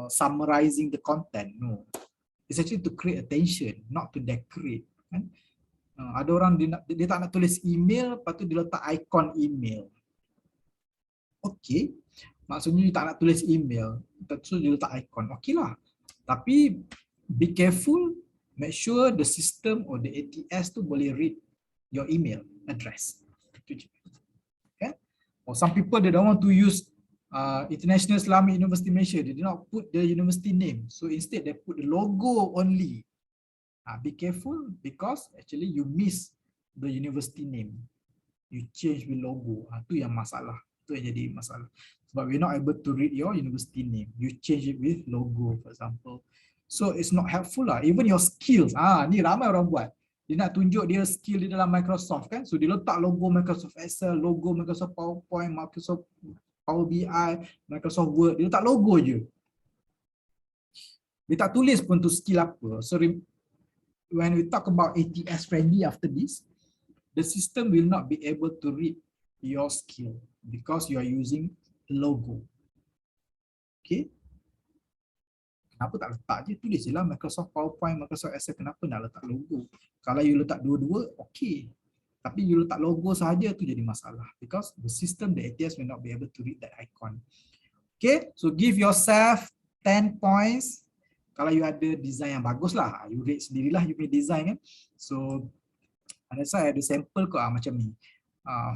summarizing the content. No, it's actually to create attention, not to decorate. Kan? Ada orang dia tak nak tulis email, lepas tu dia letak icon email. Okay, maksudnya dia tak nak tulis email, so dia letak icon. Okay lah. Tapi be careful, make sure the system or the ATS tu boleh read your email address. Okay? Or some people, they don't want to use International Islamic University Malaysia. They do not put the university name. So instead they put the logo only. Be careful, because actually you miss the university name. You change the logo. Itu yang masalah. Itu yang jadi masalah. Sebab we're not able to read your university name. You change it with logo, for example. So it's not helpful lah. Even your skills. Ni ramai orang buat. Dia nak tunjuk dia skill di dalam Microsoft, kan. So dia letak logo Microsoft Excel, logo Microsoft PowerPoint, Microsoft Power BI, Microsoft Word. Dia letak logo je. Dia tak tulis pun tu skill apa. So when we talk about ATS friendly after this, the system will not be able to read your skill because you are using logo. Okay. Kenapa tak letak je? Tulis je lah Microsoft PowerPoint, Microsoft Excel. Kenapa nak letak logo? Kalau you letak dua-dua, okay. Tapi you letak logo sahaja, tu jadi masalah. Because the system, the ATS will not be able to read that icon. Okay, so give yourself 10 points. Kalau you ada design yang bagus lah, you rate sendirilah you punya design, kan. So, that's why ada sampel kok macam ni.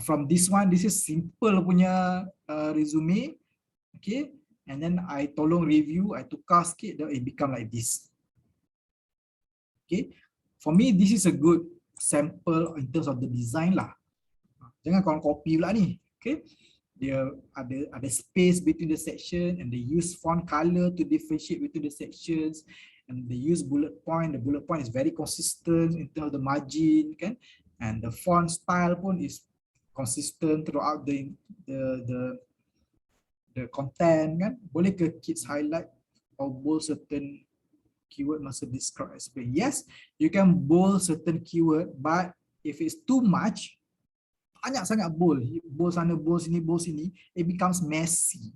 From this one, this is simple punya resume. Okay, and then I tolong review, I tukar sikit, then it become like this. Okay, for me this is a good sample in terms of the design lah. Jangan korang copy pula ni. Okay, dia ada space between the section, and they use font color to differentiate between the sections, and they use bullet point. The bullet point is very consistent in terms of the margin, kan, and the font style pun is consistent throughout the content, kan. Boleh ke kids highlight or bold certain keyword masa describe explain? Yes, you can bold certain keyword, but if it's too much, banyak sangat bold sana, bold sini, it becomes messy.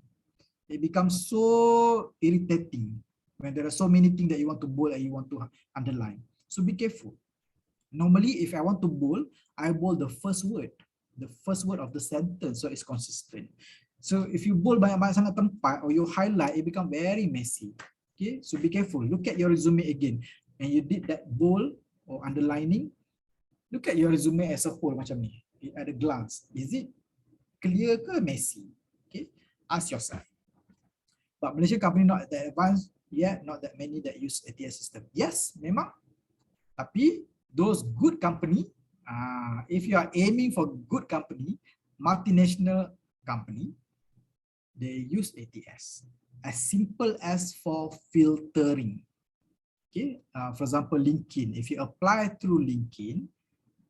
It becomes so irritating when there are so many things that you want to bold and you want to underline. So be careful. Normally, if I want to bold, I bold the first word of the sentence, so it's consistent. So if you bold banyak-banyak sangat tempat, or you highlight, it become very messy. Okay, so be careful. Look at your resume again. And you did that bold or underlining. Look at your resume as a whole macam ni. At a glance, is it clear ke messy? Okay, ask yourself. But Malaysian company not that advanced yet, not that many that use ATS system. Yes, memang. Tapi those good company, if you are aiming for good company, multinational company, they use ATS. As simple as for filtering. Okay, for example, LinkedIn. If you apply through LinkedIn,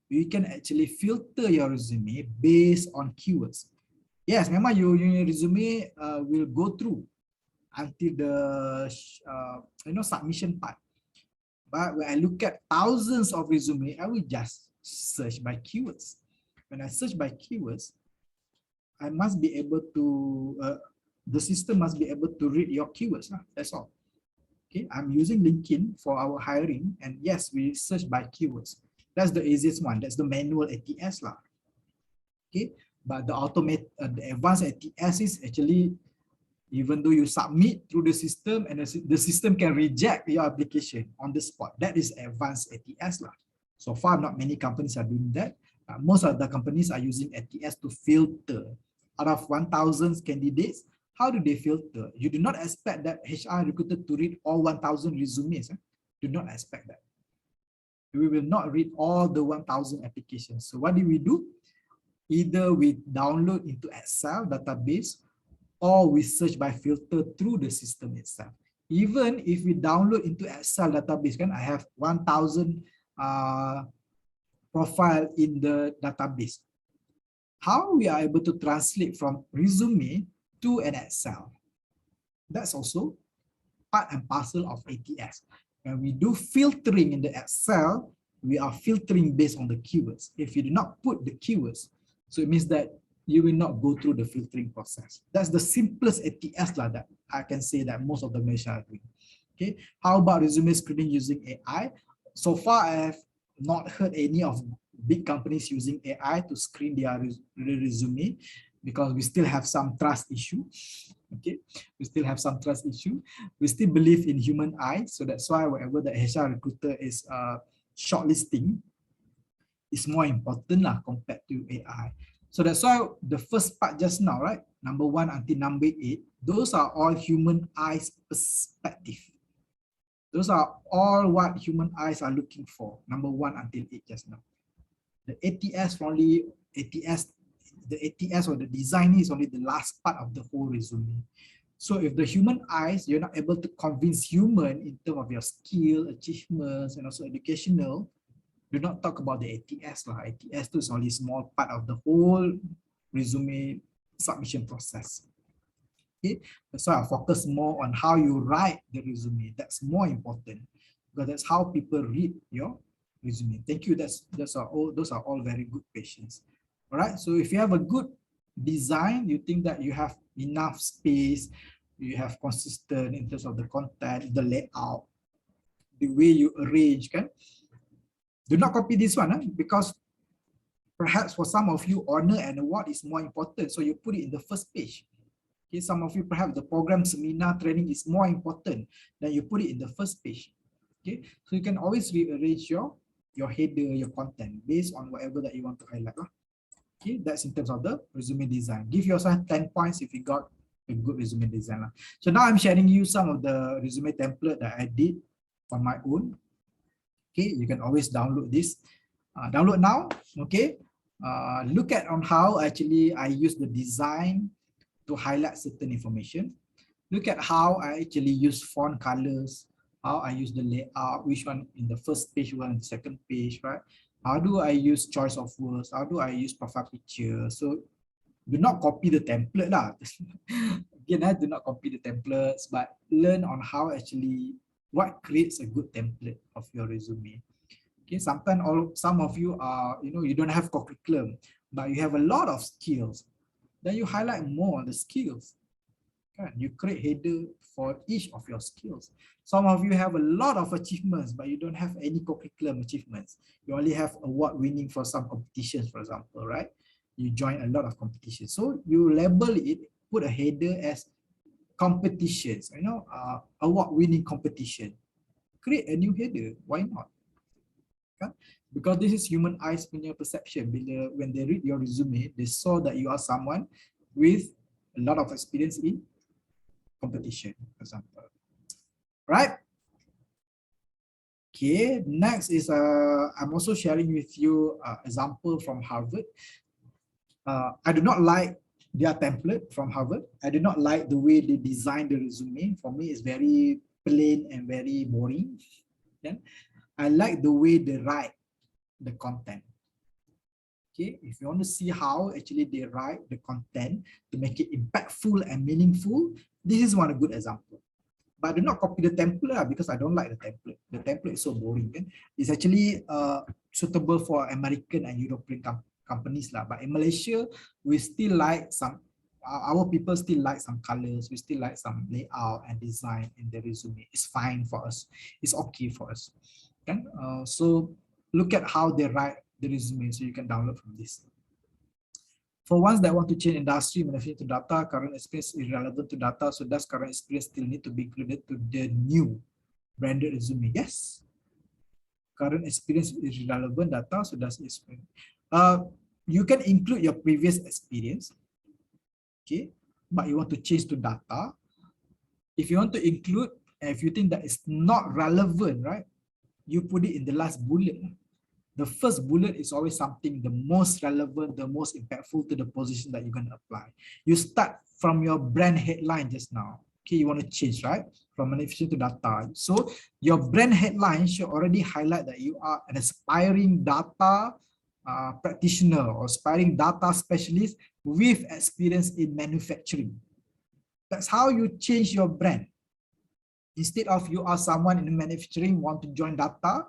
you can actually filter your resume based on keywords. Yes, memang your resume will go through until the submission part. But when I look at thousands of resume, I will just search by keywords. When I search by keywords, I must be able to the system must be able to read your keywords. That's all. Okay, I'm using LinkedIn for our hiring, and yes, we search by keywords. That's the easiest one. That's the manual ATS lah. Okay, But the advanced ATS is actually, even though you submit through the system and the system can reject your application on the spot. That is advanced ATS lah. So far, not many companies are doing that. Most of the companies are using ATS to filter. Out of 1,000 candidates, how do they filter? You do not expect that HR recruiter to read all 1,000 resumes. Do not expect that. We will not read all the 1,000 applications. So what do? Either we download into Excel database, or we search by filter through the system itself. Even if we download into Excel database, I have 1,000 profile in the database. How we are able to translate from resume to an Excel? That's also part and parcel of ATS. When we do filtering in the Excel, we are filtering based on the keywords. If you do not put the keywords, so it means that you will not go through the filtering process. That's the simplest ATS like that I can say that most of the Malaysia are doing. Okay, how about resume screening using AI? So far, I have not heard any of big companies using AI to screen their resume, because we still have some trust issue. Okay, we still have some trust issue. We still believe in human eye, so that's why whatever the HR recruiter is shortlisting is more important lah compared to AI. So that's why the first part just now, right? Number 1 until number 8, those are all human eyes perspective. Those are all what human eyes are looking for. Number 1 until 8 just now. The ATS only the ATS or the design is only the last part of the whole resume. So if the human eyes, you're not able to convince human in terms of your skill, achievements, and also educational, do not talk about the ATS lah. ATS is only a small part of the whole resume submission process. Okay, so I focus more on how you write the resume. That's more important, because that's how people read your resume. Thank you. Those are all very good questions. All right. So if you have a good design, you think that you have enough space, you have consistent in terms of the content, the layout, the way you arrange, kan? Do not copy this one, because perhaps for some of you, honor and award is more important, so you put it in the first page. Okay, some of you, perhaps the program, seminar, training is more important, then you put it in the first page. Okay, so you can always rearrange your header, your content based on whatever that you want to highlight. Okay, that's in terms of the resume design. Give yourself 10 points if you got a good resume design. So now I'm sharing you some of the resume template that I did on my own. Okay, you can always download this. Download now. Okay, look at on how actually I use the design to highlight certain information. Look at how I actually use font colors, how I use the layout, which one in the first page, one in the second page, right? How do I use choice of words? How do I use profile picture? So do not copy the template lah. Again, do not copy the templates, but learn on how actually what creates a good template of your resume. Okay, sometimes some of you are, you don't have curriculum, but you have a lot of skills. Then you highlight more on the skills. Okay? You create header for each of your skills. Some of you have a lot of achievements, but you don't have any curriculum achievements. You only have award winning for some competitions, for example, right? You join a lot of competitions. So you label it, put a header as competitions, award winning competition. Create a new header. Why not? Okay? Because this is human eyes punya perception. When they read your resume, they saw that you are someone with a lot of experience in competition, for example. Right? Okay, next is I'm also sharing with you example from Harvard. I do not like their template from Harvard. I do not like the way they design the resume. For me, it's very plain and very boring. Yeah? I like the way they write the content. Okay, if you want to see how actually they write the content to make it impactful and meaningful, this is one good example. But do not copy the template because I don't like the template. The template is so boring. Kan? It's actually suitable for American and European companies lah. But in Malaysia, we still like our people still like some colors. We still like some layout and design in the resume. It's fine for us. It's okay for us. Okay? So look at how they write the resume so you can download from this. For ones that want to change industry manufacturing to data, current experience is irrelevant to data, so does current experience still need to be included to the new branded resume? Yes. Current experience is relevant data, so does experience. You can include your previous experience, okay, but you want to change to data. If you want to include, and if you think that it's not relevant, right, you put it in the last bullet. The first bullet is always something the most relevant, the most impactful to the position that you're going to apply. You start from your brand headline just now. Okay, you want to change, right? From manufacturing to data. So your brand headline should already highlight that you are an aspiring data practitioner or aspiring data specialist with experience in manufacturing. That's how you change your brand. Instead of you are someone in manufacturing want to join data,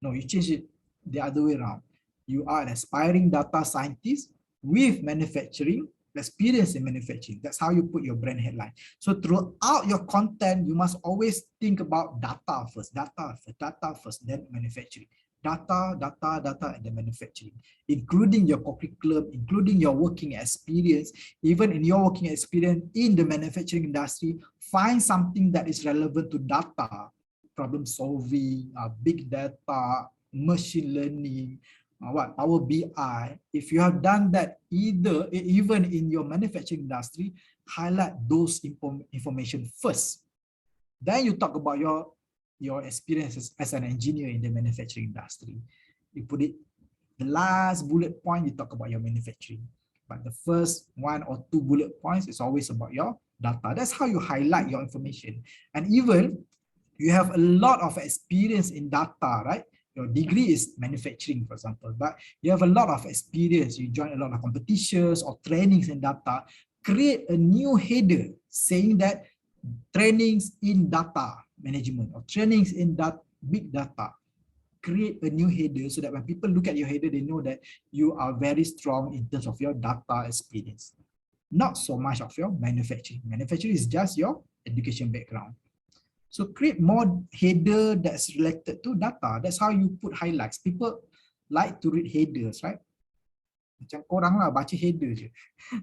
no, you change it the other way around. You are an aspiring data scientist with manufacturing experience in manufacturing. That's how you put your brand headline. So throughout your content, you must always think about data first, then manufacturing. Data, and then manufacturing, including your curriculum, including your working experience. Even in your working experience in the manufacturing industry, find something that is relevant to data, problem solving, big data, machine learning, Power BI. If you have done that even in your manufacturing industry, highlight those information first. Then you talk about your experiences as an engineer in the manufacturing industry. You put it, the last bullet point, you talk about your manufacturing. But the first 1 or 2 bullet points is always about your data. That's how you highlight your information. And even you have a lot of experience in data, right? Your degree is manufacturing, for example, but you have a lot of experience. You join a lot of competitions or trainings in data. Create a new header saying that trainings in data management or trainings in that big data. Create a new header so that when people look at your header, they know that you are very strong in terms of your data experience. Not so much of your manufacturing. Manufacturing is just your education background. So create more header that's related to data. That's how you put highlights. People like to read headers, right? Macam korang lah baca header je.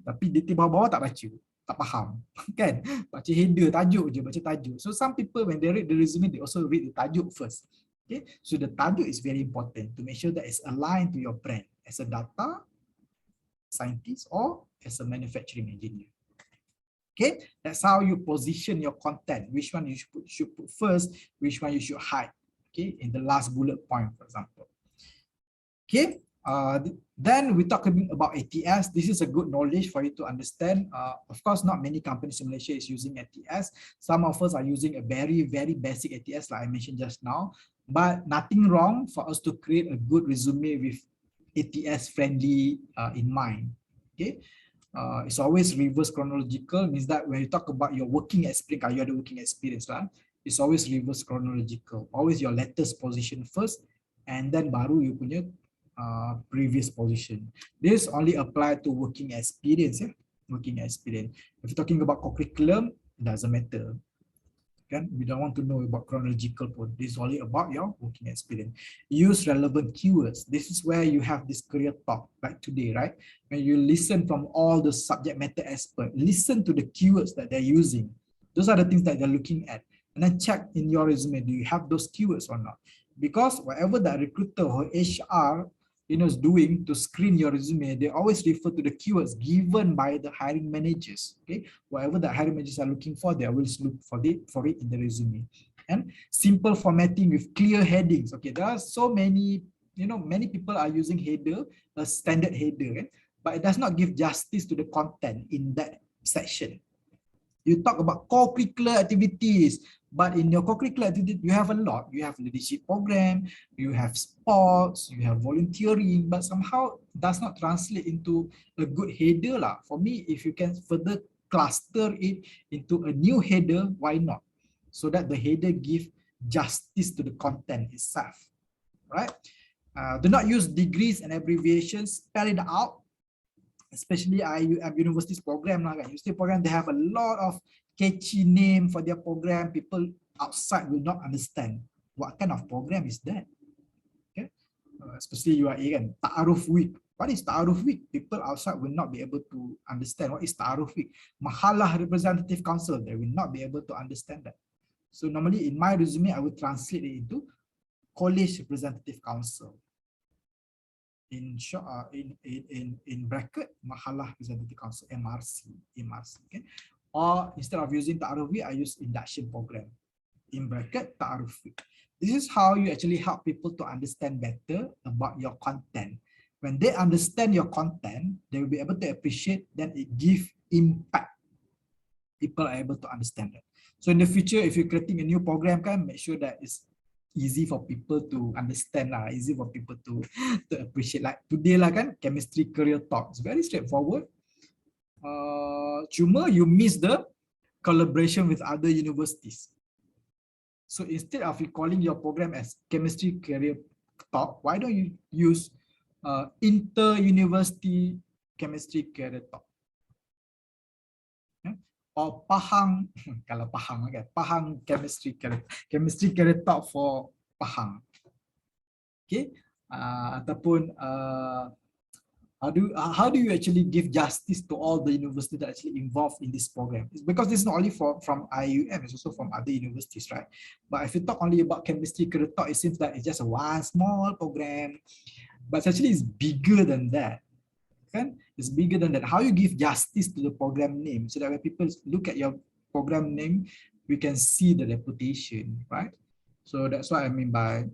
Tapi detail bawah-bawah tak baca. Tak faham. Kan? Baca header, tajuk je, baca tajuk. So some people when they read the resume, they also read the tajuk first. Okay? So the tajuk is very important to make sure that it's aligned to your brand as a data scientist or as a manufacturing engineer. Okay, that's how you position your content. Which one you should put first, which one you should hide. Okay, in the last bullet point, for example. Okay, then we talk about ATS. This is a good knowledge for you to understand. Of course, not many companies in Malaysia is using ATS. Some of us are using a very, very basic ATS, like I mentioned just now. But nothing wrong for us to create a good resume with ATS friendly in mind. Okay. It's always reverse chronological, means that when you talk about your working experience, you have the working experience, it's always reverse chronological. Always your latest position first, and then baru you punya previous position. This only apply to working experience, working experience. If you're talking about curriculum, it doesn't matter. We don't want to know about chronological point. This is only about your working experience. Use relevant keywords. This is where you have this career talk like today, right? When you listen from all the subject matter experts, listen to the keywords that they're using. Those are the things that they're looking at. And then check in your resume, do you have those keywords or not? Because whatever the recruiter or HR is doing to screen your resume, they always refer to the keywords given by the hiring managers. Okay, whatever the hiring managers are looking for, they always look for it in the resume. And simple formatting with clear headings. Okay, there are so many, many people are using header, a standard header, but it does not give justice to the content in that section. You talk about co-curricular activities, but in your co-curricular activity, you have a lot. You have leadership program, you have sports, you have volunteering, but somehow does not translate into a good header. For me, if you can further cluster it into a new header, why not? So that the header gives justice to the content itself, right? Do not use degrees and abbreviations, spell it out. Especially IIUM universities program, university program, they have a lot of catchy name for their program. People outside will not understand what kind of program is that. Okay, especially UIA kan, Ta'aruf Week, What is Ta'aruf Week? People outside will not be able to understand what is Ta'aruf Week. Mahalah Representative Council, they will not be able to understand that. So normally in my resume, I will translate it into College Representative Council. In bracket, Mahalah Representative Council, MRC, okay? Or instead of using Ta'aruf Week, I use induction program. In bracket, Ta'aruf Week. This is how you actually help people to understand better about your content. When they understand your content, they will be able to appreciate, then it gives impact. People are able to understand that. So in the future, if you're creating a new program, make sure that it's easy for people to understand, easy for people to appreciate. Like today, chemistry career talk. It's very straightforward. Cuma you miss the collaboration with other universities. So instead of calling your program as chemistry career talk, why don't you use inter-university chemistry career talk? Or Pahang, kalau Pahang, okay, Pahang chemistry career talk for Pahang. Okay, ataupun how do you actually give justice to all the universities that actually involved in this program? It's because this is not only from IIUM, it's also from other universities, right? But if you talk only about chemistry career talk, it seems like it's just a one small program, but actually it's bigger than that. Okay? It's bigger than that. How you give justice to the program name so that when people look at your program name, we can see the reputation, right? So that's what I mean by,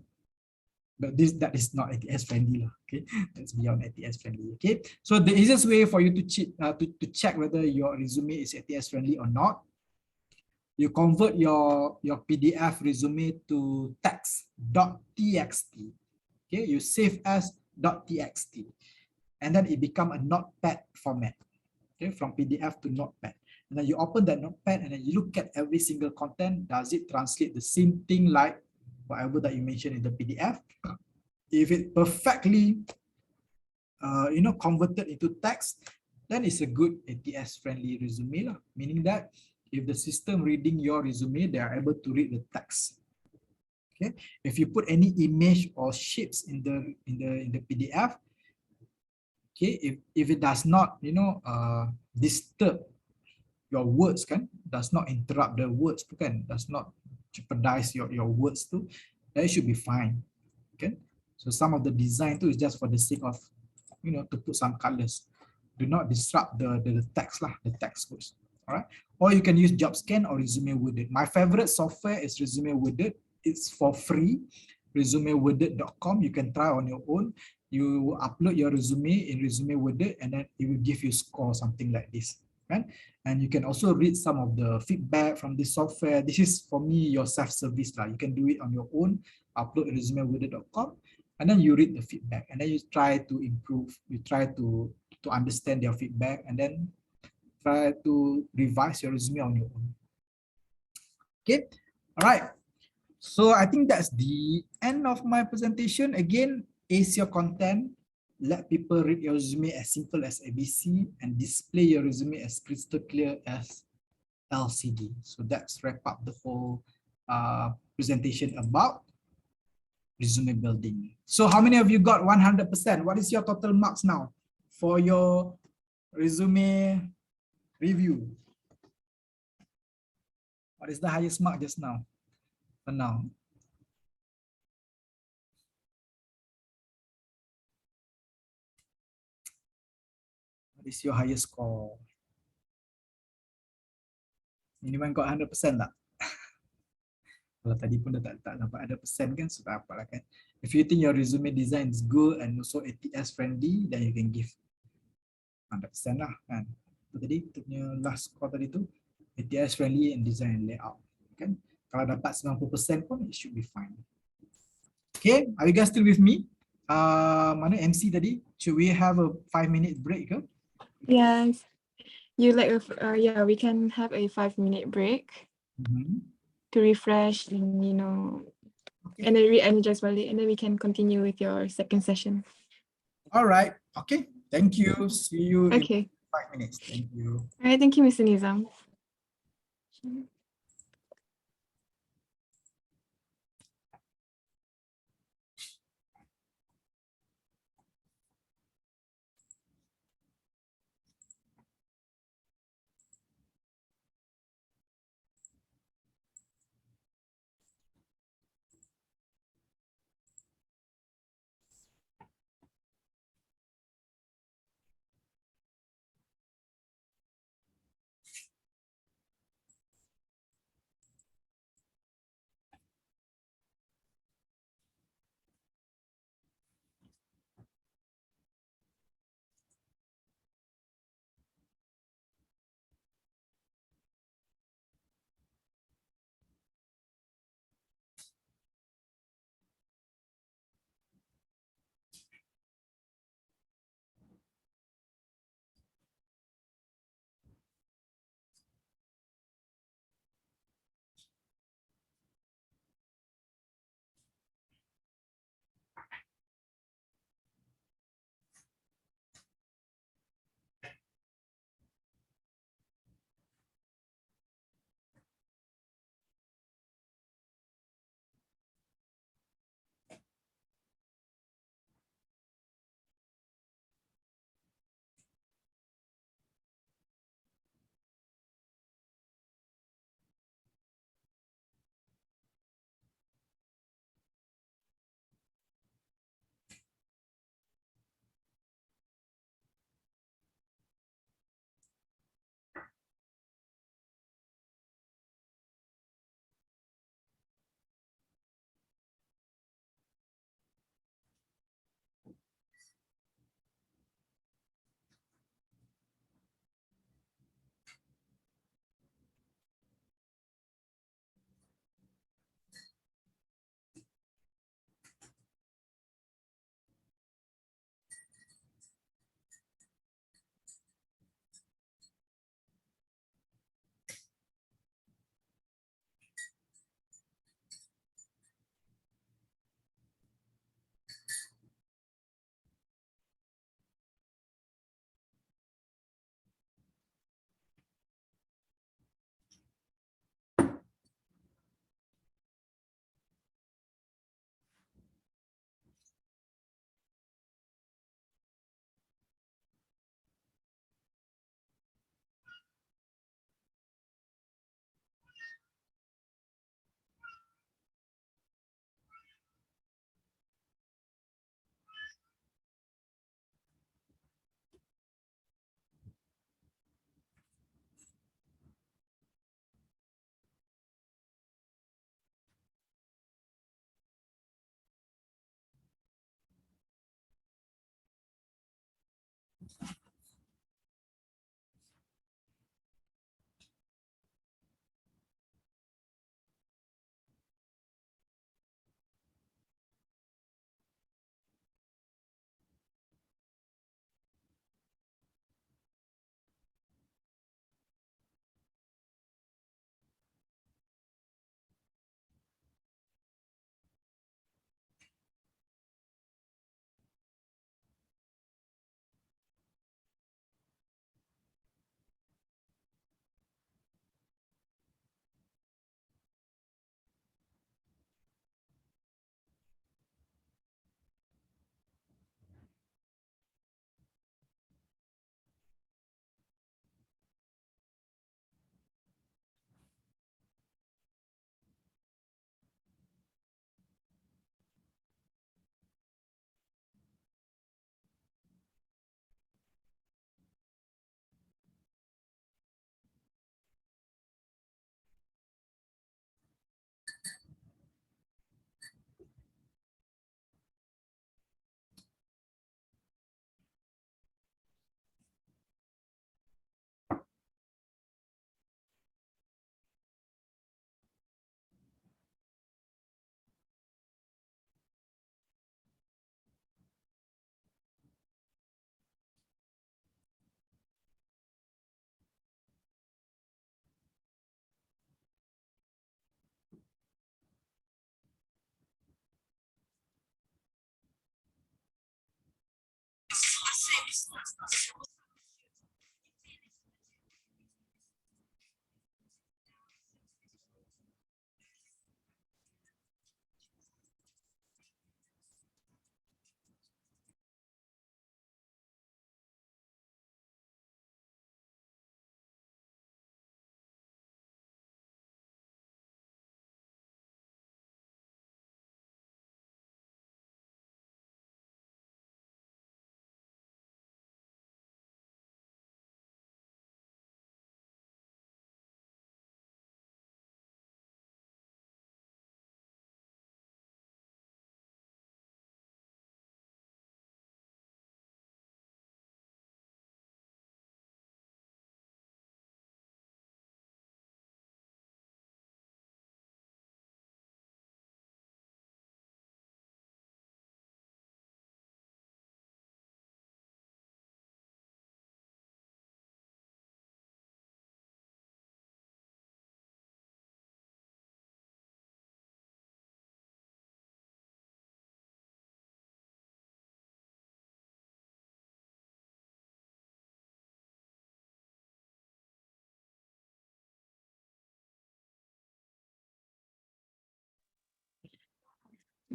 but that is not ATS friendly, okay? That's beyond ATS friendly, okay? So the easiest way for you to check whether your resume is ATS friendly or not, you convert your PDF resume to text.txt, okay? You save as .txt, and then it become a notepad format, okay? From PDF to notepad. And then you open that notepad and then you look at every single content. Does it translate the same thing like whatever that you mentioned in the PDF? If it perfectly converted into text, then it's a good ATS friendly resume, meaning that if the system reading your resume, they are able to read the text. Okay, if you put any image or shapes in the PDF, okay, if it does not disturb your words, does not interrupt the words, does not jeopardize your words too, then it should be fine. Okay, so some of the design too is just for the sake of to put some colors. Do not disrupt the text the text words. All right, or you can use JobScan or Resume Worded. My favorite software is Resume Worded. It's for free. resumeworded.com. You can try on your own. You upload your resume in Resume Worded and then it will give you score, something like this. Right? And you can also read some of the feedback from this software. This is for me your self-service. You can do it on your own. Upload resumeworded.com and then you read the feedback and then you try to improve. You try to understand their feedback and then try to revise your resume on your own. Okay, all right. So I think that's the end of my presentation. Again, ace your content. Let people read your resume as simple as ABC and display your resume as crystal clear as LCD. So that's wrap up the whole presentation about resume building. So how many of you got 100%? What is your total marks now for your resume review? What is the highest mark just now? For now. What is your highest score? Anyone got 100% tak? Kalau tadi pun dah tak dapat 100% kan, so tak apalah kan. If you think your resume design is good and also ATS friendly, then you can give 100% lah kan. So, tadi kita punya last score tadi tu ATS friendly and design and layout kan. Kalau dapat 90% pun it should be fine. Okay, are you guys still with me? Mana MC tadi? Should we have a 5-minute break ke?
Yes. You like yeah, we can have a 5-minute break to refresh and and then re-energize balik, and then we can continue with your second session.
All right. Okay. Thank you. See you in 5
Okay.
minutes. Thank you.
All right. Thank you, Mr. Nizam.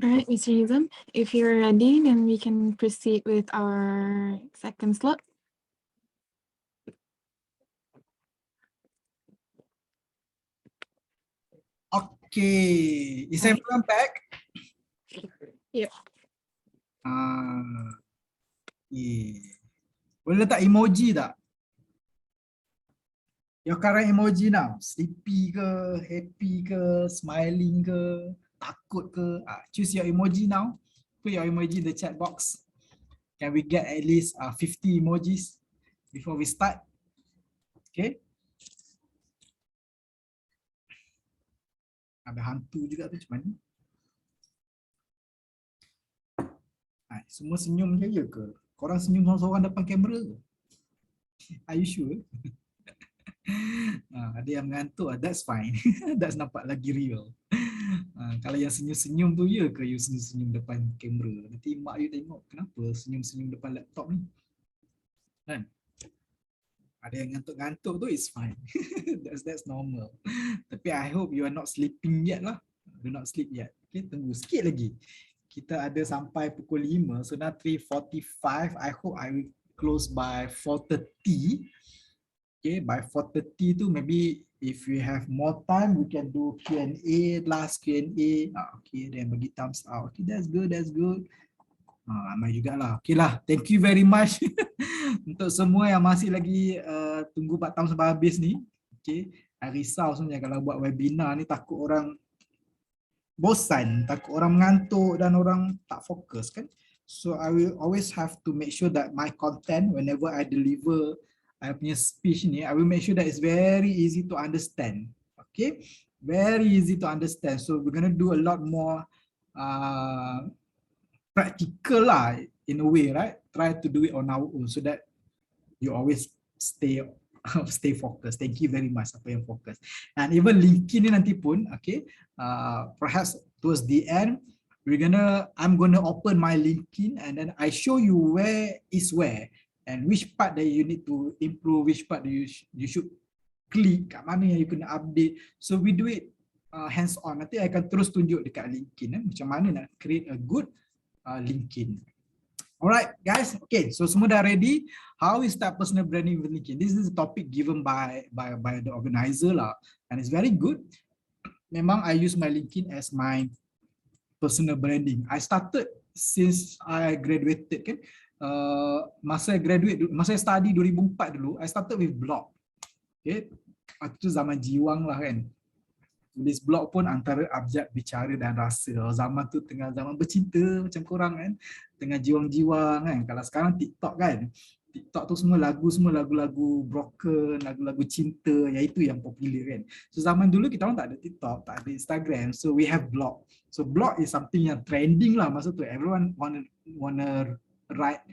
All right, Mr. Idham, if you're ready, then we can proceed with our second slot.
Okay, is everyone back?
Yep.
Yeah. Boleh letak emoji tak? Your current emoji now, sleepy ke, happy ke, smiling ke, takut ke? Choose your emoji now. Put your emoji in the chat box. Can we get at least 50 emojis before we start? Okay. Ada hantu juga tu, macam mana? Semua senyum je ya ke? Korang senyum seorang-seorang depan kamera ke? Are you sure? Ada yang mengantuk, that's fine. That's nampak lagi real. Kalau yang senyum-senyum tu ya ke you senyum-senyum depan kamera? Nanti mak you tengok kenapa senyum-senyum depan laptop ni. Kan? Ada yang ngantuk-ngantuk tu is fine. That's normal. Tapi I hope you are not sleeping yet lah. Do not sleep yet. Okay, tunggu sikit lagi. Kita ada sampai pukul 5. So now 3:45. I hope I will close by 4:30. Okay, by 4:30 tu maybe if we have more time we can do Q&A, last Q&A. Okay, then bagi thumbs up. Okay, that's good, that's good. Ramai jugalah. Okay lah, thank you very much untuk semua yang masih lagi tunggu 4 tahun sampai habis ni. Okay, I risau sebenarnya kalau buat webinar ni, takut orang bosan, takut orang mengantuk dan orang tak fokus kan. So I will always have to make sure that my content, whenever I deliver I punya speech ni, I will make sure that it's very easy to understand. Okay, very easy to understand. So we're gonna do a lot more practical lah in a way, right? Try to do it on our own so that you always stay focused. Thank you very much apa yang fokus. And even LinkedIn ni nanti pun, okay, perhaps towards the end I'm gonna open my LinkedIn and then I show you where is where and which part that you need to improve, which part you should click, kat mana yang you kena update. So we do it hands on. Nanti I akan terus tunjuk dekat LinkedIn macam mana nak create a good LinkedIn. Alright guys, okay, so semua dah ready. How we start personal branding with LinkedIn? This is a topic given by the organizer lah, and it's very good. Memang I use my LinkedIn as my personal branding. I started since I graduated kan. Masa I study 2004 dulu, I started with blog. Okay, itu zaman jiwang lah kan. Tulis blog pun antara abjad bicara dan rasa. Zaman tu tengah zaman bercinta macam korang kan. Tengah jiwang-jiwang kan. Kalau sekarang TikTok kan. TikTok tu semua lagu-lagu broken, lagu-lagu cinta, yang itu yang popular kan. So zaman dulu kita orang tak ada TikTok, tak ada Instagram. So we have blog. So blog is something yang trending lah masa tu. Everyone wanna write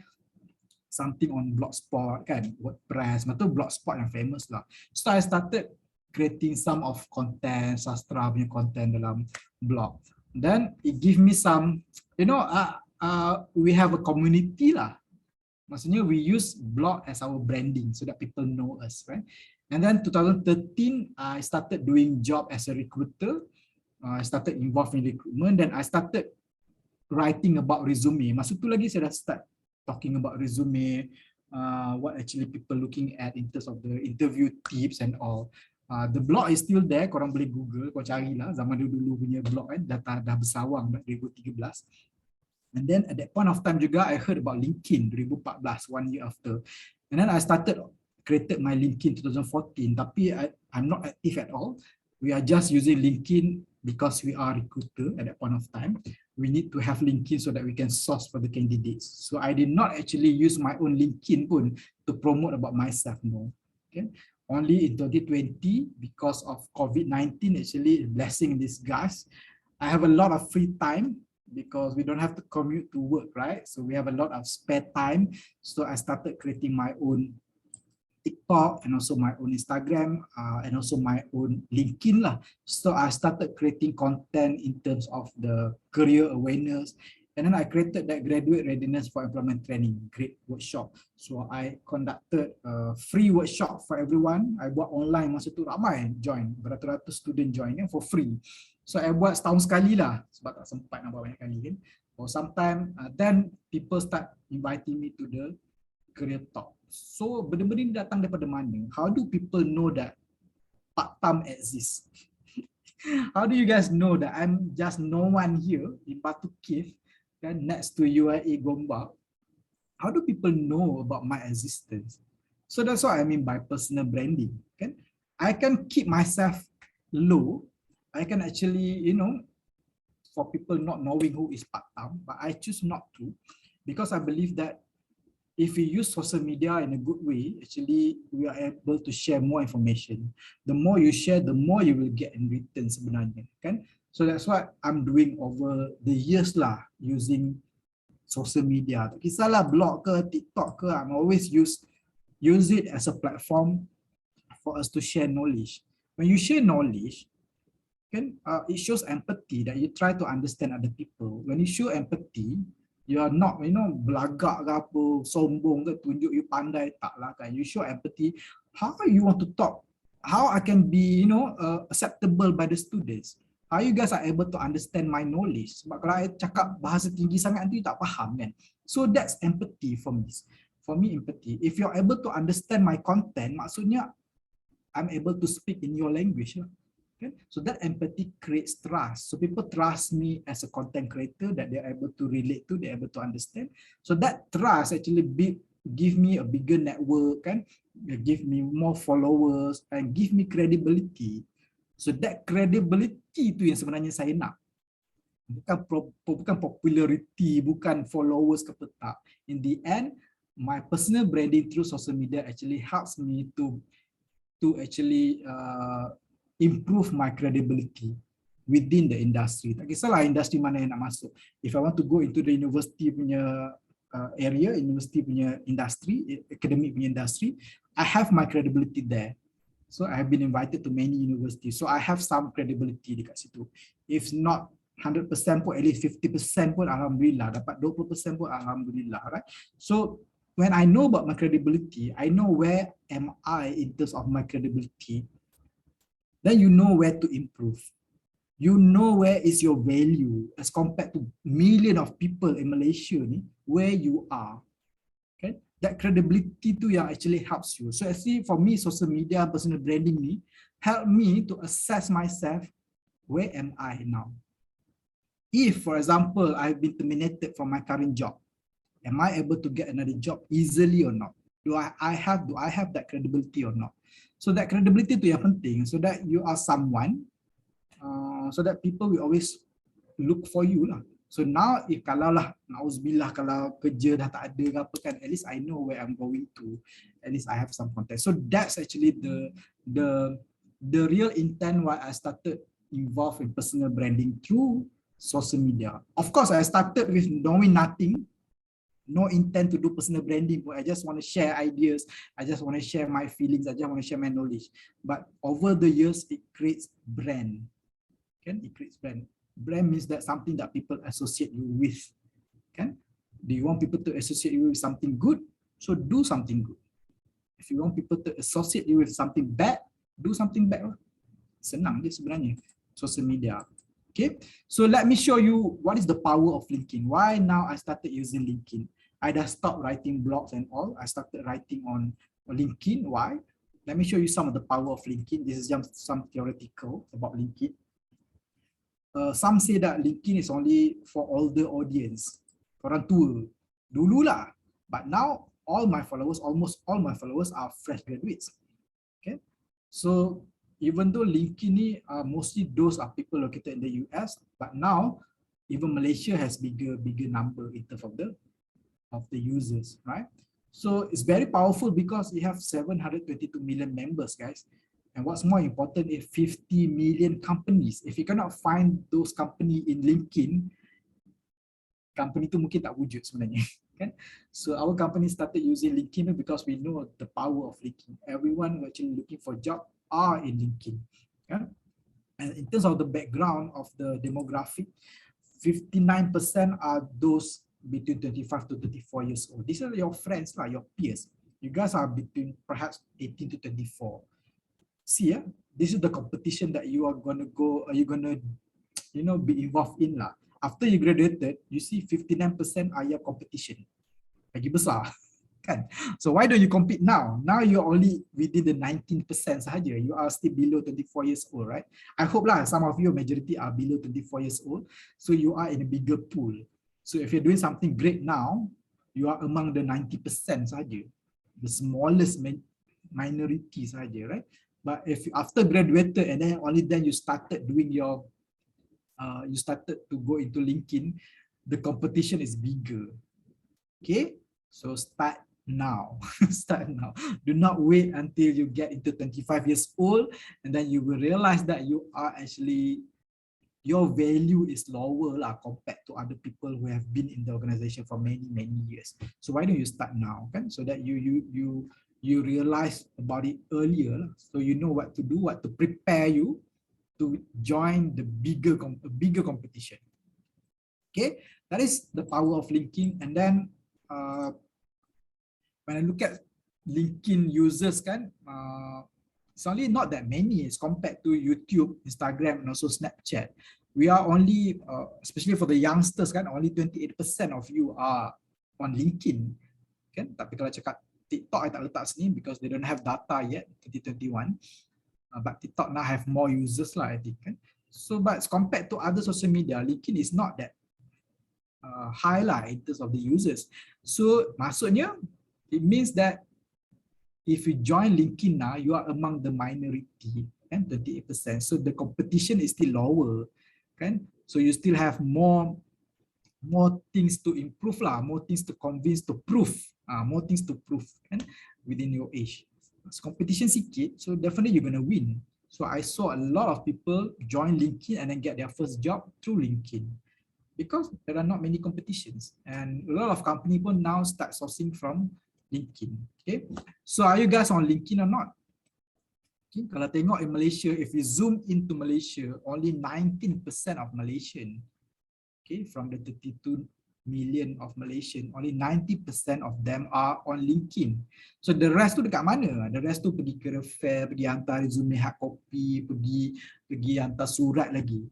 something on Blogspot kan, WordPress. Masa tu Blogspot yang famous lah. So I started creating some of content, sastra punya content dalam blog. Then it give me some, you know, we have a community lah. Maksudnya we use blog as our branding so that people know us, right? And then 2013, I started doing job as a recruiter. I started involved in recruitment. Then I started writing about resume. Masa tu lagi saya dah start talking about resume, what actually people looking at in terms of the interview tips and all. The blog is still there, korang boleh Google, korang carilah zaman dulu punya blog kan, dah bersawang 2013. And then at that point of time juga I heard about LinkedIn 2014, 1 year after. And then I created my LinkedIn 2014, tapi I'm not active at all. We are just using LinkedIn because we are recruiter at that point of time. We need to have LinkedIn so that we can source for the candidates. So I did not actually use my own LinkedIn pun to promote about myself, no. Okay. Only in 2020, because of COVID-19, actually blessing in disguise, I have a lot of free time because we don't have to commute to work, right? So we have a lot of spare time. So I started creating my own TikTok and also my own Instagram and also my own LinkedIn lah. So I started creating content in terms of the career awareness. And then I created that graduate readiness for employment training, great workshop. So I conducted a free workshop for everyone. I buat online masa tu ramai join, beratus-ratus student join for free. So I buat setahun sekali lah sebab tak sempat nak buat banyak kali kan. For some time, then people start inviting me to the career talk. So benda-benda ni datang daripada mana? How do people know that part-time exists? How do you guys know that I'm just no one here in Batu Cave and next to UIA Gombak? How do people know about my existence? So that's what I mean by personal branding. Okay? I can keep myself low. I can actually, you know, for people not knowing who is part-time, but I choose not to because I believe that if we use social media in a good way, actually we are able to share more information. The more you share, the more you will get in return sebenarnya, kan? So that's what I'm doing over the years lah, using social media. Tak kisahlah blog ke, TikTok ke, I'm always use it as a platform for us to share knowledge. When you share knowledge, kan, it shows empathy that you try to understand other people. When you show empathy, you are not, you know, belagak ke apa, sombong ke, tunjuk you pandai, tak lah kan. You show empathy. How you want to talk? How I can be, you know, acceptable by the students? How you guys are able to understand my knowledge? Sebab kalau I cakap bahasa tinggi sangat, nanti you tak faham kan. So that's empathy for me. For me, empathy. If you're able to understand my content, maksudnya I'm able to speak in your language. Okay? So that empathy creates trust. So people trust me as a content creator that they're able to relate to, they're able to understand. So that trust actually give me a bigger network, kan? Give me more followers and give me credibility. So that credibility tu yang sebenarnya saya nak. bukan popularity, bukan followers ke tak. In the end, my personal branding through social media actually helps me to actually improve my credibility within the industry. Tak kisahlah industri mana yang nak masuk. If I want to go into the university punya area, university punya industry, academic punya industry, I have my credibility there. So I have been invited to many universities. So I have some credibility dekat situ. If not 100% pun, at least 50% pun alhamdulillah, dapat 20% pun alhamdulillah, right? So when I know about my credibility, I know where am I in terms of my credibility, then you know where to improve. You know where is your value as compared to million of people in Malaysia ni, where you are. Okay? That credibility tu yang actually helps you. So actually for me, social media, personal branding ni help me to assess myself, where am I now? If, for example, I've been terminated from my current job, am I able to get another job easily or not? Do I have that credibility or not? So that credibility tu yang penting, so that you are someone, so that people will always look for you lah. So now if kalau lah, na'uzubillah, kalau kerja dah tak ada ke apa kan, at least I know where I'm going to. At least I have some contact. So that's actually the real intent why I started involved in personal branding through social media. Of course, I started with knowing nothing, no intent to do personal branding, but I just want to share ideas. I just want to share my feelings. I just want to share my knowledge. But over the years, it creates brand. Can it creates brand? Brand means that something that people associate you with. Can? Do you want people to associate you with something good? So do something good. If you want people to associate you with something bad, do something bad. Senang dia sebenarnya, social media. Okay, so let me show you what is the power of LinkedIn. Why now I started using LinkedIn. I just stopped writing blogs and all. I started writing on LinkedIn. Why? Let me show you some of the power of LinkedIn. This is just some theoretical about LinkedIn. Some say that LinkedIn is only for older audience, orang tua dululah. But now almost all my followers are fresh graduates. Okay, so even though LinkedIn ni mostly those are people located in the US, but now even Malaysia has bigger number in terms of the users, right? So it's very powerful because you have 722 million members, guys. And what's more important is 50 million companies. If you cannot find those company in LinkedIn, company tu mungkin tak wujud sebenarnya. Kan? So our company started using LinkedIn because we know the power of LinkedIn. Everyone actually looking for job are in LinkedIn. Yeah? And in terms of the background of the demographic, 59% are those between 25 to 34 years old. These are your friends, your peers. You guys are between perhaps 18 to 24. See, this is the competition that you are gonna go, you're gonna, be involved in lah. After you graduated, you see 59% are your competition. Lagi besar, kan? So why don't you compete now? Now you're only within the 19% sahaja. You are still below 24 years old, right? I hope lah some of you, majority are below 24 years old. So you are in a bigger pool. So if you're doing something great now, you are among the 90% sahaja. The smallest minority sahaja, right? But if you, after graduated and then only then you started doing your, you started to go into LinkedIn, the competition is bigger. Okay, so start now. Start now. Do not wait until you get into 25 years old and then you will realize that you are actually, your value is lower lah compared to other people who have been in the organization for many years. So why don't you start now, kan? So that you realize about it earlier, so you know what to do, what to prepare you to join the bigger competition. Okay, that is the power of LinkedIn. And then when I look at LinkedIn users, kan, it's only not that many as compared to YouTube, Instagram, and also Snapchat. We are only, especially for the youngsters, kan, only 28% of you are on LinkedIn. Kan? Tapi kalau cakap TikTok, I tak letak sini because they don't have data yet, 2021. But TikTok now have more users lah, I think. Kan? So, but compared to other social media, LinkedIn is not that high lah in terms of the users. So, maksudnya, it means that if you join LinkedIn now, you are among the minority, kan, 28%. So, the competition is still lower. Kan? So you still have more things to improve lah, more things to convince, to prove, more things to prove kan, within your age. So competition sikit, so definitely you're gonna win. So I saw a lot of people join LinkedIn and then get their first job through LinkedIn because there are not many competitions, and a lot of company pun now start sourcing from LinkedIn. Okay, so are you guys on LinkedIn or not? Okay, kalau tengok in Malaysia, if you zoom into Malaysia, only 19% of Malaysian, okay, from the 32 million of Malaysian, only 90% of them are on LinkedIn. So the rest tu dekat mana? The rest tu pergi career fair, pergi hantar resume hard copy, pergi hantar surat lagi.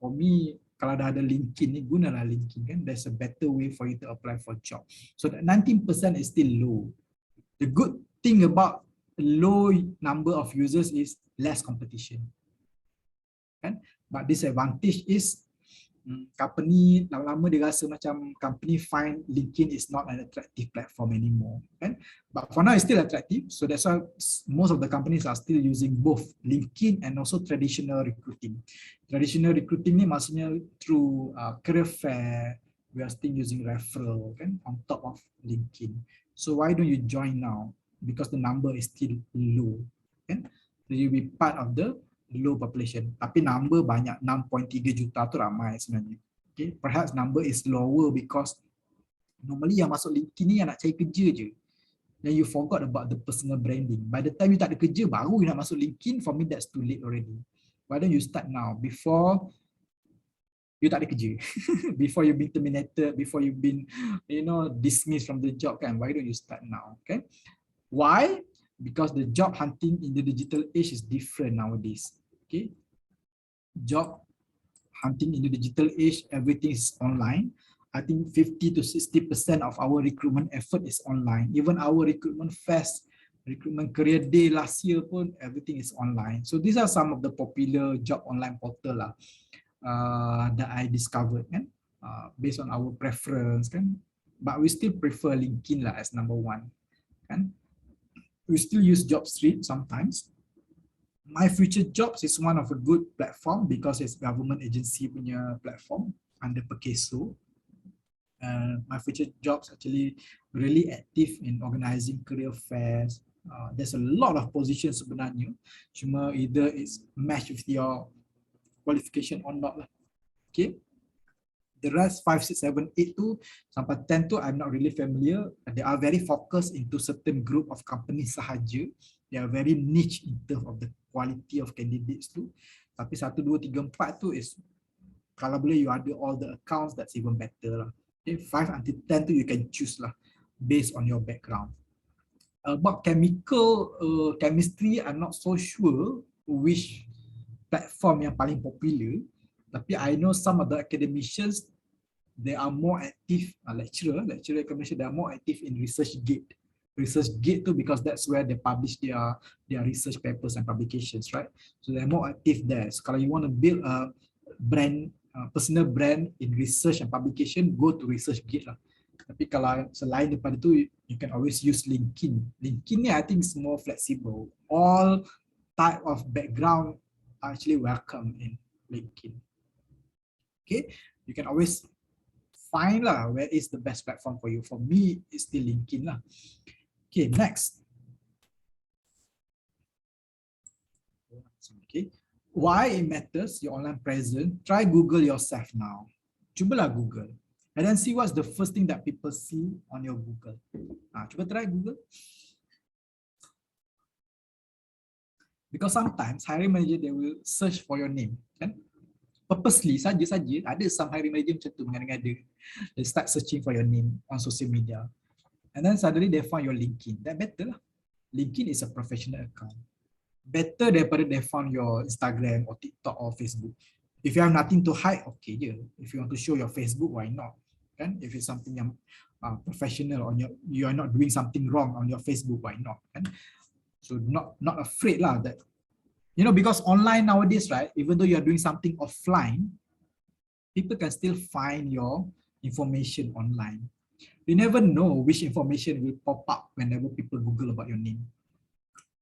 For me, kalau dah ada LinkedIn ni, gunalah LinkedIn kan. There's a better way for you to apply for job. So that 19% is still low. The good thing about low number of users is less competition. Kan? But disadvantage is company lama-lama dia rasa macam company find LinkedIn is not an attractive platform anymore. Kan? But for now it's still attractive. So that's why most of the companies are still using both LinkedIn and also traditional recruiting. Traditional recruiting ni maksudnya through career fair, we are still using referral kan, on top of LinkedIn. So why don't you join now? Because the number is still low. Kan? So you'll be part of the low population. Tapi number banyak, 6.3 juta tu ramai sebenarnya. Okay? Perhaps number is lower because normally yang masuk LinkedIn ni yang nak cari kerja je. Then you forgot about the personal branding. By the time you tak ada kerja, baru you nak masuk LinkedIn, for me that's too late already. Why don't you start now, before you tak ada kerja, before you've been terminated, before you've been, dismissed from the job kan, why don't you start now, okay? Why? Because the job hunting in the digital age is different nowadays, okay? Job hunting in the digital age, everything is online. I think 50 to 60% of our recruitment effort is online. Even our recruitment fest, recruitment career day last year pun, everything is online. So these are some of the popular job online portal lah, that I discovered kan, based on our preference kan. But we still prefer LinkedIn lah as number one kan. We still use JobStreet sometimes. My Future Jobs is one of a good platform because it's government agency punya platform under Pekeso. My Future Jobs actually really active in organizing career fairs. There's a lot of positions sebenarnya. Cuma either it's match with your qualification or not lah. Okay. The rest 5, 6, 7, 8 tu sampai 10 tu I'm not really familiar. They are very focused into certain group of companies sahaja. They are very niche in terms of the quality of candidates tu. Tapi 1, 2, 3, 4 tu is kalau boleh you ada all the accounts, that's even better lah. Okay, 5 until 10 tu you can choose lah based on your background. About chemistry, I'm not so sure which platform yang paling popular. Tapi I know some of the academicians, they are more active, lecturer academician, they are more active in ResearchGate. ResearchGate too, because that's where they publish their research papers and publications, right? So they're more active there. So kalau you want to build a brand, personal brand in research and publication, go to ResearchGate lah. Tapi kalau selain daripada itu, you can always use LinkedIn. LinkedIn ni I think is more flexible. All type of background are actually welcome in LinkedIn. Okay, you can always find lah where is the best platform for you. For me, it's still LinkedIn lah. Okay, next. Okay, why it matters your online presence? Try Google yourself now. Cubalah Google, and then see what's the first thing that people see on your Google. Cuba try Google. Because sometimes hiring manager they will search for your name, kan? Purposely saja ada some hiring manager macam tu mengada-ngada. They start searching for your name on social media, and then suddenly they find your LinkedIn. That better lah. LinkedIn is a professional account. Better daripada they found your Instagram or TikTok or Facebook. If you have nothing to hide, okay je. If you want to show your Facebook, why not? Kan? If it's something yang professional, on you are not doing something wrong on your Facebook, why not? Kan? So not afraid lah that. Because online nowadays, right, even though you are doing something offline, people can still find your information online. You never know which information will pop up whenever people Google about your name.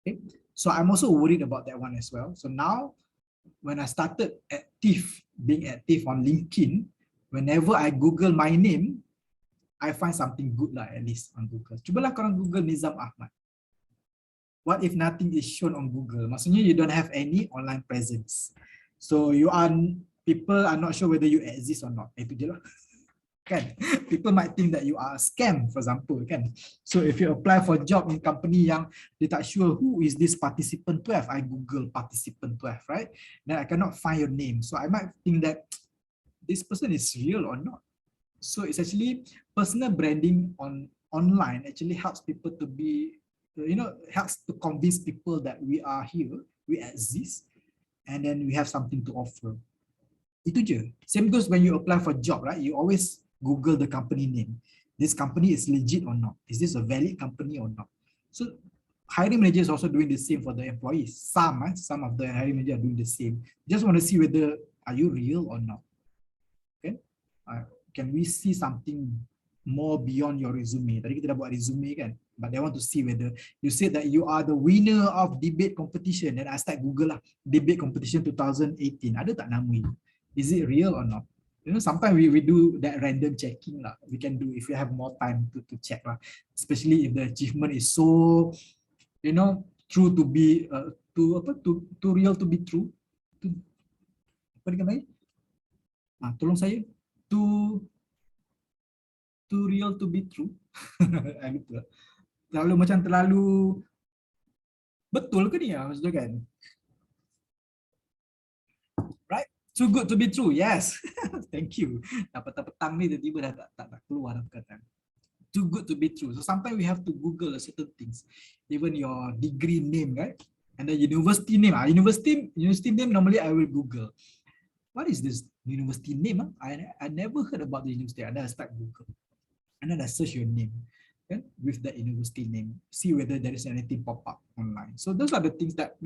Okay? So I'm also worried about that one as well. So now when I started being active on LinkedIn, whenever I Google my name, I find something good lah, at least on Google. Cubalah korang Google Nizam Ahmad. What if nothing is shown on Google? Maksudnya you don't have any online presence. So people are not sure whether you exist or not. Itu je lah. Kan? People might think that you are a scam, for example, kan? So if you apply for job in company yang they tak sure who is this participant 12, I Google participant 12, right? Then I cannot find your name. So I might think that this person is real or not. So it's actually personal branding online actually helps people to be, helps to convince people that we are here, we exist, and then we have something to offer. Itu je. Same goes when you apply for job, right? You always Google the company name. This company is legit or not? Is this a valid company or not? So hiring managers also doing the same for the employees. Some of the hiring managers are doing the same. Just want to see whether are you real or not. Okay? Can we see something more beyond your resume? Tadi kita dah buat resume kan? But they want to see whether you said that you are the winner of debate competition. Then I start Google lah, debate competition 2018. Ada tak nama you? Is it real or not? Sometimes we do that random checking lah. We can do if you have more time to check lah. Especially if the achievement is so, true to be, too real to be true. Apa dia kata? Tolong saya. Too real to be true. Terlalu betul ke ni ya, maksudnya kan? Right? Too good to be true. Yes. Thank you. Petang-petang ni tiba-tiba dah tak keluar dalam perkataan. Too good to be true. So sometimes we have to Google certain things. Even your degree name, right? And the university name. University name normally I will Google. What is this university name? I never heard about the university. And then I start Google. And then I search your name with that university name. See whether there is anything pop up online. So those are the things that,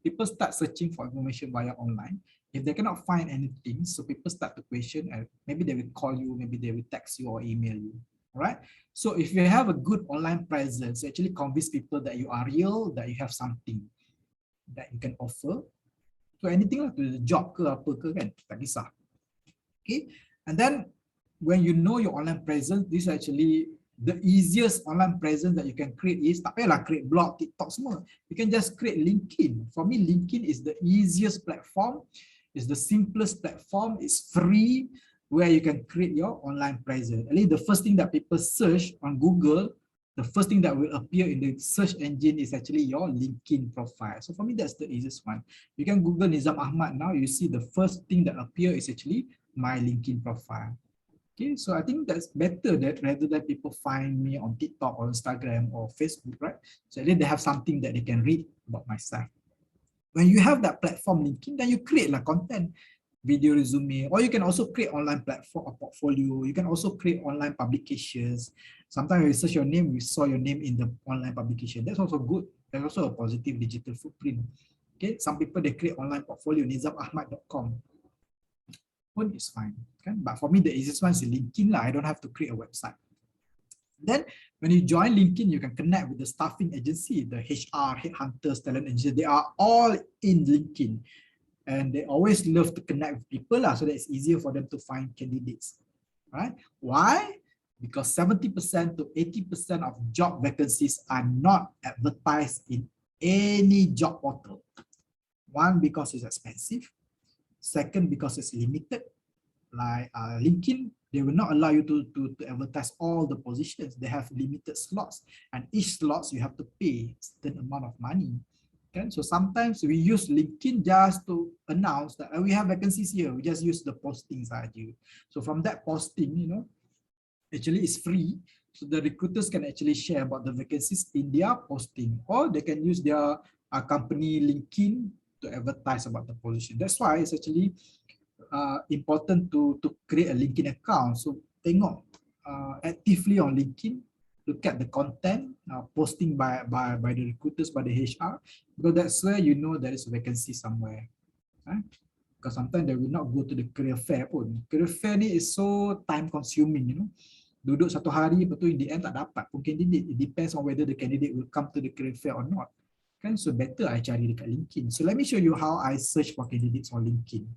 people start searching for information via online. If they cannot find anything, so people start to question, and maybe they will call you, maybe they will text you or email you. All right. So if you have a good online presence, actually convince people that you are real, that you have something that you can offer. So anything lah, to the job ke apa ke kan, tak kisah. Okay. And then when you know your online presence, this is actually the easiest online presence that you can create is, tak payahlah create blog, TikTok semua. You can just create LinkedIn. For me, LinkedIn is the easiest platform. It's the simplest platform. It's free, where you can create your online presence. At least the first thing that people search on Google, the first thing that will appear in the search engine is actually your LinkedIn profile. So for me, that's the easiest one. You can Google Nizam Ahmad now. You see the first thing that appear is actually my LinkedIn profile. Okay, so I think that's better that rather than people find me on TikTok or Instagram or Facebook, right? So at least they have something that they can read about myself. When you have that platform LinkedIn, then you create like content, video resume, or you can also create online platform or portfolio. You can also create online publications. Sometimes you search your name, we saw your name in the online publication. That's also good. That's also a positive digital footprint. Okay, some people they create online portfolio, nizamahmad.com. One is fine. Okay? But for me, the easiest one is LinkedIn lah. I don't have to create a website. Then when you join LinkedIn, you can connect with the staffing agency, the HR, headhunters, talent agency. They are all in LinkedIn. And they always love to connect with people lah, so that it's easier for them to find candidates. Right? Why? Because 70% to 80% of job vacancies are not advertised in any job portal. One, because it's expensive. Second, because it's limited. Like LinkedIn, they will not allow you to advertise all the positions. They have limited slots, and each slots you have to pay a certain amount of money. Okay? So sometimes we use LinkedIn just to announce that we have vacancies here. We just use the postings saja. So from that posting, actually it's free. So the recruiters can actually share about the vacancies in their posting, or they can use their company LinkedIn to advertise about the position. That's why it's actually important to create a LinkedIn account. So tengok actively on LinkedIn, look at the content posting by the recruiters, by the HR, because that's where you know there is a vacancy somewhere. Right? Because sometimes they will not go to the career fair pun. Career fair ni is so time consuming, Duduk satu hari, lepas tu in the end tak dapat pun candidate. It depends on whether the candidate will come to the career fair or not. Kan, so better I cari dekat LinkedIn. So let me show you how I search for candidates on LinkedIn.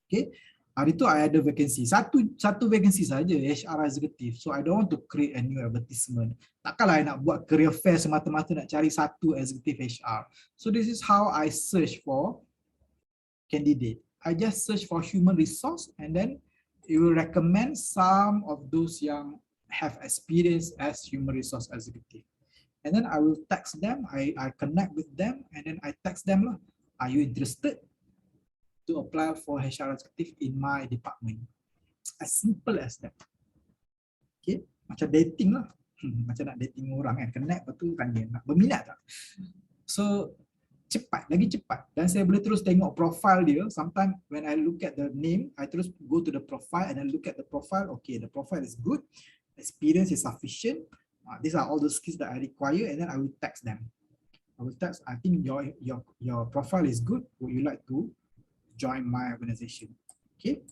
Okay, hari tu I ada vacancy. Satu vacancy saja, HR executive. So I don't want to create a new advertisement. Takkanlah I nak buat career fair semata-mata nak cari satu executive HR. So this is how I search for candidate. I just search for human resource and then it will recommend some of those yang have experience as human resource executive. And then I will text them, I connect with them, and then I text them lah, are you interested to apply for HR executive in my department? As simple as that. Okay, macam dating lah. Macam nak dating orang kan, connect betul tanya, nak berminat tak? So, cepat, lagi cepat. Dan saya boleh terus tengok profile dia. Sometimes when I look at the name, I terus go to the profile and then look at the profile. Okay, the profile is good, experience is sufficient. These are all the skills that I require, and then I will text them. I will text, I think your profile is good. Would you like to join my organization? Okay.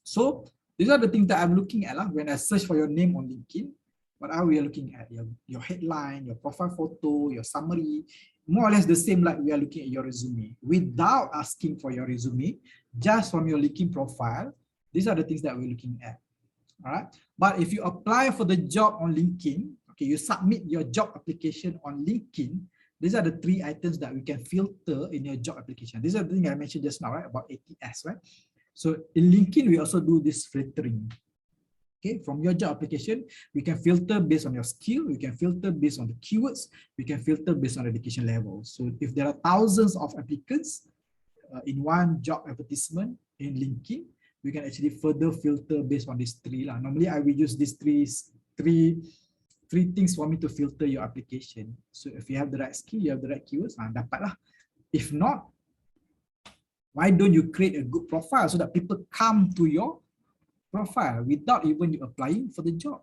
So these are the things that I'm looking at when I search for your name on LinkedIn. What are we looking at? Your headline, your profile photo, your summary, more or less the same like we are looking at your resume. Without asking for your resume, just from your LinkedIn profile, these are the things that we're looking at. All right. But if you apply for the job on LinkedIn, okay, you submit your job application on LinkedIn, these are the 3 items that we can filter in your job application. These are the things I mentioned just now, right? About ATS, right? So in LinkedIn, we also do this filtering. Okay, from your job application, we can filter based on your skill, we can filter based on the keywords, we can filter based on education level. So if there are thousands of applicants in one job advertisement in LinkedIn, we can actually further filter based on these 3 lah. Normally, I will use these three things for me to filter your application. So if you have the right skill, you have the right keywords, dapat lah. If not, why don't you create a good profile so that people come to your profile without even you applying for the job?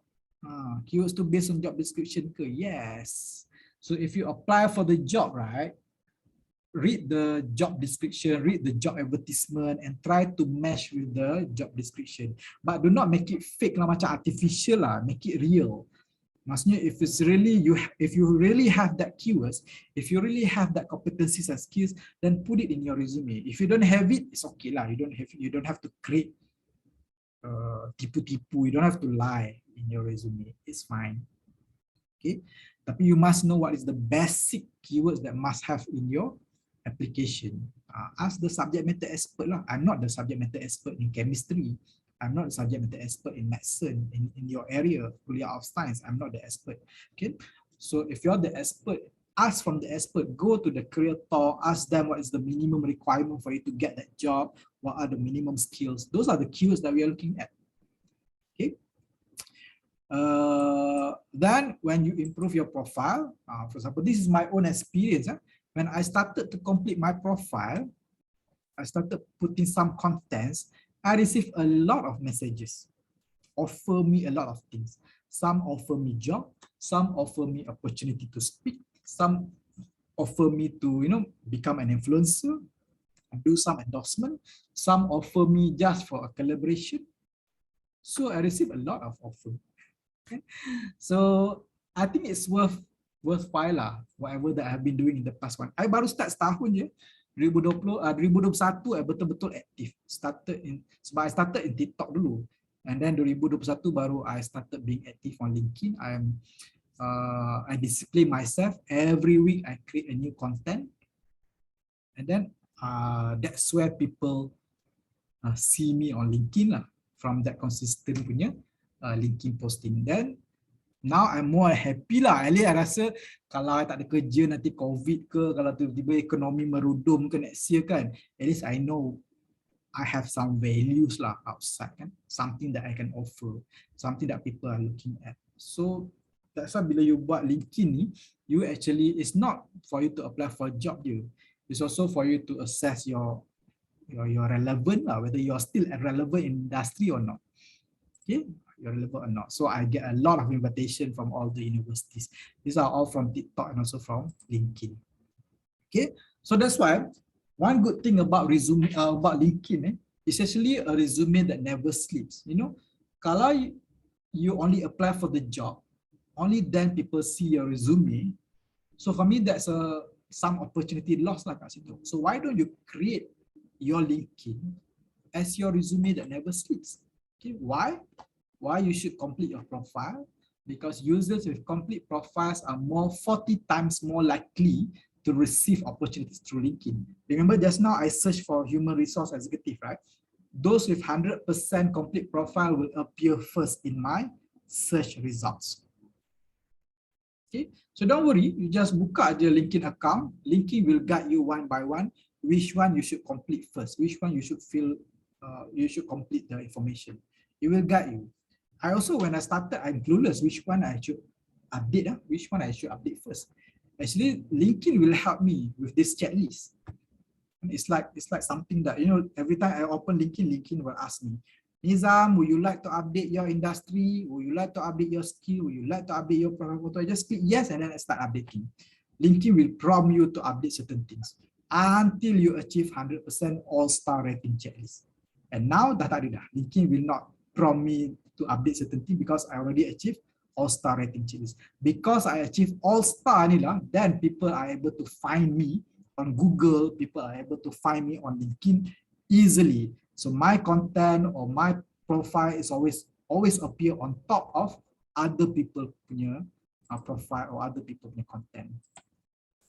Keywords to based on job description ke? Yes. So if you apply for the job, right? Read the job description, read the job advertisement, and try to match with the job description. But do not make it fake lah, macam artificial lah. Make it real. Maksudnya, if you really have that keywords, if you really have that competencies and skills, then put it in your resume. If you don't have it, it's okay lah. You don't have to create tipu-tipu. You don't have to lie in your resume. It's fine. Okay. Tapi you must know what is the basic keywords that must have in your application. Ask the subject matter expert lah. I'm not the subject matter expert in chemistry. I'm not the subject matter expert in medicine in your area, kuliah of science. I'm not the expert. Okay. So if you're the expert, ask from the expert. Go to the career talk. Ask them what is the minimum requirement for you to get that job. What are the minimum skills? Those are the keywords that we are looking at. Okay. Then when you improve your profile, for example, this is my own experience. When I started to complete my profile, I started putting some contents, I received a lot of messages, offer me a lot of things. Some offer me job, some offer me opportunity to speak, some offer me to, become an influencer, do some endorsement, some offer me just for a collaboration. So I received a lot of offer. Okay? So I think it's worthwhile lah, whatever that I have been doing in the past one. I baru start setahun je, 2021 I betul-betul aktif. Sebab I started in TikTok dulu. And then 2021 baru I started being active on LinkedIn. I discipline myself. Every week I create a new content. And then that's where people see me on LinkedIn lah. From that consistent punya LinkedIn posting. Then now I'm more happy lah. I rasa kalau I tak ada kerja nanti COVID ke, kalau tiba-tiba ekonomi merudum ke next year kan, at least I know I have some values lah outside kan, something that I can offer, something that people are looking at. So that's why bila you buat LinkedIn ni, you actually, it's not for you to apply for a job je. It's also for you to assess your relevant lah, whether you are still a relevant industry or not. Okay. You're relevant or not. So I get a lot of invitation from all the universities. These are all from TikTok and also from LinkedIn. Okay, so that's why one good thing about resume about LinkedIn is actually a resume that never sleeps. Kalau you only apply for the job, only then people see your resume. So for me, that's some opportunity lost lah kat situ. So why don't you create your LinkedIn as your resume that never sleeps? Okay, why? Why you should complete your profile? Because users with complete profiles are 40 times more likely to receive opportunities through LinkedIn. Remember just now I searched for human resource executive, right? Those with 100% complete profile will appear first in my search results. Okay, so don't worry, you just buka aja LinkedIn account. LinkedIn will guide you one by one which one you should complete first, which one you should complete the information. It will guide you. I also, when I started, I'm clueless which one I should update, which one I should update first. Actually, LinkedIn will help me with this checklist. It's like something that, you know, every time I open LinkedIn, LinkedIn will ask me, Nizam, would you like to update your industry? Would you like to update your skill? Would you like to update your profile photo? I just click yes and then I start updating. LinkedIn will prompt you to update certain things until you achieve 100% all-star rating checklist. And now dah tak ada dah. LinkedIn will not prompt me to update certain things because I already achieved all-star rating checklist. Because I achieved all-star ni lah, then people are able to find me on Google, people are able to find me on LinkedIn easily. So my content or my profile is always appear on top of other people punya profile or other people punya content.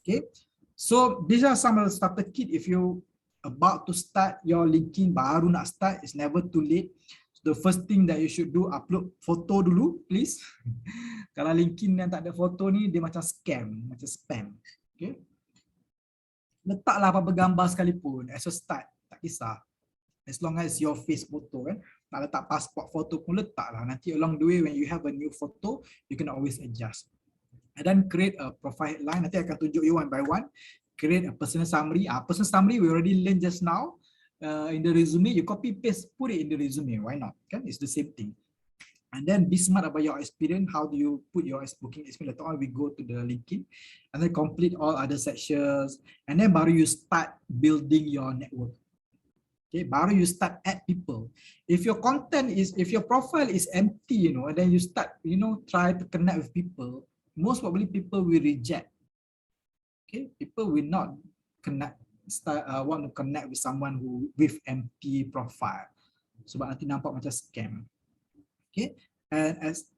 Okay, so these are some of the starter kit. If you about to start your LinkedIn, baru nak start, it's never too late. So the first thing that you should do, upload foto dulu, please. Kalau LinkedIn yang tak ada foto ni, dia macam scam, macam spam. Okay, letaklah apa-apa gambar sekalipun as a start, tak kisah. As long as your face photo kan, nak letak passport photo pun letaklah. Nanti along the way when you have a new photo, you can always adjust. And then create a profile headline. Nanti akan tunjuk you one by one. Create a personal summary. Personal summary we already learned just now. In the resume, you copy paste, put it in the resume. Why not? Kan? It's the same thing. And then be smart about your experience. How do you put your booking experience? Later on we go to the LinkedIn and then complete all other sections. And then baru you start building your network. Okay, baru you start add people. If your content is, if your profile is empty, you know, and then you start, you know, try to connect with people, most probably people will reject. Okay, people will not connect, want to connect with someone who with empty profile. Sebab nanti nampak macam scam. Okay, and as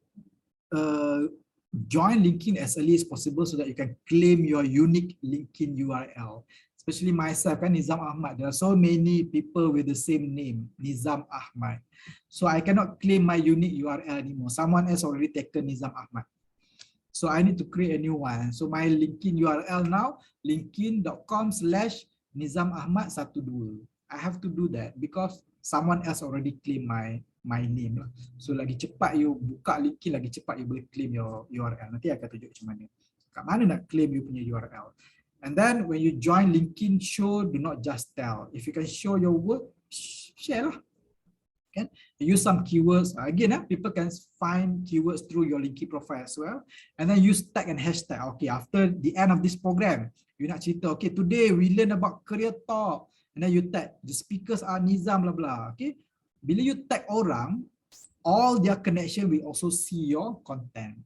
join LinkedIn as early as possible so that you can claim your unique LinkedIn URL. Especially myself, kan, Nizam Ahmad. There are so many people with the same name, Nizam Ahmad. So I cannot claim my unique URL anymore. Someone else already taken Nizam Ahmad. So I need to create a new one. So my LinkedIn URL now, linkedin.com/nizamahmad12. I have to do that because someone else already claim my name. So lagi cepat you buka LinkedIn, lagi cepat you boleh claim your URL. Nanti akan tunjuk macam mana. Kat mana nak claim you punya URL. And then when you join LinkedIn, show, do not just tell. If you can show your work, share lah. Okay? Use some keywords. Again, people can find keywords through your LinkedIn profile as well. And then use tag and hashtag. Okay, after the end of this program, you nak cerita, okay, today we learn about career talk. And then you tag, the speakers are Nizam, blah, blah. Okay? Bila you tag orang, all their connection will also see your content.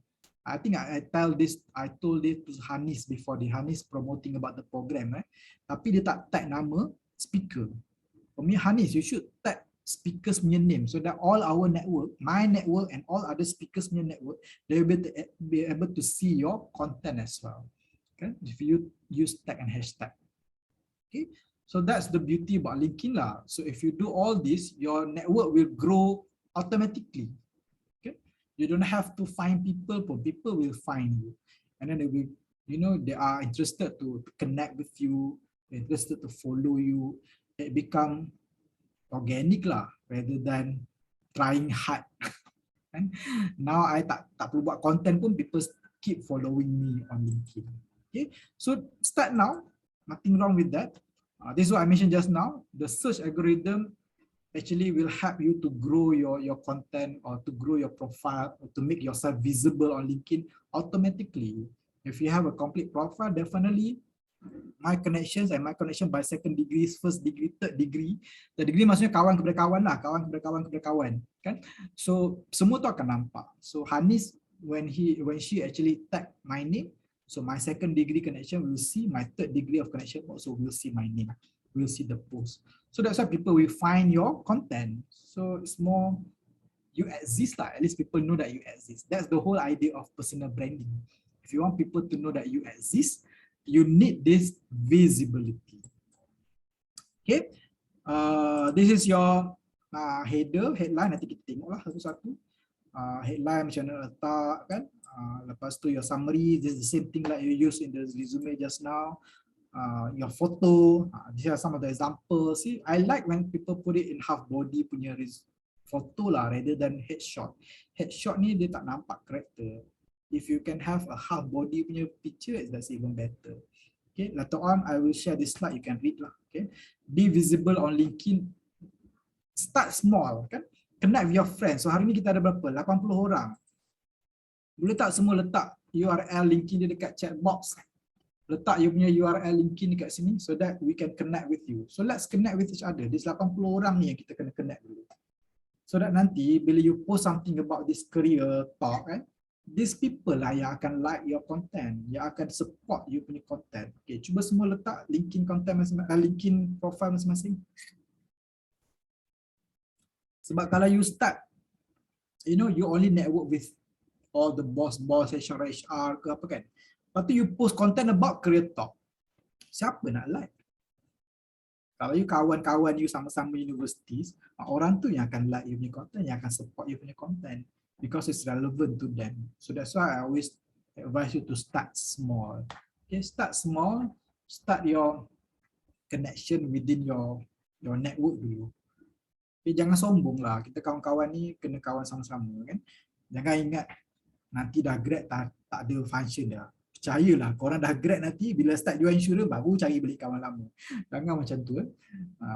I think I told this to Hanis before. Hanis promoting about the program, tapi dia tak tag nama speaker. For me, Hanis, you should tag speakers punya name so that all our network, my network and all other speakers punya network, they will be able to see your content as well. Okay, if you use tag and hashtag. Okay, so that's the beauty about LinkedIn lah. So if you do all this, your network will grow automatically. You don't have to find people, but people will find you. And then they will, you know, they are interested to connect with you, interested to follow you. It become organic lah, rather than trying hard. And now I tak perlu buat content pun, people keep following me on LinkedIn. Okay, so start now, nothing wrong with that. This is what I mentioned just now. The search algorithm actually will help you to grow your content or to grow your profile or to make yourself visible on LinkedIn automatically. If you have a complete profile, definitely my connections and my connection by second degree, first degree, third degree. Third degree maksudnya kawan kepada kawan lah, kawan kepada kawan, kan? So semua tu akan nampak. So Hanis, when she actually tag my name, So my second degree connection will see, my third degree of connection also will see my name, will see the post. So that's why people will find your content. So it's more, you exist lah, at least people know that you exist. That's the whole idea of personal branding. If you want people to know that you exist, you need this visibility. Okay, this is your header, headline, nanti kita tengoklah satu-satu. Headline macam mana letak kan. Lepas tu your summary, this is the same thing like you use in the resume just now. Your photo, these are some of the examples. See, I like when people put it in half body punya photo lah rather than headshot. Headshot ni dia tak nampak karakter. If you can have a half body punya picture, that's even better. Okay, later on I will share this slide, you can read lah. Okay, be visible on LinkedIn. Start small kan. Connect with your friends. So hari ni kita ada berapa? 80 orang. Boleh tak semua letak URL LinkedIn dia dekat chat box? Letak you punya URL LinkedIn dekat sini so that we can connect with you. So let's connect with each other. There's 80 orang ni yang kita kena connect dulu. So that nanti bila you post something about this career talk kan, these people lah yang akan like your content, yang akan support you punya content. Okay, cuba semua letak LinkedIn content masing-masing, LinkedIn profile masing-masing. Sebab kalau you start, you know, you only network with all the boss, HR ke apa kan. Lepas tu you post content about career talk. Siapa nak like? Kalau you kawan-kawan you sama-sama universities, orang tu yang akan like you punya content, yang akan support you punya content because it's relevant to them. So that's why I always advise you to start small. Okay, start small, start your connection within your network dulu. Okay, jangan sombong lah. Kita kawan-kawan ni kena kawan sama-sama kan. Jangan ingat nanti dah grad tak ada function dah. Percayalah, korang dah grad nanti bila start jual insurans baru cari balik kawan lama. Jangan macam tu.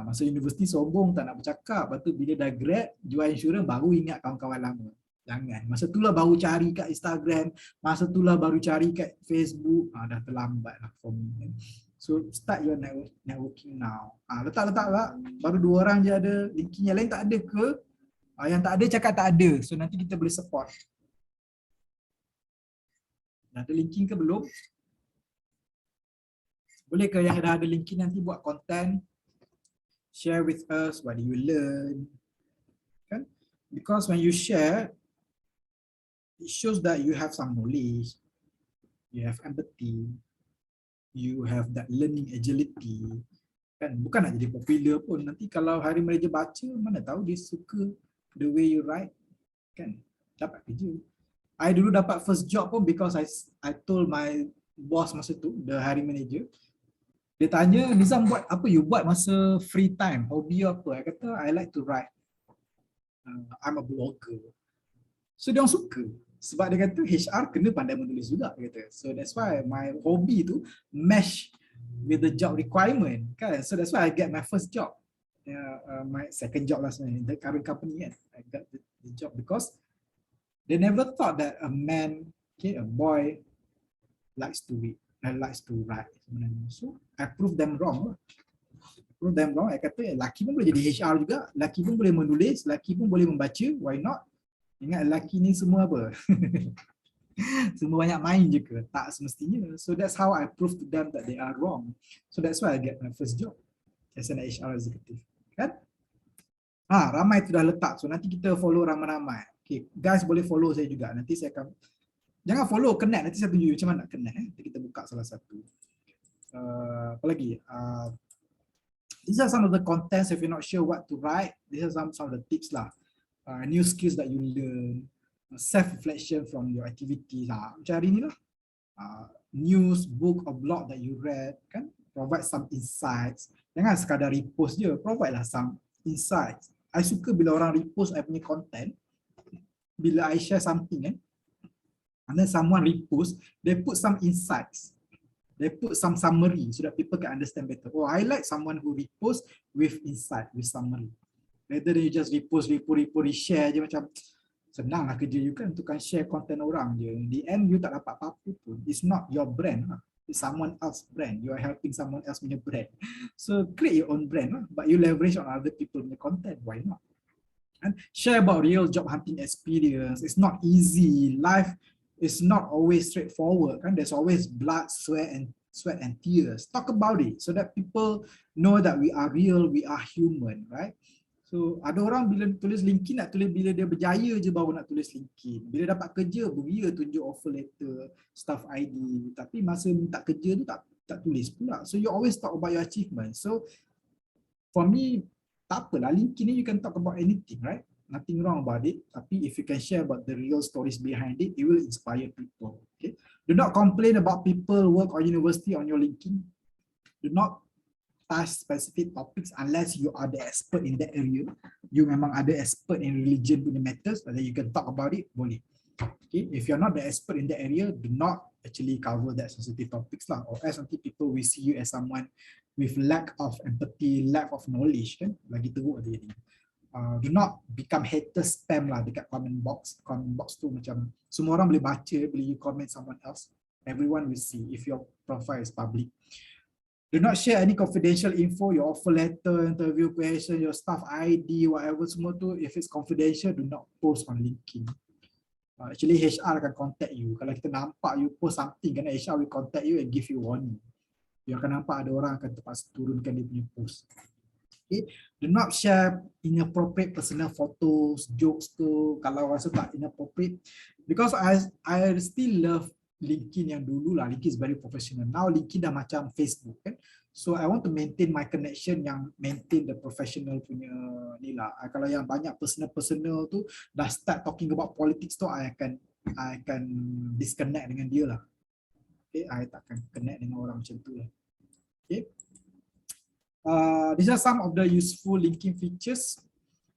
Masa universiti sombong tak nak bercakap. Lepas tu bila dah grad jual insurans baru ingat kawan-kawan lama. Jangan. Masa itulah baru cari kat Instagram. Masa itulah baru cari kat Facebook. Dah terlambat lah for me. So start your networking now. Letak-letak lah. Baru 2 orang je ada. LinkedIn yang lain tak ada ke? Yang tak ada cakap tak ada. So nanti kita boleh support. Dah ada LinkedIn ke belum? Boleh ke yang dah ada LinkedIn nanti buat content? Share with us what you learn. Kan? Because when you share, it shows that you have some knowledge, you have empathy, you have that learning agility. Kan? Bukan nak jadi popular pun. Nanti kalau hari manager baca, mana tahu dia suka the way you write. Kan? Dapat kerja. I dulu dapat first job pun because I told my boss masa tu, the hiring manager. Dia tanya, Nizam buat apa you buat masa free time? Hobi apa? I kata, I like to write. I'm a blogger. So dia orang suka. Sebab dia kata HR kena pandai menulis juga. Dia kata. So that's why my hobby tu mesh with the job requirement. Kan? So that's why I get my first job. My second job lah sebenarnya, the current company kan. I got the job because they never thought that a man, okay, a boy likes to read and likes to write sebenarnya. So I prove them wrong. Prove them wrong. I kata lelaki pun boleh jadi HR juga, lelaki pun boleh menulis, lelaki pun boleh membaca, why not? Ingat lelaki ni semua apa? Semua banyak main je ke? Tak semestinya. So that's how I prove to them that they are wrong. So that's why I get my first job as an HR executive. Kan? Ramai tu dah letak. So nanti kita follow ramai-ramai. Okay, guys boleh follow saya juga. Nanti saya akan, jangan follow, connect. Nanti saya tunjuk macam mana nak connect. Nanti kita buka salah satu. Apa lagi? These are some of the contents. If you're not sure what to write, these are some of the tips lah. New skills that you learn, self-reflection from your activities. Macam hari ni lah. News, book or blog that you read, kan? Provide some insights. Jangan sekadar repost je. Provide lah some insights. I suka bila orang repost I punya content. Bila I share something and then someone repost, they put some insights, they put some summary so that people can understand better. Oh, I like someone who repost with insight, with summary. Rather than you just repost, share je macam senang lah kerja you kan, tukang share content orang je. In the end you tak dapat apa-apa pun. It's not your brand lah. It's someone else's brand. You are helping someone else punya brand. So create your own brand lah, but you leverage on other people punya content. Why not? And share about real job hunting experience. It's not easy. Life it's not always straightforward, kan? There's always blood, sweat and tears. Talk about it so that people know that we are real, we are human, right? So ada orang bila tulis LinkedIn nak tulis bila dia berjaya je baru nak tulis LinkedIn. Bila dapat kerja beria tunjuk offer letter, staff ID. Tapi masa minta kerja tu tak tulis pula. So you always talk about your achievement. So for me, tak apalah, LinkedIn ni you can talk about anything, right? Nothing wrong about it. Tapi if you can share about the real stories behind it, it will inspire people. Okay? Do not complain about people work or university on your LinkedIn. Do not touch specific topics unless you are the expert in that area. You memang ada expert in religion punya matters, then you can talk about it, boleh. Okay, if you're not the expert in that area, do not actually cover that sensitive topics lah, or else nanti people will see you as someone with lack of empathy, lack of knowledge, kan? Lagi teruk dia ni. Do not become hater spam lah dekat comment box. Comment box tu macam semua orang boleh baca, bila you comment someone else, everyone will see if your profile is public. Do not share any confidential info, your offer letter, interview question, your staff ID, whatever semua tu. If it's confidential, do not post on LinkedIn. Actually, HR akan contact you. Kalau kita nampak you post something, kan HR will contact you and give you warning. You akan nampak ada orang akan terpaksa turunkan dia punya post. Okay. Do not share inappropriate personal photos, jokes tu. Kalau rasa tak inappropriate, because I still love LinkedIn yang dulu lah. LinkedIn is very professional. Now LinkedIn dah macam Facebook, kan. So I want to maintain my connection yang maintain the professional punya ni lah. Kalau yang banyak personal tu dah start talking about politics tu, I akan disconnect dengan dia lah. Okay, I takkan connect dengan orang macam tu lah. Okay. These are some of the useful LinkedIn features: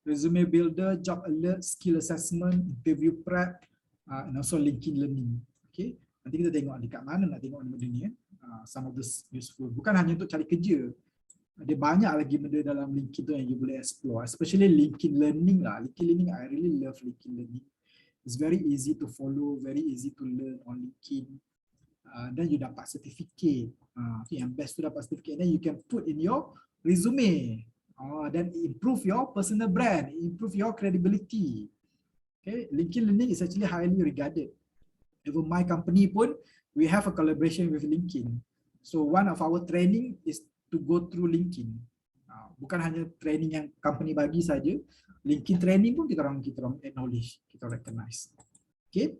resume builder, job alert, skill assessment, interview prep, and also LinkedIn learning. Okay. Nanti kita tengok dekat mana nak tengok benda ni, kan. Some of this useful. Bukan hanya untuk cari kerja. Ada banyak lagi benda dalam LinkedIn tu yang you boleh explore. Especially LinkedIn learning lah. LinkedIn learning, I really love LinkedIn learning. It's very easy to follow, very easy to learn on LinkedIn. Dan you dapat certificate. Yang best tu dapat certificate. Then you can put in your resume. Then improve your personal brand, improve your credibility. Okay, LinkedIn learning is actually highly regarded. Even my company pun, we have a collaboration with LinkedIn. So one of our training is to go through LinkedIn. Bukan hanya training yang company bagi saja, LinkedIn training pun kita orang acknowledge, kita recognize. Okay.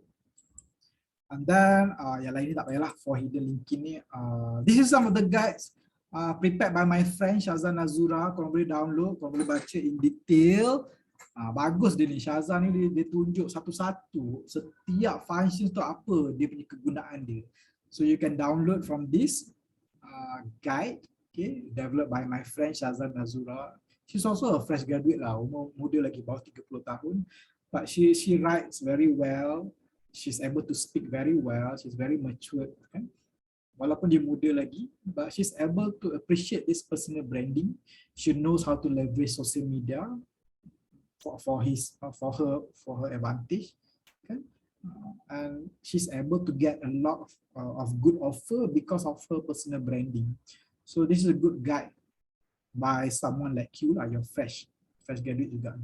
And then yang lain ni tak payahlah for hidden LinkedIn ni. This is some of the guides prepared by my friend Syazwan Azura. Korang boleh download, korang boleh baca in detail. Bagus dia ni, Syazwan ni dia tunjuk satu-satu setiap function tu apa dia punya kegunaan dia. So you can download from this guide, okay, developed by my friend Syazwan Azura. She's also a fresh graduate lah, umur muda lagi, bawah 30 tahun, but she writes very well, she's able to speak very well, she's very mature, kan. Walaupun dia muda lagi, but she's able to appreciate this personal branding. She knows how to leverage social media for her advantage, kan? And she's able to get a lot of good offer because of her personal branding. So this is a good guide by someone like you lah, you're fresh graduate juga.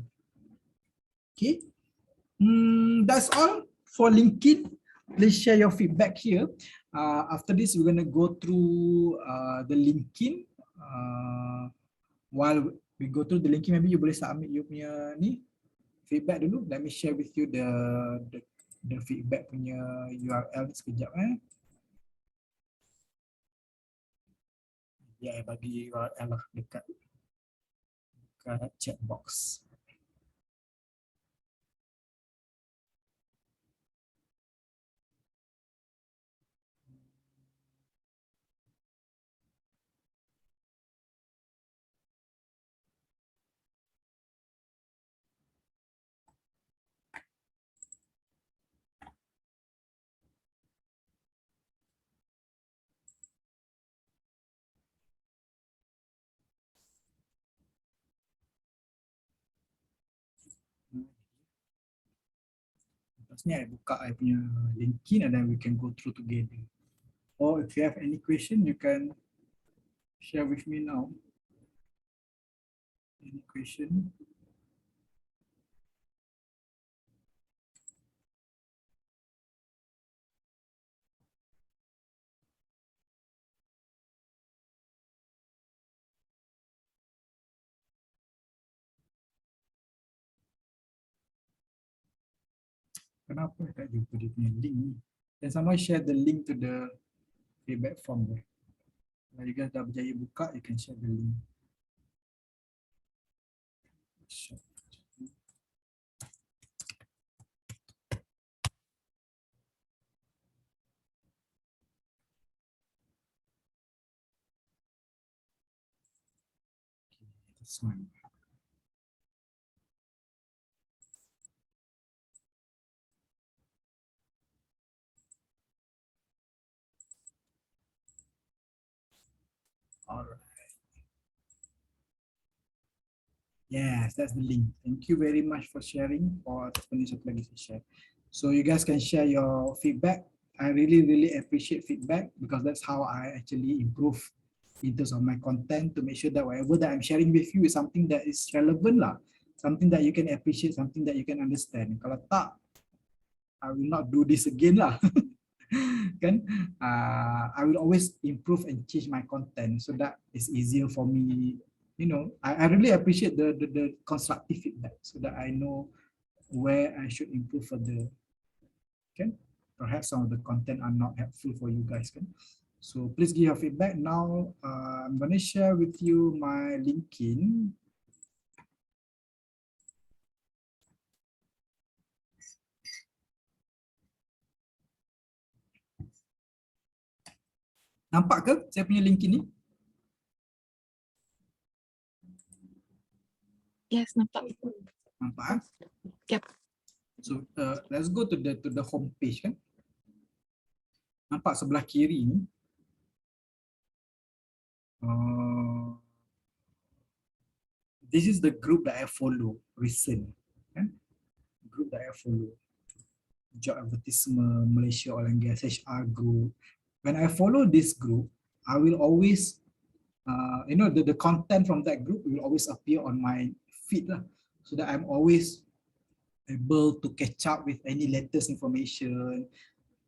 Okay, that's all for LinkedIn. Please share your feedback here. After this, we're gonna go through the LinkedIn. While we go through the LinkedIn, maybe you boleh submit you punya ni feedback dulu. Let me share with you the feedback punya URL sekejap. Ya, bagi URL lah dekat chat box. Ni I buka I punya LinkedIn and then we can go through together. Or if you have any question, you can share with me now. Any question? Kenapa tak jumpa dia punya link ni? Dan someone share the link to the feedback form there. Kalau you guys dah berjaya buka, you can share the link. This one. All right. Yes, that's the link. Thank you very much for sharing. For satu lagi saya share. So you guys can share your feedback. I really appreciate feedback because that's how I actually improve in terms of my content to make sure that whatever that I'm sharing with you is something that is relevant lah, something that you can appreciate, something that you can understand. Kalau tak, I will not do this again lah. Kan? I will always improve and change my content so that it's easier for me. You know, I really appreciate the constructive feedback so that I know where I should improve further. Okay? Perhaps some of the content are not helpful for you guys. Kan? So please give your feedback. Now I'm going to share with you my LinkedIn. Nampak ke saya punya LinkedIn ni?
Yes, nampak.
Nampak?
Yep.
So let's go to the home page kan. Nampak sebelah kiri ni. This is the group that I follow recent. Kan? Group that I follow. Job advertisement, Malaysia Oil and Gas, HR group. When I follow this group, I will always, you know, the content from that group will always appear on my feed lah, so that I'm always able to catch up with any latest information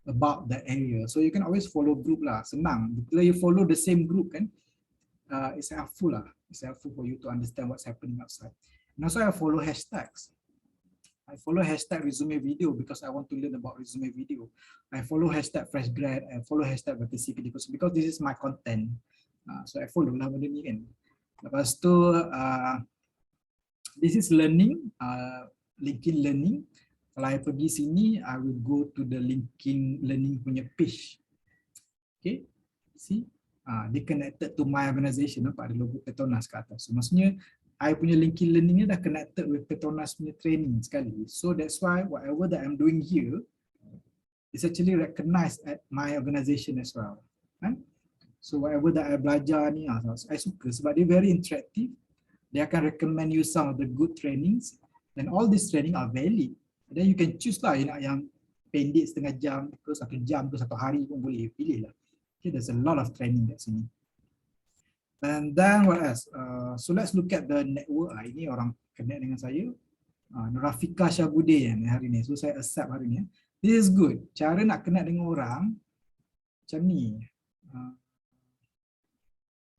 about that area. So you can always follow group lah, senang. Bila you follow the same group kan, it's helpful lah. It's helpful for you to understand what's happening outside. And also I follow hashtags. I follow hashtag resume video because I want to learn about resume video. I follow hashtag fresh grad, I follow hashtag verticity because this is my content. So I follow lah benda ni kan. Lepas tu, this is learning, LinkedIn learning. Kalau I pergi sini, I will go to the LinkedIn learning punya page. Okay, see, they connected to my organization. Nampak ada logo Petronas kat atas. So maksudnya, I punya LinkedIn learning ni dah connected with Petronas punya training sekali. So that's why whatever that I'm doing here is actually recognized at my organization as well. Kan? So whatever that I belajar ni, I suka sebab dia very interactive. Dia akan recommend you some of the good trainings. And all this training are valid. Then you can choose lah, you nak yang pendek setengah jam ke 1 jam ke 1 hari pun boleh, pilih lah. Okay, there's a lot of training kat sini. And then what else? So let's look at the network. Ini orang connect dengan saya. Rafika Syabudin hari ni. So saya accept hari ni. This is good. Cara nak connect dengan orang macam ni.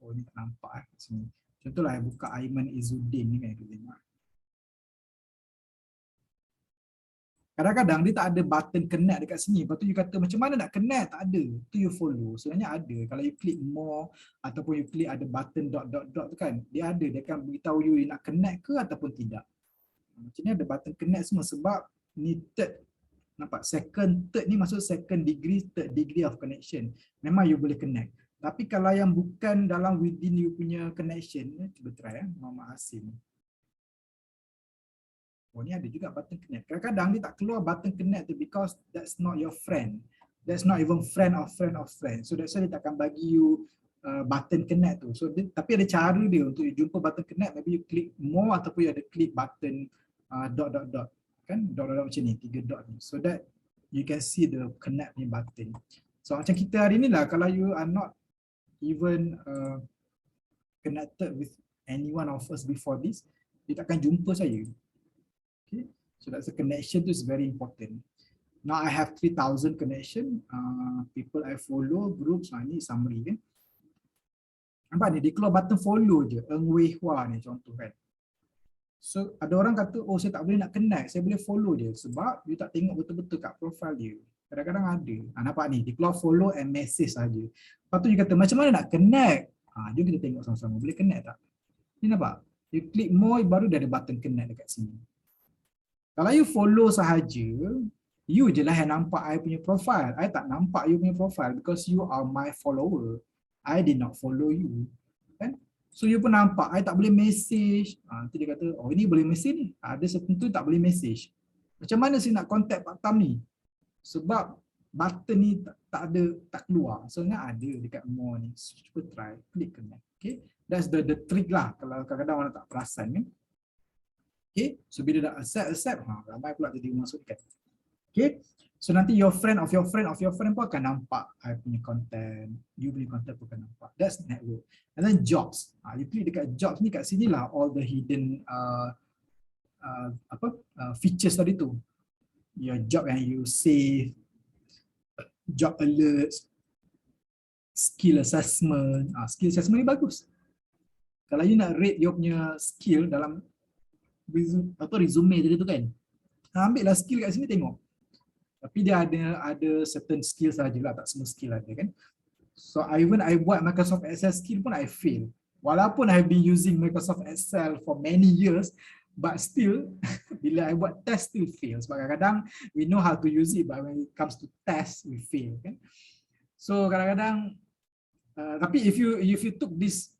Oh ni tak nampak kat sini. Contohlah saya buka Aiman Izzuddin ni kan kita tengok. Kadang-kadang dia tak ada button connect dekat sini. Lepas tu you kata macam mana nak connect? Tak ada. Tu you follow. Sebenarnya ada. Kalau you klik more ataupun you klik ada button dot tu kan. Dia ada. Dia akan beritahu you nak connect ke ataupun tidak. Macam ni ada button connect semua sebab ni third. Nampak? Third ni maksud second degree, third degree of connection. Memang you boleh connect. Tapi kalau yang bukan dalam within you punya connection, cuba try Muhammad Hasim. Oh ni ada juga button connect. Kadang-kadang dia tak keluar button connect tu because that's not your friend. That's not even friend of friend of friend. So that's why dia takkan bagi you button connect tu. So tapi ada cara dia untuk you jumpa button connect. Maybe you click more ataupun you ada click button dot. Kan dot macam ni, 3 dot ni. So that you can see the connect punya button. So macam kita hari ni lah, kalau you are not even connected with any one of us before this, dia takkan jumpa saya. Okay, so that's a connection to is very important. Now I have 3,000 connection, people I follow, groups. Ni summary kan. Nampak ni, dia keluar button follow je. Eng Wei Hua ni contoh kan. So ada orang kata, oh saya tak boleh nak connect, saya boleh follow dia sebab you tak tengok betul-betul kat profile dia. Kadang-kadang ada. Nampak ni, dia keluar follow and message saja. Lepas tu you kata macam mana nak connect? Jom kita tengok sama-sama, boleh connect tak? Ni nampak? You klik more, baru dia ada button connect dekat sini. Kalau you follow sahaja, you je lah yang nampak I punya profile. I tak nampak you punya profile because you are my follower. I did not follow you. Kan? So you pun nampak, I tak boleh message. Nanti dia kata, oh ini boleh message ni. Ada tertentu tak boleh message. Macam mana saya nak contact Pak Tam ni? Sebab button ni tak keluar. So ingat ada dekat more ni. So, cuba try, klik connect. Okay, that's the trick lah. Kalau kadang-kadang orang tak perasan kan. Okay, so bila dah accept, ramai pula jadi masuk dekat. Okay, so nanti your friend of your friend pun akan nampak I punya content, you punya content pun akan nampak. That's network. And then jobs. You klik dekat jobs ni, kat sini lah all the hidden features tadi tu. Your job yang you save, job alerts, skill assessment. Skill assessment ni bagus. Kalau you nak rate you punya skill dalam resume tadi tu kan, ambil lah skill kat sini tengok. Tapi dia ada certain skill sajalah, tak semua skill ada kan. So I buat Microsoft Excel skill pun I fail. Walaupun I have been using Microsoft Excel for many years, but still bila I buat test still fail. Sebab kadang-kadang we know how to use it, but when it comes to test we fail kan. So kadang-kadang tapi if you took this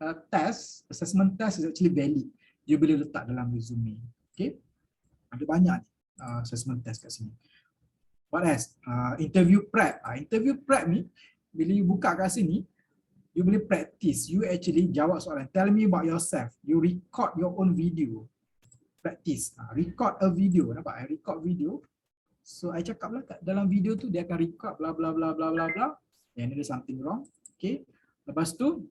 assessment test is actually valid. You boleh letak dalam resume. Okay? Ada banyak assessment test kat sini. What else? Interview prep. Interview prep ni, bila you buka kat sini, you boleh practice. You actually jawab soalan. Tell me about yourself. You record your own video. Practice. Record a video. Nampak? I record video. So, I cakap lah kat dalam video tu, dia akan record bla bla bla bla bla bla. And there's something wrong. Okay. Lepas tu,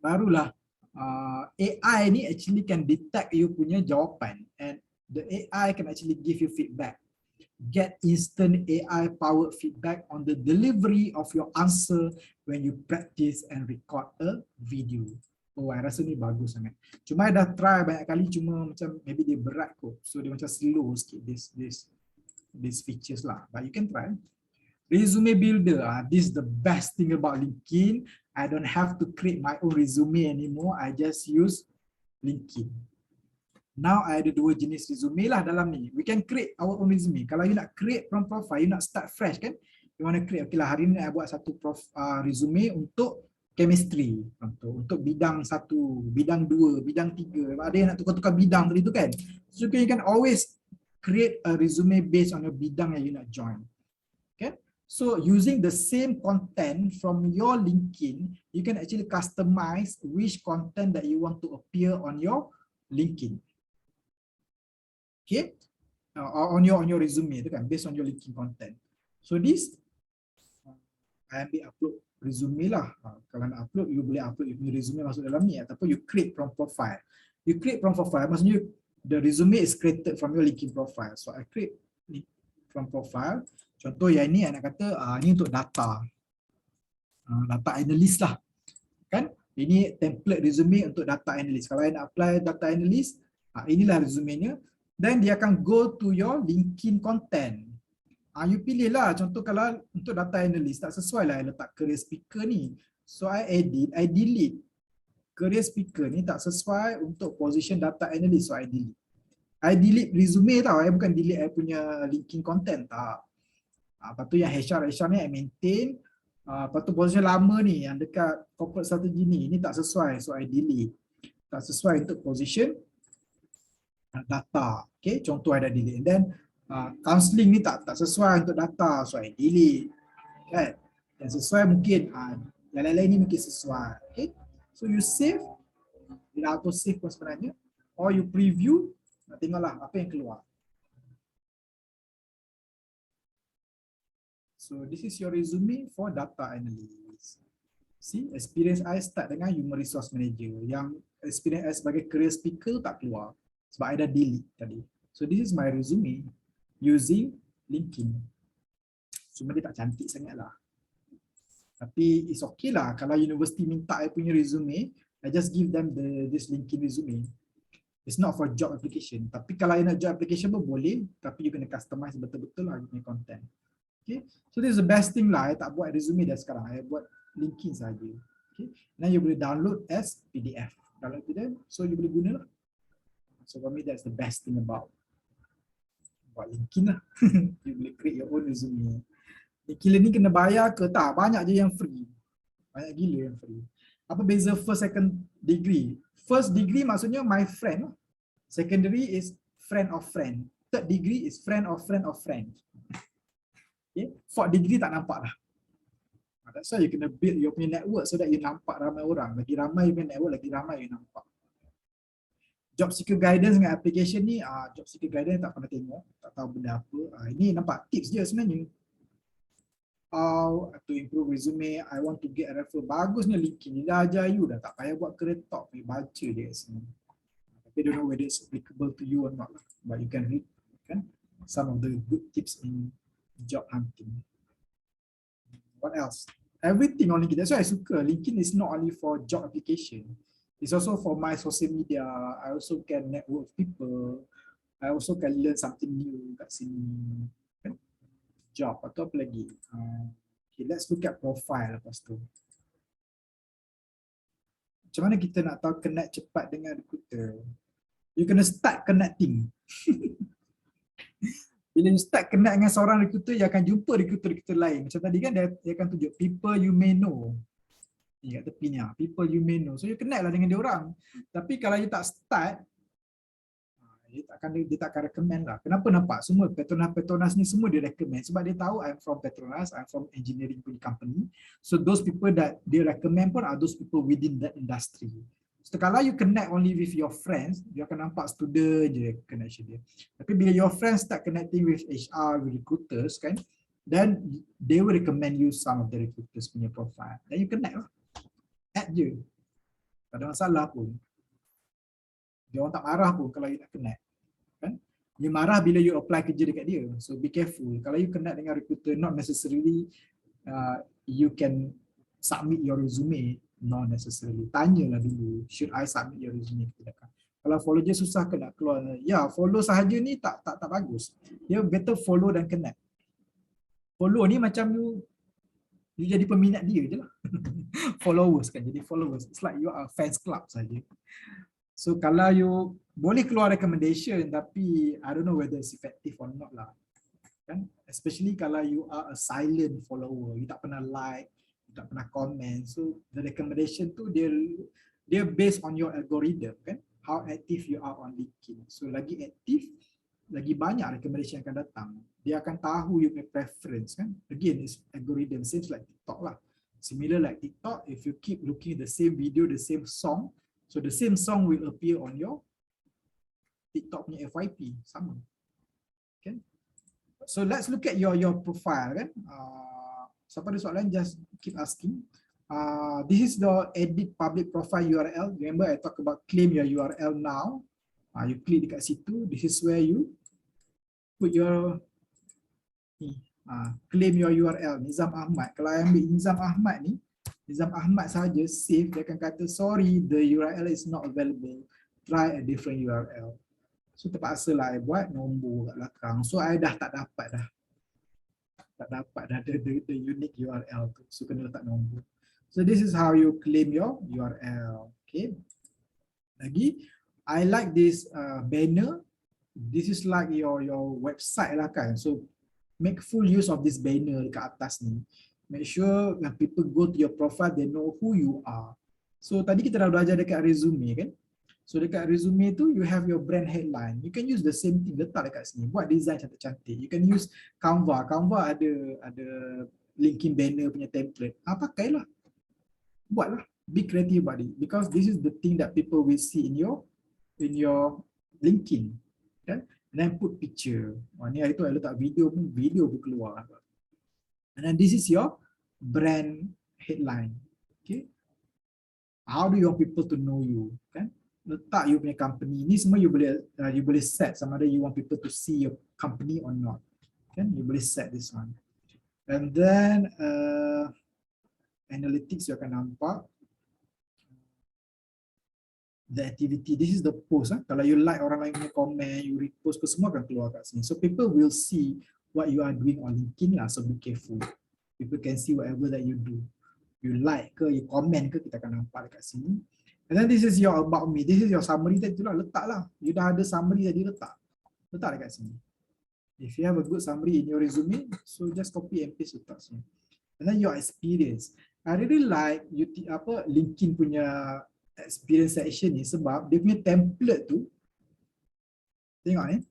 barulah AI ni actually can detect you punya jawapan. And the AI can actually give you feedback. Get instant AI powered feedback on the delivery of your answer when you practice and record a video. Oh, I rasa ni bagus sangat. Cuma I dah try banyak kali, cuma macam maybe dia berat kot. So dia macam slow sikit this features lah. But you can try. Resume builder. This is the best thing about LinkedIn. I don't have to create my own resume anymore. I just use LinkedIn. Now I ada dua jenis resume lah dalam ni. We can create our own resume. Kalau you nak create from profile, you nak start fresh kan? You want to create, okay lah hari ni I buat satu resume untuk chemistry. Untuk bidang 1, bidang 2, bidang 3. Ada yang nak tukar-tukar bidang tadi tu kan? So you can always create a resume based on your bidang yang you nak join. Okay? So using the same content from your LinkedIn, you can actually customize which content that you want to appear on your LinkedIn. Okay, on your resume tu kan, based on your LinkedIn content. So this, I ambil upload resume lah. Kalau nak upload, you boleh upload your resume masuk dalam ni, ataupun you create from profile. You create from profile, maksudnya the resume is created from your LinkedIn profile. So I create from profile. Contoh yang ni, I nak kata ni untuk data, data analyst lah, kan? Ini template resume untuk data analyst. Kalau I nak apply data analyst, inilah resumenya. Then dia akan go to your LinkedIn content. You pilih lah, contoh kalau untuk data analyst tak sesuai lah letak career speaker ni. So I delete. Career speaker ni tak sesuai untuk position data analyst, so I delete. I delete resume tau, I bukan delete I punya LinkedIn content tak. Lepas tu yang HR ni I maintain. Lepas tu position lama ni yang dekat corporate strategy ni tak sesuai, so I delete. Tak sesuai untuk position data. Okay, contoh I dah delete. And then counselling ni tak sesuai untuk data, so I delete. Kan? Yang sesuai mungkin yang lain-lain ni mungkin sesuai. Okay, so you save, bila auto save pun sebenarnya, or you preview, nak tengoklah apa yang keluar. So this is your resume for data analyst. See, experience I start dengan human resource manager. Yang experience I sebagai career speaker tak keluar sebab I dah delete tadi. So this is my resume using LinkedIn. Cuma dia tak cantik sangat lah. Tapi it's okay lah. Kalau universiti minta I punya resume, I just give them this LinkedIn resume. It's not for job application. Tapi kalau you nak job application pun boleh, tapi you kena customize betul-betul lah you punya content. Okay, so this is the best thing lah. I tak buat resume dah sekarang. I buat linking saja. Okay, then you boleh download as PDF. Download PDF, so you boleh guna lah. So for me that's the best thing about LinkedIn lah. You boleh create your own resume. LinkedIn ni kena bayar ke tak? Banyak je yang free. Banyak gila yang free. Apa beza first, second degree? First degree maksudnya my friend. Secondary is friend of friend. Third degree is friend of friend of friend. Okay. Fourth degree tak nampak lah. That's why you kena build your punya network so that you nampak ramai orang. Lagi ramai you punya network, lagi ramai you nampak. Job seeker guidance dengan application ni, job seeker guidance tak pernah tengok, tak tahu benda apa. Ini nampak tips je sebenarnya. How to improve resume, I want to get a referral. Bagusnya LinkedIn ni dah ajar you dah, tak payah buat career talk, baca je kat sini. Tapi I don't know whether it's applicable to you or not lah. But you can read kan some of the good tips in job hunting. What else? Everything on LinkedIn. That's why I suka. LinkedIn is not only for job application. It's also for my social media. I also can network with people. I also can learn something new kat sini. Kan? Job atau apa lagi? Okay, let's look at profile lepas tu. Macam mana kita nak tahu connect cepat dengan recruiter? You kena start connecting. Bila you start connect dengan seorang recruiter, you akan jumpa recruiter lain. Macam tadi kan dia akan tunjuk people you may know. Ni kat tepi ni, people you may know. So you connect lah dengan dia orang. Tapi kalau you tak start, dia tak akan recommend lah. Kenapa nampak semua Petronas ni semua dia recommend? Sebab dia tahu I'm from Petronas, I'm from engineering punya company. So those people that dia recommend pun are those people within that industry. So kalau you connect only with your friends, dia akan nampak student je connection dia. Tapi bila your friends start connecting with HR, with recruiters kan, then they will recommend you some of the recruiters punya profile. Then you connect lah. Add je. Tak ada masalah pun. Dia orang tak marah pun kalau you nak connect. Kan? Dia marah bila you apply kerja dekat dia. So be careful. Kalau you connect dengan recruiter, not necessarily you can submit your resume. Not necessarily. Tanyalah dulu, should I submit your resume ke tidak? Kalau follow je susah ke nak keluar? Ya, follow sahaja ni tak bagus. Dia better follow dan connect. Follow ni macam you jadi peminat dia je lah. Followers kan, jadi followers. It's like you are a fans club saja. So kalau you boleh keluar recommendation tapi I don't know whether it's effective or not lah. Kan? Especially kalau you are a silent follower, you tak pernah like, tak pernah komen. So the recommendation tu dia based on your algorithm kan, how active you are on LinkedIn. So lagi aktif, lagi banyak recommendation akan datang. Dia akan tahu you punya preference kan. Again, it's algorithm, seems like TikTok lah. Similar like TikTok, if you keep looking at the same video, the same song, so the same song will appear on your TikTok punya FYP, sama. Okay. So let's look at your profile kan. Siapa ada soalan, just keep asking. This is the edit public profile URL. Remember I talk about claim your URL now. You click dekat situ. This is where you put your claim your URL. Nizam Ahmad. Kalau I ambil Nizam Ahmad ni, Nizam Ahmad saja save, dia akan kata sorry, the URL is not available. Try a different URL. So terpaksa lah I buat nombor kat belakang. So I dah tak dapat dah. Tak dapat dah the unique URL tu. So kena letak nombor. So this is how you claim your URL. Okay. Lagi, I like this banner. This is like your website lah kan. So make full use of this banner dekat atas ni. Make sure when people go to your profile, they know who you are. So tadi kita dah belajar dekat resume kan. So dekat resume tu, you have your brand headline. You can use the same thing, letak dekat sini. Buat design cantik-cantik. You can use Canva. Canva ada linking banner punya template. Pakailah. Buatlah. Be creative about it. Because this is the thing that people will see in your LinkedIn. Okay? And then put picture. Ni hari tu I letak video pun keluar. And then this is your brand headline. Okay? How do you want people to know you? Kan? Letak you punya company ni semua you boleh set sama ada you want people to see your company or not. Kan? You boleh set this one. And then analytics you akan nampak. the activity. This is the post. Kalau you like orang lain punya comment, you repost ke semua akan keluar kat sini. So people will see what you are doing on LinkedIn lah. So be careful. People can see whatever that you do. You like ke, you comment ke, kita akan nampak dekat sini. And then this is your about me. This is your summary tadi tu lah. Letak lah. You dah ada summary tadi, letak dekat sini. If you have a good summary in your resume, so just copy and paste letak sini. And then your experience. I really like LinkedIn punya experience section ni sebab dia punya template tu, tengok ni,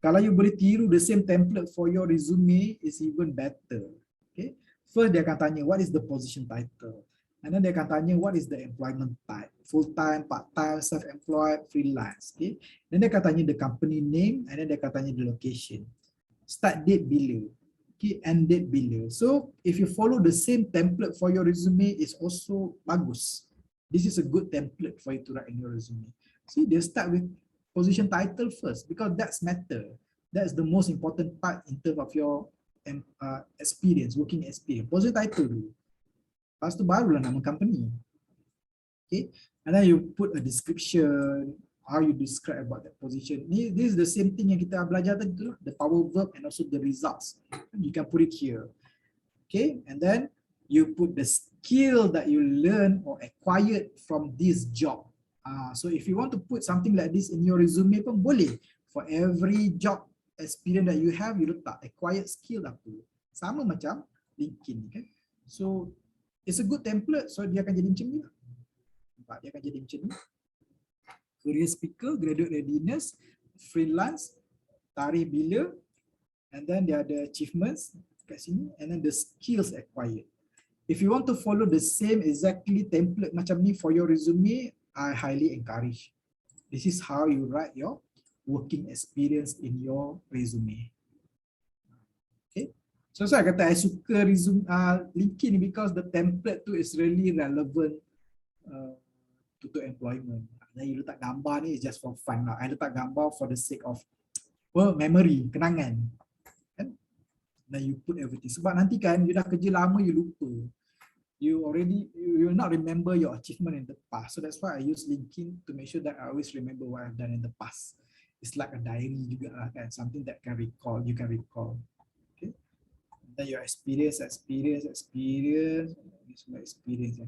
kalau you boleh tiru the same template for your resume is even better. Okay, first dia akan tanya what is the position title, and then dia akan tanya what is the employment type, full time, part time, self employed, freelance. Okay, then dia akan tanya the company name, and then dia akan tanya the location, start date bila, okay, end date bila. So if you follow the same template for your resume is also bagus. This is a good template for you to write in your resume. See, they start with position title first because that's matter. That's the most important part in terms of your experience, working experience. Position title dulu. Lepas tu barulah nama company. Okay, and then you put a description, how you describe about that position. This is the same thing yang kita belajar tadi tu lah, the power verb and also the results. You can put it here. Okay, and then you put the skill that you learn or acquired from this job. So if you want to put something like this in your resume pun boleh. For every job experience that you have, you letak acquired skill apa. Sama macam LinkedIn kan. So it's a good template, so dia akan jadi macam ni lah. Nampak, dia akan jadi macam ni. Career speaker, graduate readiness, freelance, tarikh bila, and then dia ada achievements kat sini, and then the skills acquired. If you want to follow the same exactly template macam ni for your resume, I highly encourage. This is how you write your working experience in your resume. Okay, so saya kata I suka resume LinkedIn because the template tu is really relevant to employment. Dan you letak gambar ni is just for fun lah. I letak gambar for the sake of memory, kenangan. Then you put everything. Sebab nanti kan you dah kerja lama, you lupa. You will not remember your achievement in the past. So that's why I use LinkedIn to make sure that I always remember what I've done in the past. It's like a diary juga lah kan, something that you can recall. Okay. And then your experience. Ini semua experience.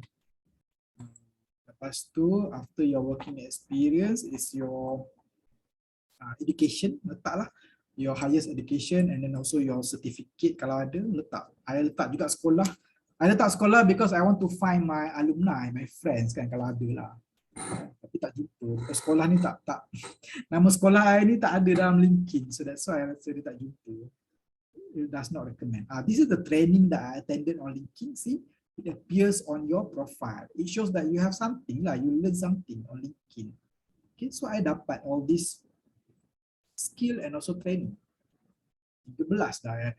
Lepas tu, after your working experience is your education, letaklah your highest education and then also your certificate kalau ada, letak. I letak juga sekolah. I letak sekolah because I want to find my alumni, my friends kan kalau ada lah. Tapi tak jumpa. Sekolah ni tak nama sekolah I ni tak ada dalam LinkedIn. So that's why I rasa dia tak jumpa. It does not recommend. This is the training that I attended on LinkedIn. See, it appears on your profile. It shows that you have something lah. You learn something on LinkedIn. Okay, so I dapat all this skill and also training. 13 dah ya.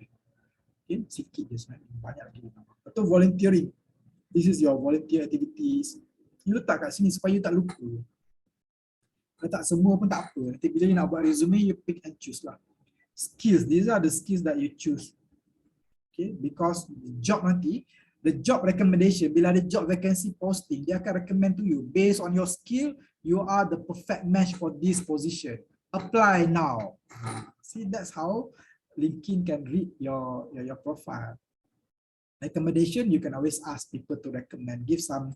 Okay, sikit je sebenarnya. Banyak lagi. Atau volunteering. This is your volunteer activities. You letak kat sini supaya you tak lupa. Letak semua pun tak apa. Nanti bila you nak buat resume, you pick and choose lah. Skills, these are the skills that you choose. Okay, because job nanti, the job recommendation, bila ada job vacancy posting, dia akan recommend to you. Based on your skill, you are the perfect match for this position. Apply now. See, that's how LinkedIn can read your profile. Recommendation, you can always ask people to recommend, give some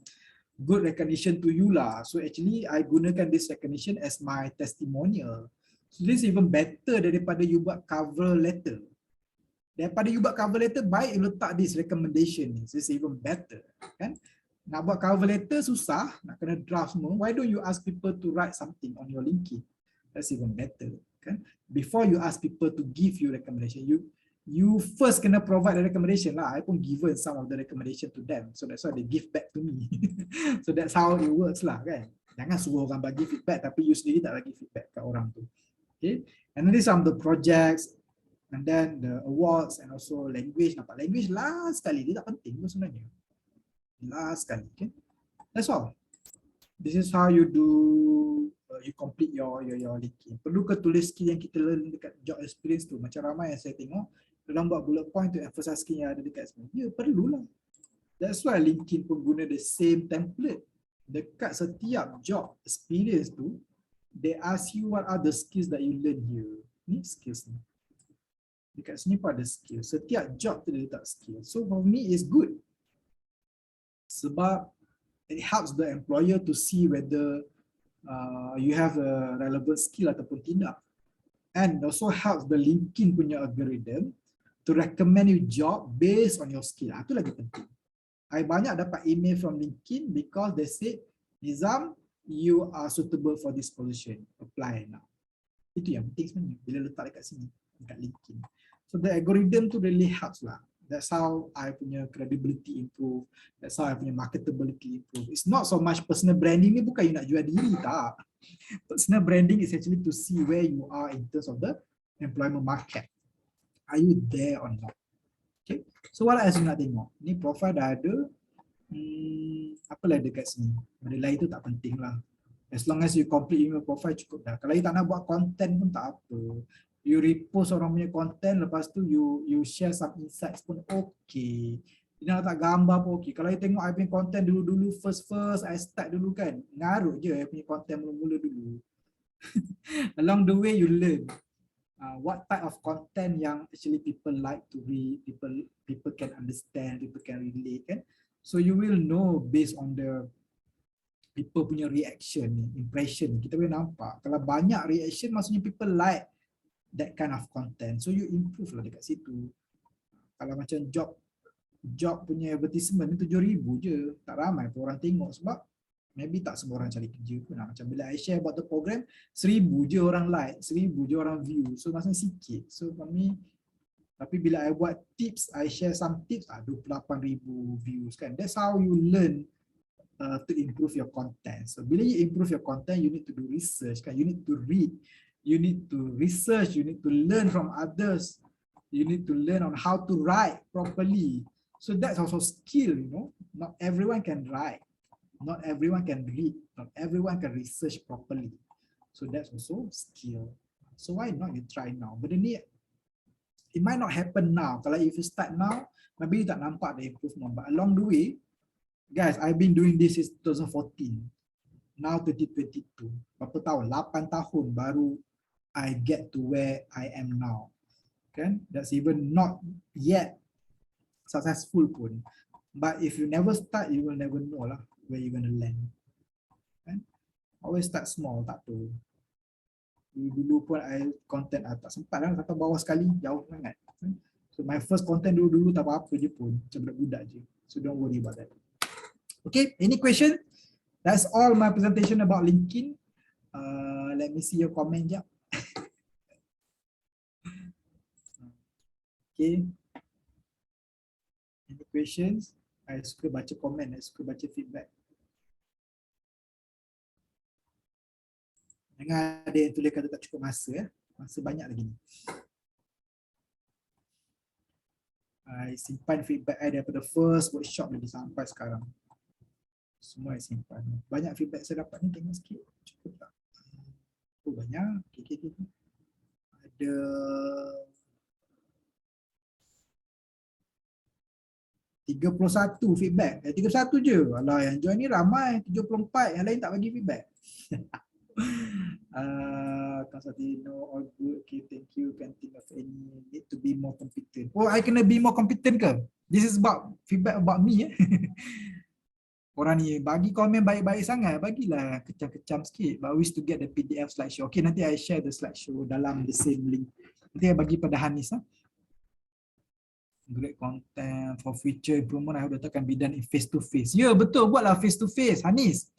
good recognition to you lah. So actually, I gunakan this recognition as my testimonial. So this is even better daripada you buat cover letter. Daripada you buat cover letter, baik you letak this recommendation ni. This is even better. Kan? Nak buat cover letter susah, nak kena draft semua. Why don't you ask people to write something on your LinkedIn? That's even better. Kan? Before you ask people to give you recommendation, you first kena provide the recommendation lah. I pun given some of the recommendation to them. So that's why they give back to me. So that's how it works lah kan. Jangan suruh orang bagi feedback tapi you sendiri tak bagi feedback kat orang tu. Okay. And then these are the projects and then the awards and also language. Nampak language last sekali. Dia tak penting pun sebenarnya. Last sekali. Okay. That's all. This is how you do, you complete your LinkedIn. Perlu ke tulis skill yang kita learn dekat job experience tu? Macam ramai yang saya tengok, dalam buat bullet point to emphasize skill yang ada dekat semua. Ya, perlulah. That's why LinkedIn pun guna the same template. dekat setiap job experience tu, they ask you what are the skills that you learn here. Ni skills ni. Dekat sini pun ada skill. Setiap job tu dia letak skill. So for me it's good. Sebab it helps the employer to see whether you have a relevant skill ataupun tidak. And also helps the LinkedIn punya algorithm to recommend you job based on your skill. Itu lagi penting. I banyak dapat email from LinkedIn because they say, Nizam, you are suitable for this position. Apply now. Itu yang penting sebenarnya. Bila letak dekat sini, dekat LinkedIn. So the algorithm tu really helps lah. That's how I punya credibility improve. That's how I punya marketability improve. It's not so much personal branding ni bukan you nak jual diri, tak. Personal branding is actually to see where you are in terms of the employment market. Are you there or not? Okay. So what else you nak tengok? Ni profile dah ada. Apa lagi dekat sini? Benda lain tu tak penting lah. As long as you complete your profile cukup dah. Kalau you tak nak buat content pun tak apa. You repost orang punya content, lepas tu you share some insights pun okay. You nak letak gambar pun okay. Kalau you tengok I punya content dulu-dulu, first I start dulu kan, ngarut je I punya content mula-mula dulu. Along the way you learn what type of content yang actually people like to read, people can understand, people can relate kan. So you will know based on the people punya reaction ni, impression, kita boleh nampak. Kalau banyak reaction maksudnya people like that kind of content. So you improve lah dekat situ. Kalau macam job punya advertisement ni 7,000 je. Tak ramai pun orang tengok sebab maybe tak semua orang cari kerja pun. Macam bila I share about the program, 1,000 je orang like, 1,000 je orang view. So maksudnya sikit. So for me, tapi bila I buat tips, I share some tips, 28,000 views kan. That's how you learn to improve your content. So bila you improve your content, you need to do research kan. You need to read. You need to research, you need to learn from others. You need to learn on how to write properly. So that's also skill, you know. Not everyone can write. Not everyone can read. Not everyone can research properly. So that's also skill. So why not you try now? But ni, it might not happen now. Kalau if you start now, maybe you tak nampak the improvement. But along the way, guys, I've been doing this since 2014. Now 2022. Berapa tahun? 8 tahun baru I get to where I am now. Kan? That's even not yet successful pun. But if you never start, you will never know lah where you're gonna land. Kan? Always start small, tak apa. Dulu pun I content tak sempat lah, sampai bawah sekali, jauh sangat. So my first content dulu tak apa-apa je pun, macam budak-budak je. So don't worry about that. Okay, any question? That's all my presentation about LinkedIn. Let me see your comment jap. Okay. Any questions? I suka baca komen, I suka baca feedback. Jangan ada yang tulis kata tak cukup masa ya. Masa banyak lagi ni. I simpan feedback I daripada first workshop lagi sampai sekarang. Semua I simpan. Banyak feedback saya dapat ni, tengok sikit. Cukup tak? Oh banyak. Okay. Ada 31 feedback. 31 je. Alah yang join ni ramai, 74. Yang lain tak bagi feedback. Constantino, all good. Okay, thank you. Can't think of any. Need to be more competent. Oh, I kena be more competent ke? This is about feedback about me. Orang ni bagi komen baik-baik sangat, bagilah kecam-kecam sikit. But we used to get the PDF slideshow. Okay, nanti I share the slideshow dalam the same link. Nanti I bagi pada Hanis. Great content for future improvement. I hope that can be done in face-to-face. Ya, betul. Buatlah face-to-face, Hanis.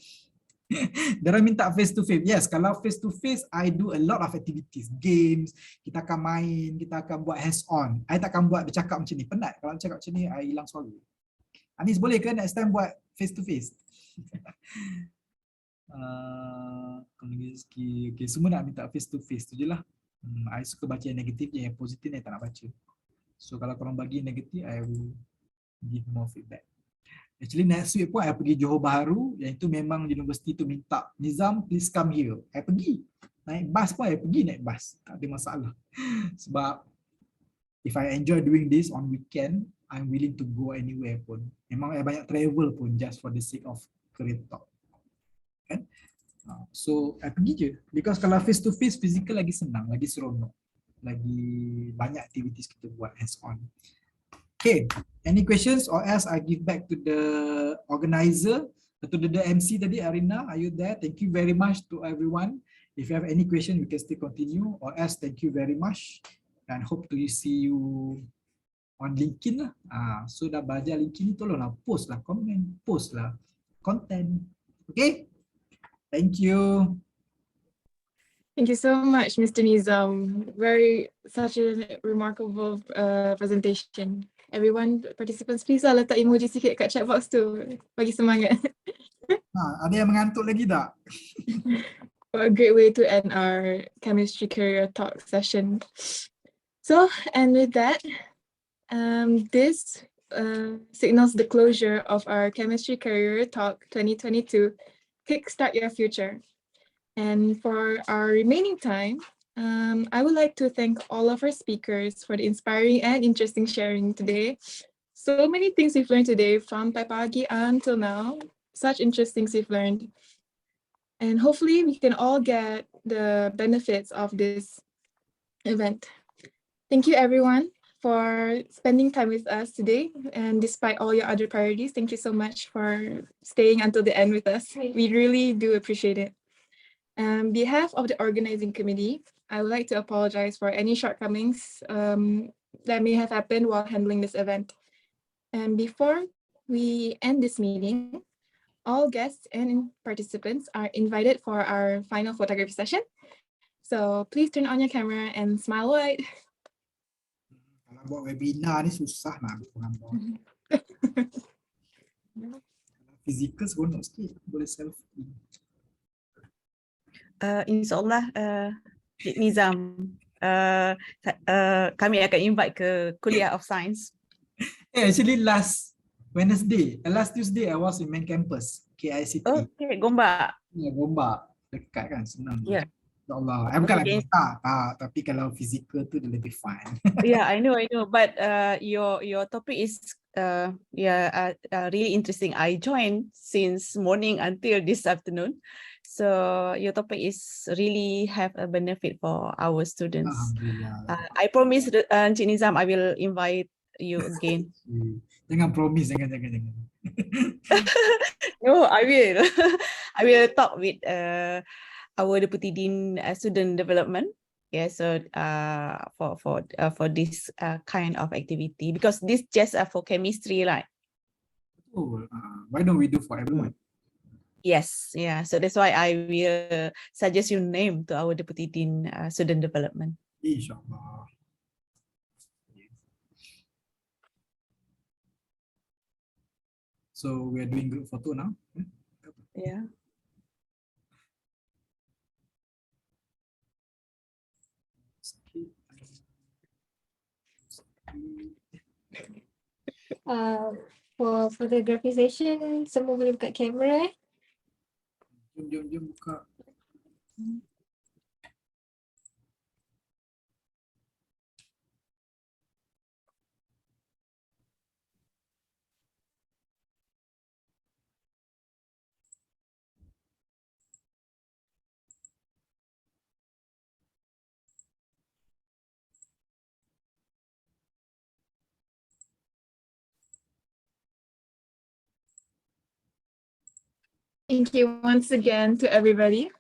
Diorang minta face-to-face. Yes, kalau face-to-face, I do a lot of activities. Games, kita akan main, kita akan buat hands-on. I takkan buat bercakap macam ni. Penat. Kalau bercakap macam ni, I hilang suara. Hanis boleh ke next time buat face-to-face? Okay, semua nak minta face-to-face tu je lah. I suka baca yang negatif je, yang positif ni I tak nak baca. So kalau korang bagi negatif, I will give more feedback. Actually next week pun I pergi Johor Bahru, yang itu memang universiti tu minta, Nizam please come here. I pergi. Naik bas pun I pergi naik bas. Tak ada masalah. Sebab if I enjoy doing this on weekend, I'm willing to go anywhere pun. Memang I banyak travel pun just for the sake of career talk. So pergi je, because kalau face to face physical lagi senang, lagi seronok, lagi banyak activities kita buat hands on. Okay, any questions or else I give back to the organizer, to the MC tadi, Arina, are you there? Thank you very much to everyone. If you have any question, we can still continue, or else thank you very much and hope to see you on LinkedIn lah. So dah belajar LinkedIn ni, tolonglah post lah, comment, post lah content. Okay, thank you.
Thank you so much, Mr. Nizam. Such a remarkable presentation. Everyone, participants, please lah letak emoji sikit kat chat box tu. Bagi semangat.
Ada yang mengantuk lagi tak?
What a great way to end our chemistry career talk session. So, and with that, this signals the closure of our chemistry career talk 2022, Kickstart Your Future. And for our remaining time, I would like to thank all of our speakers for the inspiring and interesting sharing today. So many things we've learned today from pagi until now. Such interesting things we've learned. And hopefully we can all get the benefits of this event. Thank you everyone for spending time with us today. And despite all your other priorities, thank you so much for staying until the end with us. We really do appreciate it. On behalf of the organizing committee, I would like to apologize for any shortcomings that may have happened while handling this event. And before we end this meeting, all guests and participants are invited for our final photography session. So please turn on your camera and smile wide.
Kalau buat webinar ni susah nak ambil gambar. Physical seronok sikit, boleh selfie.
InsyaAllah Cik Nizam, kami akan invite ke Kuliah of Science.
Actually last Tuesday I was in main campus KICT.
Okay, Gombak.
Ya, Gombak. Dekat kan, senang.
Ya.
InsyaAllah. Bukan lagi tapi kalau physical tu dia lebih fun.
Yeah, I know. But your topic is really interesting. I joined since morning until this afternoon. So your topic is really have a benefit for our students. I promise, Cik Nizam, I will invite you again.
Jangan promise, jangan.
No, I will. I will talk with our Deputy Dean Student Development. Yeah, so for this kind of activity, because this just for chemistry, right?
Why don't we do for everyone?
Yes, yeah. So that's why I will suggest your name to our Deputy Dean Student Development.
Inshallah. So we are doing group photo now.
Yeah.
For photography session, semua boleh buka kamera.
Jom buka.
Thank you once again to everybody.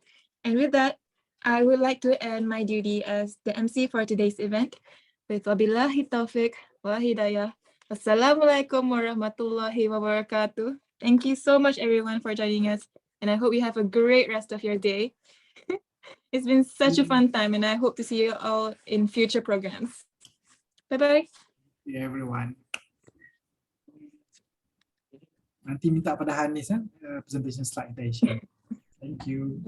And with that, I would like to end my duty as the MC for today's event with wabillahi taufiq wa hidayah. Wassalamualaikum warahmatullahi wabarakatuh. Thank you so much everyone for joining us, and I hope you have a great rest of your day. It's been such a fun time, and I hope to see you all in future programs. Bye-bye.
Yeah, everyone. Nanti minta pada Hanis presentation slide kita share. Thank you.